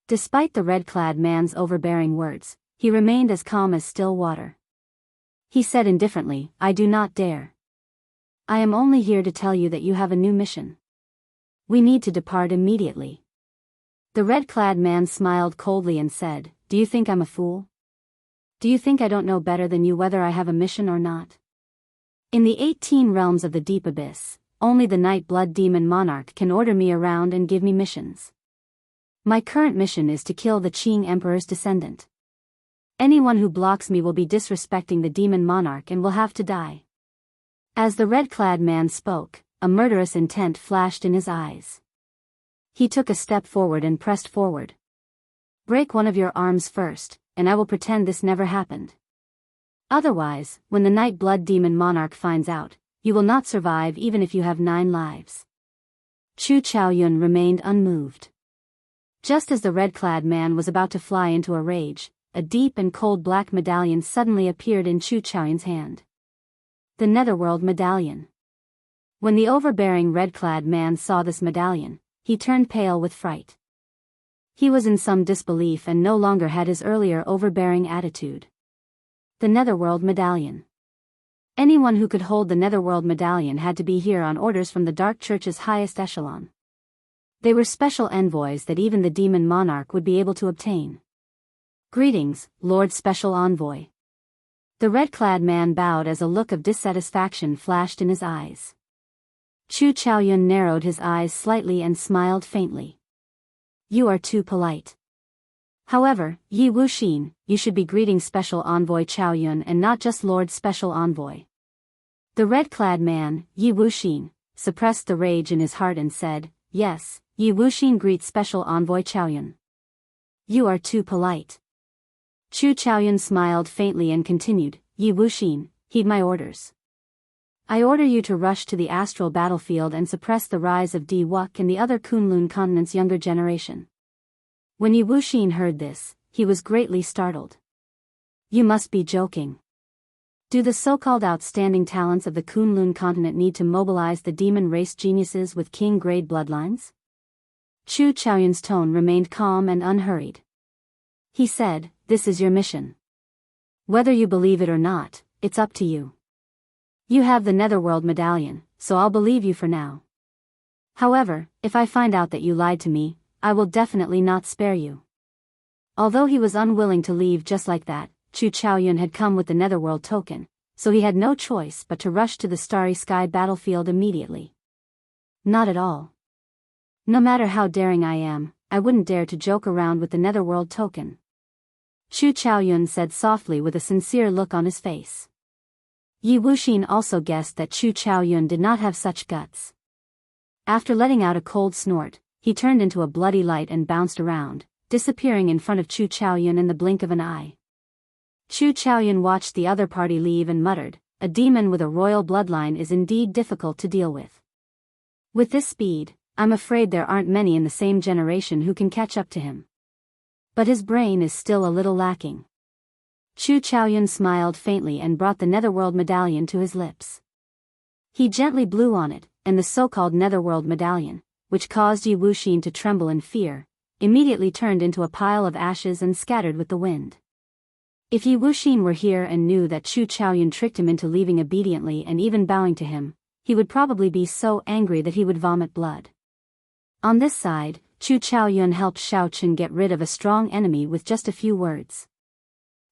Despite the red-clad man's overbearing words, he remained as calm as still water. He said indifferently, "I do not dare. I am only here to tell you that you have a new mission. We need to depart immediately." The red-clad man smiled coldly and said, "Do you think I'm a fool? Do you think I don't know better than you whether I have a mission or not? In the 18 realms of the deep abyss, only the Night Blood Demon Monarch can order me around and give me missions. My current mission is to kill the Qing Emperor's descendant. Anyone who blocks me will be disrespecting the Demon Monarch and will have to die." As the red-clad man spoke, a murderous intent flashed in his eyes. He took a step forward and pressed forward. "Break one of your arms first, and I will pretend this never happened. Otherwise, when the Night Blood Demon Monarch finds out, you will not survive even if you have 9 lives." Chu Chaoyun remained unmoved. Just as the red-clad man was about to fly into a rage, a deep and cold black medallion suddenly appeared in Chu Chaoyun's hand. The Netherworld Medallion. When the overbearing red-clad man saw this medallion, he turned pale with fright. He was in some disbelief and no longer had his earlier overbearing attitude. The Netherworld Medallion. Anyone who could hold the Netherworld Medallion had to be here on orders from the Dark Church's highest echelon. They were special envoys that even the Demon Monarch would be able to obtain. "Greetings, Lord Special Envoy. The red-clad man bowed as a look of dissatisfaction flashed in his eyes. Chu Chaoyun narrowed his eyes slightly and smiled faintly. You are too polite. However, Yi Wuxin, you should be greeting Special Envoy Chaoyun and not just Lord Special Envoy. The red-clad man, Yi Wuxin, suppressed the rage in his heart and said, Yes, Yi Wuxin greets Special Envoy Chaoyun. You are too polite. Chu Chaoyun smiled faintly and continued, Yi Wuxin, heed my orders. I order you to rush to the astral battlefield and suppress the rise of Di Wuk and the other Kunlun continent's younger generation. When Yi Wuxin heard this, he was greatly startled. You must be joking. Do the so-called outstanding talents of the Kunlun continent need to mobilize the demon race geniuses with king-grade bloodlines? Chu Chaoyun's tone remained calm and unhurried. He said, This is your mission. Whether you believe it or not, it's up to you. You have the Netherworld medallion, so I'll believe you for now. However, if I find out that you lied to me, I will definitely not spare you. Although he was unwilling to leave just like that, Chu Chaoyun had come with the Netherworld token, so he had no choice but to rush to the Starry Sky battlefield immediately. Not at all. No matter how daring I am, I wouldn't dare to joke around with the Netherworld token. Chu Chaoyun said softly with a sincere look on his face. Yi Wuxin also guessed that Chu Chaoyun did not have such guts. After letting out a cold snort, he turned into a bloody light and bounced around, disappearing in front of Chu Chaoyun in the blink of an eye. Chu Chaoyun watched the other party leave and muttered, A demon with a royal bloodline is indeed difficult to deal with. With this speed, I'm afraid there aren't many in the same generation who can catch up to him. But his brain is still a little lacking. Chu Chaoyun smiled faintly and brought the Netherworld medallion to his lips. He gently blew on it, and the so-called Netherworld medallion, which caused Yi Wuxin to tremble in fear, immediately turned into a pile of ashes and scattered with the wind. If Yi Wuxin were here and knew that Chu Chaoyun tricked him into leaving obediently and even bowing to him, he would probably be so angry that he would vomit blood. On this side, Chu Chaoyun helped Xiao Chen get rid of a strong enemy with just a few words.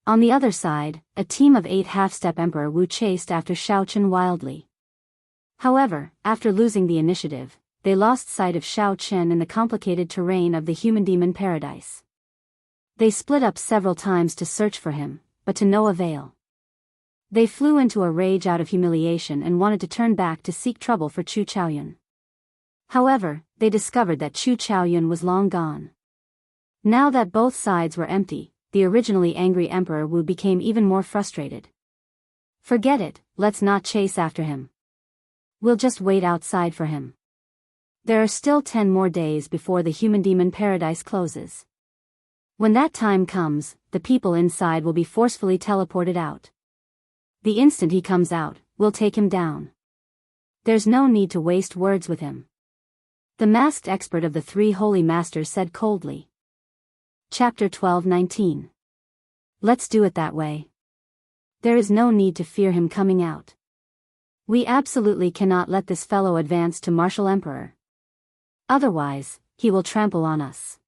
On the other side, a team of 8 half-step Emperor Wu chased after Xiao Chen wildly. However, after losing the initiative, they lost sight of Xiao Chen in the complicated terrain of the human-demon paradise. They split up several times to search for him, but to no avail. They flew into a rage out of humiliation and wanted to turn back to seek trouble for Chu Chaoyun. However, they discovered that Chu Chaoyun was long gone. Now that both sides were empty, the originally angry Emperor Wu became even more frustrated. Forget it, let's not chase after him. We'll just wait outside for him. There are still 10 more days before the human-demon paradise closes. When that time comes, the people inside will be forcefully teleported out. The instant he comes out, we'll take him down. There's no need to waste words with him. The masked expert of the 3 holy masters said coldly. Chapter 12:19. Let's do it that way. There is no need to fear him coming out. We absolutely cannot let this fellow advance to Martial Emperor. Otherwise, he will trample on us.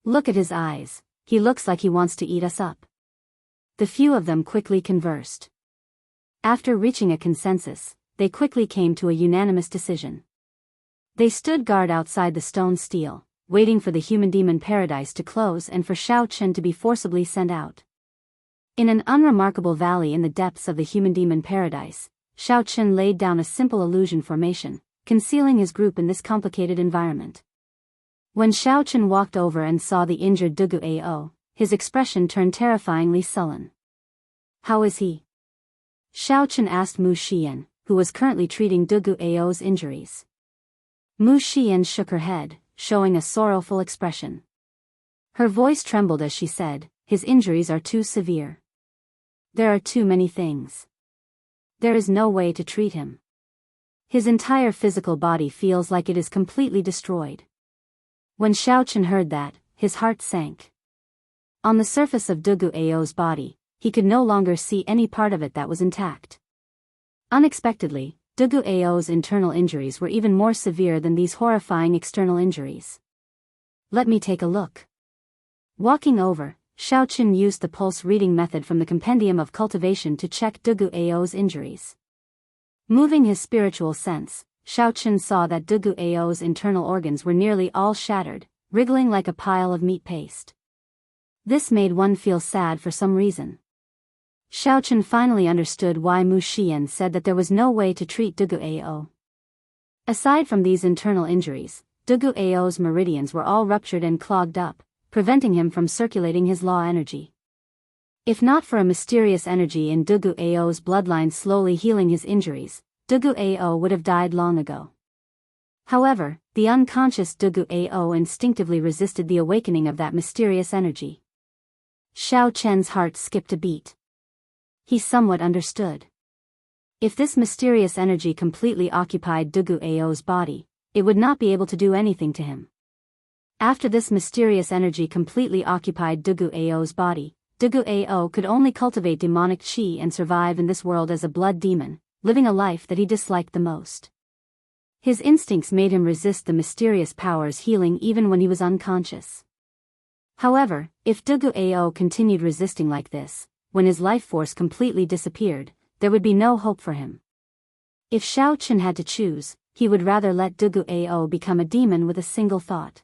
Look at his eyes, he looks like he wants to eat us up. The few of them quickly conversed. After reaching a consensus, they quickly came to a unanimous decision. They stood guard outside the stone stele, waiting for the human-demon paradise to close and for Xiao Chen to be forcibly sent out. In an unremarkable valley in the depths of the human-demon paradise, Xiao Chen laid down a simple illusion formation, concealing his group in this complicated environment. When Xiao Chen walked over and saw the injured Dugu Ao, his expression turned terrifyingly sullen. How is he? Xiao Chen asked Mu Xian, who was currently treating Dugu Ao's injuries. Mu Xian shook her head, showing a sorrowful expression. Her voice trembled as she said, his injuries are too severe. There are too many things. There is no way to treat him. His entire physical body feels like it is completely destroyed. When Xiao Chen heard that, his heart sank. On the surface of Dugu Ao's body, he could no longer see any part of it that was intact. Unexpectedly, Dugu Ao's internal injuries were even more severe than these horrifying external injuries. Let me take a look. Walking over, Xiaoqun used the pulse reading method from the Compendium of Cultivation to check Dugu Ao's injuries. Moving his spiritual sense, Xiaoqun saw that Dugu Ao's internal organs were nearly all shattered, wriggling like a pile of meat paste. This made one feel sad for some reason. Xiaoqun finally understood why Mu Xian said that there was no way to treat Dugu Ao. Aside from these internal injuries, Dugu Ao's meridians were all ruptured and clogged up, preventing him from circulating his law energy. If not for a mysterious energy in Dugu Ao's bloodline slowly healing his injuries, Dugu Ao would have died long ago. However, the unconscious Dugu Ao instinctively resisted the awakening of that mysterious energy. Xiao Chen's heart skipped a beat. He somewhat understood. If this mysterious energy completely occupied Dugu Ao's body, it would not be able to do anything to him. After this mysterious energy completely occupied Dugu Ao's body, Dugu Ao could only cultivate demonic qi and survive in this world as a blood demon, living a life that he disliked the most. His instincts made him resist the mysterious power's healing even when he was unconscious. However, if Dugu Ao continued resisting like this, when his life force completely disappeared, there would be no hope for him. If Xiaoqun had to choose, he would rather let Dugu Ao become a demon with a single thought.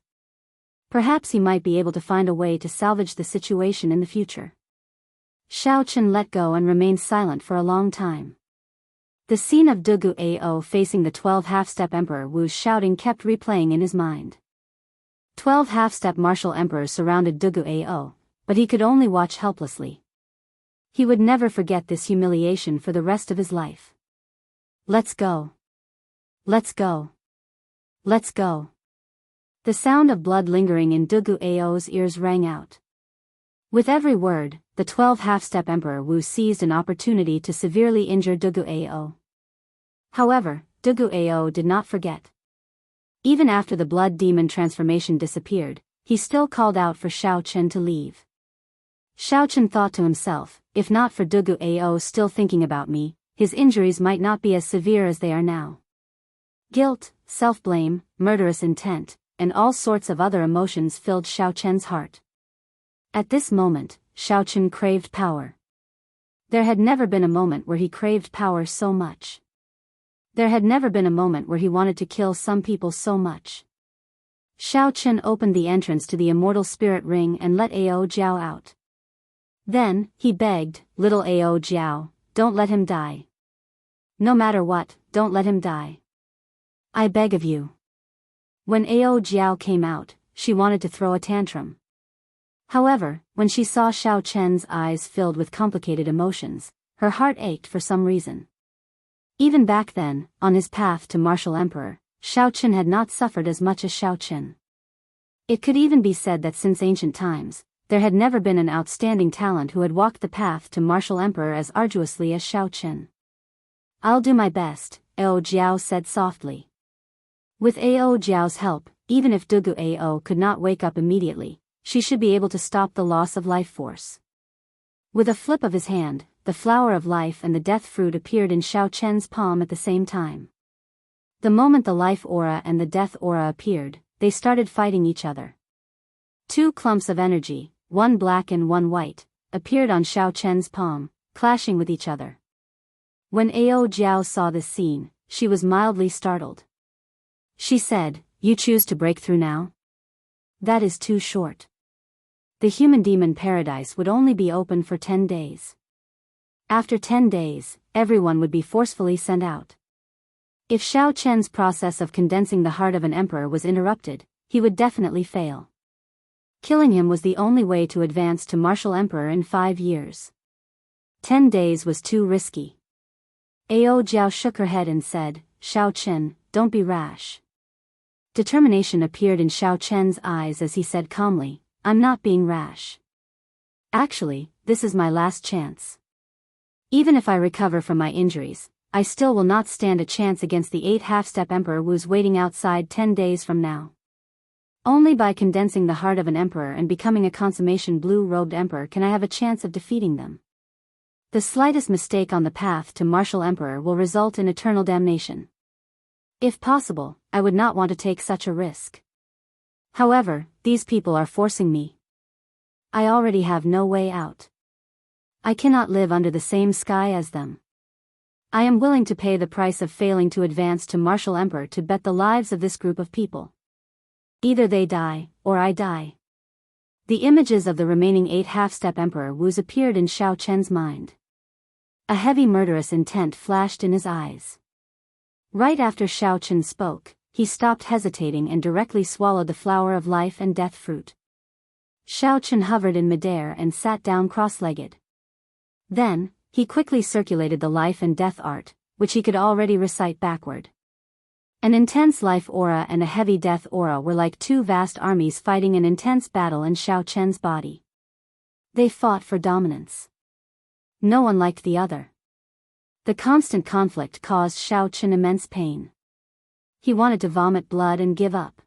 Perhaps he might be able to find a way to salvage the situation in the future. Xiaoqun let go and remained silent for a long time. The scene of Dugu Ao facing the 12 half-step Emperor Wu's shouting kept replaying in his mind. 12 half-step martial emperors surrounded Dugu Ao, but he could only watch helplessly. He would never forget this humiliation for the rest of his life. Let's go. Let's go. Let's go. The sound of blood lingering in Dugu Ao's ears rang out. With every word, the 12 half-step Emperor Wu seized an opportunity to severely injure Dugu Ao. However, Dugu Ao did not forget. Even after the blood demon transformation disappeared, he still called out for Xiaoqun to leave. Xiaoqun thought to himself, if not for Dugu Ao still thinking about me, his injuries might not be as severe as they are now. Guilt, self-blame, murderous intent, and all sorts of other emotions filled Xiaoqun's heart. At this moment, Xiaoqun craved power. There had never been a moment where he craved power so much. There had never been a moment where he wanted to kill some people so much. Xiaoqun opened the entrance to the immortal spirit ring and let Ao Jiao out. Then, he begged, "Little Ao Jiao, don't let him die. No matter what, don't let him die. I beg of you." When Ao Jiao came out, she wanted to throw a tantrum. However, when she saw Xiaoqun's eyes filled with complicated emotions, her heart ached for some reason. Even back then, on his path to martial emperor, Xiaoqun had not suffered as much as Xiaoqun. It could even be said that since ancient times, there had never been an outstanding talent who had walked the path to martial emperor as arduously as Xiaoqun. "I'll do my best," Ao Jiao said softly. With Ao Jiao's help, even if Dugu Ao could not wake up immediately, she should be able to stop the loss of life force. With a flip of his hand, the flower of life and the death fruit appeared in Xiaoqun's palm at the same time. The moment the life aura and the death aura appeared, they started fighting each other. Two clumps of energy, one black and one white, appeared on Xiaoqun's palm, clashing with each other. When Ao Jiao saw this scene, she was mildly startled. She said, "You choose to break through now? That is too short. The human-demon paradise would only be open for 10 days. After 10 days, everyone would be forcefully sent out. If Xiaoqun's process of condensing the heart of an emperor was interrupted, he would definitely fail. Killing him was the only way to advance to martial emperor in 5 years. 10 days was too risky." Ao Jiao shook her head and said, "Xiaoqun, don't be rash." Determination appeared in Xiaoqun's eyes as he said calmly, "I'm not being rash. Actually, this is my last chance. Even if I recover from my injuries, I still will not stand a chance against the 8 half-step Emperor Wu's waiting outside 10 days from now. Only by condensing the heart of an emperor and becoming a consummation blue-robed emperor can I have a chance of defeating them. The slightest mistake on the path to martial emperor will result in eternal damnation. If possible, I would not want to take such a risk. However, these people are forcing me. I already have no way out. I cannot live under the same sky as them. I am willing to pay the price of failing to advance to martial emperor to bet the lives of this group of people. Either they die, or I die. The images of the remaining 8 half-step Emperor Wus appeared in Xiao Chen's mind. A heavy murderous intent flashed in his eyes. Right after Xiao Chen spoke, he stopped hesitating and directly swallowed the flower of life and death fruit. Xiao Chen hovered in midair and sat down cross-legged. Then, he quickly circulated the life and death art, which he could already recite backward. An intense life aura and a heavy death aura were like two vast armies fighting an intense battle in Xiao Chen's body. They fought for dominance. No one liked the other. The constant conflict caused Xiao Chen immense pain. He wanted to vomit blood and give up.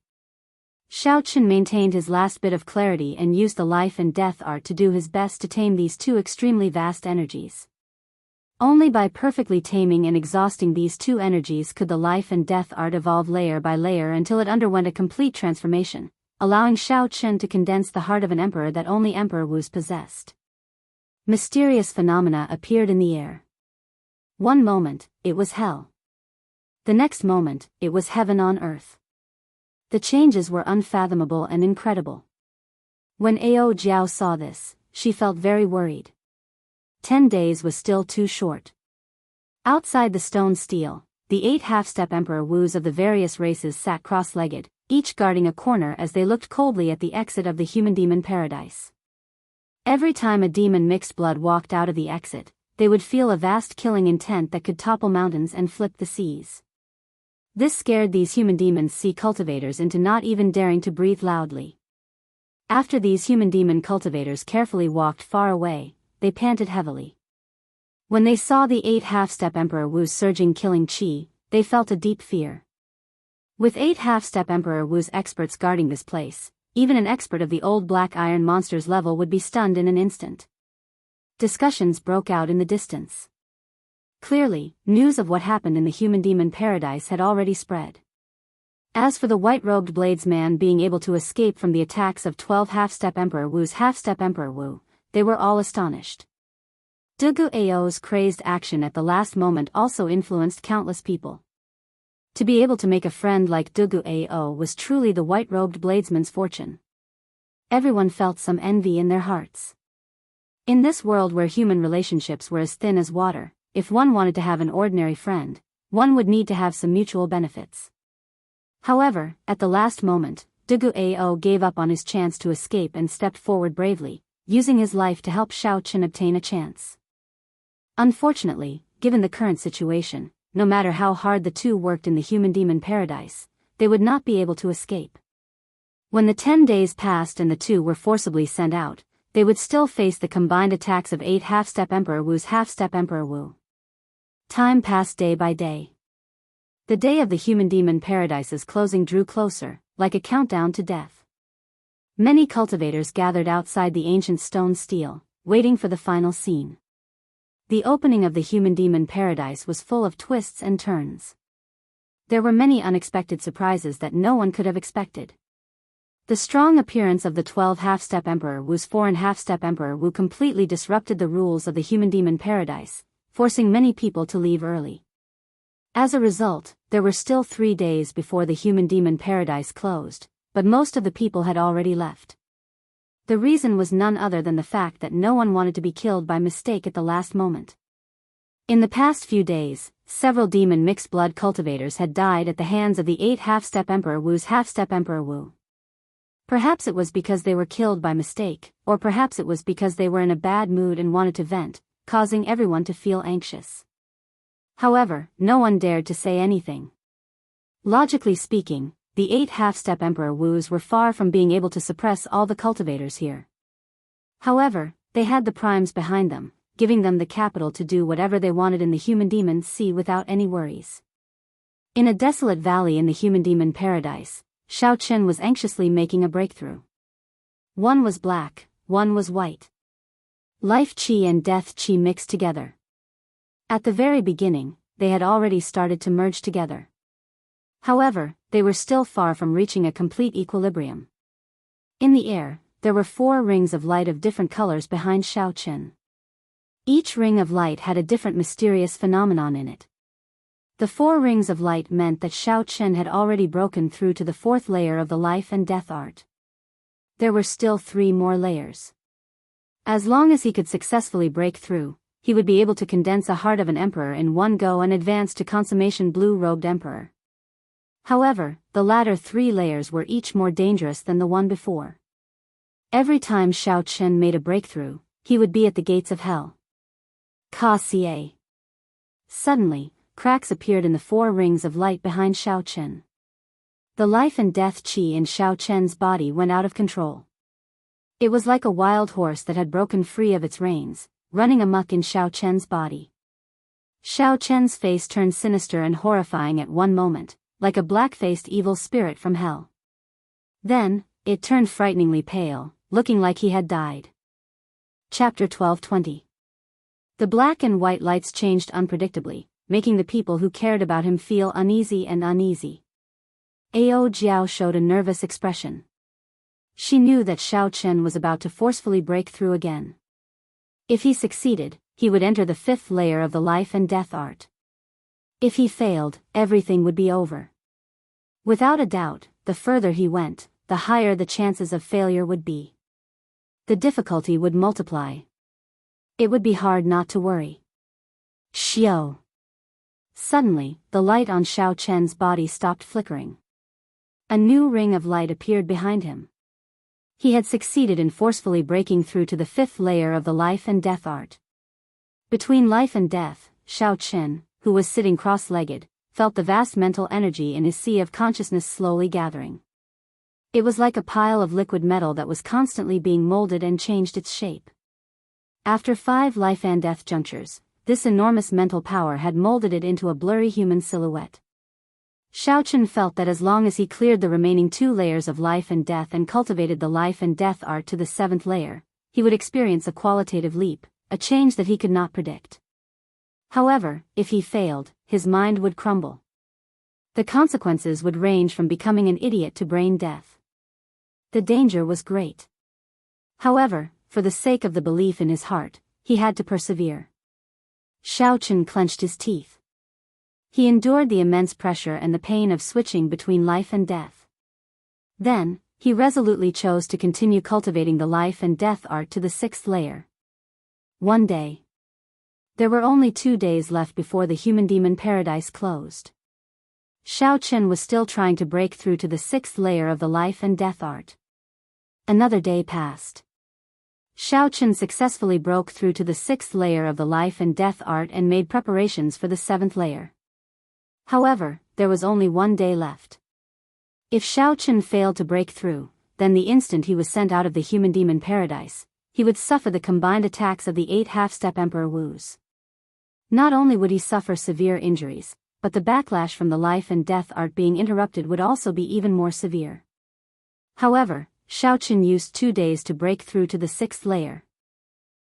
Xiao Chen maintained his last bit of clarity and used the life and death art to do his best to tame these two extremely vast energies. Only by perfectly taming and exhausting these two energies could the life and death art evolve layer by layer until it underwent a complete transformation, allowing Xiao Chen to condense the heart of an emperor that only Emperor Wus possessed. Mysterious phenomena appeared in the air. One moment, it was hell. The next moment, it was heaven on earth. The changes were unfathomable and incredible. When Ao Jiao saw this, she felt very worried. 10 days was still too short. Outside the stone stele, the 8 half-step Emperor Wus of the various races sat cross-legged, each guarding a corner as they looked coldly at the exit of the human-demon paradise. Every time a demon mixed blood walked out of the exit, they would feel a vast killing intent that could topple mountains and flip the seas. This scared these human demons sea cultivators into not even daring to breathe loudly. After these human demon cultivators carefully walked far away, they panted heavily. When they saw the 8 half-step Emperor Wus surging killing chi, they felt a deep fear. With 8 half-step Emperor Wus experts guarding this place, even an expert of the old black iron monster's level would be stunned in an instant. Discussions broke out in the distance. Clearly, news of what happened in the human-demon paradise had already spread. As for the white-robed bladesman being able to escape from the attacks of 12 half-step Emperor Wu's half-step Emperor Wu, they were all astonished. Dugu Ao's crazed action at the last moment also influenced countless people. To be able to make a friend like Dugu Ao was truly the white-robed bladesman's fortune. Everyone felt some envy in their hearts. In this world where human relationships were as thin as water, if one wanted to have an ordinary friend, one would need to have some mutual benefits. However, at the last moment, Dugu Ao gave up on his chance to escape and stepped forward bravely, using his life to help Xiao Chen obtain a chance. Unfortunately, given the current situation, no matter how hard the two worked in the human-demon paradise, they would not be able to escape. When the 10 days passed and the two were forcibly sent out, they would still face the combined attacks of 8 half-step Emperor Wu's half-step Emperor Wu. Time passed day by day. The day of the human-demon paradise's closing drew closer, like a countdown to death. Many cultivators gathered outside the ancient stone stele, waiting for the final scene. The opening of the human-demon paradise was full of twists and turns. There were many unexpected surprises that no one could have expected. The strong appearance of the 12 half-step Emperor Wu's 4 and half-step Emperor Wu completely disrupted the rules of the human-demon paradise, forcing many people to leave early. As a result, there were still 3 days before the human-demon paradise closed, but most of the people had already left. The reason was none other than the fact that no one wanted to be killed by mistake at the last moment. In the past few days, several demon mixed blood cultivators had died at the hands of the 8 half-step Emperor Wu's half-step Emperor Wu. Perhaps it was because they were killed by mistake, or perhaps it was because they were in a bad mood and wanted to vent, causing everyone to feel anxious. However, no one dared to say anything. Logically speaking, the 8 half-step Emperor Wus were far from being able to suppress all the cultivators here. However, they had the primes behind them, giving them the capital to do whatever they wanted in the human-demon sea without any worries. In a desolate valley in the human-demon paradise, Xiao Chen was anxiously making a breakthrough. One was black, one was white. Life chi and death chi mixed together. At the very beginning, they had already started to merge together. However, they were still far from reaching a complete equilibrium. In the air, there were 4 rings of light of different colors behind Xiaochen. Each ring of light had a different mysterious phenomenon in it. The 4 rings of light meant that Xiaochen had already broken through to the 4th layer of the life and death art. There were still 3 more layers. As long as he could successfully break through, he would be able to condense a heart of an emperor in one go and advance to consummation blue-robed emperor. However, the latter 3 layers were each more dangerous than the one before. Every time Xiaochen made a breakthrough, he would be at the gates of hell. Ka-ca. Suddenly, cracks appeared in the 4 rings of light behind Xiaochen. The life and death qi in Xiaochen's body went out of control. It was like a wild horse that had broken free of its reins, running amok in Xiaochen's body. Xiaochen's face turned sinister and horrifying at one moment, like a black-faced evil spirit from hell. Then, it turned frighteningly pale, looking like he had died. Chapter 12:20. The black and white lights changed unpredictably, making the people who cared about him feel uneasy and uneasy. Ao Jiao showed a nervous expression. She knew that Xiaochen was about to forcefully break through again. If he succeeded, he would enter the 5th layer of the life and death art. If he failed, everything would be over. Without a doubt, the further he went, the higher the chances of failure would be. The difficulty would multiply. It would be hard not to worry. Xiao. Suddenly, the light on Xiaochen's body stopped flickering. A new ring of light appeared behind him. He had succeeded in forcefully breaking through to the 5th layer of the life and death art. Between life and death, Xiaochen, who was sitting cross-legged, felt the vast mental energy in his sea of consciousness slowly gathering. It was like a pile of liquid metal that was constantly being molded and changed its shape. After 5 life and death junctures, this enormous mental power had molded it into a blurry human silhouette. Xiaochen felt that as long as he cleared the remaining 2 layers of life and death and cultivated the life and death art to the 7th layer, he would experience a qualitative leap, a change that he could not predict. However, if he failed, his mind would crumble. The consequences would range from becoming an idiot to brain death. The danger was great. However, for the sake of the belief in his heart, he had to persevere. Xiaochen clenched his teeth. He endured the immense pressure and the pain of switching between life and death. Then, he resolutely chose to continue cultivating the life and death art to the 6th layer. One day. There were only 2 days left before the human-demon paradise closed. Xiaochen was still trying to break through to the 6th layer of the life and death art. Another day passed. Xiaochen successfully broke through to the 6th layer of the life and death art and made preparations for the 7th layer. However, there was only 1 day left. If Xiaochen failed to break through, then the instant he was sent out of the human-demon paradise, he would suffer the combined attacks of the 8 half-step Emperor Wu's. Not only would he suffer severe injuries, but the backlash from the life and death art being interrupted would also be even more severe. However, Xiaochen used 2 days to break through to the 6th layer.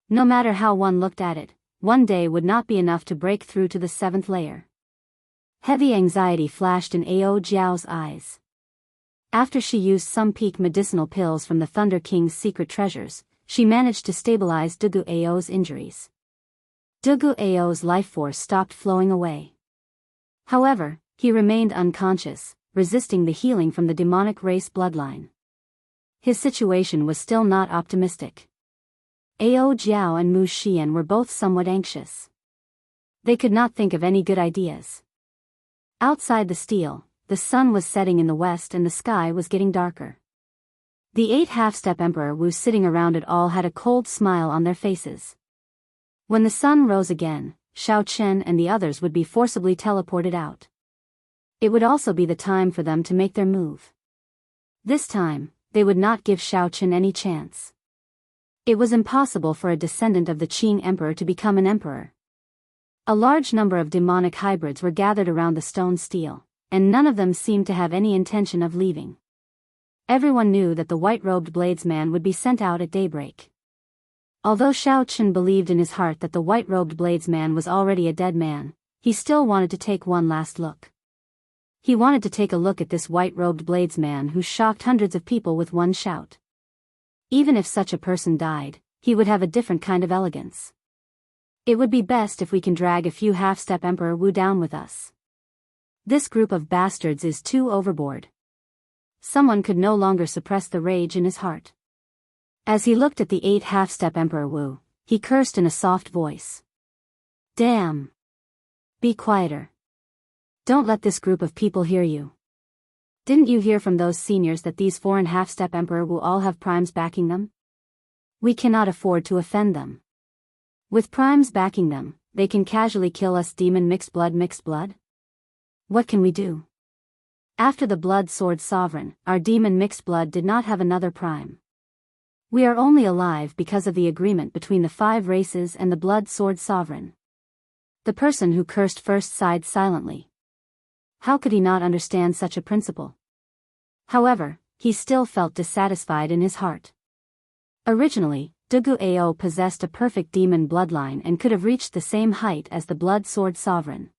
No matter how one looked at it, 1 day would not be enough to break through to the 7th layer. Heavy anxiety flashed in Ao Jiao's eyes. After she used some peak medicinal pills from the Thunder King's secret treasures, she managed to stabilize Dugu Ao's injuries. Dugu Ao's life force stopped flowing away. However, he remained unconscious, resisting the healing from the demonic race bloodline. His situation was still not optimistic. Ao Jiao and Mu Xian were both somewhat anxious. They could not think of any good ideas. Outside the stele, the sun was setting in the west and the sky was getting darker. The 8 half-step Emperor Wu sitting around it all had a cold smile on their faces. When the sun rose again, Xiaochen and the others would be forcibly teleported out. It would also be the time for them to make their move. This time, they would not give Xiaochen any chance. It was impossible for a descendant of the Qing Emperor to become an emperor. A large number of demonic hybrids were gathered around the stone stele, and none of them seemed to have any intention of leaving. Everyone knew that the white-robed bladesman would be sent out at daybreak. Although Xiaochen believed in his heart that the white-robed bladesman was already a dead man, he still wanted to take one last look. He wanted to take a look at this white-robed bladesman who shocked hundreds of people with one shout. Even if such a person died, he would have a different kind of elegance. It would be best if we can drag a few half-step Emperor Wu down with us. This group of bastards is too overboard. Someone could no longer suppress the rage in his heart. As he looked at the 8 half-step Emperor Wu, he cursed in a soft voice. Damn! Be quieter. Don't let this group of people hear you. Didn't you hear from those seniors that these foreign half-step Emperor Wu all have primes backing them? We cannot afford to offend them. With primes backing them, they can casually kill us demon mixed blood? What can we do? After the Blood Sword Sovereign, our demon mixed blood did not have another prime. We are only alive because of the agreement between the 5 races and the Blood Sword Sovereign. The person who cursed first sighed silently. How could he not understand such a principle? However, he still felt dissatisfied in his heart. Originally, Dugu Ao possessed a perfect demon bloodline and could have reached the same height as the Blood Sword Sovereign.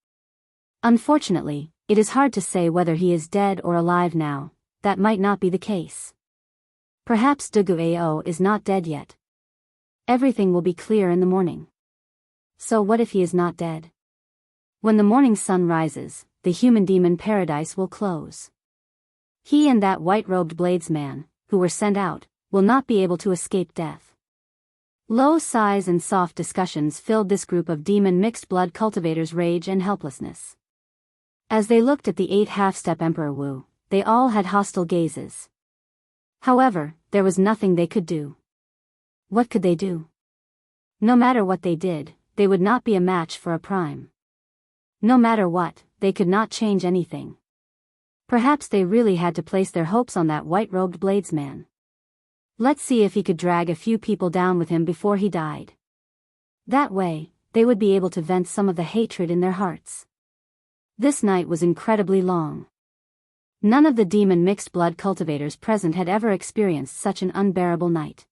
Unfortunately, it is hard to say whether he is dead or alive now. That might not be the case. Perhaps Dugu Ao is not dead yet. Everything will be clear in the morning. So what if he is not dead? When the morning sun rises, the human-demon paradise will close. He and that white-robed bladesman, who were sent out, will not be able to escape death. Low sighs and soft discussions filled this group of demon mixed-blood cultivators' rage and helplessness. As they looked at the 8 half-step Emperor Wu, they all had hostile gazes. However, there was nothing they could do. What could they do? No matter what they did, they would not be a match for a prime. No matter what, they could not change anything. Perhaps they really had to place their hopes on that white-robed bladesman. Let's see if he could drag a few people down with him before he died. That way, they would be able to vent some of the hatred in their hearts. This night was incredibly long. None of the demon mixed-blood cultivators present had ever experienced such an unbearable night.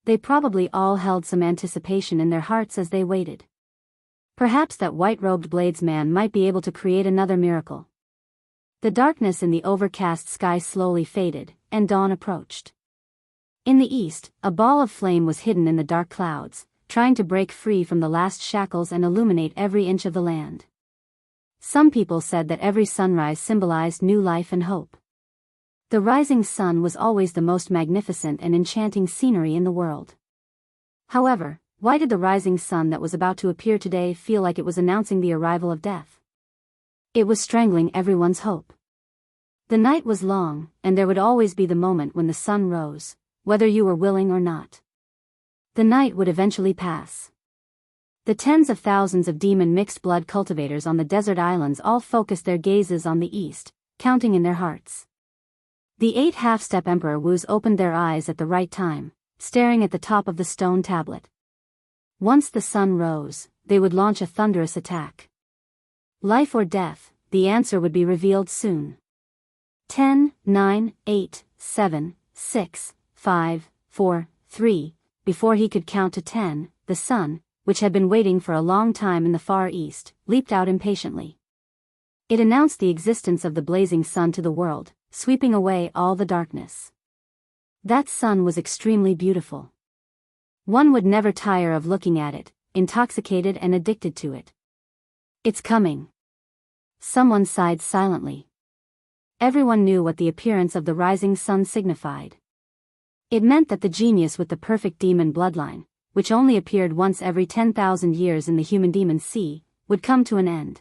They probably all held some anticipation in their hearts as they waited. Perhaps that white-robed bladesman might be able to create another miracle. The darkness in the overcast sky slowly faded, and dawn approached. In the east, a ball of flame was hidden in the dark clouds, trying to break free from the last shackles and illuminate every inch of the land. Some people said that every sunrise symbolized new life and hope. The rising sun was always the most magnificent and enchanting scenery in the world. However, why did the rising sun that was about to appear today feel like it was announcing the arrival of death? It was strangling everyone's hope. The night was long, and there would always be the moment when the sun rose, whether you were willing or not. The night would eventually pass. The tens of thousands of demon mixed-blood cultivators on the desert islands all focused their gazes on the east, counting in their hearts. The 8 half-step Emperor Wus opened their eyes at the right time, staring at the top of the stone tablet. Once the sun rose, they would launch a thunderous attack. Life or death, the answer would be revealed soon. 10, 9, 8, 7, 6, 5, 4, 3, before he could count to 10, the sun, which had been waiting for a long time in the far east, leaped out impatiently. It announced the existence of the blazing sun to the world, sweeping away all the darkness. That sun was extremely beautiful. One would never tire of looking at it, intoxicated and addicted to it. It's coming. Someone sighed silently. Everyone knew what the appearance of the rising sun signified. It meant that the genius with the perfect demon bloodline, which only appeared once every 10,000 years in the human-demon sea, would come to an end.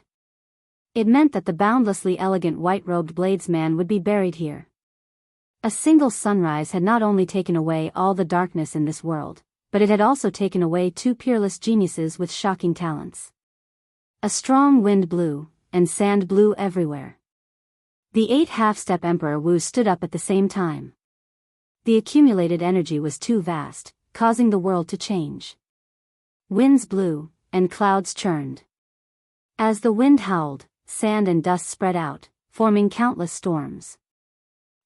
It meant that the boundlessly elegant white-robed bladesman would be buried here. A single sunrise had not only taken away all the darkness in this world, but it had also taken away 2 peerless geniuses with shocking talents. A strong wind blew, and sand blew everywhere. The 8 half-step Emperor Wu stood up at the same time. The accumulated energy was too vast, causing the world to change. Winds blew, and clouds churned. As the wind howled, sand and dust spread out, forming countless storms.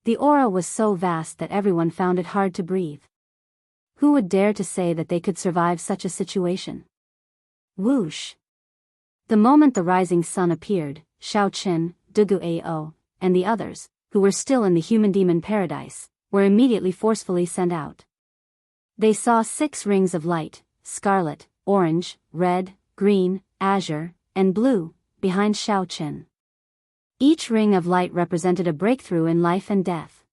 The aura was so vast that everyone found it hard to breathe. Who would dare to say that they could survive such a situation? Whoosh! The moment the rising sun appeared, Shao Qin, Dugu Ao, and the others, who were still in the human-demon paradise, were immediately forcefully sent out. They saw 6 rings of light, scarlet, orange, red, green, azure, and blue, behind Xiaochen. Each ring of light represented a breakthrough in life and death.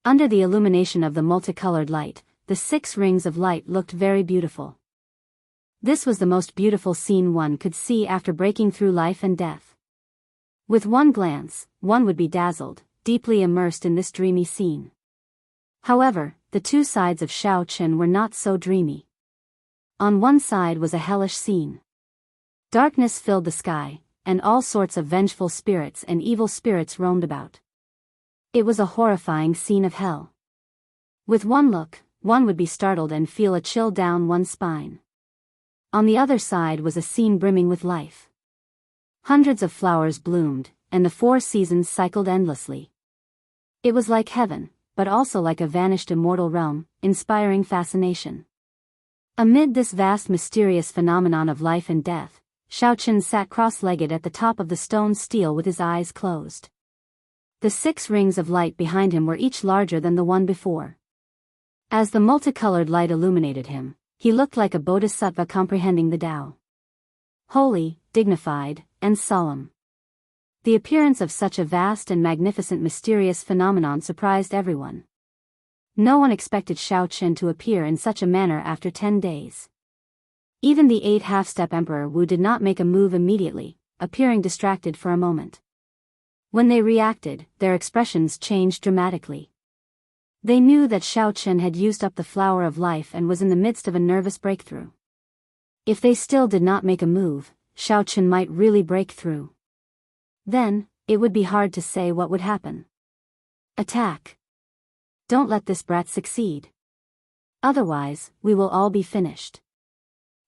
Under the illumination of the multicolored light, the 6 rings of light looked very beautiful. This was the most beautiful scene one could see after breaking through life and death. With one glance, one would be dazzled, deeply immersed in this dreamy scene. However, the 2 sides of Xiaochen were not so dreamy. On one side was a hellish scene. Darkness filled the sky, and all sorts of vengeful spirits and evil spirits roamed about. It was a horrifying scene of hell. With one look, one would be startled and feel a chill down one's spine. On the other side was a scene brimming with life. Hundreds of flowers bloomed, and the 4 seasons cycled endlessly. It was like heaven, but also like a vanished immortal realm, inspiring fascination. Amid this vast mysterious phenomenon of life and death, Xiaochen sat cross-legged at the top of the stone stele with his eyes closed. The 6 rings of light behind him were each larger than the one before. As the multicolored light illuminated him, he looked like a bodhisattva comprehending the Tao. Holy, dignified, and solemn. The appearance of such a vast and magnificent mysterious phenomenon surprised everyone. No one expected Xiaochen to appear in such a manner after 10 days. Even the 8 half-step Emperor Wu did not make a move immediately, appearing distracted for a moment. When they reacted, their expressions changed dramatically. They knew that Xiaochen had used up the flower of life and was in the midst of a nervous breakthrough. If they still did not make a move, Xiaochen might really break through. Then, it would be hard to say what would happen. Attack! Don't let this brat succeed. Otherwise, we will all be finished.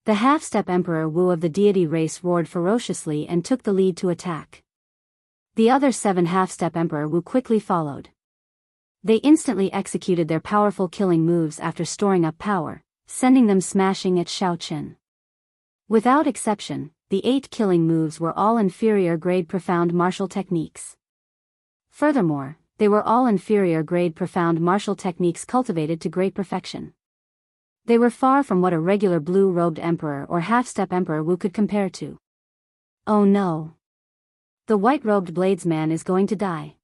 The half-step Emperor Wu of the deity race roared ferociously and took the lead to attack. The other 7 half-step Emperor Wu quickly followed. They instantly executed their powerful killing moves after storing up power, sending them smashing at Xiaochen. Without exception, the 8 killing moves were all inferior-grade profound martial techniques. Furthermore, they were all inferior-grade profound martial techniques cultivated to great perfection. They were far from what a regular blue-robed emperor or half-step Emperor Wu could compare to. Oh no! The white-robed bladesman is going to die.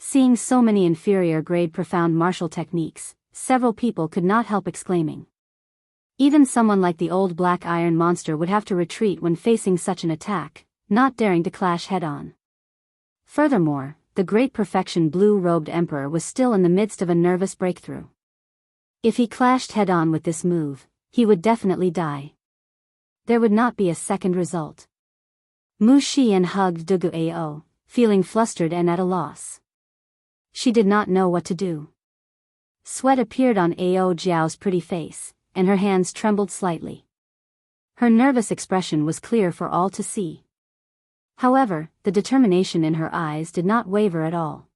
Seeing so many inferior-grade profound martial techniques, several people could not help exclaiming. Even someone like the old black iron monster would have to retreat when facing such an attack, not daring to clash head-on. Furthermore, the great perfection blue-robed emperor was still in the midst of a nervous breakthrough. If he clashed head-on with this move, he would definitely die. There would not be a second result. Mu Xian hugged Dugu Ao, feeling flustered and at a loss. She did not know what to do. Sweat appeared on Ao Jiao's pretty face, and her hands trembled slightly. Her nervous expression was clear for all to see. However, the determination in her eyes did not waver at all.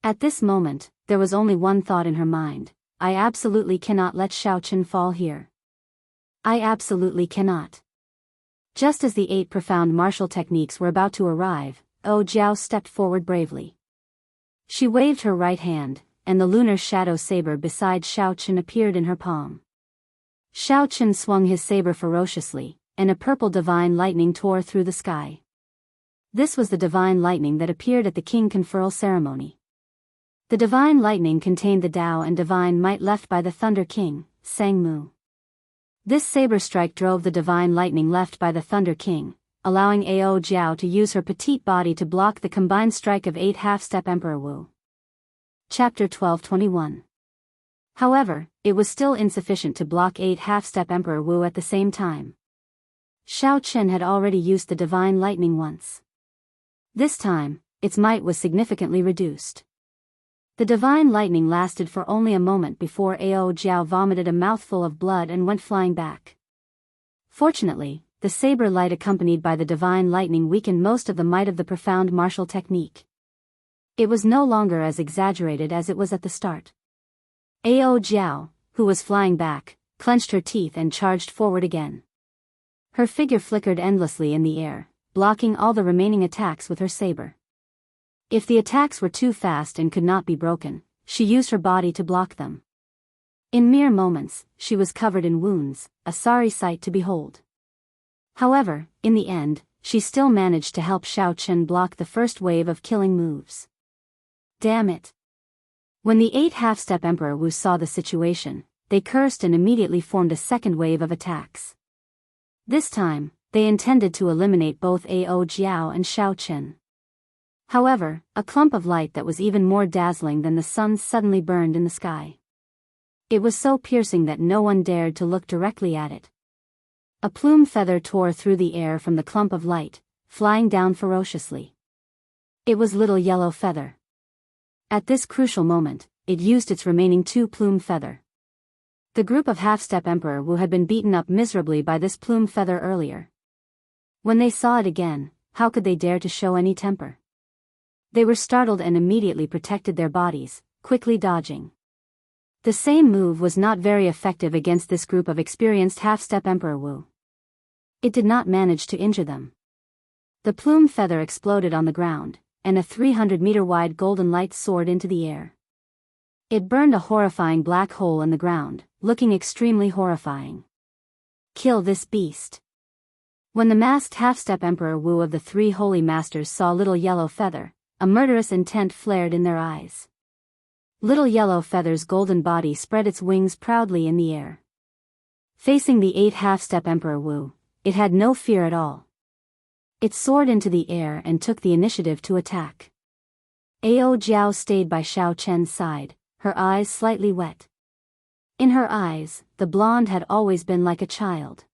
At this moment, there was only one thought in her mind: I absolutely cannot let Xiaochen fall here. I absolutely cannot. Just as the 8 profound martial techniques were about to arrive, Ao Jiao stepped forward bravely. She waved her right hand, and the lunar shadow saber beside Xiaochen appeared in her palm. Xiaochen swung his saber ferociously, and a purple divine lightning tore through the sky. This was the divine lightning that appeared at the king conferral ceremony. The divine lightning contained the Tao and divine might left by the Thunder King, Sangmu. This saber strike drove the divine lightning left by the Thunder King, allowing Ao Jiao to use her petite body to block the combined strike of 8 half-step Emperor Wu. Chapter 1221. However, it was still insufficient to block 8 half-step Emperor Wu at the same time. Xiaochen had already used the divine lightning once. This time, its might was significantly reduced. The divine lightning lasted for only a moment before Ao Jiao vomited a mouthful of blood and went flying back. Fortunately, the saber light accompanied by the divine lightning weakened most of the might of the profound martial technique. It was no longer as exaggerated as it was at the start. Ao Jiao, who was flying back, clenched her teeth and charged forward again. Her figure flickered endlessly in the air, blocking all the remaining attacks with her saber. If the attacks were too fast and could not be broken, she used her body to block them. In mere moments, she was covered in wounds, a sorry sight to behold. However, in the end, she still managed to help Xiao Chen block the first wave of killing moves. Damn it. When the 8 half-step Emperor Wu saw the situation, they cursed and immediately formed a second wave of attacks. This time, they intended to eliminate both Ao Jiao and Xiao Chen. However, a clump of light that was even more dazzling than the sun suddenly burned in the sky. It was so piercing that no one dared to look directly at it. A plume feather tore through the air from the clump of light, flying down ferociously. It was Little Yellow Feather. At this crucial moment, it used its remaining 2 plume feather. The group of half-step Emperor Wu had been beaten up miserably by this plume feather earlier. When they saw it again, how could they dare to show any temper? They were startled and immediately protected their bodies, quickly dodging. The same move was not very effective against this group of experienced half-step Emperor Wu. It did not manage to injure them. The plume feather exploded on the ground, and a 300-meter-wide golden light soared into the air. It burned a horrifying black hole in the ground, looking extremely horrifying. Kill this beast. When the masked half-step Emperor Wu of the 3 holy masters saw Little Yellow Feather, a murderous intent flared in their eyes. Little Yellow Feather's golden body spread its wings proudly in the air. Facing the 8 half-step Emperor Wu, it had no fear at all. It soared into the air and took the initiative to attack. Ao Jiao stayed by Xiao Chen's side, her eyes slightly wet. In her eyes, the blonde had always been like a child.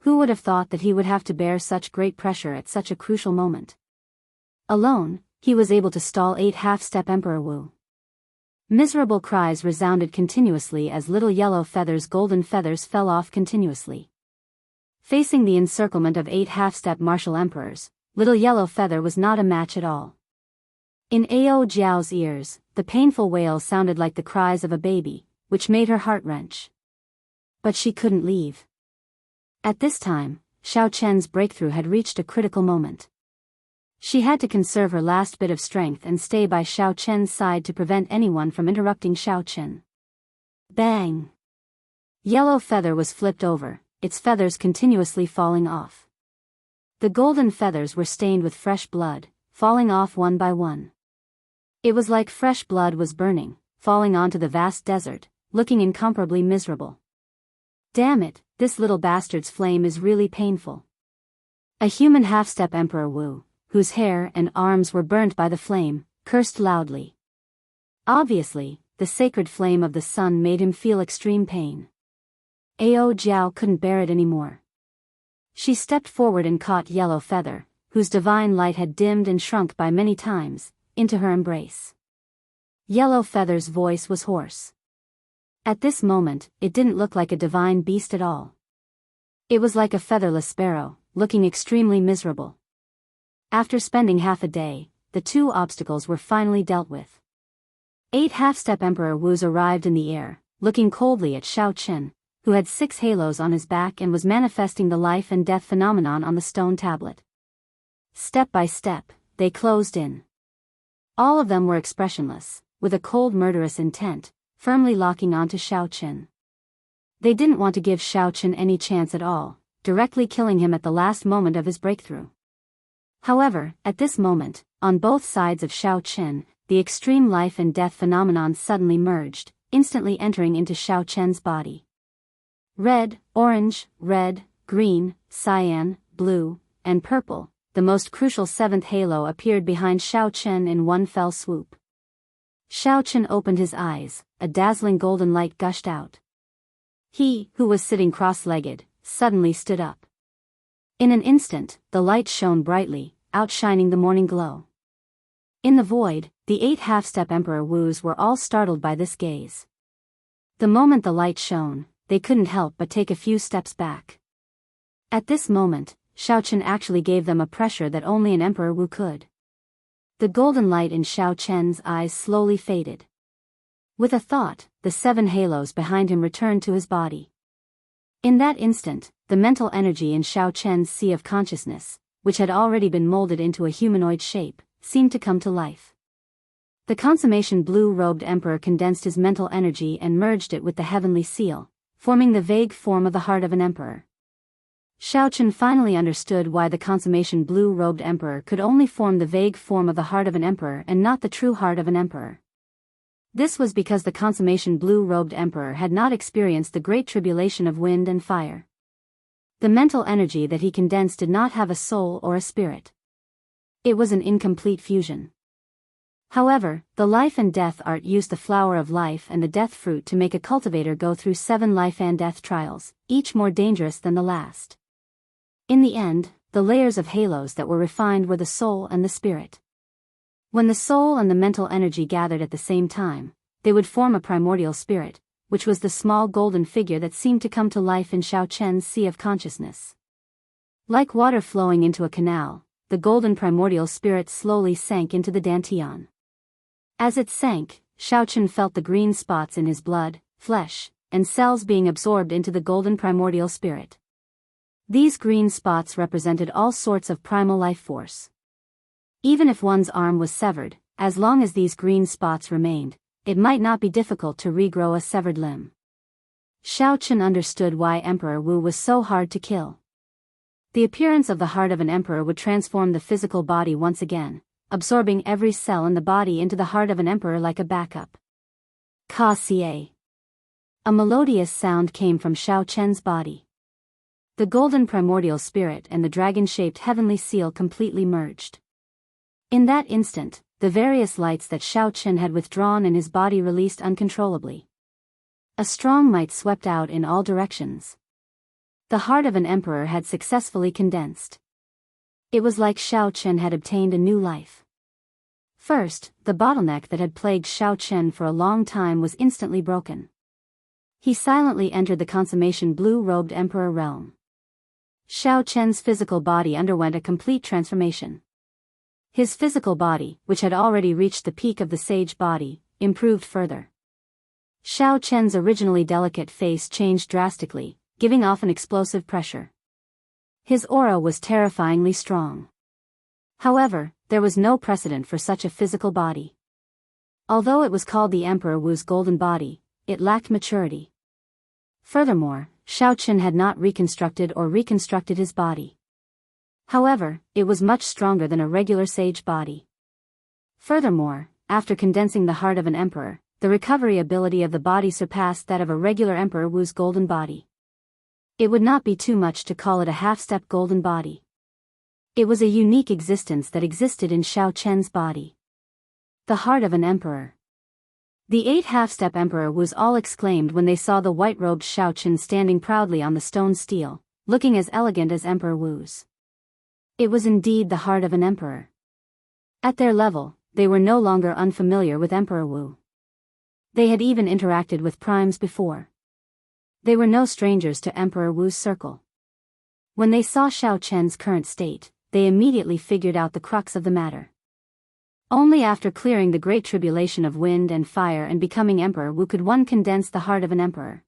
Who would have thought that he would have to bear such great pressure at such a crucial moment? Alone, he was able to stall 8 half-step Emperor Wu. Miserable cries resounded continuously as Little Yellow Feather's golden feathers fell off continuously. Facing the encirclement of 8 half-step martial emperors, Little Yellow Feather was not a match at all. In Ao Jiao's ears, the painful wail sounded like the cries of a baby, which made her heart wrench. But she couldn't leave. At this time, Xiao Chen's breakthrough had reached a critical moment. She had to conserve her last bit of strength and stay by Xiao Chen's side to prevent anyone from interrupting Xiao Chen. Bang! Yellow Feather was flipped over, its feathers continuously falling off. The golden feathers were stained with fresh blood, falling off one by one. It was like fresh blood was burning, falling onto the vast desert, looking incomparably miserable. Damn it, this little bastard's flame is really painful. A human half-step Emperor Wu, whose hair and arms were burnt by the flame, cursed loudly. Obviously, the sacred flame of the sun made him feel extreme pain. Ao Jiao couldn't bear it anymore. She stepped forward and caught Yellow Feather, whose divine light had dimmed and shrunk by many times, into her embrace. Yellow Feather's voice was hoarse. At this moment, it didn't look like a divine beast at all. It was like a featherless sparrow, looking extremely miserable. After spending half a day, the 2 obstacles were finally dealt with. 8 half-step Emperor Wus arrived in the air, looking coldly at Xiao Chen, who had 6 halos on his back and was manifesting the life and death phenomenon on the stone tablet. Step by step, they closed in. All of them were expressionless, with a cold murderous intent, firmly locking onto Xiao Chen. They didn't want to give Xiao Chen any chance at all, directly killing him at the last moment of his breakthrough. However, at this moment, on both sides of Xiao Chen, the extreme life and death phenomenon suddenly merged, instantly entering into Xiao Chen's body. Red, orange, red, green, cyan, blue, and purple, the most crucial 7th halo appeared behind Xiao Chen in one fell swoop. Xiao Chen opened his eyes, a dazzling golden light gushed out. He, who was sitting cross-legged, suddenly stood up. In an instant, the light shone brightly, outshining the morning glow. In the void, the 8 half-step Emperor Wus were all startled by this gaze. The moment the light shone, they couldn't help but take a few steps back. At this moment, Xiao Chen actually gave them a pressure that only an Emperor Wu could. The golden light in Xiao Chen's eyes slowly faded. With a thought, the 7 halos behind him returned to his body. In that instant, the mental energy in Xiao Chen's sea of consciousness, which had already been molded into a humanoid shape, seemed to come to life. The consummation blue-robed emperor condensed his mental energy and merged it with the heavenly seal, forming the vague form of the heart of an emperor. Xiaochen finally understood why the consummation blue-robed emperor could only form the vague form of the heart of an emperor and not the true heart of an emperor. This was because the consummation blue-robed emperor had not experienced the great tribulation of wind and fire. The mental energy that he condensed did not have a soul or a spirit. It was an incomplete fusion. However, the life and death art used the flower of life and the death fruit to make a cultivator go through 7 life and death trials, each more dangerous than the last. In the end, the layers of halos that were refined were the soul and the spirit. When the soul and the mental energy gathered at the same time, they would form a primordial spirit, which was the small golden figure that seemed to come to life in Xiaochen's sea of consciousness. Like water flowing into a canal, the golden primordial spirit slowly sank into the dantian. As it sank, Xiaochen felt the green spots in his blood, flesh, and cells being absorbed into the golden primordial spirit. These green spots represented all sorts of primal life force. Even if one's arm was severed, as long as these green spots remained, it might not be difficult to regrow a severed limb. Xiaochen understood why Emperor Wu was so hard to kill. The appearance of the heart of an emperor would transform the physical body once again, absorbing every cell in the body into the heart of an emperor like a backup. Ka-cie. A melodious sound came from Xiaochen's body. The golden primordial spirit and the dragon-shaped heavenly seal completely merged. In that instant, the various lights that Xiaochen had withdrawn in his body released uncontrollably. A strong might swept out in all directions. The heart of an emperor had successfully condensed. It was like Xiaochen had obtained a new life. First, the bottleneck that had plagued Xiaochen for a long time was instantly broken. He silently entered the consummation blue-robed emperor realm. Xiaochen's physical body underwent a complete transformation. His physical body, which had already reached the peak of the sage body, improved further. Xiaochen's originally delicate face changed drastically, giving off an explosive pressure. His aura was terrifyingly strong. However, there was no precedent for such a physical body. Although it was called the Emperor Wu's golden body, it lacked maturity. Furthermore, Xiaochen had not reconstructed his body. However, it was much stronger than a regular sage body. Furthermore, after condensing the heart of an emperor, the recovery ability of the body surpassed that of a regular Emperor Wu's golden body. It would not be too much to call it a half-step golden body. It was a unique existence that existed in Xiaochen's body. The heart of an emperor. The 8 half-step Emperor Wus all exclaimed when they saw the white-robed Xiaochen standing proudly on the stone stele, looking as elegant as Emperor Wu's. It was indeed the heart of an emperor. At their level, they were no longer unfamiliar with Emperor Wu. They had even interacted with primes before. They were no strangers to Emperor Wu's circle. When they saw Xiaochen's current state, they immediately figured out the crux of the matter. Only after clearing the great tribulation of wind and fire and becoming Emperor Wu could one condense the heart of an emperor.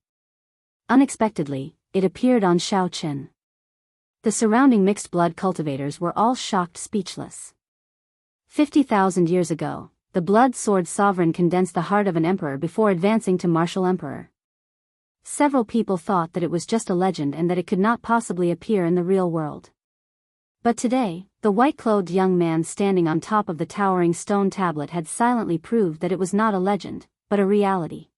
Unexpectedly, it appeared on Xiaochen. The surrounding mixed-blood cultivators were all shocked speechless. 50,000 years ago, the blood sword sovereign condensed the heart of an emperor before advancing to martial emperor. Several people thought that it was just a legend and that it could not possibly appear in the real world. But today, the white-clothed young man standing on top of the towering stone tablet had silently proved that it was not a legend, but a reality.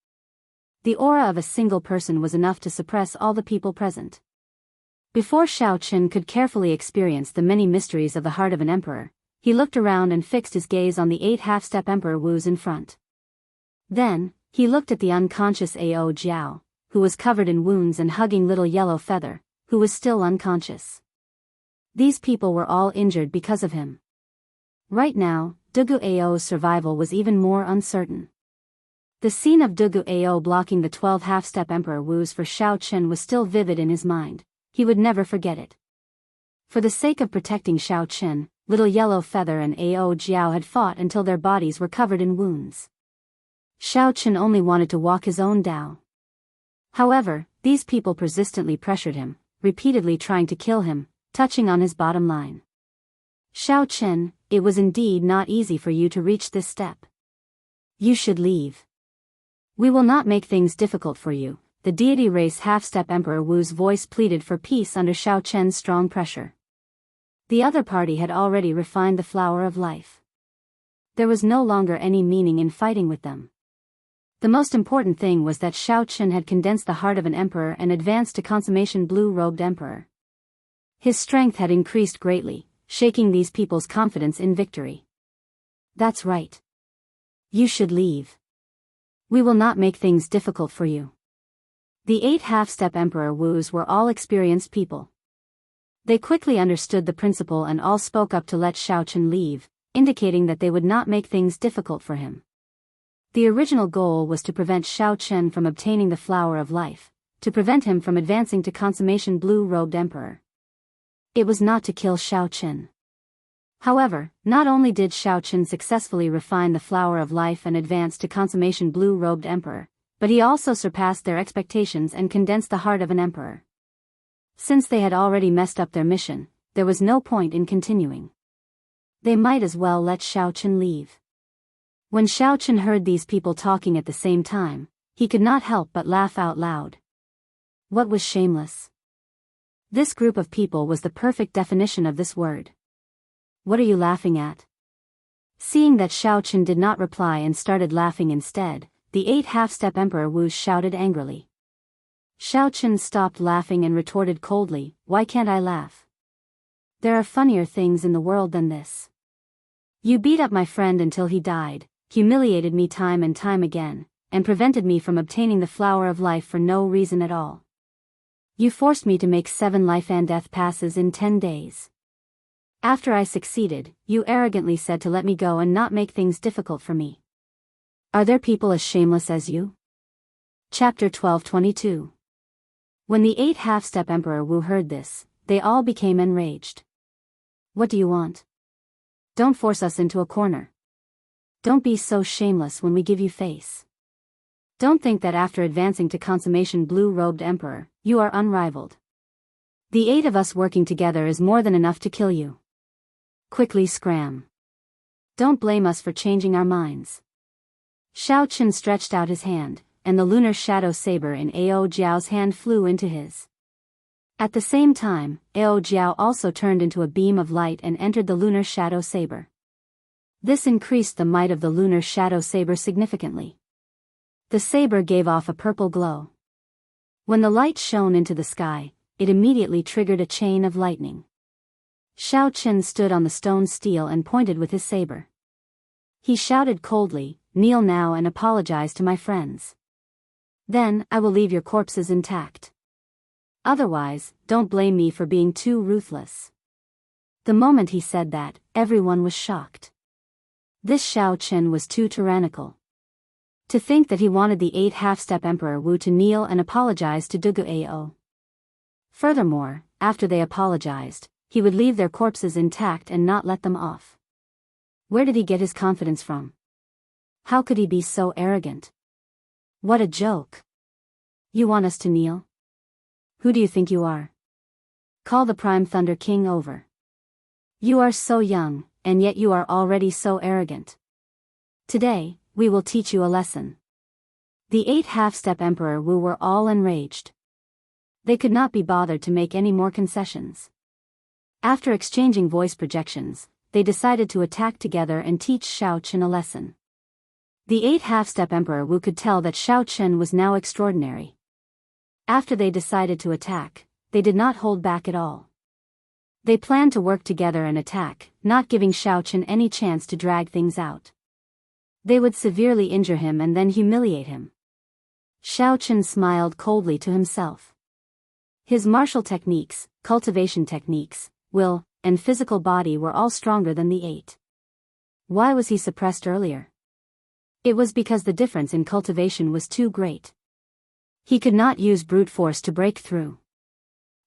The aura of a single person was enough to suppress all the people present. Before Xiaochen could carefully experience the many mysteries of the heart of an emperor, he looked around and fixed his gaze on the 8 half-step Emperor Wus in front. Then, he looked at the unconscious Ao Jiao, who was covered in wounds and hugging little Yellow Feather, who was still unconscious. These people were all injured because of him. Right now, Dugu Ao's survival was even more uncertain. The scene of Dugu Ao blocking the 12 half-step Emperor Wus for Xiaochen was still vivid in his mind. He would never forget it. For the sake of protecting Xiaochen, little Yellow Feather and Ao Jiao had fought until their bodies were covered in wounds. Xiaochen only wanted to walk his own Dao. However, these people persistently pressured him, repeatedly trying to kill him, touching on his bottom line. Xiaochen, it was indeed not easy for you to reach this step. You should leave. We will not make things difficult for you, the deity race half-step Emperor Wu's voice pleaded for peace under Xiao Chen's strong pressure. The other party had already refined the flower of life. There was no longer any meaning in fighting with them. The most important thing was that Xiao Chen had condensed the heart of an emperor and advanced to consummation blue-robed emperor. His strength had increased greatly, shaking these people's confidence in victory. That's right. You should leave. We will not make things difficult for you. The 8 half-step Emperor Wus were all experienced people. They quickly understood the principle and all spoke up to let Xiao Chen leave, indicating that they would not make things difficult for him. The original goal was to prevent Xiao Chen from obtaining the flower of life, to prevent him from advancing to consummation blue-robed emperor. It was not to kill Xiao Chen. However, not only did Xiao Chen successfully refine the flower of life and advance to consummation blue-robed emperor, but he also surpassed their expectations and condensed the heart of an emperor. Since they had already messed up their mission, there was no point in continuing. They might as well let Xiao Chen leave. When Xiao Chen heard these people talking at the same time, he could not help but laugh out loud. What was shameless? This group of people was the perfect definition of this word. What are you laughing at? Seeing that Xiao Chen did not reply and started laughing instead, the 8 half-step Emperor Wu shouted angrily. Xiao Chen stopped laughing and retorted coldly, "Why can't I laugh? There are funnier things in the world than this. You beat up my friend until he died, humiliated me time and time again, and prevented me from obtaining the flower of life for no reason at all. You forced me to make 7 life and death passes in 10 days. After I succeeded, you arrogantly said to let me go and not make things difficult for me. Are there people as shameless as you?" Chapter 12:22. When the 8 half-step Emperor Wu heard this, they all became enraged. What do you want? Don't force us into a corner. Don't be so shameless when we give you face. Don't think that after advancing to consummation blue-robed emperor, you are unrivaled. The 8 of us working together is more than enough to kill you. Quickly scram. Don't blame us for changing our minds. Xiao Chen stretched out his hand, and the lunar shadow saber in Ao Jiao's hand flew into his. At the same time, Ao Jiao also turned into a beam of light and entered the lunar shadow saber. This increased the might of the lunar shadow saber significantly. The saber gave off a purple glow. When the light shone into the sky, it immediately triggered a chain of lightning. Xiao Chen stood on the stone steel and pointed with his saber. He shouted coldly, "Kneel now and apologize to my friends. Then, I will leave your corpses intact. Otherwise, don't blame me for being too ruthless." The moment he said that, everyone was shocked. This Xiao Chen was too tyrannical. To think that he wanted the 8 half-step Emperor Wu to kneel and apologize to Dugu Ao. Furthermore, after they apologized, he would leave their corpses intact and not let them off. Where did he get his confidence from? How could he be so arrogant? What a joke. You want us to kneel? Who do you think you are? Call the Prime Thunder King over. You are so young, and yet you are already so arrogant. Today, we will teach you a lesson. The 8 half-step Emperor Wu were all enraged. They could not be bothered to make any more concessions. After exchanging voice projections, they decided to attack together and teach Xiao Chen a lesson. The 8 half-step Emperor Wu could tell that Xiao Chen was now extraordinary. After they decided to attack, they did not hold back at all. They planned to work together and attack, not giving Xiao Chen any chance to drag things out. They would severely injure him and then humiliate him. Xiao Chen smiled coldly to himself. His martial techniques, cultivation techniques, will, and physical body were all stronger than the 8. Why was he suppressed earlier? It was because the difference in cultivation was too great. He could not use brute force to break through.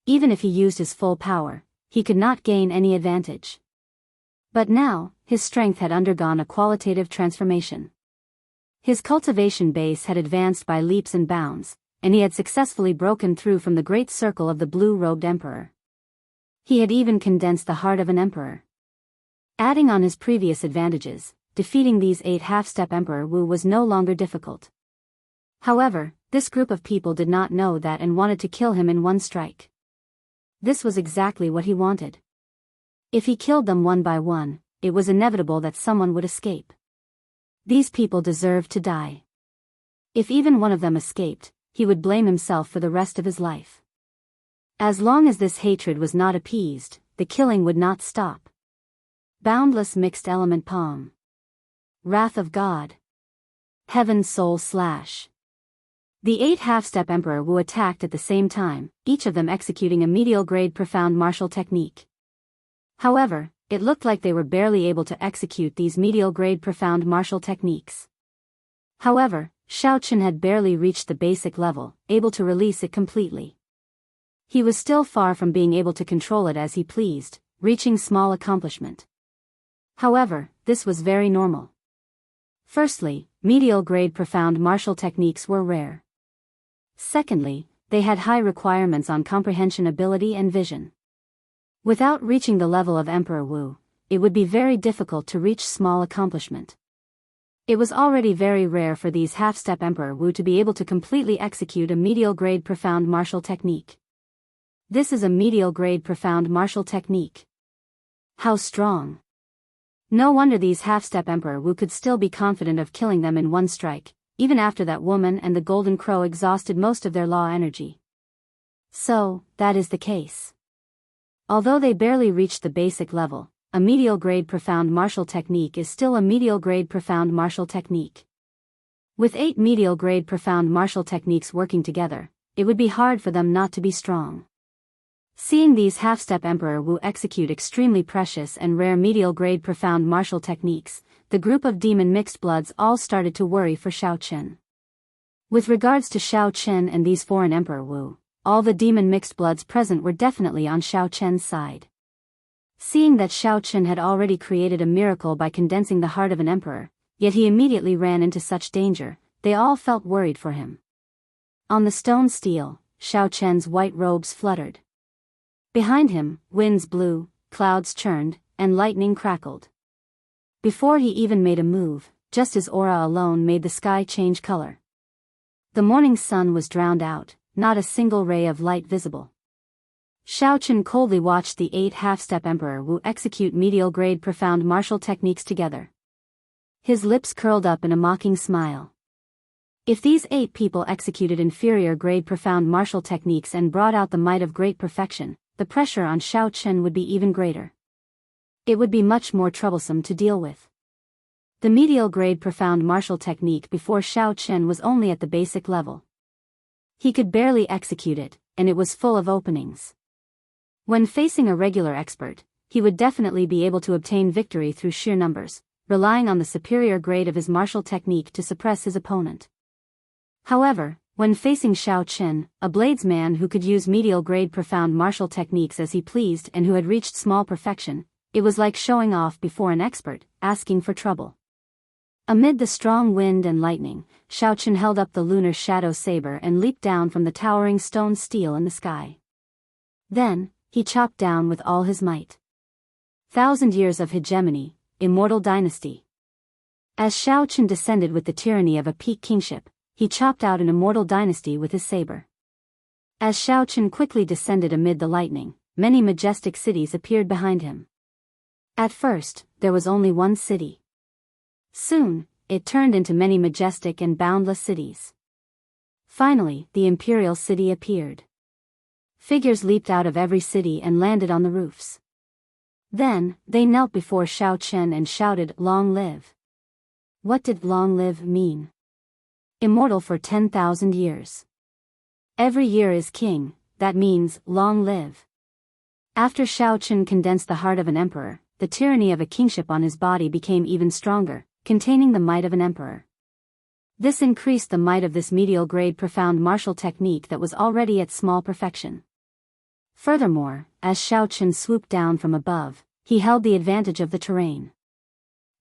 Even if he used his full power, he could not gain any advantage. But now, his strength had undergone a qualitative transformation. His cultivation base had advanced by leaps and bounds, and he had successfully broken through from the great circle of the blue-robed emperor. He had even condensed the heart of an emperor. Adding on his previous advantages, defeating these 8 half-step Emperor Wu was no longer difficult. However, this group of people did not know that and wanted to kill him in one strike. This was exactly what he wanted. If he killed them one by one, it was inevitable that someone would escape. These people deserved to die. If even one of them escaped, he would blame himself for the rest of his life. As long as this hatred was not appeased, the killing would not stop. Boundless mixed element palm. Wrath of God. Heaven's soul slash. The 8 half-step Emperor Wu attacked at the same time, each of them executing a medial grade profound martial technique. However, it looked like they were barely able to execute these medial grade profound martial techniques. However, Xiaoqun had barely reached the basic level, able to release it completely. He was still far from being able to control it as he pleased, reaching small accomplishment. However, this was very normal. Firstly, medial grade profound martial techniques were rare. Secondly, they had high requirements on comprehension ability and vision. Without reaching the level of Emperor Wu, it would be very difficult to reach small accomplishment. It was already very rare for these half-step Emperor Wu to be able to completely execute a medial grade profound martial technique. This is a medial grade profound martial technique. How strong! No wonder these half-step Emperor Wu could still be confident of killing them in one strike, even after that woman and the Golden Crow exhausted most of their law energy. So, that is the case. Although they barely reached the basic level, a medial grade profound martial technique is still a medial grade profound martial technique. With 8 medial grade profound martial techniques working together, it would be hard for them not to be strong. Seeing these half-step Emperor Wu execute extremely precious and rare medial grade profound martial techniques, the group of demon mixed bloods all started to worry for Xiaoqun. With regards to Xiaoqun and these foreign Emperor Wu, all the demon mixed bloods present were definitely on Xiaoqun's side. Seeing that Xiaoqun had already created a miracle by condensing the heart of an emperor, yet he immediately ran into such danger, they all felt worried for him. On the stone steel, Xiaoqun's white robes fluttered. Behind him, winds blew, clouds churned, and lightning crackled. Before he even made a move, just his aura alone made the sky change color. The morning sun was drowned out, not a single ray of light visible. Xiaoqun coldly watched the 8 half-step Emperor Wu execute medial grade profound martial techniques together. His lips curled up in a mocking smile. If these 8 people executed inferior grade profound martial techniques and brought out the might of great perfection, the pressure on Xiaoqun would be even greater. It would be much more troublesome to deal with. The medial grade profound martial technique before Xiaoqun was only at the basic level. He could barely execute it, and it was full of openings. When facing a regular expert, he would definitely be able to obtain victory through sheer numbers, relying on the superior grade of his martial technique to suppress his opponent. However, when facing Xiaoqun, a bladesman who could use medial grade profound martial techniques as he pleased and who had reached small perfection, it was like showing off before an expert, asking for trouble. Amid the strong wind and lightning, Xiaoqun held up the lunar shadow saber and leaped down from the towering stone steel in the sky. Then, he chopped down with all his might. 1,000 years of hegemony, immortal dynasty. As Xiaoqun descended with the tyranny of a peak kingship, he chopped out an immortal dynasty with his saber. As Xiaoqun quickly descended amid the lightning, many majestic cities appeared behind him. At first, there was only one city. Soon, it turned into many majestic and boundless cities. Finally, the imperial city appeared. Figures leaped out of every city and landed on the roofs. Then, they knelt before Xiaoqun and shouted, "Long live." What did long live mean? Immortal for 10,000 years. Every year is king, that means, long live. After Xiaoqun condensed the heart of an emperor, the tyranny of a kingship on his body became even stronger, containing the might of an emperor. This increased the might of this medial grade profound martial technique that was already at small perfection. Furthermore, as Xiaoqun swooped down from above, he held the advantage of the terrain.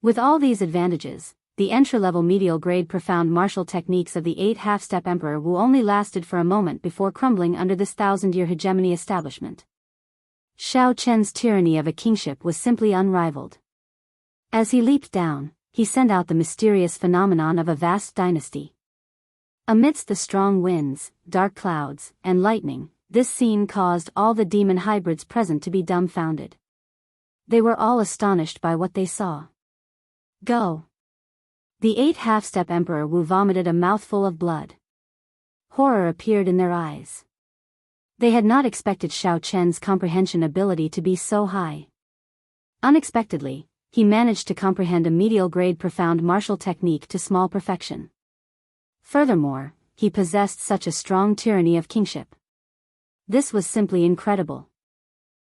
With all these advantages, the entry-level medial grade profound martial techniques of the 8 half-step Emperor Wu only lasted for a moment before crumbling under this 1,000-year hegemony establishment. Xiaoqun's tyranny of a kingship was simply unrivaled. As he leaped down, he sent out the mysterious phenomenon of a vast dynasty. Amidst the strong winds, dark clouds, and lightning, this scene caused all the demon hybrids present to be dumbfounded. They were all astonished by what they saw. Go! The 8 half-step Emperor Wu vomited a mouthful of blood. Horror appeared in their eyes. They had not expected Xiao Chen's comprehension ability to be so high. Unexpectedly, he managed to comprehend a medial-grade profound martial technique to small perfection. Furthermore, he possessed such a strong tyranny of kingship. This was simply incredible.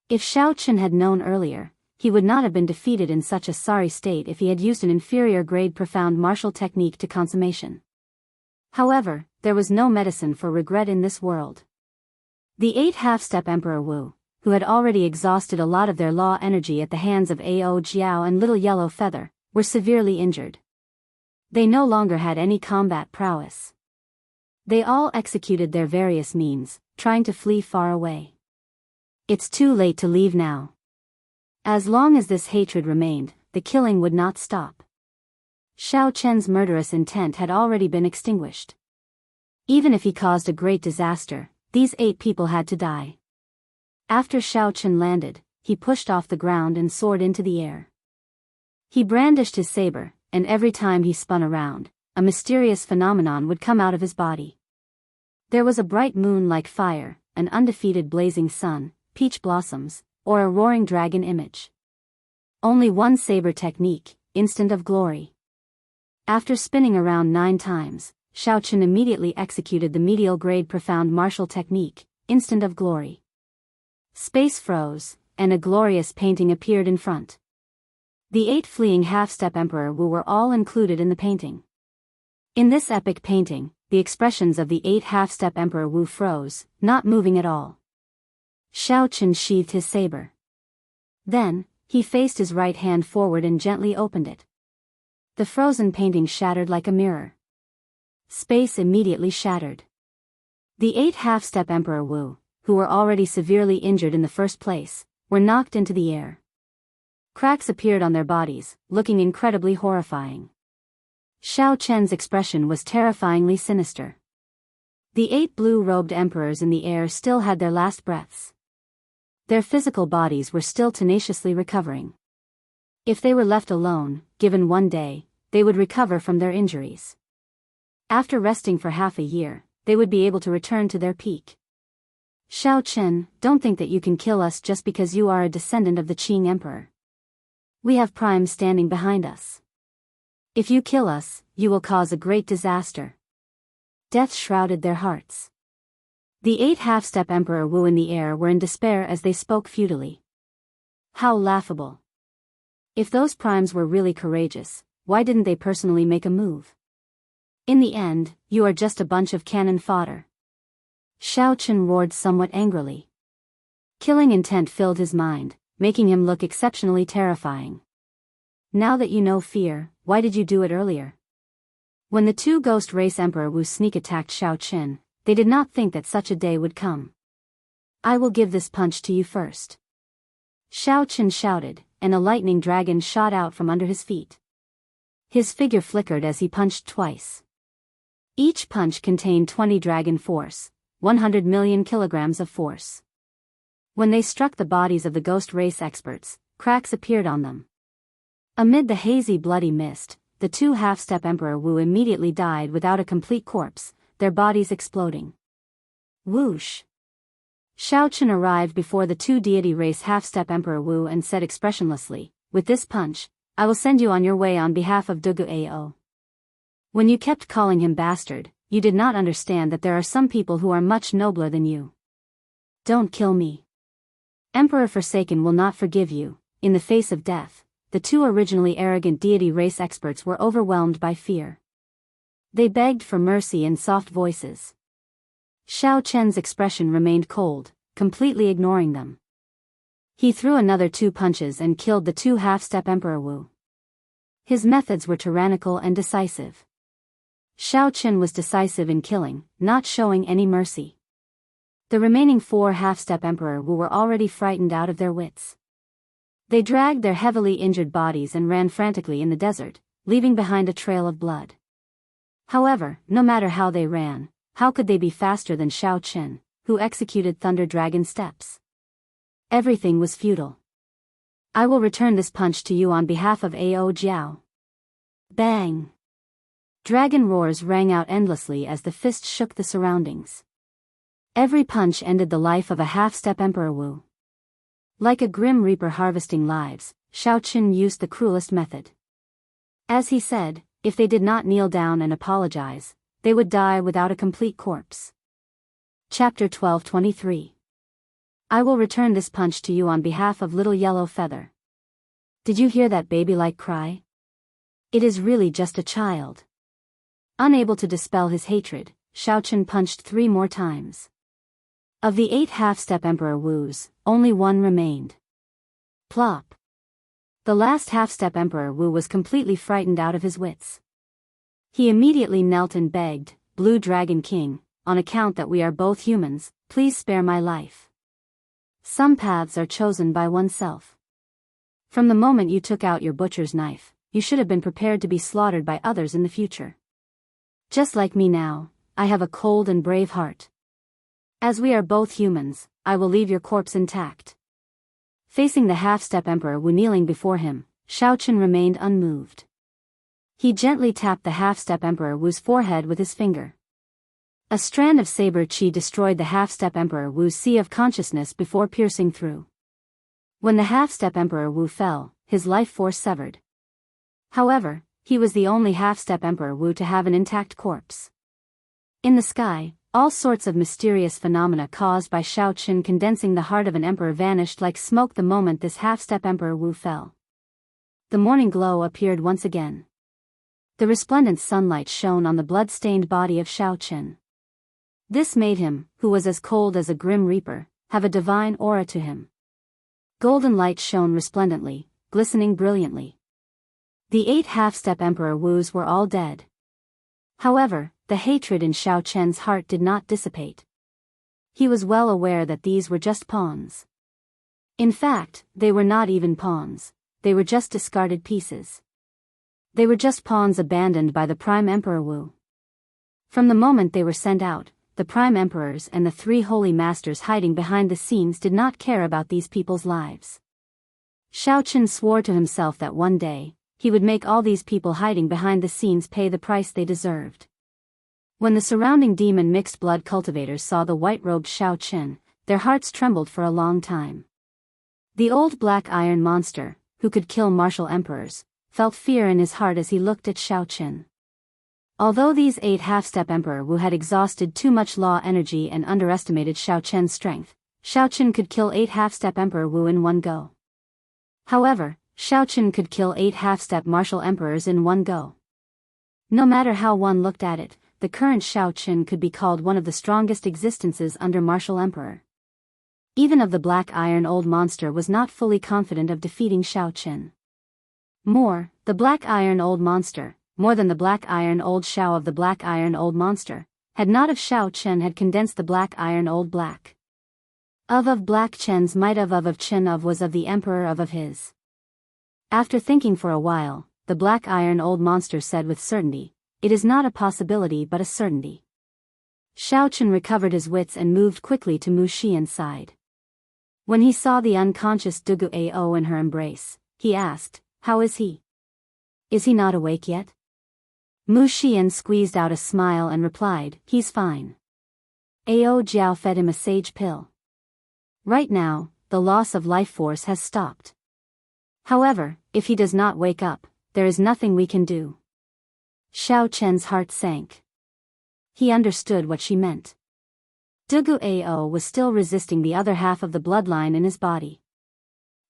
If Xiao Chen had known earlier, he would not have been defeated in such a sorry state if he had used an inferior-grade profound martial technique to consummation. However, there was no medicine for regret in this world. The 8 half-step Emperor Wu, who had already exhausted a lot of their law energy at the hands of Ao Jiao and Little Yellow Feather, were severely injured. They no longer had any combat prowess. They all executed their various means, trying to flee far away. It's too late to leave now. As long as this hatred remained, the killing would not stop. Xiao Chen's murderous intent had already been extinguished. Even if he caused a great disaster, these 8 people had to die. After Xiao Chen landed, he pushed off the ground and soared into the air. He brandished his saber, and every time he spun around, a mysterious phenomenon would come out of his body. There was a bright moon like fire, an undefeated blazing sun, peach blossoms, or a roaring dragon image. Only one saber technique, instant of glory. After spinning around 9 times, Xiao Chen immediately executed the medial grade profound martial technique, instant of glory. Space froze, and a glorious painting appeared in front. The 8 fleeing half-step Emperor Wu were all included in the painting. In this epic painting, the expressions of the 8 half-step Emperor Wu froze, not moving at all. Xiao Chen sheathed his saber. Then, he faced his right hand forward and gently opened it. The frozen painting shattered like a mirror. Space immediately shattered. The 8 half-step Emperor Wu, who were already severely injured in the first place, were knocked into the air. Cracks appeared on their bodies, looking incredibly horrifying. Xiao Chen's expression was terrifyingly sinister. The 8 blue-robed emperors in the air still had their last breaths. Their physical bodies were still tenaciously recovering. If they were left alone, given one day, they would recover from their injuries. After resting for half a year, they would be able to return to their peak. Xiao Chen, don't think that you can kill us just because you are a descendant of the Qing Emperor. We have Prime standing behind us. If you kill us, you will cause a great disaster. Death shrouded their hearts. The 8 half-step Emperor Wu in the air were in despair as they spoke futilely. How laughable. If those primes were really courageous, why didn't they personally make a move? In the end, you are just a bunch of cannon fodder. Xiao Chen roared somewhat angrily. Killing intent filled his mind, making him look exceptionally terrifying. Now that you know fear, why did you do it earlier? When the 2 Ghost Race Emperor Wu sneak attacked Xiao Chen, they did not think that such a day would come. I will give this punch to you first. Xiao Chen shouted, and a lightning dragon shot out from under his feet. His figure flickered as he punched twice. Each punch contained 20 dragon force, 100 million kilograms of force. When they struck the bodies of the ghost race experts, cracks appeared on them. Amid the hazy bloody mist, the 2 half-step Emperor Wu immediately died without a complete corpse, their bodies exploding. Whoosh! Xiao Chen arrived before the 2 deity race half-step Emperor Wu and said expressionlessly, with this punch, I will send you on your way on behalf of Dugu Ao. When you kept calling him bastard, you did not understand that there are some people who are much nobler than you. Don't kill me. Emperor Forsaken will not forgive you. In the face of death, the 2 originally arrogant deity race experts were overwhelmed by fear. They begged for mercy in soft voices. Xiao Chen's expression remained cold, completely ignoring them. He threw another 2 punches and killed the 2 half-step Emperor Wu. His methods were tyrannical and decisive. Xiao Chen was decisive in killing, not showing any mercy. The remaining 4 half-step Emperor Wu were already frightened out of their wits. They dragged their heavily injured bodies and ran frantically in the desert, leaving behind a trail of blood. However, no matter how they ran, how could they be faster than Xiao Qin, who executed Thunder Dragon steps? Everything was futile. I will return this punch to you on behalf of Ao Jiao. Bang! Dragon roars rang out endlessly as the fist shook the surroundings. Every punch ended the life of a half-step Emperor Wu. Like a grim reaper harvesting lives, Xiao Qin used the cruelest method. As he said, if they did not kneel down and apologize, they would die without a complete corpse. Chapter 12:23. I will return this punch to you on behalf of Little Yellow Feather. Did you hear that baby-like cry? It is really just a child. Unable to dispel his hatred, Xiao Qin punched 3 more times. Of the 8 half-step Emperor Wus, only 1 remained. Plop. The last half-step Emperor Wu was completely frightened out of his wits. He immediately knelt and begged, Blue Dragon King, on account that we are both humans, please spare my life. Some paths are chosen by oneself. From the moment you took out your butcher's knife, you should have been prepared to be slaughtered by others in the future. Just like me now, I have a cold and brave heart. As we are both humans, I will leave your corpse intact. Facing the half-step Emperor Wu kneeling before him, Xiao Qin remained unmoved. He gently tapped the half-step Emperor Wu's forehead with his finger. A strand of saber chi destroyed the half-step Emperor Wu's sea of consciousness before piercing through. When the half-step Emperor Wu fell, his life force severed. However, he was the only half-step Emperor Wu to have an intact corpse. In the sky, all sorts of mysterious phenomena caused by Xiao Qin condensing the heart of an emperor vanished like smoke the moment this half-step Emperor Wu fell. The morning glow appeared once again. The resplendent sunlight shone on the blood-stained body of Xiao Qin. This made him, who was as cold as a grim reaper, have a divine aura to him. Golden light shone resplendently, glistening brilliantly. The 8 half-step Emperor Wus were all dead. However, the hatred in Xiao Qin's heart did not dissipate. He was well aware that these were just pawns. In fact, they were not even pawns, they were just discarded pieces. They were just pawns abandoned by the Prime Emperor Wu. From the moment they were sent out, the Prime Emperors and the 3 Holy Masters hiding behind the scenes did not care about these people's lives. Xiao Qin swore to himself that one day, he would make all these people hiding behind the scenes pay the price they deserved. When the surrounding demon mixed blood cultivators saw the white-robed Xiao Qin, their hearts trembled for a long time. The old black iron monster, who could kill martial emperors, felt fear in his heart as he looked at Xiao Qin. Although these 8 half-step Emperor Wu had exhausted too much law energy and underestimated Xiao Qin's strength, Xiao Qin could kill 8 half-step Emperor Wu in one go. However, Xiao Qin could kill 8 half-step martial emperors in one go. No matter how one looked at it, the current Xiao Qin could be called one of the strongest existences under martial emperor. Even of the black iron old monster was not fully confident of defeating Xiao Qin. More, the black iron old monster, more than the black iron old Xiao of the black iron old monster, had not of Xiao Qin had condensed the black iron old black. Of black Chen's might of Chen of was of the emperor of his. After thinking for a while, the black iron old monster said with certainty, it is not a possibility but a certainty. Xiao Qin recovered his wits and moved quickly to Mu Xian's side. When he saw the unconscious Dugu Ao in her embrace, he asked, how is he? Is he not awake yet? Mu Xian squeezed out a smile and replied, he's fine. Ao Jiao fed him a sage pill. Right now, the loss of life force has stopped. However, if he does not wake up, there is nothing we can do. Xiao Qin's heart sank. He understood what she meant. Dugu Ao was still resisting the other half of the bloodline in his body.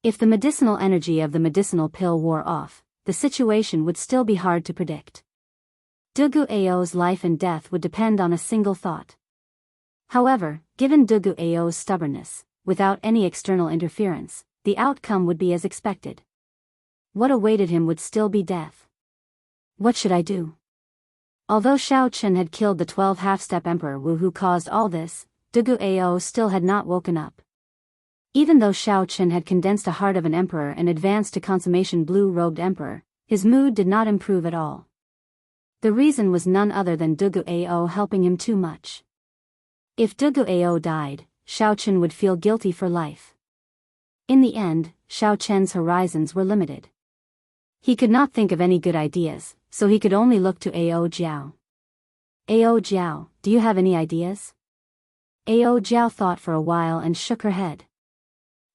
If the medicinal energy of the medicinal pill wore off, the situation would still be hard to predict. Dugu Ao's life and death would depend on a single thought. However, given Dugu Ao's stubbornness, without any external interference, the outcome would be as expected. What awaited him would still be death. What should I do? Although Xiao Qin had killed the 12 half-step Emperor Wu who caused all this, Dugu Ao still had not woken up. Even though Xiao Qin had condensed a heart of an emperor and advanced to consummation blue-robed emperor, his mood did not improve at all. The reason was none other than Dugu Ao helping him too much. If Dugu Ao died, Xiao Chen would feel guilty for life. In the end, Xiao Chen's horizons were limited. He could not think of any good ideas, so he could only look to Ao Jiao. Ao Jiao, do you have any ideas? Ao Jiao thought for a while and shook her head.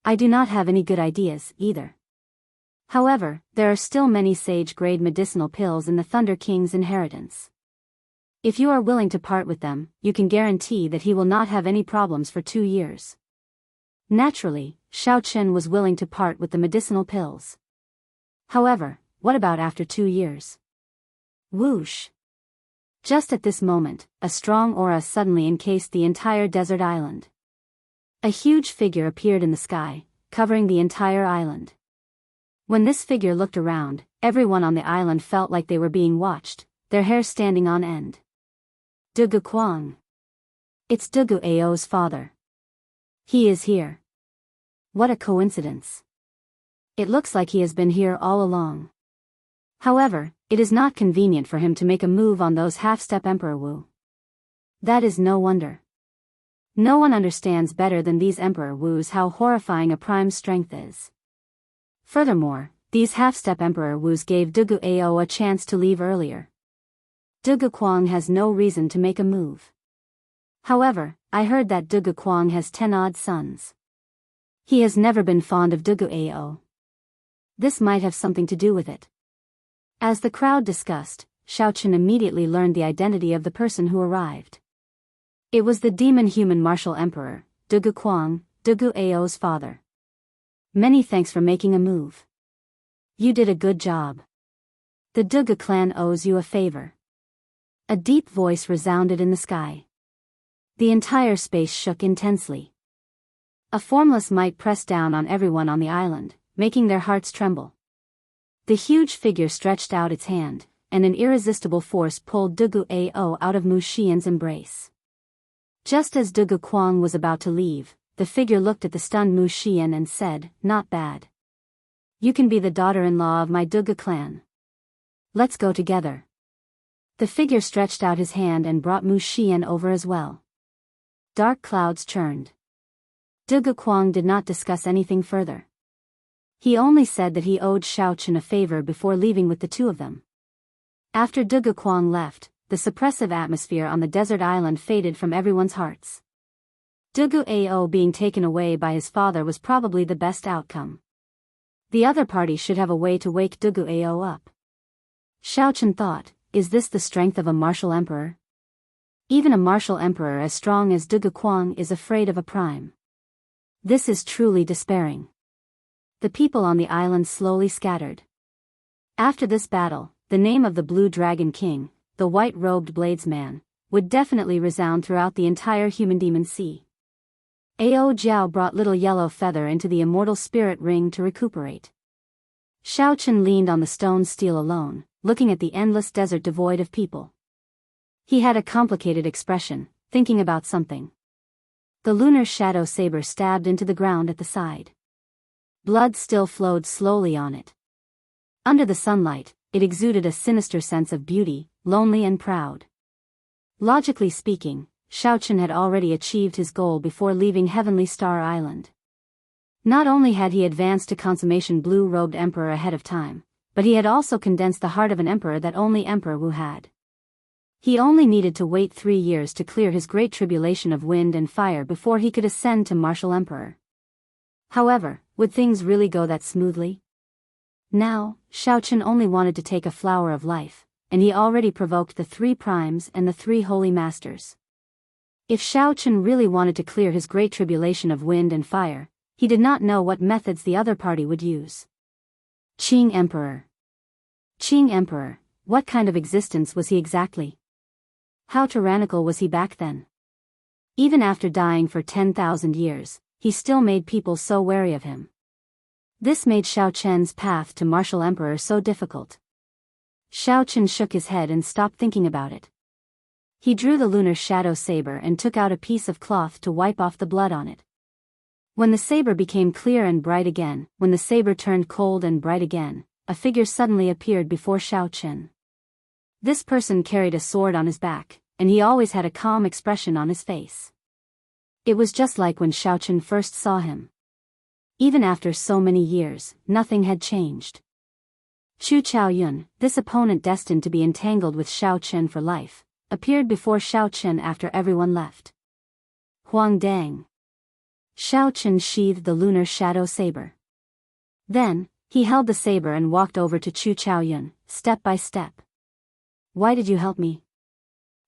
I do not have any good ideas, either. However, there are still many sage-grade medicinal pills in the Thunder King's inheritance. If you are willing to part with them, you can guarantee that he will not have any problems for 2 years. Naturally, Xiao Chen was willing to part with the medicinal pills. However, what about after 2 years? Whoosh! Just at this moment, a strong aura suddenly encased the entire desert island. A huge figure appeared in the sky, covering the entire island. When this figure looked around, everyone on the island felt like they were being watched, their hair standing on end. Dugu Kuang. It's Dugu Ao's father. He is here. What a coincidence. It looks like he has been here all along. However, it is not convenient for him to make a move on those half-step Emperor Wu. That is no wonder. No one understands better than these Emperor Wus how horrifying a prime's strength is. Furthermore, these half-step Emperor Wus gave Dugu Ao a chance to leave earlier. Dugu Kuang has no reason to make a move. However, I heard that Dugu Kuang has 10 odd sons. He has never been fond of Dugu Ao. This might have something to do with it. As the crowd discussed, Xiao Chen immediately learned the identity of the person who arrived. It was the demon-human martial emperor, Dugu Kuang, Dugu Ao's father. Many thanks for making a move. You did a good job. The Dugu clan owes you a favor. A deep voice resounded in the sky. The entire space shook intensely. A formless might pressed down on everyone on the island, making their hearts tremble. The huge figure stretched out its hand, and an irresistible force pulled Dugu Ao out of Mu Xian's embrace. Just as Dugu Kuang was about to leave, the figure looked at the stunned Mu Xian and said, "Not bad. You can be the daughter-in-law of my Dugu clan. Let's go together." The figure stretched out his hand and brought Mu Xian over as well. Dark clouds churned. Dugu Kuang did not discuss anything further. He only said that he owed Xiao Chen a favor before leaving with the two of them. After Dugu Kuang left, the suppressive atmosphere on the desert island faded from everyone's hearts. Dugu Ao being taken away by his father was probably the best outcome. The other party should have a way to wake Dugu Ao up. Xiao Chen thought, is this the strength of a martial emperor? Even a martial emperor as strong as Dugu Kuang is afraid of a prime. This is truly despairing. The people on the island slowly scattered. After this battle, the name of the Blue Dragon King, the white-robed bladesman, would definitely resound throughout the entire human-demon sea. Ao Jiao brought little yellow feather into the immortal spirit ring to recuperate. Xiao Chen leaned on the stone steel alone, looking at the endless desert devoid of people. He had a complicated expression, thinking about something. The lunar shadow saber stabbed into the ground at the side. Blood still flowed slowly on it. Under the sunlight, it exuded a sinister sense of beauty, lonely and proud. Logically speaking, Xiao Chen had already achieved his goal before leaving Heavenly Star Island. Not only had he advanced to consummation blue-robed emperor ahead of time, but he had also condensed the heart of an emperor that only Emperor Wu had. He only needed to wait 3 years to clear his great tribulation of wind and fire before he could ascend to martial emperor. However, would things really go that smoothly? Now, Xiao Chen only wanted to take a flower of life, and he already provoked the 3 primes and the 3 holy masters. If Xiao Chen really wanted to clear his great tribulation of wind and fire, he did not know what methods the other party would use. Qing Emperor. Qing Emperor, what kind of existence was he exactly? How tyrannical was he back then? Even after dying for 10,000 years, he still made people so wary of him. This made Xiao Chen's path to martial emperor so difficult. Xiao Chen shook his head and stopped thinking about it. He drew the lunar shadow saber and took out a piece of cloth to wipe off the blood on it. When the saber became clear and bright again, when the saber turned cold and bright again, a figure suddenly appeared before Xiao Chen. This person carried a sword on his back, and he always had a calm expression on his face. It was just like when Xiao Chen first saw him. Even after so many years, nothing had changed. Chu Chaoyun, this opponent destined to be entangled with Xiao Chen for life, appeared before Xiao Chen after everyone left. Huang Dang. Xiao Chen sheathed the lunar shadow saber. Then, he held the saber and walked over to Chu Chaoyun, step by step. Why did you help me?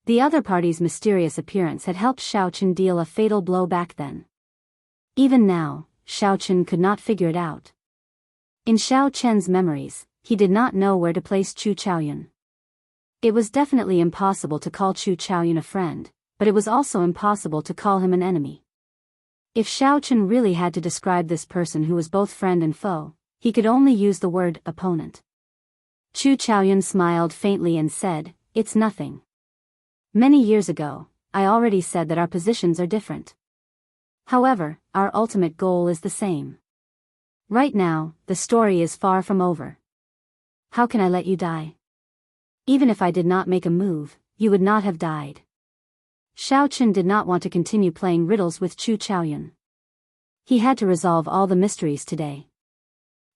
The other party's mysterious appearance had helped Xiao Chen deal a fatal blow back then. Even now, Xiao Chen could not figure it out. In Xiao Chen's memories, he did not know where to place Chu Chaoyun. It was definitely impossible to call Chu Chaoyun a friend, but it was also impossible to call him an enemy. If Xiao Chen really had to describe this person who was both friend and foe, he could only use the word opponent. Chu Chaoyun smiled faintly and said, "It's nothing. Many years ago, I already said that our positions are different. However, our ultimate goal is the same. Right now, the story is far from over. How can I let you die? Even if I did not make a move, you would not have died." Xiao Chen did not want to continue playing riddles with Chu Chaoyun. He had to resolve all the mysteries today.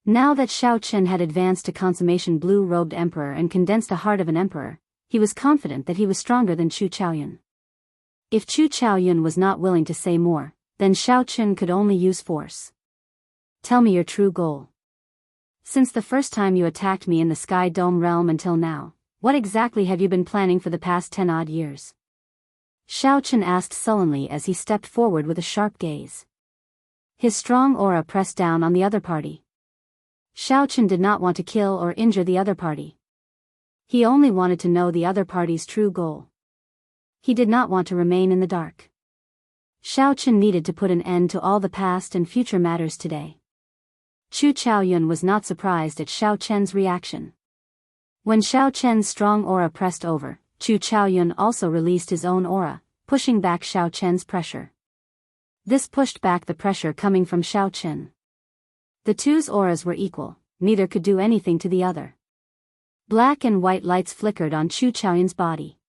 Now that Xiao Chen had advanced to consummation blue-robed emperor and condensed a heart of an emperor, he was confident that he was stronger than Chu Chaoyun. If Chu Chaoyun was not willing to say more, then Xiao Chen could only use force. Tell me your true goal. Since the first time you attacked me in the Sky Dome realm until now, what exactly have you been planning for the past 10-odd years? Xiao Chen asked sullenly as he stepped forward with a sharp gaze. His strong aura pressed down on the other party. Xiao Chen did not want to kill or injure the other party. He only wanted to know the other party's true goal. He did not want to remain in the dark. Xiao Chen needed to put an end to all the past and future matters today. Chu Chaoyun was not surprised at Xiao Chen's reaction. When Xiao Chen's strong aura pressed over, Chu Chaoyun also released his own aura, pushing back Xiao Chen's pressure. This pushed back the pressure coming from Xiao Chen. The two's auras were equal, neither could do anything to the other. Black and white lights flickered on Chu Chaoyun's body.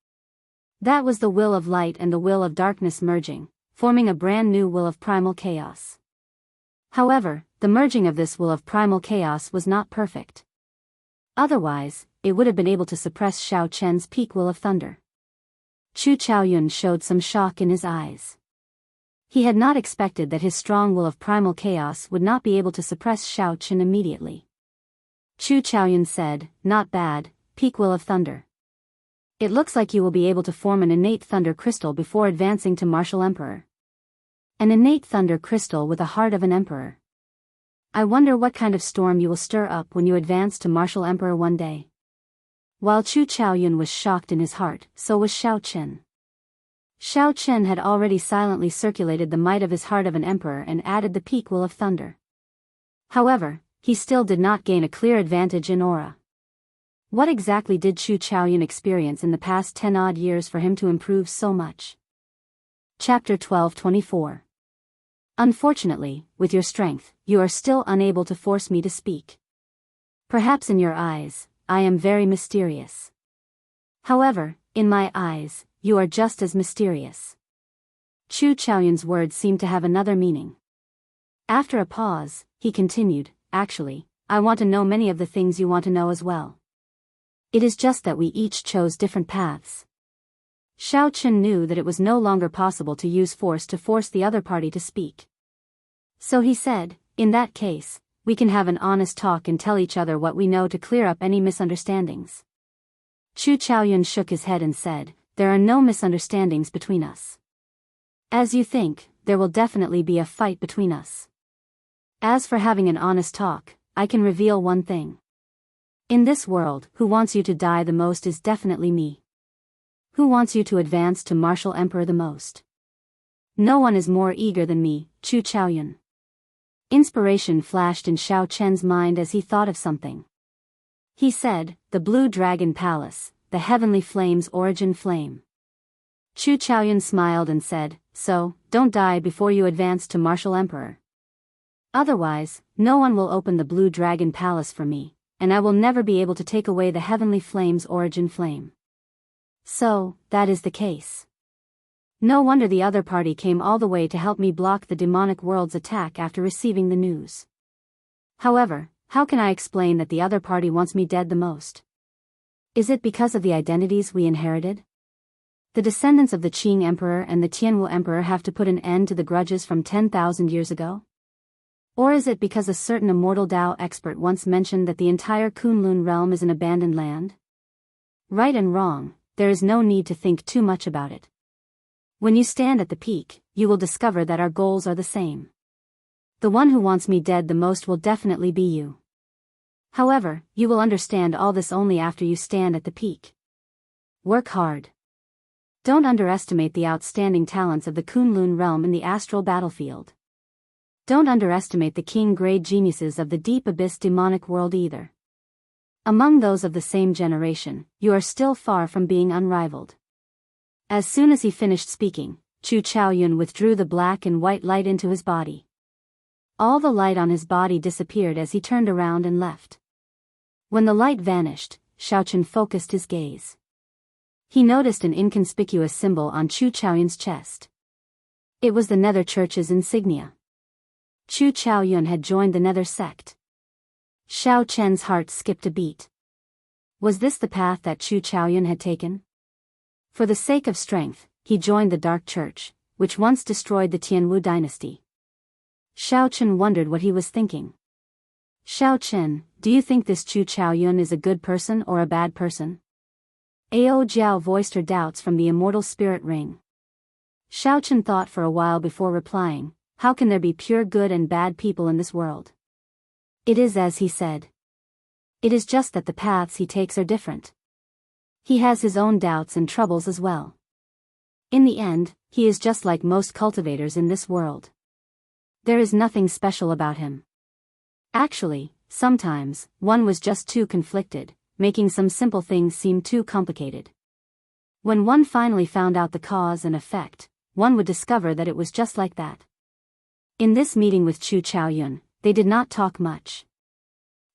That was the will of light and the will of darkness merging, forming a brand new will of primal chaos. However, the merging of this will of primal chaos was not perfect. Otherwise, it would have been able to suppress Xiao Chen's peak will of thunder. Chu Chaoyun showed some shock in his eyes. He had not expected that his strong will of primal chaos would not be able to suppress Xiao Chen immediately. Chu Chaoyun said, "Not bad, peak will of thunder. It looks like you will be able to form an innate thunder crystal before advancing to martial emperor. An innate thunder crystal with a heart of an emperor. I wonder what kind of storm you will stir up when you advance to martial emperor one day." While Chu Chaoyun was shocked in his heart, so was Xiao Chen. Xiao Chen had already silently circulated the might of his heart of an emperor and added the peak will of thunder. However, he still did not gain a clear advantage in aura. What exactly did Chu Chaoyun experience in the past 10-odd years for him to improve so much? Chapter 12:24. Unfortunately, with your strength, you are still unable to force me to speak. Perhaps in your eyes, I am very mysterious. However, in my eyes, you are just as mysterious. Chu Chaoyun's words seemed to have another meaning. After a pause, he continued, "Actually, I want to know many of the things you want to know as well. It is just that we each chose different paths." Xiao Chen knew that it was no longer possible to use force to force the other party to speak. So he said, "In that case, we can have an honest talk and tell each other what we know to clear up any misunderstandings." Chu Chaoyun shook his head and said, "There are no misunderstandings between us. As you think, there will definitely be a fight between us. As for having an honest talk, I can reveal one thing. In this world, who wants you to die the most is definitely me. Who wants you to advance to martial emperor the most? No one is more eager than me, Chu Chaoyun." Inspiration flashed in Xiao Chen's mind as he thought of something. He said, "The Blue Dragon Palace, the Heavenly Flame's origin flame." Chu Chaoyun smiled and said, "So, don't die before you advance to martial emperor. Otherwise, no one will open the Blue Dragon Palace for me, and I will never be able to take away the heavenly flame's origin flame. So, that is the case. No wonder the other party came all the way to help me block the demonic world's attack after receiving the news. However, how can I explain that the other party wants me dead the most? Is it because of the identities we inherited? The descendants of the Qing Emperor and the Tianwu Emperor have to put an end to the grudges from 10,000 years ago? Or is it because a certain immortal Dao expert once mentioned that the entire Kunlun realm is an abandoned land? Right and wrong, there is no need to think too much about it. When you stand at the peak, you will discover that our goals are the same. The one who wants me dead the most will definitely be you. However, you will understand all this only after you stand at the peak. Work hard. Don't underestimate the outstanding talents of the Kunlun realm in the astral battlefield. Don't underestimate the king-grade geniuses of the deep abyss demonic world either. Among those of the same generation, you are still far from being unrivaled. As soon as he finished speaking, Chu Chaoyun withdrew the black and white light into his body. All the light on his body disappeared as he turned around and left. When the light vanished, Xiaochen focused his gaze. He noticed an inconspicuous symbol on Chu Chaoyun's chest. It was the Nether Church's insignia. Chu Chaoyun had joined the Nether sect. Xiao Chen's heart skipped a beat. Was this the path that Chu Chaoyun had taken? For the sake of strength, he joined the Dark Church, which once destroyed the Tianwu dynasty. Xiao Chen wondered what he was thinking. Xiao Chen, do you think this Chu Chaoyun is a good person or a bad person? Ao Jiao voiced her doubts from the immortal spirit ring. Xiao Chen thought for a while before replying, how can there be pure good and bad people in this world? It is as he said. It is just that the paths he takes are different. He has his own doubts and troubles as well. In the end, he is just like most cultivators in this world. There is nothing special about him. Actually, sometimes, one was just too conflicted, making some simple things seem too complicated. When one finally found out the cause and effect, one would discover that it was just like that. In this meeting with Chu Chaoyun, they did not talk much.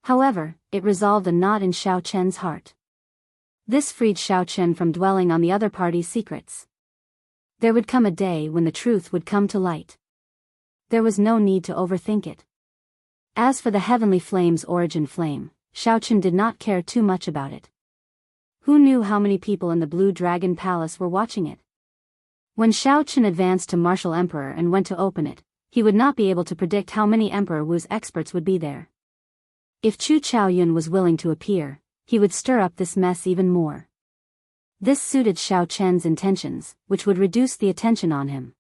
However, it resolved a knot in Xiao Chen's heart. This freed Xiao Chen from dwelling on the other party's secrets. There would come a day when the truth would come to light. There was no need to overthink it. As for the heavenly flame's origin flame, Xiao Chen did not care too much about it. Who knew how many people in the Blue Dragon Palace were watching it? When Xiao Chen advanced to Martial Emperor and went to open it, he would not be able to predict how many Emperor Wu's experts would be there. If Chu Chaoyun was willing to appear, he would stir up this mess even more. This suited Xiao Chen's intentions, which would reduce the attention on him.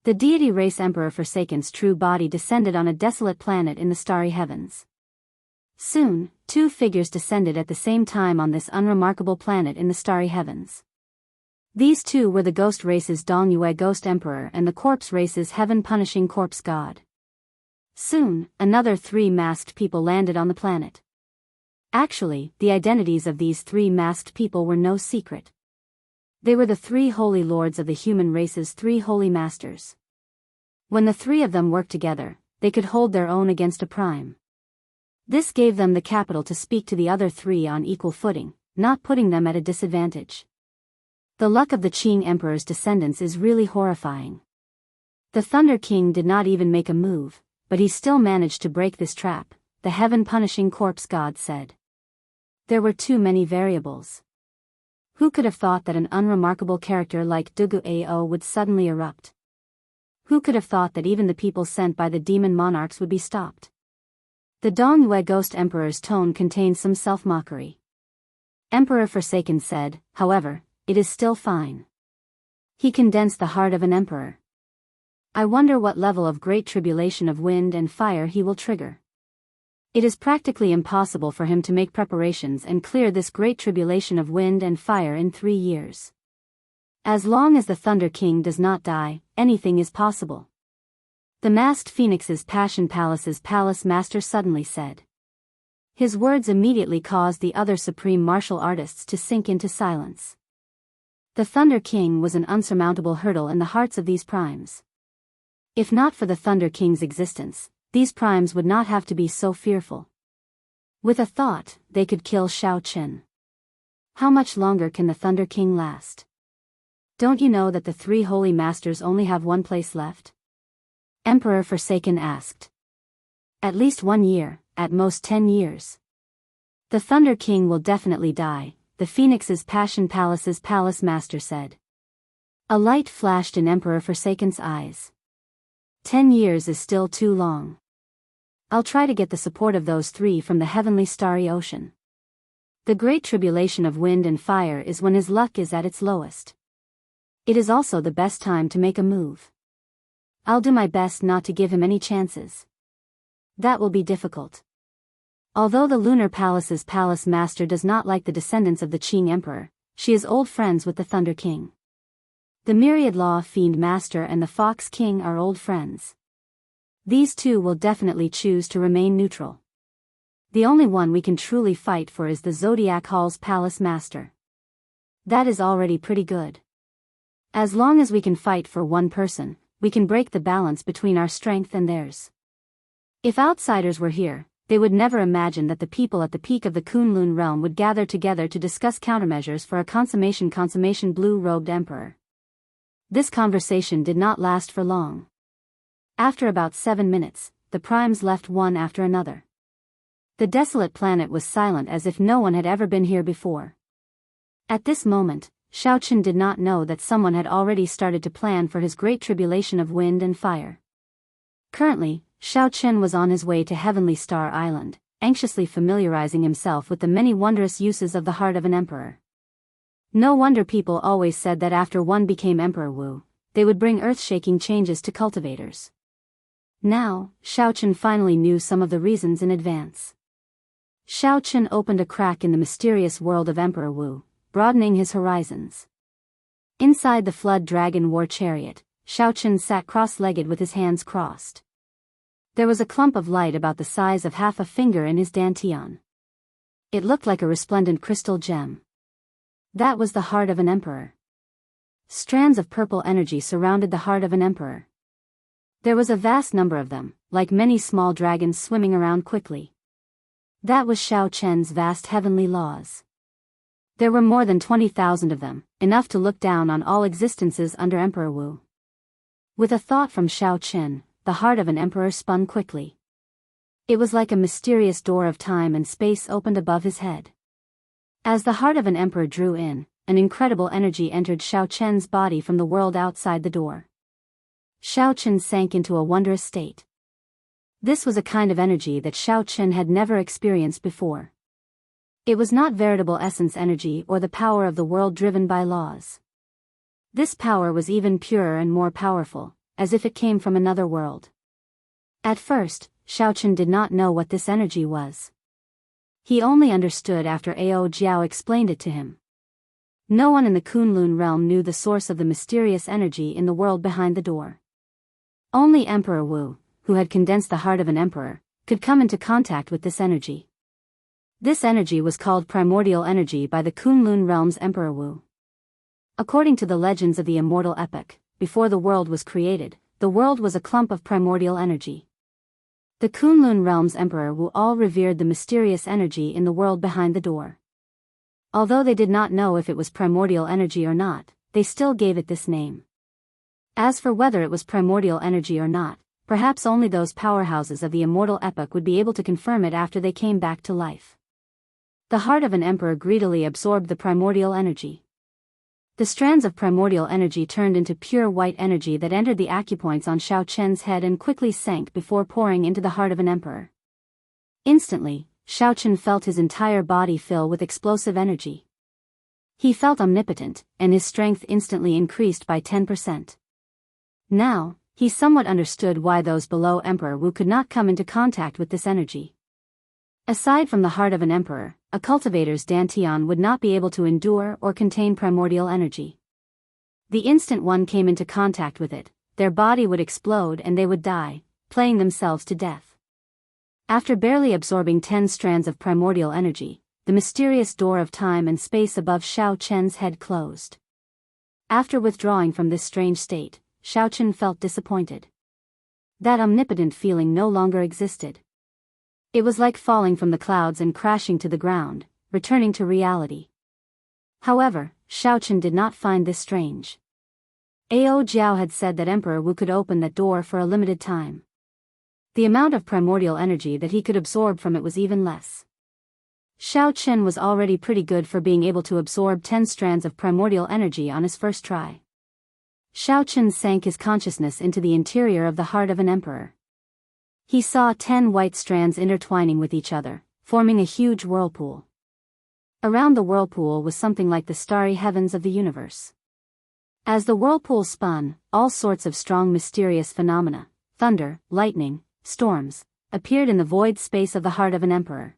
The deity race Emperor Forsaken's true body descended on a desolate planet in the starry heavens. Soon, two figures descended at the same time on this unremarkable planet in the starry heavens. These two were the ghost race's Dongyue Ghost Emperor and the corpse race's heaven-punishing corpse god. Soon, another three masked people landed on the planet. Actually, the identities of these three masked people were no secret. They were the three holy lords of the human race's three holy masters. When the three of them worked together, they could hold their own against a prime. This gave them the capital to speak to the other three on equal footing, not putting them at a disadvantage. The luck of the Qing Emperor's descendants is really horrifying. The Thunder King did not even make a move, but he still managed to break this trap, the heaven-punishing corpse god said. There were too many variables. Who could have thought that an unremarkable character like Dugu Ao would suddenly erupt? Who could have thought that even the people sent by the demon monarchs would be stopped? The Dongyue Ghost Emperor's tone contained some self-mockery. Emperor Forsaken said, however, it is still fine. He condensed the heart of an emperor. I wonder what level of great tribulation of wind and fire he will trigger. It is practically impossible for him to make preparations and clear this great tribulation of wind and fire in 3 years. As long as the Thunder King does not die, anything is possible. The masked Phoenix's Passion Palace's palace master suddenly said. His words immediately caused the other supreme martial artists to sink into silence. The Thunder King was an unsurmountable hurdle in the hearts of these primes. If not for the Thunder King's existence, these primes would not have to be so fearful. With a thought, they could kill Xiao Qin. How much longer can the Thunder King last? Don't you know that the three holy masters only have one place left? Emperor Forsaken asked. At least 1 year, at most 10 years. The Thunder King will definitely die, the Phoenix's Passion Palace's palace master said. A light flashed in Emperor Forsaken's eyes. 10 years is still too long. I'll try to get the support of those three from the heavenly starry ocean. The great tribulation of wind and fire is when his luck is at its lowest. It is also the best time to make a move. I'll do my best not to give him any chances. That will be difficult. Although the Lunar Palace's palace master does not like the descendants of the Qing Emperor, she is old friends with the Thunder King. The Myriad Law Fiend Master and the Fox King are old friends. These two will definitely choose to remain neutral. The only one we can truly fight for is the Zodiac Hall's palace master. That is already pretty good. As long as we can fight for one person, we can break the balance between our strength and theirs. If outsiders were here, they would never imagine that the people at the peak of the Kunlun realm would gather together to discuss countermeasures for a consummation blue-robed emperor. This conversation did not last for long. After about 7 minutes, the primes left one after another. The desolate planet was silent as if no one had ever been here before. At this moment, Xiao Qin did not know that someone had already started to plan for his great tribulation of wind and fire. Currently, Xiao Qin was on his way to Heavenly Star Island, anxiously familiarizing himself with the many wondrous uses of the heart of an emperor. No wonder people always said that after one became Emperor Wu, they would bring earth-shaking changes to cultivators. Now, Xiao Qin finally knew some of the reasons in advance. Xiao Qin opened a crack in the mysterious world of Emperor Wu, broadening his horizons. Inside the Flood Dragon War Chariot, Xiao Qin sat cross-legged with his hands crossed. There was a clump of light about the size of half a finger in his dantian. It looked like a resplendent crystal gem. That was the heart of an emperor. Strands of purple energy surrounded the heart of an emperor. There was a vast number of them, like many small dragons swimming around quickly. That was Xiao Qin's vast heavenly laws. There were more than 20,000 of them, enough to look down on all existences under Emperor Wu. With a thought from Xiao Qin, the heart of an emperor spun quickly. It was like a mysterious door of time and space opened above his head. As the heart of an emperor drew in, an incredible energy entered Xiao Qin's body from the world outside the door. Xiao Qin sank into a wondrous state. This was a kind of energy that Xiao Qin had never experienced before. It was not veritable essence energy or the power of the world driven by laws. This power was even purer and more powerful, as if it came from another world. At first, Xiao Qin did not know what this energy was. He only understood after Ao Jiao explained it to him. No one in the Kunlun realm knew the source of the mysterious energy in the world behind the door. Only Emperor Wu, who had condensed the heart of an emperor, could come into contact with this energy. This energy was called primordial energy by the Kunlun realm's Emperor Wu. According to the legends of the immortal epic, before the world was created, the world was a clump of primordial energy. The Kunlun realm's Emperor Wu all revered the mysterious energy in the world behind the door. Although they did not know if it was primordial energy or not, they still gave it this name. As for whether it was primordial energy or not, perhaps only those powerhouses of the immortal epoch would be able to confirm it after they came back to life. The heart of an emperor greedily absorbed the primordial energy. The strands of primordial energy turned into pure white energy that entered the acupoints on Xiao Qin's head and quickly sank before pouring into the heart of an emperor. Instantly, Xiao Qin felt his entire body fill with explosive energy. He felt omnipotent, and his strength instantly increased by 10%. Now, he somewhat understood why those below Emperor Wu could not come into contact with this energy. Aside from the heart of an emperor, a cultivator's dantian would not be able to endure or contain primordial energy. The instant one came into contact with it, their body would explode and they would die, playing themselves to death. After barely absorbing 10 strands of primordial energy, the mysterious door of time and space above Xiao Qin's head closed. After withdrawing from this strange state, Xiao Qin felt disappointed. That omnipotent feeling no longer existed. It was like falling from the clouds and crashing to the ground, returning to reality. However, Xiaochen did not find this strange. Ao Jiao had said that Emperor Wu could open that door for a limited time. The amount of primordial energy that he could absorb from it was even less. Xiaochen was already pretty good for being able to absorb 10 strands of primordial energy on his first try. Xiaochen sank his consciousness into the interior of the heart of an emperor. He saw 10 white strands intertwining with each other, forming a huge whirlpool. Around the whirlpool was something like the starry heavens of the universe. As the whirlpool spun, all sorts of strong mysterious phenomena, thunder, lightning, storms, appeared in the void space of the heart of an emperor.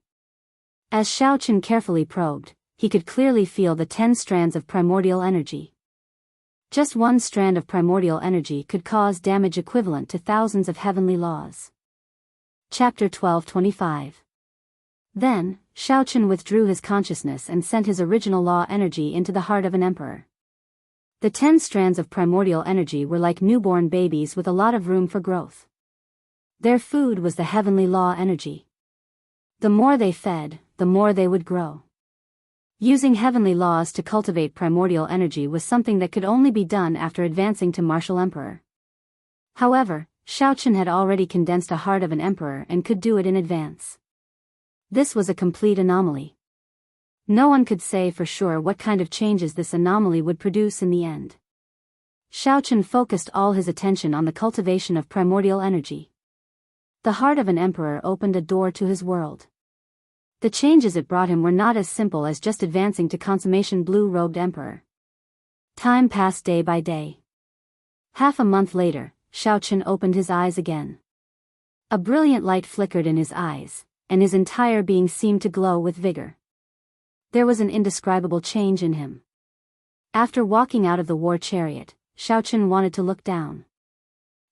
As Xiaochen carefully probed, he could clearly feel the 10 strands of primordial energy. Just one strand of primordial energy could cause damage equivalent to thousands of heavenly laws. Chapter 1225. Then, Xiaochen withdrew his consciousness and sent his original law energy into the heart of an emperor. The 10 strands of primordial energy were like newborn babies with a lot of room for growth. Their food was the heavenly law energy. The more they fed, the more they would grow. Using heavenly laws to cultivate primordial energy was something that could only be done after advancing to martial emperor. However, Xiaochen had already condensed a heart of an emperor and could do it in advance. This was a complete anomaly. No one could say for sure what kind of changes this anomaly would produce in the end. Xiaochen focused all his attention on the cultivation of primordial energy. The heart of an emperor opened a door to his world. The changes it brought him were not as simple as just advancing to consummation blue-robed emperor. Time passed day by day. Half a month later, Xiaochen opened his eyes again. A brilliant light flickered in his eyes, and his entire being seemed to glow with vigor. There was an indescribable change in him. After walking out of the war chariot, Xiaochen wanted to look down.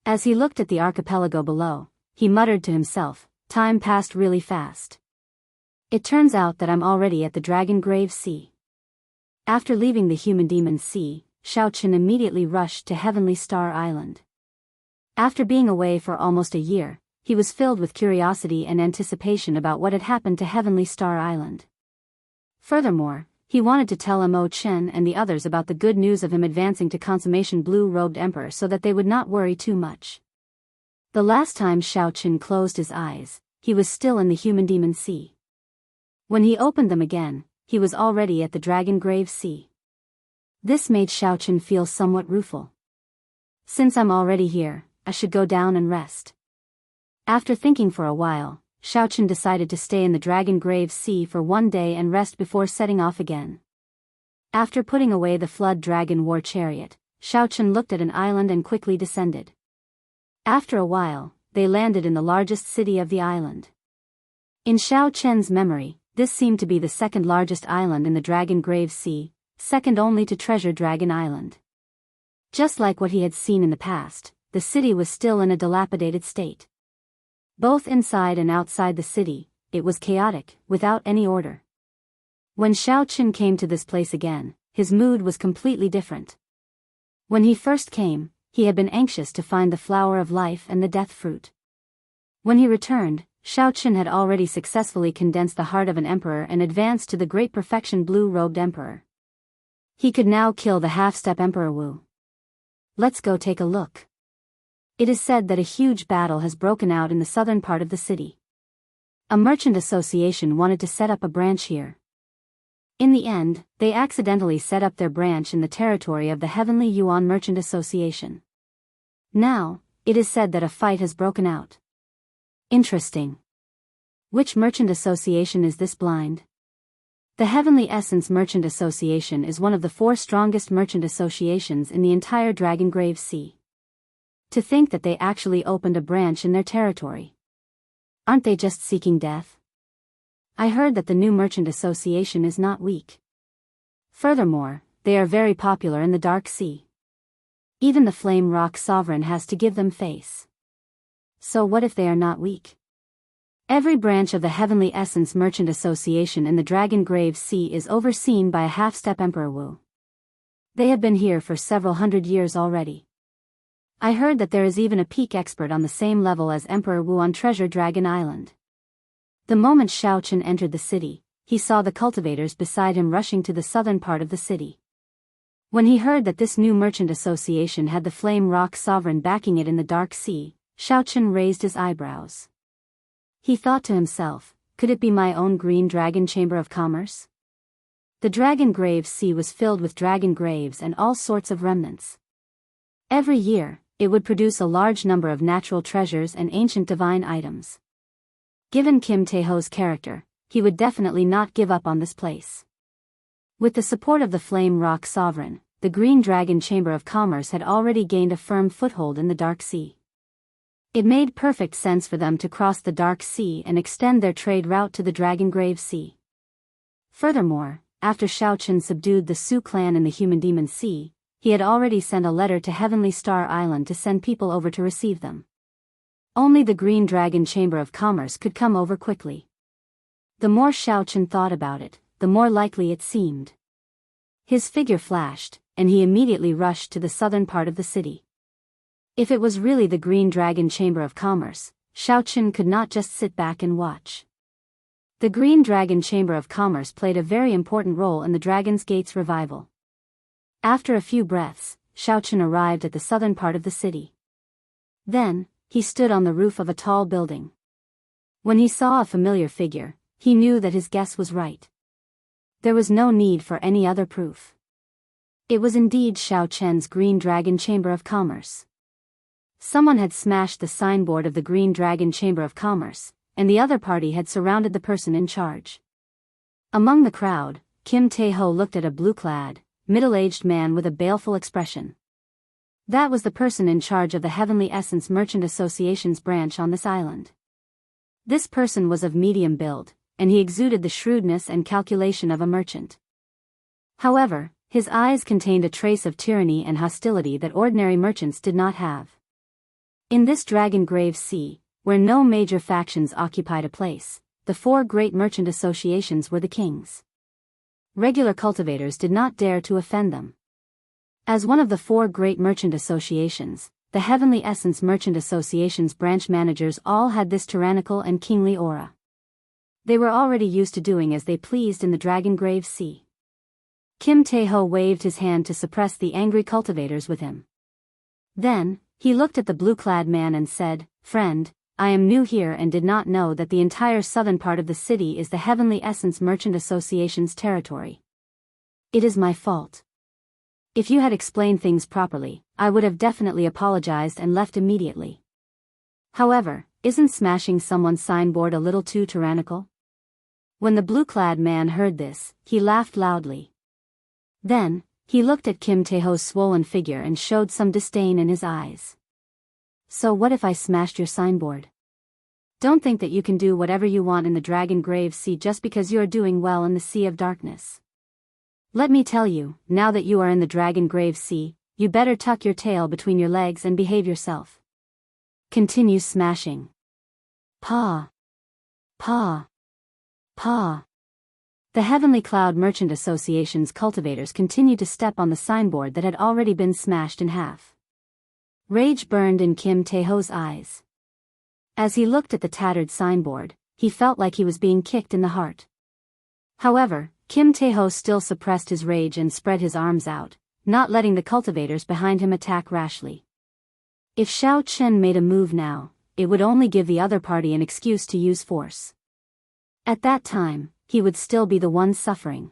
As he looked at the archipelago below, he muttered to himself, "Time passed really fast. It turns out that I'm already at the Dragon Grave Sea." After leaving the Human Demon Sea, Xiaochen immediately rushed to Heavenly Star Island. After being away for almost a year, he was filled with curiosity and anticipation about what had happened to Heavenly Star Island. Furthermore, he wanted to tell Mo Chen and the others about the good news of him advancing to consummation blue-robed emperor so that they would not worry too much. The last time Xiaochen closed his eyes, he was still in the Human Demon Sea. When he opened them again, he was already at the Dragon Grave Sea. This made Xiaochen feel somewhat rueful. Since I'm already here, I should go down and rest. After thinking for a while, Xiaochen decided to stay in the Dragon Grave Sea for one day and rest before setting off again. After putting away the Flood Dragon War Chariot, Xiaochen looked at an island and quickly descended. After a while, they landed in the largest city of the island. In Xiaochen's memory, this seemed to be the second largest island in the Dragon Grave Sea, second only to Treasure Dragon Island. Just like what he had seen in the past, the city was still in a dilapidated state. Both inside and outside the city, it was chaotic, without any order. When Xiaochen came to this place again, his mood was completely different. When he first came, he had been anxious to find the flower of life and the death fruit. When he returned, Xiaochen had already successfully condensed the heart of an emperor and advanced to the great perfection blue-robed emperor. He could now kill the half-step Emperor Wu. Let's go take a look. It is said that a huge battle has broken out in the southern part of the city. A merchant association wanted to set up a branch here. In the end, they accidentally set up their branch in the territory of the Heavenly Yuan Merchant Association. Now, it is said that a fight has broken out. Interesting. Which merchant association is this blind? The Heavenly Essence Merchant Association is one of the 4 strongest merchant associations in the entire Dragon Grave Sea. To think that they actually opened a branch in their territory. Aren't they just seeking death? I heard that the new merchant association is not weak. Furthermore, they are very popular in the Dark Sea. Even the Flame Rock Sovereign has to give them face. So what if they are not weak? Every branch of the Heavenly Essence Merchant Association in the Dragon Grave Sea is overseen by a half-step Emperor Wu. They have been here for several hundred years already. I heard that there is even a peak expert on the same level as Emperor Wu on Treasure Dragon Island. The moment Xiao Chen entered the city, he saw the cultivators beside him rushing to the southern part of the city. When he heard that this new merchant association had the Flame Rock Sovereign backing it in the Dark Sea, Xiao Chen raised his eyebrows. He thought to himself, could it be my own Green Dragon Chamber of Commerce? The Dragon Grave Sea was filled with dragon graves and all sorts of remnants. Every year, it would produce a large number of natural treasures and ancient divine items. Given Kim Taeho's character, he would definitely not give up on this place. With the support of the Flame Rock Sovereign, the Green Dragon Chamber of Commerce had already gained a firm foothold in the Dark Sea. It made perfect sense for them to cross the Dark Sea and extend their trade route to the Dragon Grave Sea. Furthermore, after Xiao Chen subdued the Su clan in the Human Demon Sea, he had already sent a letter to Heavenly Star Island to send people over to receive them. Only the Green Dragon Chamber of Commerce could come over quickly. The more Xiao Chen thought about it, the more likely it seemed. His figure flashed, and he immediately rushed to the southern part of the city. If it was really the Green Dragon Chamber of Commerce, Xiao Chen could not just sit back and watch. The Green Dragon Chamber of Commerce played a very important role in the Dragon's Gate's revival. After a few breaths, Xiao Chen arrived at the southern part of the city. Then, he stood on the roof of a tall building. When he saw a familiar figure, he knew that his guess was right. There was no need for any other proof. It was indeed Xiao Chen's Green Dragon Chamber of Commerce. Someone had smashed the signboard of the Green Dragon Chamber of Commerce, and the other party had surrounded the person in charge. Among the crowd, Kim Tae-ho looked at a blue-clad, middle-aged man with a baleful expression. That was the person in charge of the Heavenly Essence Merchant Association's branch on this island. This person was of medium build, and he exuded the shrewdness and calculation of a merchant. However, his eyes contained a trace of tyranny and hostility that ordinary merchants did not have. In this Dragon Grave Sea, where no major factions occupied a place, the four great merchant associations were the kings. Regular cultivators did not dare to offend them. As one of the four great merchant associations, the Heavenly Essence Merchant Association's branch managers all had this tyrannical and kingly aura. They were already used to doing as they pleased in the Dragon Grave Sea. Kim Tae-ho waved his hand to suppress the angry cultivators with him. Then, he looked at the blue-clad man and said, "Friend, I am new here and did not know that the entire southern part of the city is the Heavenly Essence Merchant Association's territory. It is my fault. If you had explained things properly, I would have definitely apologized and left immediately. However, isn't smashing someone's signboard a little too tyrannical?" When the blue-clad man heard this, he laughed loudly. Then, he looked at Kim Tae-ho's swollen figure and showed some disdain in his eyes. "So what if I smashed your signboard? Don't think that you can do whatever you want in the Dragon Grave Sea just because you are doing well in the Sea of Darkness. Let me tell you, now that you are in the Dragon Grave Sea, you better tuck your tail between your legs and behave yourself. Continue smashing. Paw. Paw. Paw." The Heavenly Cloud Merchant Association's cultivators continued to step on the signboard that had already been smashed in half. Rage burned in Kim Tae-ho's eyes. As he looked at the tattered signboard, he felt like he was being kicked in the heart. However, Kim Tae-ho still suppressed his rage and spread his arms out, not letting the cultivators behind him attack rashly. If Xiao Chen made a move now, it would only give the other party an excuse to use force. At that time, he would still be the one suffering.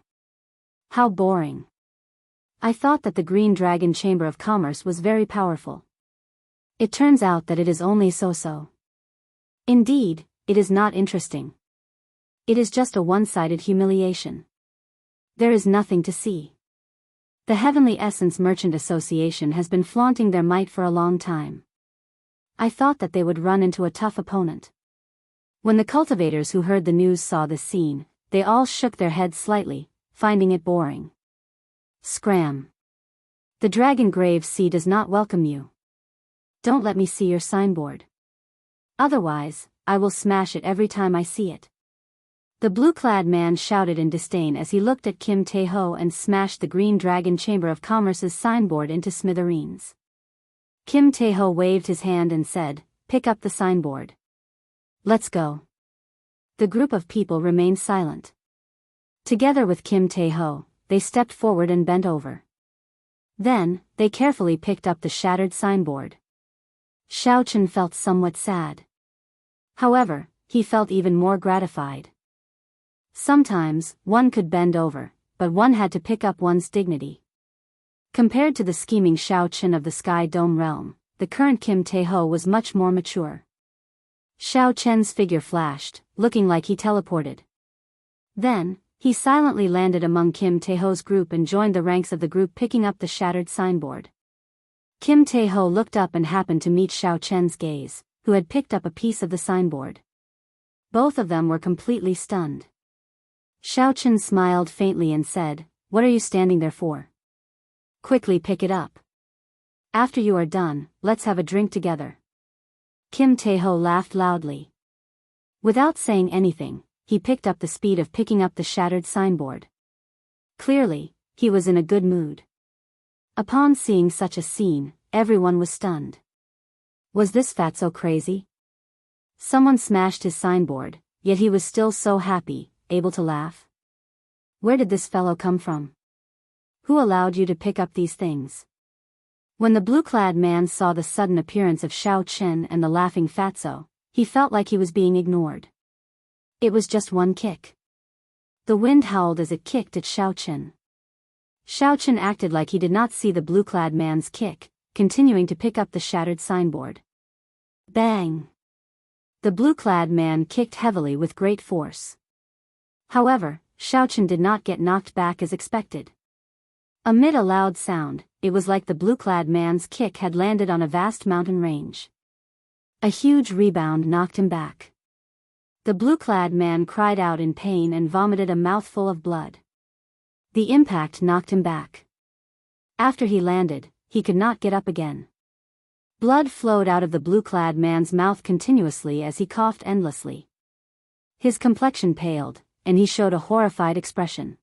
How boring. I thought that the Green Dragon Chamber of Commerce was very powerful. It turns out that it is only so-so. Indeed, it is not interesting. It is just a one-sided humiliation. There is nothing to see. The Heavenly Essence Merchant Association has been flaunting their might for a long time. I thought that they would run into a tough opponent. When the cultivators who heard the news saw this scene, they all shook their heads slightly, finding it boring. Scram. The Dragon Grave Sea does not welcome you. Don't let me see your signboard. Otherwise, I will smash it every time I see it. The blue-clad man shouted in disdain as he looked at Kim Tae-ho and smashed the Green Dragon Chamber of Commerce's signboard into smithereens. Kim Tae-ho waved his hand and said, "Pick up the signboard. Let's go." The group of people remained silent. Together with Kim Tae-ho, they stepped forward and bent over. Then, they carefully picked up the shattered signboard. Xiao Chen felt somewhat sad. However, he felt even more gratified. Sometimes, one could bend over, but one had to pick up one's dignity. Compared to the scheming Xiao Chen of the Sky Dome realm, the current Kim Tae-ho was much more mature. Xiao Chen's figure flashed, looking like he teleported. Then, he silently landed among Kim Tae-ho's group and joined the ranks of the group picking up the shattered signboard. Kim Tae-ho looked up and happened to meet Xiao Chen's gaze, who had picked up a piece of the signboard. Both of them were completely stunned. Xiao Chen smiled faintly and said, "What are you standing there for? Quickly pick it up. After you are done, let's have a drink together." Kim Tae-ho laughed loudly. Without saying anything, he picked up the speed of picking up the shattered signboard. Clearly, he was in a good mood. Upon seeing such a scene, everyone was stunned. Was this fatso crazy? Someone smashed his signboard, yet he was still so happy, able to laugh. Where did this fellow come from? Who allowed you to pick up these things? When the blue-clad man saw the sudden appearance of Xiao Chen and the laughing fatso, he felt like he was being ignored. It was just one kick. The wind howled as it kicked at Xiao Chen. Xiao Chen acted like he did not see the blue-clad man's kick, continuing to pick up the shattered signboard. Bang! The blue-clad man kicked heavily with great force. However, Xiao Chen did not get knocked back as expected. Amid a loud sound, it was like the blue-clad man's kick had landed on a vast mountain range. A huge rebound knocked him back. The blue-clad man cried out in pain and vomited a mouthful of blood. The impact knocked him back. After he landed, he could not get up again. Blood flowed out of the blue-clad man's mouth continuously as he coughed endlessly. His complexion paled, and he showed a horrified expression.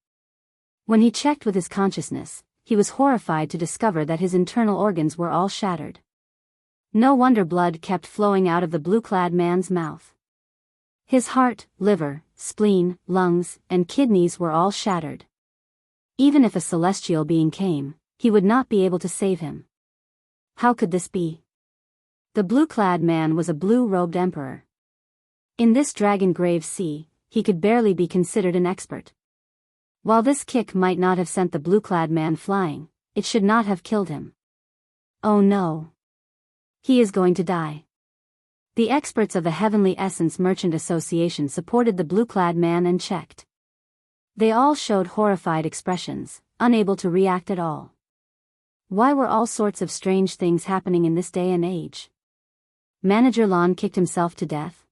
When he checked with his consciousness, he was horrified to discover that his internal organs were all shattered. No wonder blood kept flowing out of the blue-clad man's mouth. His heart, liver, spleen, lungs, and kidneys were all shattered. Even if a celestial being came, he would not be able to save him. How could this be? The blue-clad man was a blue-robed emperor. In this dragon-grave sea, he could barely be considered an expert. While this kick might not have sent the blue-clad man flying, it should not have killed him. Oh no! He is going to die. The experts of the Heavenly Essence Merchant Association supported the blue-clad man and checked. They all showed horrified expressions, unable to react at all. Why were all sorts of strange things happening in this day and age? Manager Lan kicked himself to death.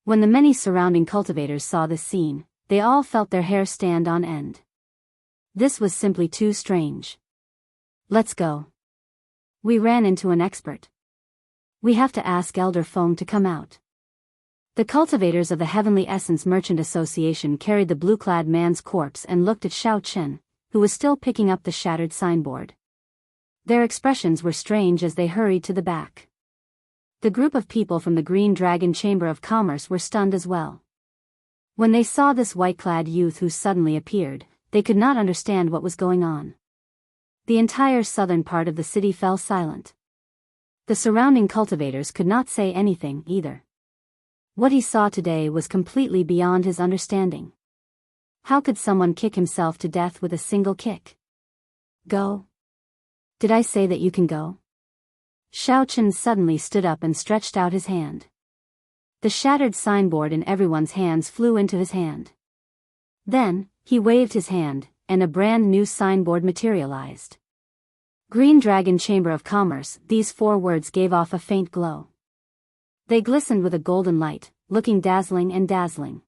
When the many surrounding cultivators saw this scene, they all felt their hair stand on end. This was simply too strange. Let's go. We ran into an expert. We have to ask Elder Feng to come out. The cultivators of the Heavenly Essence Merchant Association carried the blue-clad man's corpse and looked at Xiao Chen, who was still picking up the shattered signboard. Their expressions were strange as they hurried to the back. The group of people from the Green Dragon Chamber of Commerce were stunned as well. When they saw this white-clad youth who suddenly appeared, they could not understand what was going on. The entire southern part of the city fell silent. The surrounding cultivators could not say anything either. What he saw today was completely beyond his understanding. How could someone kick himself to death with a single kick? Go. Did I say that you can go? Xiao Chen suddenly stood up and stretched out his hand. The shattered signboard in everyone's hands flew into his hand. Then, he waved his hand, and a brand new signboard materialized. Green Dragon Chamber of Commerce, these 4 words gave off a faint glow. They glistened with a golden light, looking dazzling and dazzling.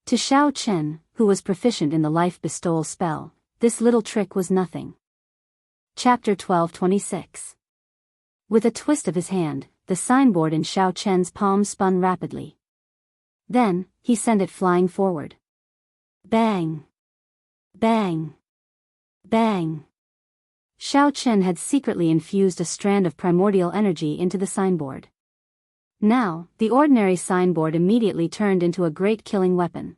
To Xiao Chen, who was proficient in the life bestowal spell, this little trick was nothing. Chapter 12:26. With a twist of his hand, the signboard in Xiao Chen's palm spun rapidly. Then, he sent it flying forward. Bang! Bang! Bang! Xiao Chen had secretly infused a strand of primordial energy into the signboard. Now, the ordinary signboard immediately turned into a great killing weapon.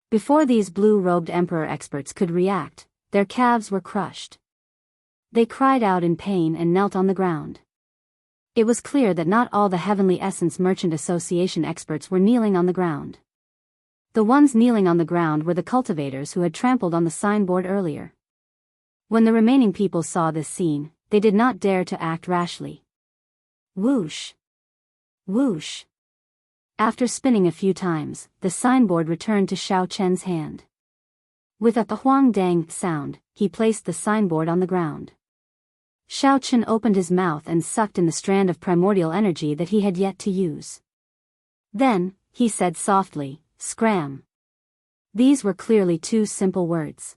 Before these blue-robed emperor experts could react, their calves were crushed. They cried out in pain and knelt on the ground. It was clear that not all the Heavenly Essence Merchant Association experts were kneeling on the ground. The ones kneeling on the ground were the cultivators who had trampled on the signboard earlier. When the remaining people saw this scene, they did not dare to act rashly. Whoosh! Whoosh! After spinning a few times, the signboard returned to Xiao Chen's hand. With a huang dang sound, he placed the signboard on the ground. Xiao Chen opened his mouth and sucked in the strand of primordial energy that he had yet to use. Then, he said softly, "Scram." These were clearly two simple words.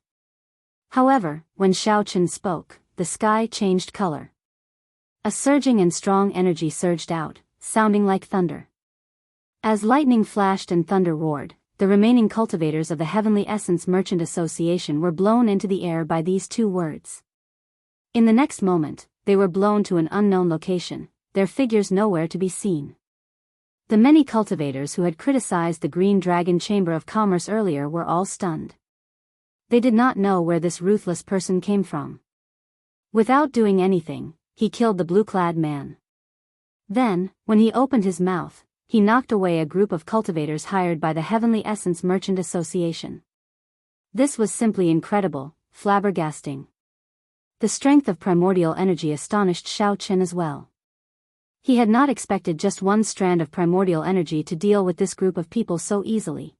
However, when Xiao Chen spoke, the sky changed color. A surging and strong energy surged out, sounding like thunder. As lightning flashed and thunder roared, the remaining cultivators of the Heavenly Essence Merchant Association were blown into the air by these two words. In the next moment, they were blown to an unknown location, their figures nowhere to be seen. The many cultivators who had criticized the Green Dragon Chamber of Commerce earlier were all stunned. They did not know where this ruthless person came from. Without doing anything, he killed the blue-clad man. Then, when he opened his mouth, he knocked away a group of cultivators hired by the Heavenly Essence Merchant Association. This was simply incredible, flabbergasting. The strength of primordial energy astonished Xiao Chen as well. He had not expected just one strand of primordial energy to deal with this group of people so easily.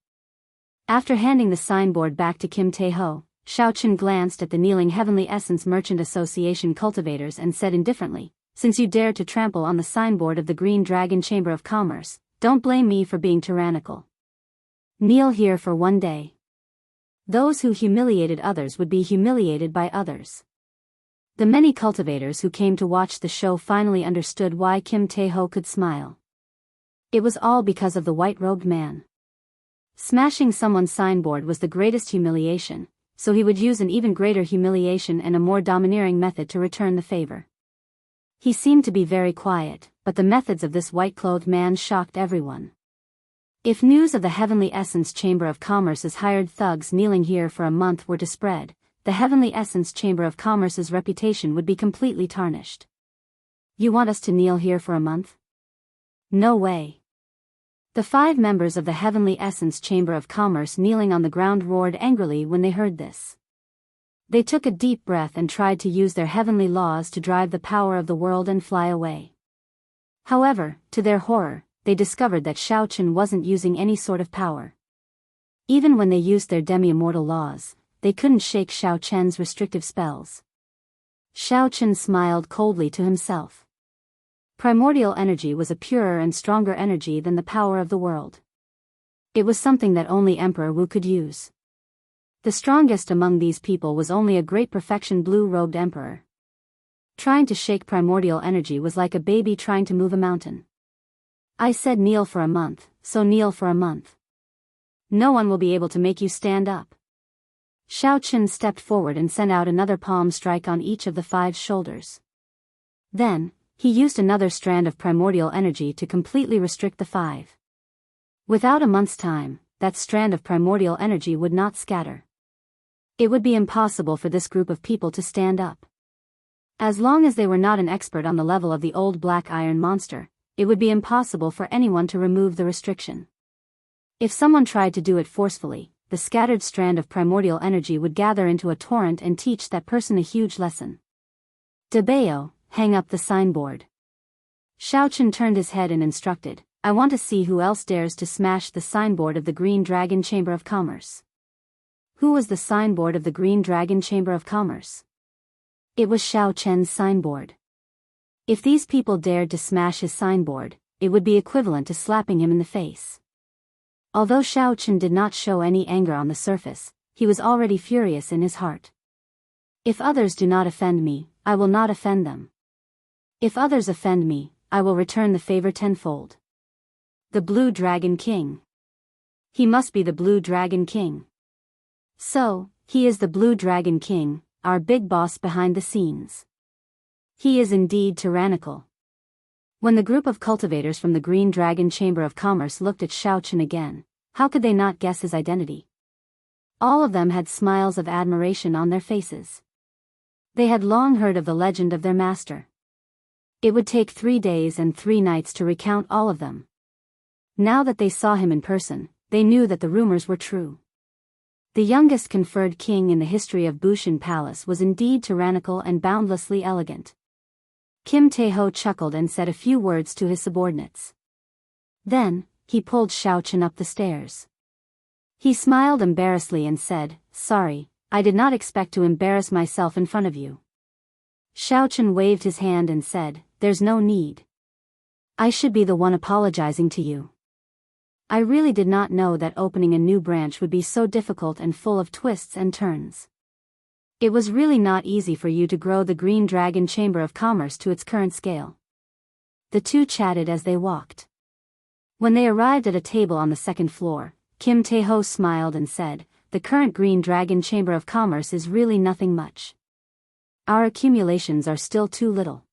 After handing the signboard back to Kim Tae-ho, Xiao Chen glanced at the kneeling Heavenly Essence Merchant Association cultivators and said indifferently, "Since you dared to trample on the signboard of the Green Dragon Chamber of Commerce, don't blame me for being tyrannical. Kneel here for one day." Those who humiliated others would be humiliated by others. The many cultivators who came to watch the show finally understood why Kim Tae-ho could smile. It was all because of the white-robed man. Smashing someone's signboard was the greatest humiliation, so he would use an even greater humiliation and a more domineering method to return the favor. He seemed to be very quiet, but the methods of this white-clothed man shocked everyone. If news of the Heavenly Essence Chamber of Commerce's hired thugs kneeling here for a month were to spread, the Heavenly Essence Chamber of Commerce's reputation would be completely tarnished. "You want us to kneel here for a month? No way." The 5 members of the Heavenly Essence Chamber of Commerce kneeling on the ground roared angrily when they heard this. They took a deep breath and tried to use their heavenly laws to drive the power of the world and fly away. However, to their horror, they discovered that Xiao Chen wasn't using any sort of power. Even when they used their demi-immortal laws, they couldn't shake Xiao Chen's restrictive spells. Xiao Chen smiled coldly to himself. Primordial energy was a purer and stronger energy than the power of the world. It was something that only Emperor Wu could use. The strongest among these people was only a great perfection blue-robed emperor. Trying to shake primordial energy was like a baby trying to move a mountain. "I said kneel for a month, so kneel for a month. No one will be able to make you stand up." Xiao Chen stepped forward and sent out another palm strike on each of the 5's shoulders. Then, he used another strand of primordial energy to completely restrict the 5. Without a month's time, that strand of primordial energy would not scatter. It would be impossible for this group of people to stand up. As long as they were not an expert on the level of the old black iron monster, it would be impossible for anyone to remove the restriction. If someone tried to do it forcefully, the scattered strand of primordial energy would gather into a torrent and teach that person a huge lesson. "Debeo, hang up the signboard." Xiao Chen turned his head and instructed, "I want to see who else dares to smash the signboard of the Green Dragon Chamber of Commerce." Who was the signboard of the Green Dragon Chamber of Commerce? It was Xiao Chen's signboard. If these people dared to smash his signboard, it would be equivalent to slapping him in the face. Although Xiao Chen did not show any anger on the surface, he was already furious in his heart. "If others do not offend me, I will not offend them. If others offend me, I will return the favor tenfold." The Blue Dragon King. He must be the Blue Dragon King. So, he is the Blue Dragon King, our big boss behind the scenes. He is indeed tyrannical. When the group of cultivators from the Green Dragon Chamber of Commerce looked at Xiaochen again, how could they not guess his identity? All of them had smiles of admiration on their faces. They had long heard of the legend of their master. It would take 3 days and 3 nights to recount all of them. Now that they saw him in person, they knew that the rumors were true. The youngest conferred king in the history of Bushan Palace was indeed tyrannical and boundlessly elegant. Kim Tae-ho chuckled and said a few words to his subordinates. Then, he pulled Xiaochen up the stairs. He smiled embarrassedly and said, "Sorry, I did not expect to embarrass myself in front of you." Xiaochen waved his hand and said, "There's no need. I should be the one apologizing to you. I really did not know that opening a new branch would be so difficult and full of twists and turns. It was really not easy for you to grow the Green Dragon Chamber of Commerce to its current scale." The two chatted as they walked. When they arrived at a table on the second floor, Kim Tae-ho smiled and said, "The current Green Dragon Chamber of Commerce is really nothing much. Our accumulations are still too little.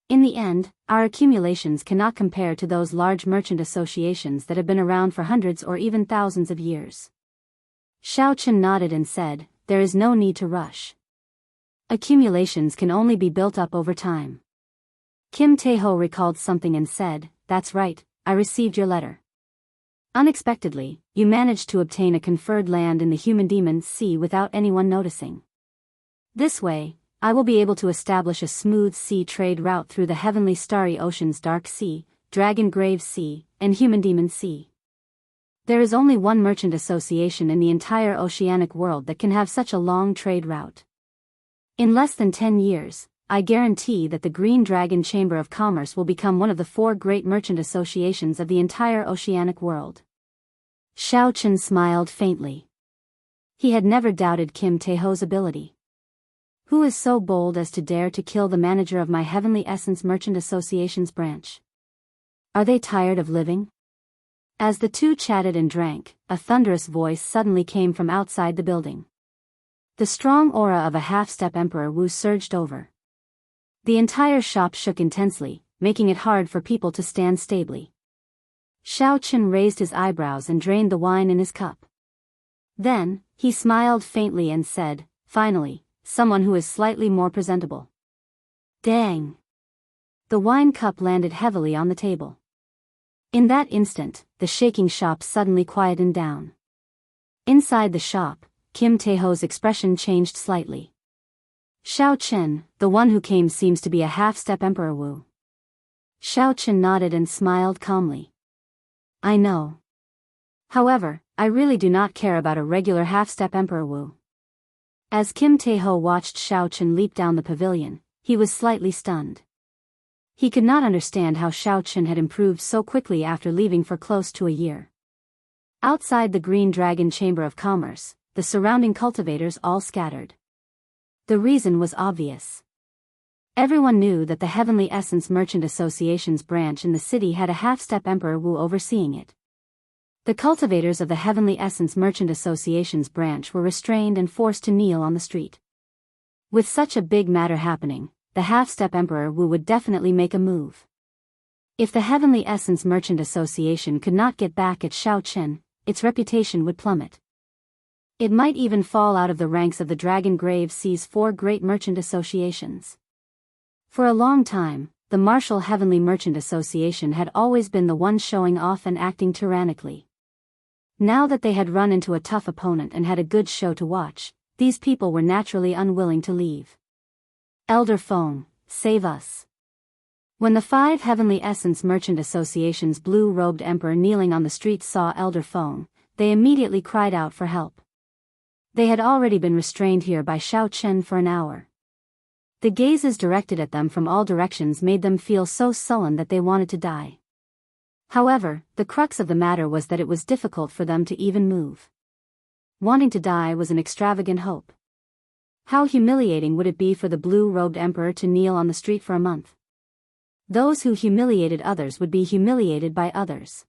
In the end, our accumulations cannot compare to those large merchant associations that have been around for hundreds or even thousands of years." Xiaochen nodded and said, "There is no need to rush. Accumulations can only be built up over time." Kim Tae-ho recalled something and said, "That's right, I received your letter. Unexpectedly, you managed to obtain a conferred land in the Human Demon Sea without anyone noticing. This way, I will be able to establish a smooth sea trade route through the heavenly starry oceans Dark Sea, Dragon Grave Sea, and Human Demon Sea. There is only one merchant association in the entire oceanic world that can have such a long trade route. In less than 10 years, I guarantee that the Green Dragon Chamber of Commerce will become one of the 4 great merchant associations of the entire oceanic world." Xiaochen smiled faintly. He had never doubted Kim Tae-ho's ability. "Who is so bold as to dare to kill the manager of my Heavenly Essence Merchant Association's branch? Are they tired of living?" As the two chatted and drank, a thunderous voice suddenly came from outside the building. The strong aura of a half-step Emperor Wu surged over. The entire shop shook intensely, making it hard for people to stand stably. Xiaochen raised his eyebrows and drained the wine in his cup. Then, he smiled faintly and said, "Finally, someone who is slightly more presentable." Dang! The wine cup landed heavily on the table. In that instant, the shaking shop suddenly quietened down. Inside the shop, Kim Tae-ho's expression changed slightly. "Xiaochen, the one who came seems to be a half-step Emperor Wu." Xiaochen nodded and smiled calmly. "I know. However, I really do not care about a regular half-step Emperor Wu." As Kim Tae-ho watched Xiaochen leap down the pavilion, he was slightly stunned. He could not understand how Xiaochen had improved so quickly after leaving for close to a year. Outside the Green Dragon Chamber of Commerce, the surrounding cultivators all scattered. The reason was obvious. Everyone knew that the Heavenly Essence Merchant Association's branch in the city had a half-step Emperor Wu overseeing it. The cultivators of the Heavenly Essence Merchant Association's branch were restrained and forced to kneel on the street. With such a big matter happening, the half-step Emperor Wu would definitely make a move. If the Heavenly Essence Merchant Association could not get back at Xiaochen, its reputation would plummet. It might even fall out of the ranks of the Dragon Grave Sea's 4 great merchant associations. For a long time, the martial Heavenly Merchant Association had always been the one showing off and acting tyrannically. Now that they had run into a tough opponent and had a good show to watch, these people were naturally unwilling to leave. "Elder Feng, save us." When the 5 Heavenly Essence Merchant Association's blue-robed emperor kneeling on the street saw Elder Feng, they immediately cried out for help. They had already been restrained here by Xiaochen for an hour. The gazes directed at them from all directions made them feel so sullen that they wanted to die. However, the crux of the matter was that it was difficult for them to even move. Wanting to die was an extravagant hope. How humiliating would it be for the blue-robed emperor to kneel on the street for a month? Those who humiliated others would be humiliated by others.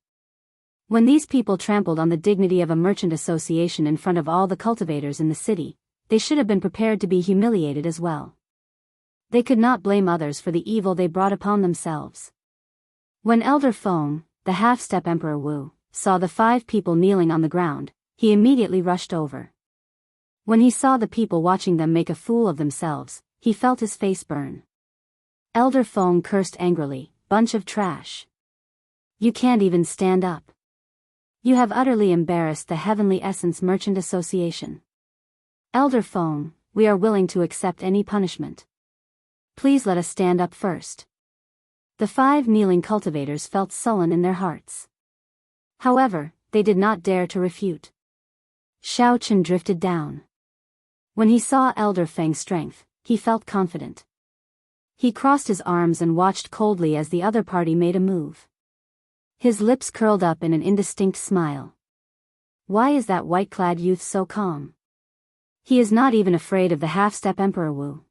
When these people trampled on the dignity of a merchant association in front of all the cultivators in the city, they should have been prepared to be humiliated as well. They could not blame others for the evil they brought upon themselves. When Elder Feng, the half-step Emperor Wu, saw the 5 people kneeling on the ground, he immediately rushed over. When he saw the people watching them make a fool of themselves, he felt his face burn. Elder Feng cursed angrily, "Bunch of trash. You can't even stand up. You have utterly embarrassed the Heavenly Essence Merchant Association. Elder Feng, we are willing to accept any punishment. Please let us stand up first." The 5 kneeling cultivators felt sullen in their hearts. However, they did not dare to refute. Xiaochen drifted down. When he saw Elder Feng's strength, he felt confident. He crossed his arms and watched coldly as the other party made a move. His lips curled up in an indistinct smile. Why is that white-clad youth so calm? He is not even afraid of the half-step Emperor Wu.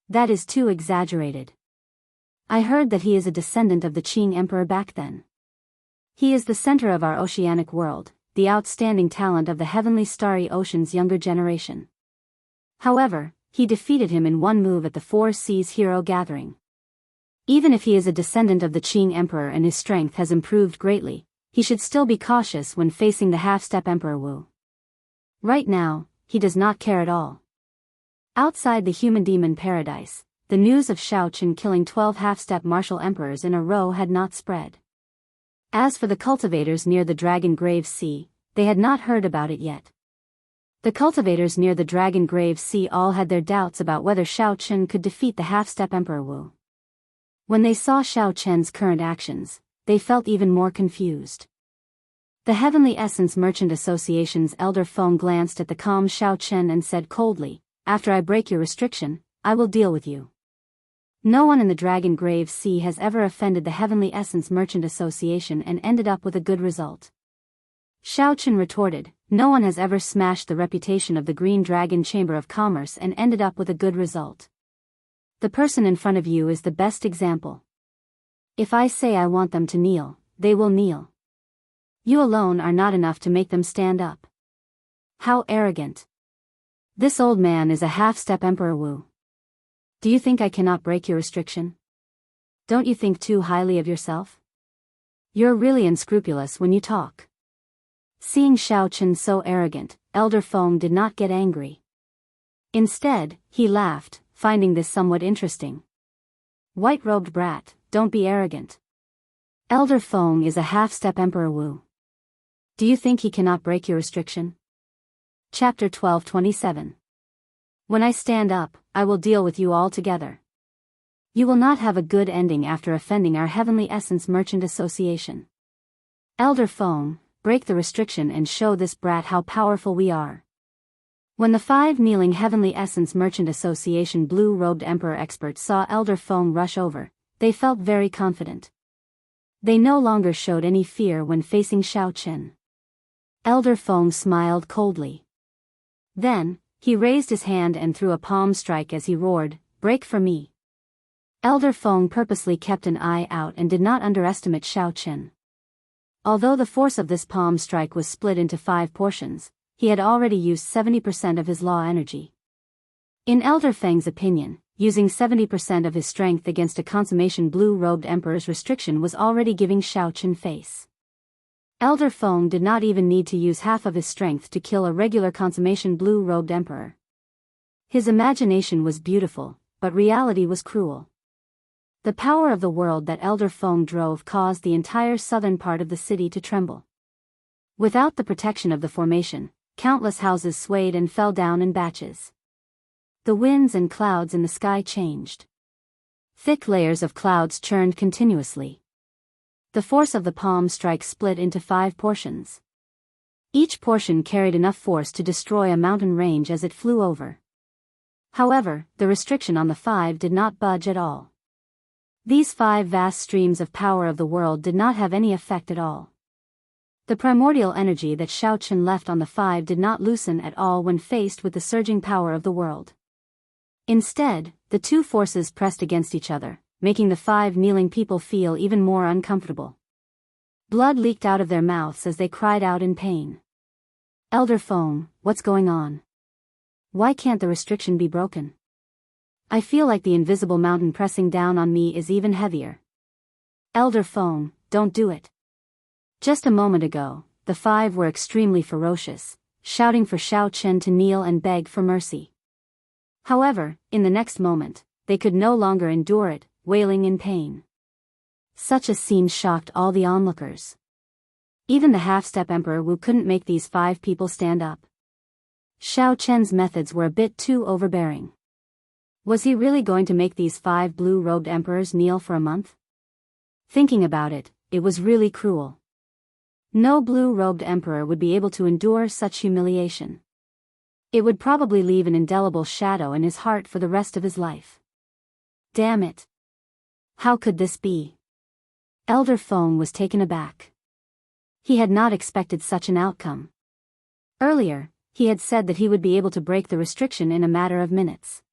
That is too exaggerated. I heard that he is a descendant of the Qing Emperor back then. He is the center of our oceanic world, the outstanding talent of the heavenly starry ocean's younger generation. However, he defeated him in one move at the Four Seas Hero Gathering. Even if he is a descendant of the Qing Emperor and his strength has improved greatly, he should still be cautious when facing the half-step Emperor Wu. Right now, he does not care at all. Outside the human-demon paradise, the news of Xiaochen killing 12 half-step martial emperors in a row had not spread. As for the cultivators near the Dragon Grave Sea, they had not heard about it yet. The cultivators near the Dragon Grave Sea all had their doubts about whether Xiaochen could defeat the half-step Emperor Wu. When they saw Xiaochen's current actions, they felt even more confused. The Heavenly Essence Merchant Association's Elder Feng glanced at the calm Xiaochen and said coldly, "After I break your restriction, I will deal with you." No one in the Dragon Grave Sea has ever offended the Heavenly Essence Merchant Association and ended up with a good result. Xiaochen retorted, "No one has ever smashed the reputation of the Green Dragon Chamber of Commerce and ended up with a good result. The person in front of you is the best example. If I say I want them to kneel, they will kneel. You alone are not enough to make them stand up. How arrogant. This old man is a half-step Emperor Wu. Do you think I cannot break your restriction? Don't you think too highly of yourself? You're really unscrupulous when you talk." Seeing Xiaochen so arrogant, Elder Feng did not get angry. Instead, he laughed, finding this somewhat interesting. "White-robed brat, don't be arrogant. Elder Feng is a half-step Emperor Wu. Do you think he cannot break your restriction?" Chapter 12:27. When I stand up, I will deal with you all together. You will not have a good ending after offending our Heavenly Essence Merchant Association. Elder Feng, break the restriction and show this brat how powerful we are. When the 5 kneeling Heavenly Essence Merchant Association blue-robed Emperor experts saw Elder Feng rush over, they felt very confident. They no longer showed any fear when facing Xiaochen. Elder Feng smiled coldly. Then, he raised his hand and threw a palm strike as he roared, "Break for me." Elder Feng purposely kept an eye out and did not underestimate Xiaochen. Although the force of this palm strike was split into 5 portions, he had already used 70% of his law energy. In Elder Feng's opinion, using 70% of his strength against a consummation blue-robed emperor's restriction was already giving Xiaochen face. Elder Feng did not even need to use half of his strength to kill a regular consummation blue-robed emperor. His imagination was beautiful, but reality was cruel. The power of the world that Elder Feng drove caused the entire southern part of the city to tremble. Without the protection of the formation, countless houses swayed and fell down in batches. The winds and clouds in the sky changed. Thick layers of clouds churned continuously. The force of the palm strike split into 5 portions. Each portion carried enough force to destroy a mountain range as it flew over. However, the restriction on the 5 did not budge at all. These 5 vast streams of power of the world did not have any effect at all. The primordial energy that Xiaochen left on the 5 did not loosen at all when faced with the surging power of the world. Instead, the 2 forces pressed against each other, making the 5 kneeling people feel even more uncomfortable. Blood leaked out of their mouths as they cried out in pain. "Elder Feng, what's going on? Why can't the restriction be broken? I feel like the invisible mountain pressing down on me is even heavier." Elder Feng, don't do it. Just a moment ago, the five were extremely ferocious, shouting for Xiao Chen to kneel and beg for mercy. However, in the next moment, they could no longer endure it, wailing in pain. Such a scene shocked all the onlookers. Even the half-step Emperor Wu couldn't make these five people stand up. Xiao Chen's methods were a bit too overbearing. Was he really going to make these five blue-robed emperors kneel for a month? Thinking about it, it was really cruel. No blue-robed emperor would be able to endure such humiliation. It would probably leave an indelible shadow in his heart for the rest of his life. Damn it. How could this be? Elder Feng was taken aback. He had not expected such an outcome. Earlier, he had said that he would be able to break the restriction in a matter of minutes.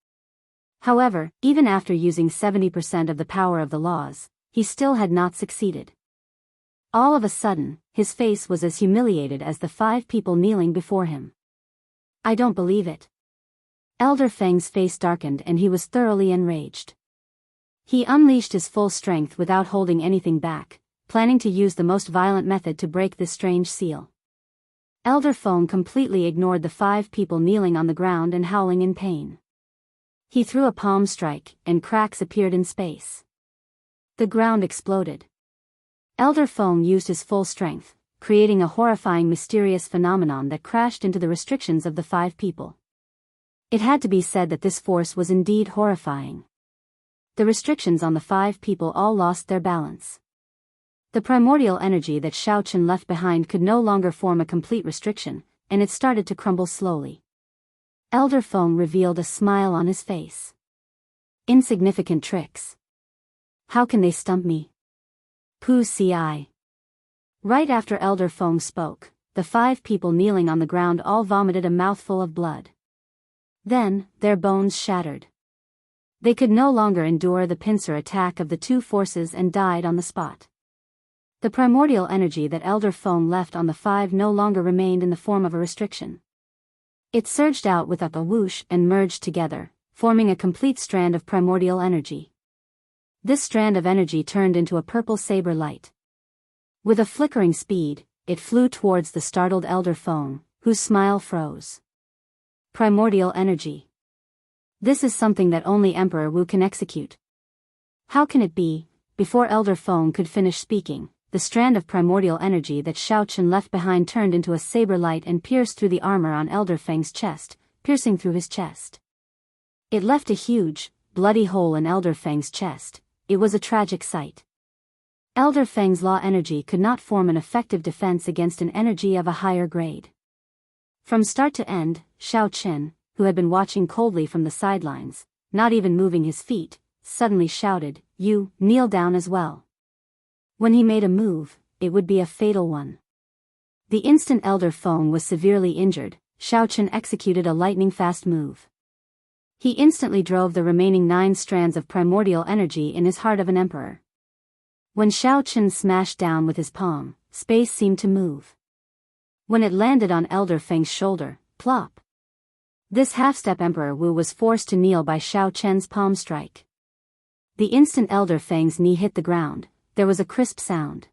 However, even after using 70% of the power of the laws, he still had not succeeded. All of a sudden, his face was as humiliated as the five people kneeling before him. I don't believe it. Elder Feng's face darkened and he was thoroughly enraged. He unleashed his full strength without holding anything back, planning to use the most violent method to break this strange seal. Elder Feng completely ignored the five people kneeling on the ground and howling in pain. He threw a palm strike, and cracks appeared in space. The ground exploded. Elder Feng used his full strength, creating a horrifying mysterious phenomenon that crashed into the restrictions of the five people. It had to be said that this force was indeed horrifying. The restrictions on the five people all lost their balance. The primordial energy that Xiao Chen left behind could no longer form a complete restriction, and it started to crumble slowly. Elder Feng revealed a smile on his face. Insignificant tricks. How can they stump me? Pu ci. Right after Elder Feng spoke, the five people kneeling on the ground all vomited a mouthful of blood. Then, their bones shattered. They could no longer endure the pincer attack of the two forces and died on the spot. The primordial energy that Elder Feng left on the five no longer remained in the form of a restriction. It surged out with a whoosh and merged together, forming a complete strand of primordial energy. This strand of energy turned into a purple saber light. With a flickering speed, it flew towards the startled Elder Feng, whose smile froze. Primordial energy. This is something that only Emperor Wu can execute. How can it be? Before Elder Feng could finish speaking, the strand of primordial energy that Xiao Chen left behind turned into a saber light and pierced through the armor on Elder Feng's chest, piercing through his chest. It left a huge, bloody hole in Elder Feng's chest. It was a tragic sight. Elder Feng's law energy could not form an effective defense against an energy of a higher grade. From start to end, Xiao Chen, who had been watching coldly from the sidelines, not even moving his feet, suddenly shouted, "You, kneel down as well." When he made a move, it would be a fatal one. The instant Elder Feng was severely injured, Xiao Chen executed a lightning-fast move. He instantly drove the remaining 9 strands of primordial energy in his heart of an emperor. When Xiao Chen smashed down with his palm, space seemed to move. When it landed on Elder Feng's shoulder, plop. This half-step Emperor Wu was forced to kneel by Xiao Chen's palm strike. The instant Elder Feng's knee hit the ground, there was a crisp sound.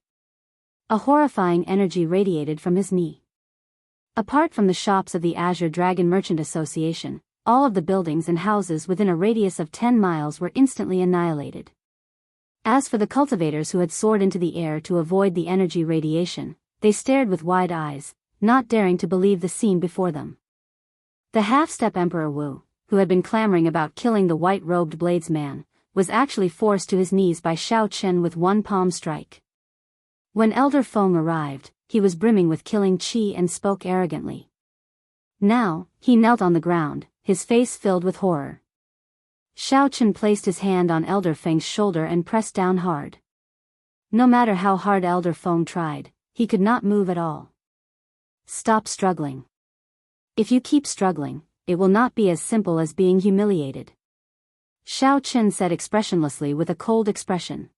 A horrifying energy radiated from his knee. Apart from the shops of the Azure Dragon Merchant Association, all of the buildings and houses within a radius of 10 miles were instantly annihilated. As for the cultivators who had soared into the air to avoid the energy radiation, they stared with wide eyes, not daring to believe the scene before them. The half-step Emperor Wu, who had been clamoring about killing the white-robed bladesman, was actually forced to his knees by Xiao Chen with one palm strike. When Elder Feng arrived, he was brimming with killing chi and spoke arrogantly. Now, he knelt on the ground, his face filled with horror. Xiao Chen placed his hand on Elder Feng's shoulder and pressed down hard. No matter how hard Elder Feng tried, he could not move at all. Stop struggling. If you keep struggling, it will not be as simple as being humiliated. Xiao Chen said expressionlessly with a cold expression.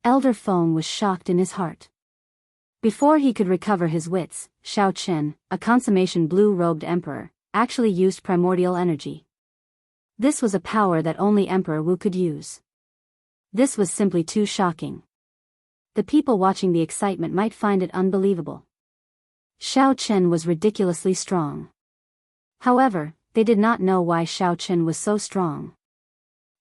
Elder Feng was shocked in his heart. Before he could recover his wits, Xiao Chen, a consummation blue-robed emperor, actually used primordial energy. This was a power that only Emperor Wu could use. This was simply too shocking. The people watching the excitement might find it unbelievable. Xiao Chen was ridiculously strong. However, they did not know why Xiao Chen was so strong.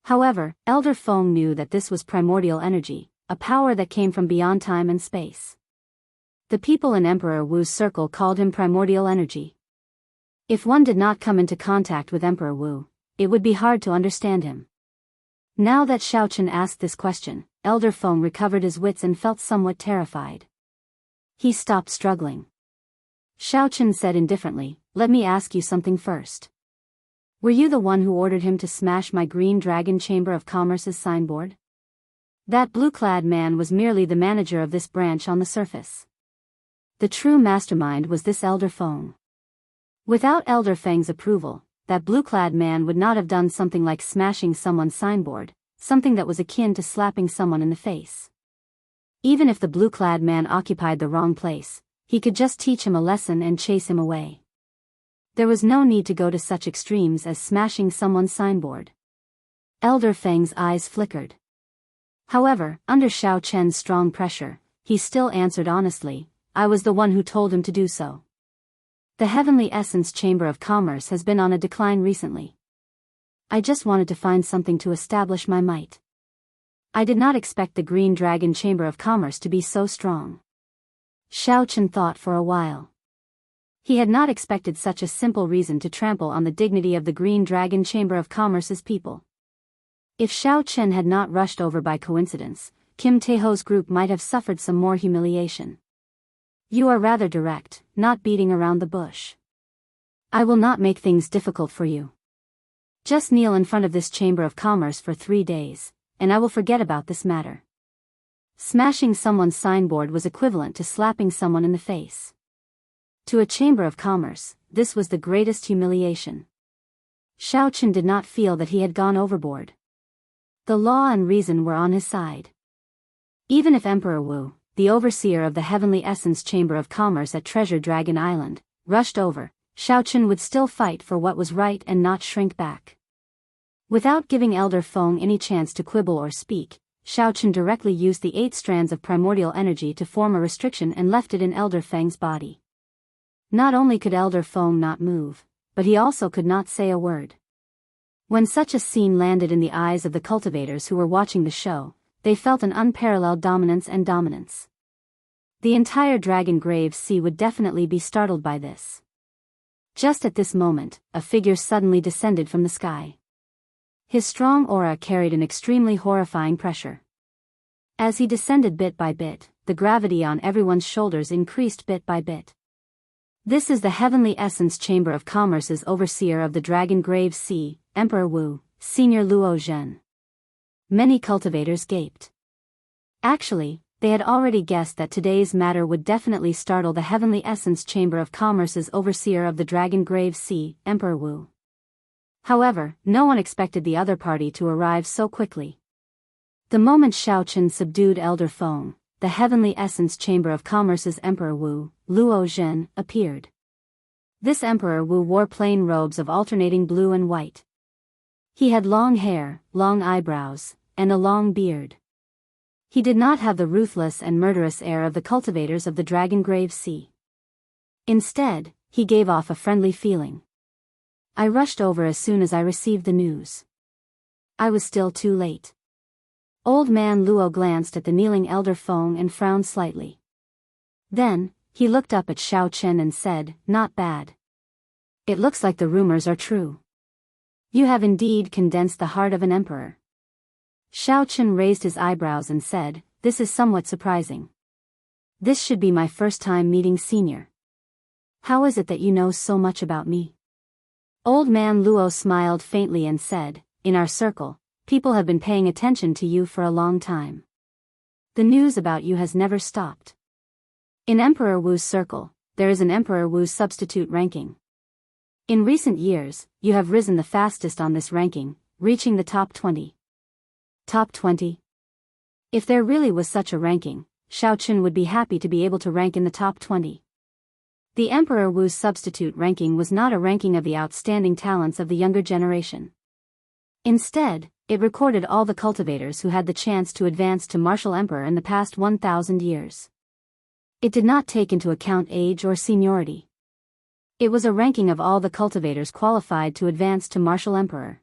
However, Elder Feng knew that this was primordial energy, a power that came from beyond time and space. The people in Emperor Wu's circle called him primordial energy. If one did not come into contact with Emperor Wu, it would be hard to understand him. Now that Xiao Chen asked this question, Elder Feng recovered his wits and felt somewhat terrified. He stopped struggling. Xiao Chen said indifferently, "Let me ask you something first. Were you the one who ordered him to smash my Green Dragon Chamber of Commerce's signboard?" That blue-clad man was merely the manager of this branch on the surface. The true mastermind was this Elder Feng. Without Elder Feng's approval, that blue-clad man would not have done something like smashing someone's signboard, something that was akin to slapping someone in the face. Even if the blue-clad man occupied the wrong place, he could just teach him a lesson and chase him away. There was no need to go to such extremes as smashing someone's signboard. Elder Feng's eyes flickered. However, under Xiao Chen's strong pressure, he still answered honestly, "I was the one who told him to do so. The Heavenly Essence Chamber of Commerce has been on a decline recently. I just wanted to find something to establish my might. I did not expect the Green Dragon Chamber of Commerce to be so strong." Xiao Chen thought for a while. He had not expected such a simple reason to trample on the dignity of the Green Dragon Chamber of Commerce's people. If Xiao Chen had not rushed over by coincidence, Kim Taeho's group might have suffered some more humiliation. "You are rather direct, not beating around the bush. I will not make things difficult for you. Just kneel in front of this Chamber of Commerce for 3 days, and I will forget about this matter." Smashing someone's signboard was equivalent to slapping someone in the face. To a Chamber of Commerce, this was the greatest humiliation. Xiao Chen did not feel that he had gone overboard. The law and reason were on his side. Even if Emperor Wu, the overseer of the Heavenly Essence Chamber of Commerce at Treasure Dragon Island, rushed over, Xiao Chen would still fight for what was right and not shrink back. Without giving Elder Feng any chance to quibble or speak, Xiao Chen directly used the 8 strands of primordial energy to form a restriction and left it in Elder Feng's body. Not only could Elder Feng not move, but he also could not say a word. When such a scene landed in the eyes of the cultivators who were watching the show, they felt an unparalleled dominance. The entire Dragon Grave Sea would definitely be startled by this. Just at this moment, a figure suddenly descended from the sky. His strong aura carried an extremely horrifying pressure. As he descended bit by bit, the gravity on everyone's shoulders increased bit by bit. This is the Heavenly Essence Chamber of Commerce's overseer of the Dragon Grave Sea, Emperor Wu, Senior Luo Zhen. Many cultivators gaped. Actually, they had already guessed that today's matter would definitely startle the Heavenly Essence Chamber of Commerce's overseer of the Dragon Grave Sea, Emperor Wu. However, no one expected the other party to arrive so quickly. The moment Xiao Chen subdued Elder Feng, the Heavenly Essence Chamber of Commerce's Emperor Wu, Luo Zhen, appeared. This Emperor Wu wore plain robes of alternating blue and white. He had long hair, long eyebrows, and a long beard. He did not have the ruthless and murderous air of the cultivators of the Dragon Grave Sea. Instead, he gave off a friendly feeling. I rushed over as soon as I received the news. I was still too late. Old man Luo glanced at the kneeling Elder Feng and frowned slightly. Then, he looked up at Xiao Chen and said, "Not bad. It looks like the rumors are true. You have indeed condensed the heart of an emperor." Xiao Chen raised his eyebrows and said, "This is somewhat surprising. This should be my first time meeting Senior. How is it that you know so much about me?" Old man Luo smiled faintly and said, "In our circle, people have been paying attention to you for a long time. The news about you has never stopped. In Emperor Wu's circle, there is an Emperor Wu substitute ranking. In recent years, you have risen the fastest on this ranking, reaching the top 20. Top 20? If there really was such a ranking, Xiao Chen would be happy to be able to rank in the top 20. The Emperor Wu's substitute ranking was not a ranking of the outstanding talents of the younger generation. Instead, It recorded all the cultivators who had the chance to advance to martial emperor in the past 1,000 years. It did not take into account age or seniority. It was a ranking of all the cultivators qualified to advance to martial emperor.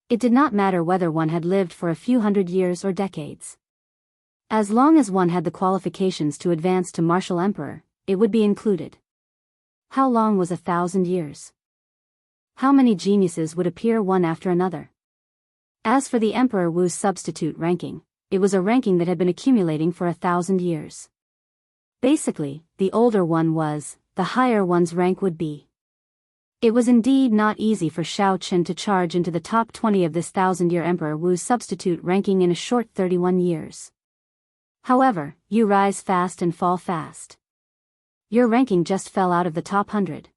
It did not matter whether one had lived for a few hundred years or decades. As long as one had the qualifications to advance to martial emperor, it would be included. How long was 1,000 years? How many geniuses would appear one after another? As for the Emperor Wu's substitute ranking, it was a ranking that had been accumulating for 1,000 years. Basically, the older one was, the higher one's rank would be. It was indeed not easy for Xiao Qin to charge into the top 20 of this 1,000-year Emperor Wu's substitute ranking in a short 31 years. However, you rise fast and fall fast. Your ranking just fell out of the top 100.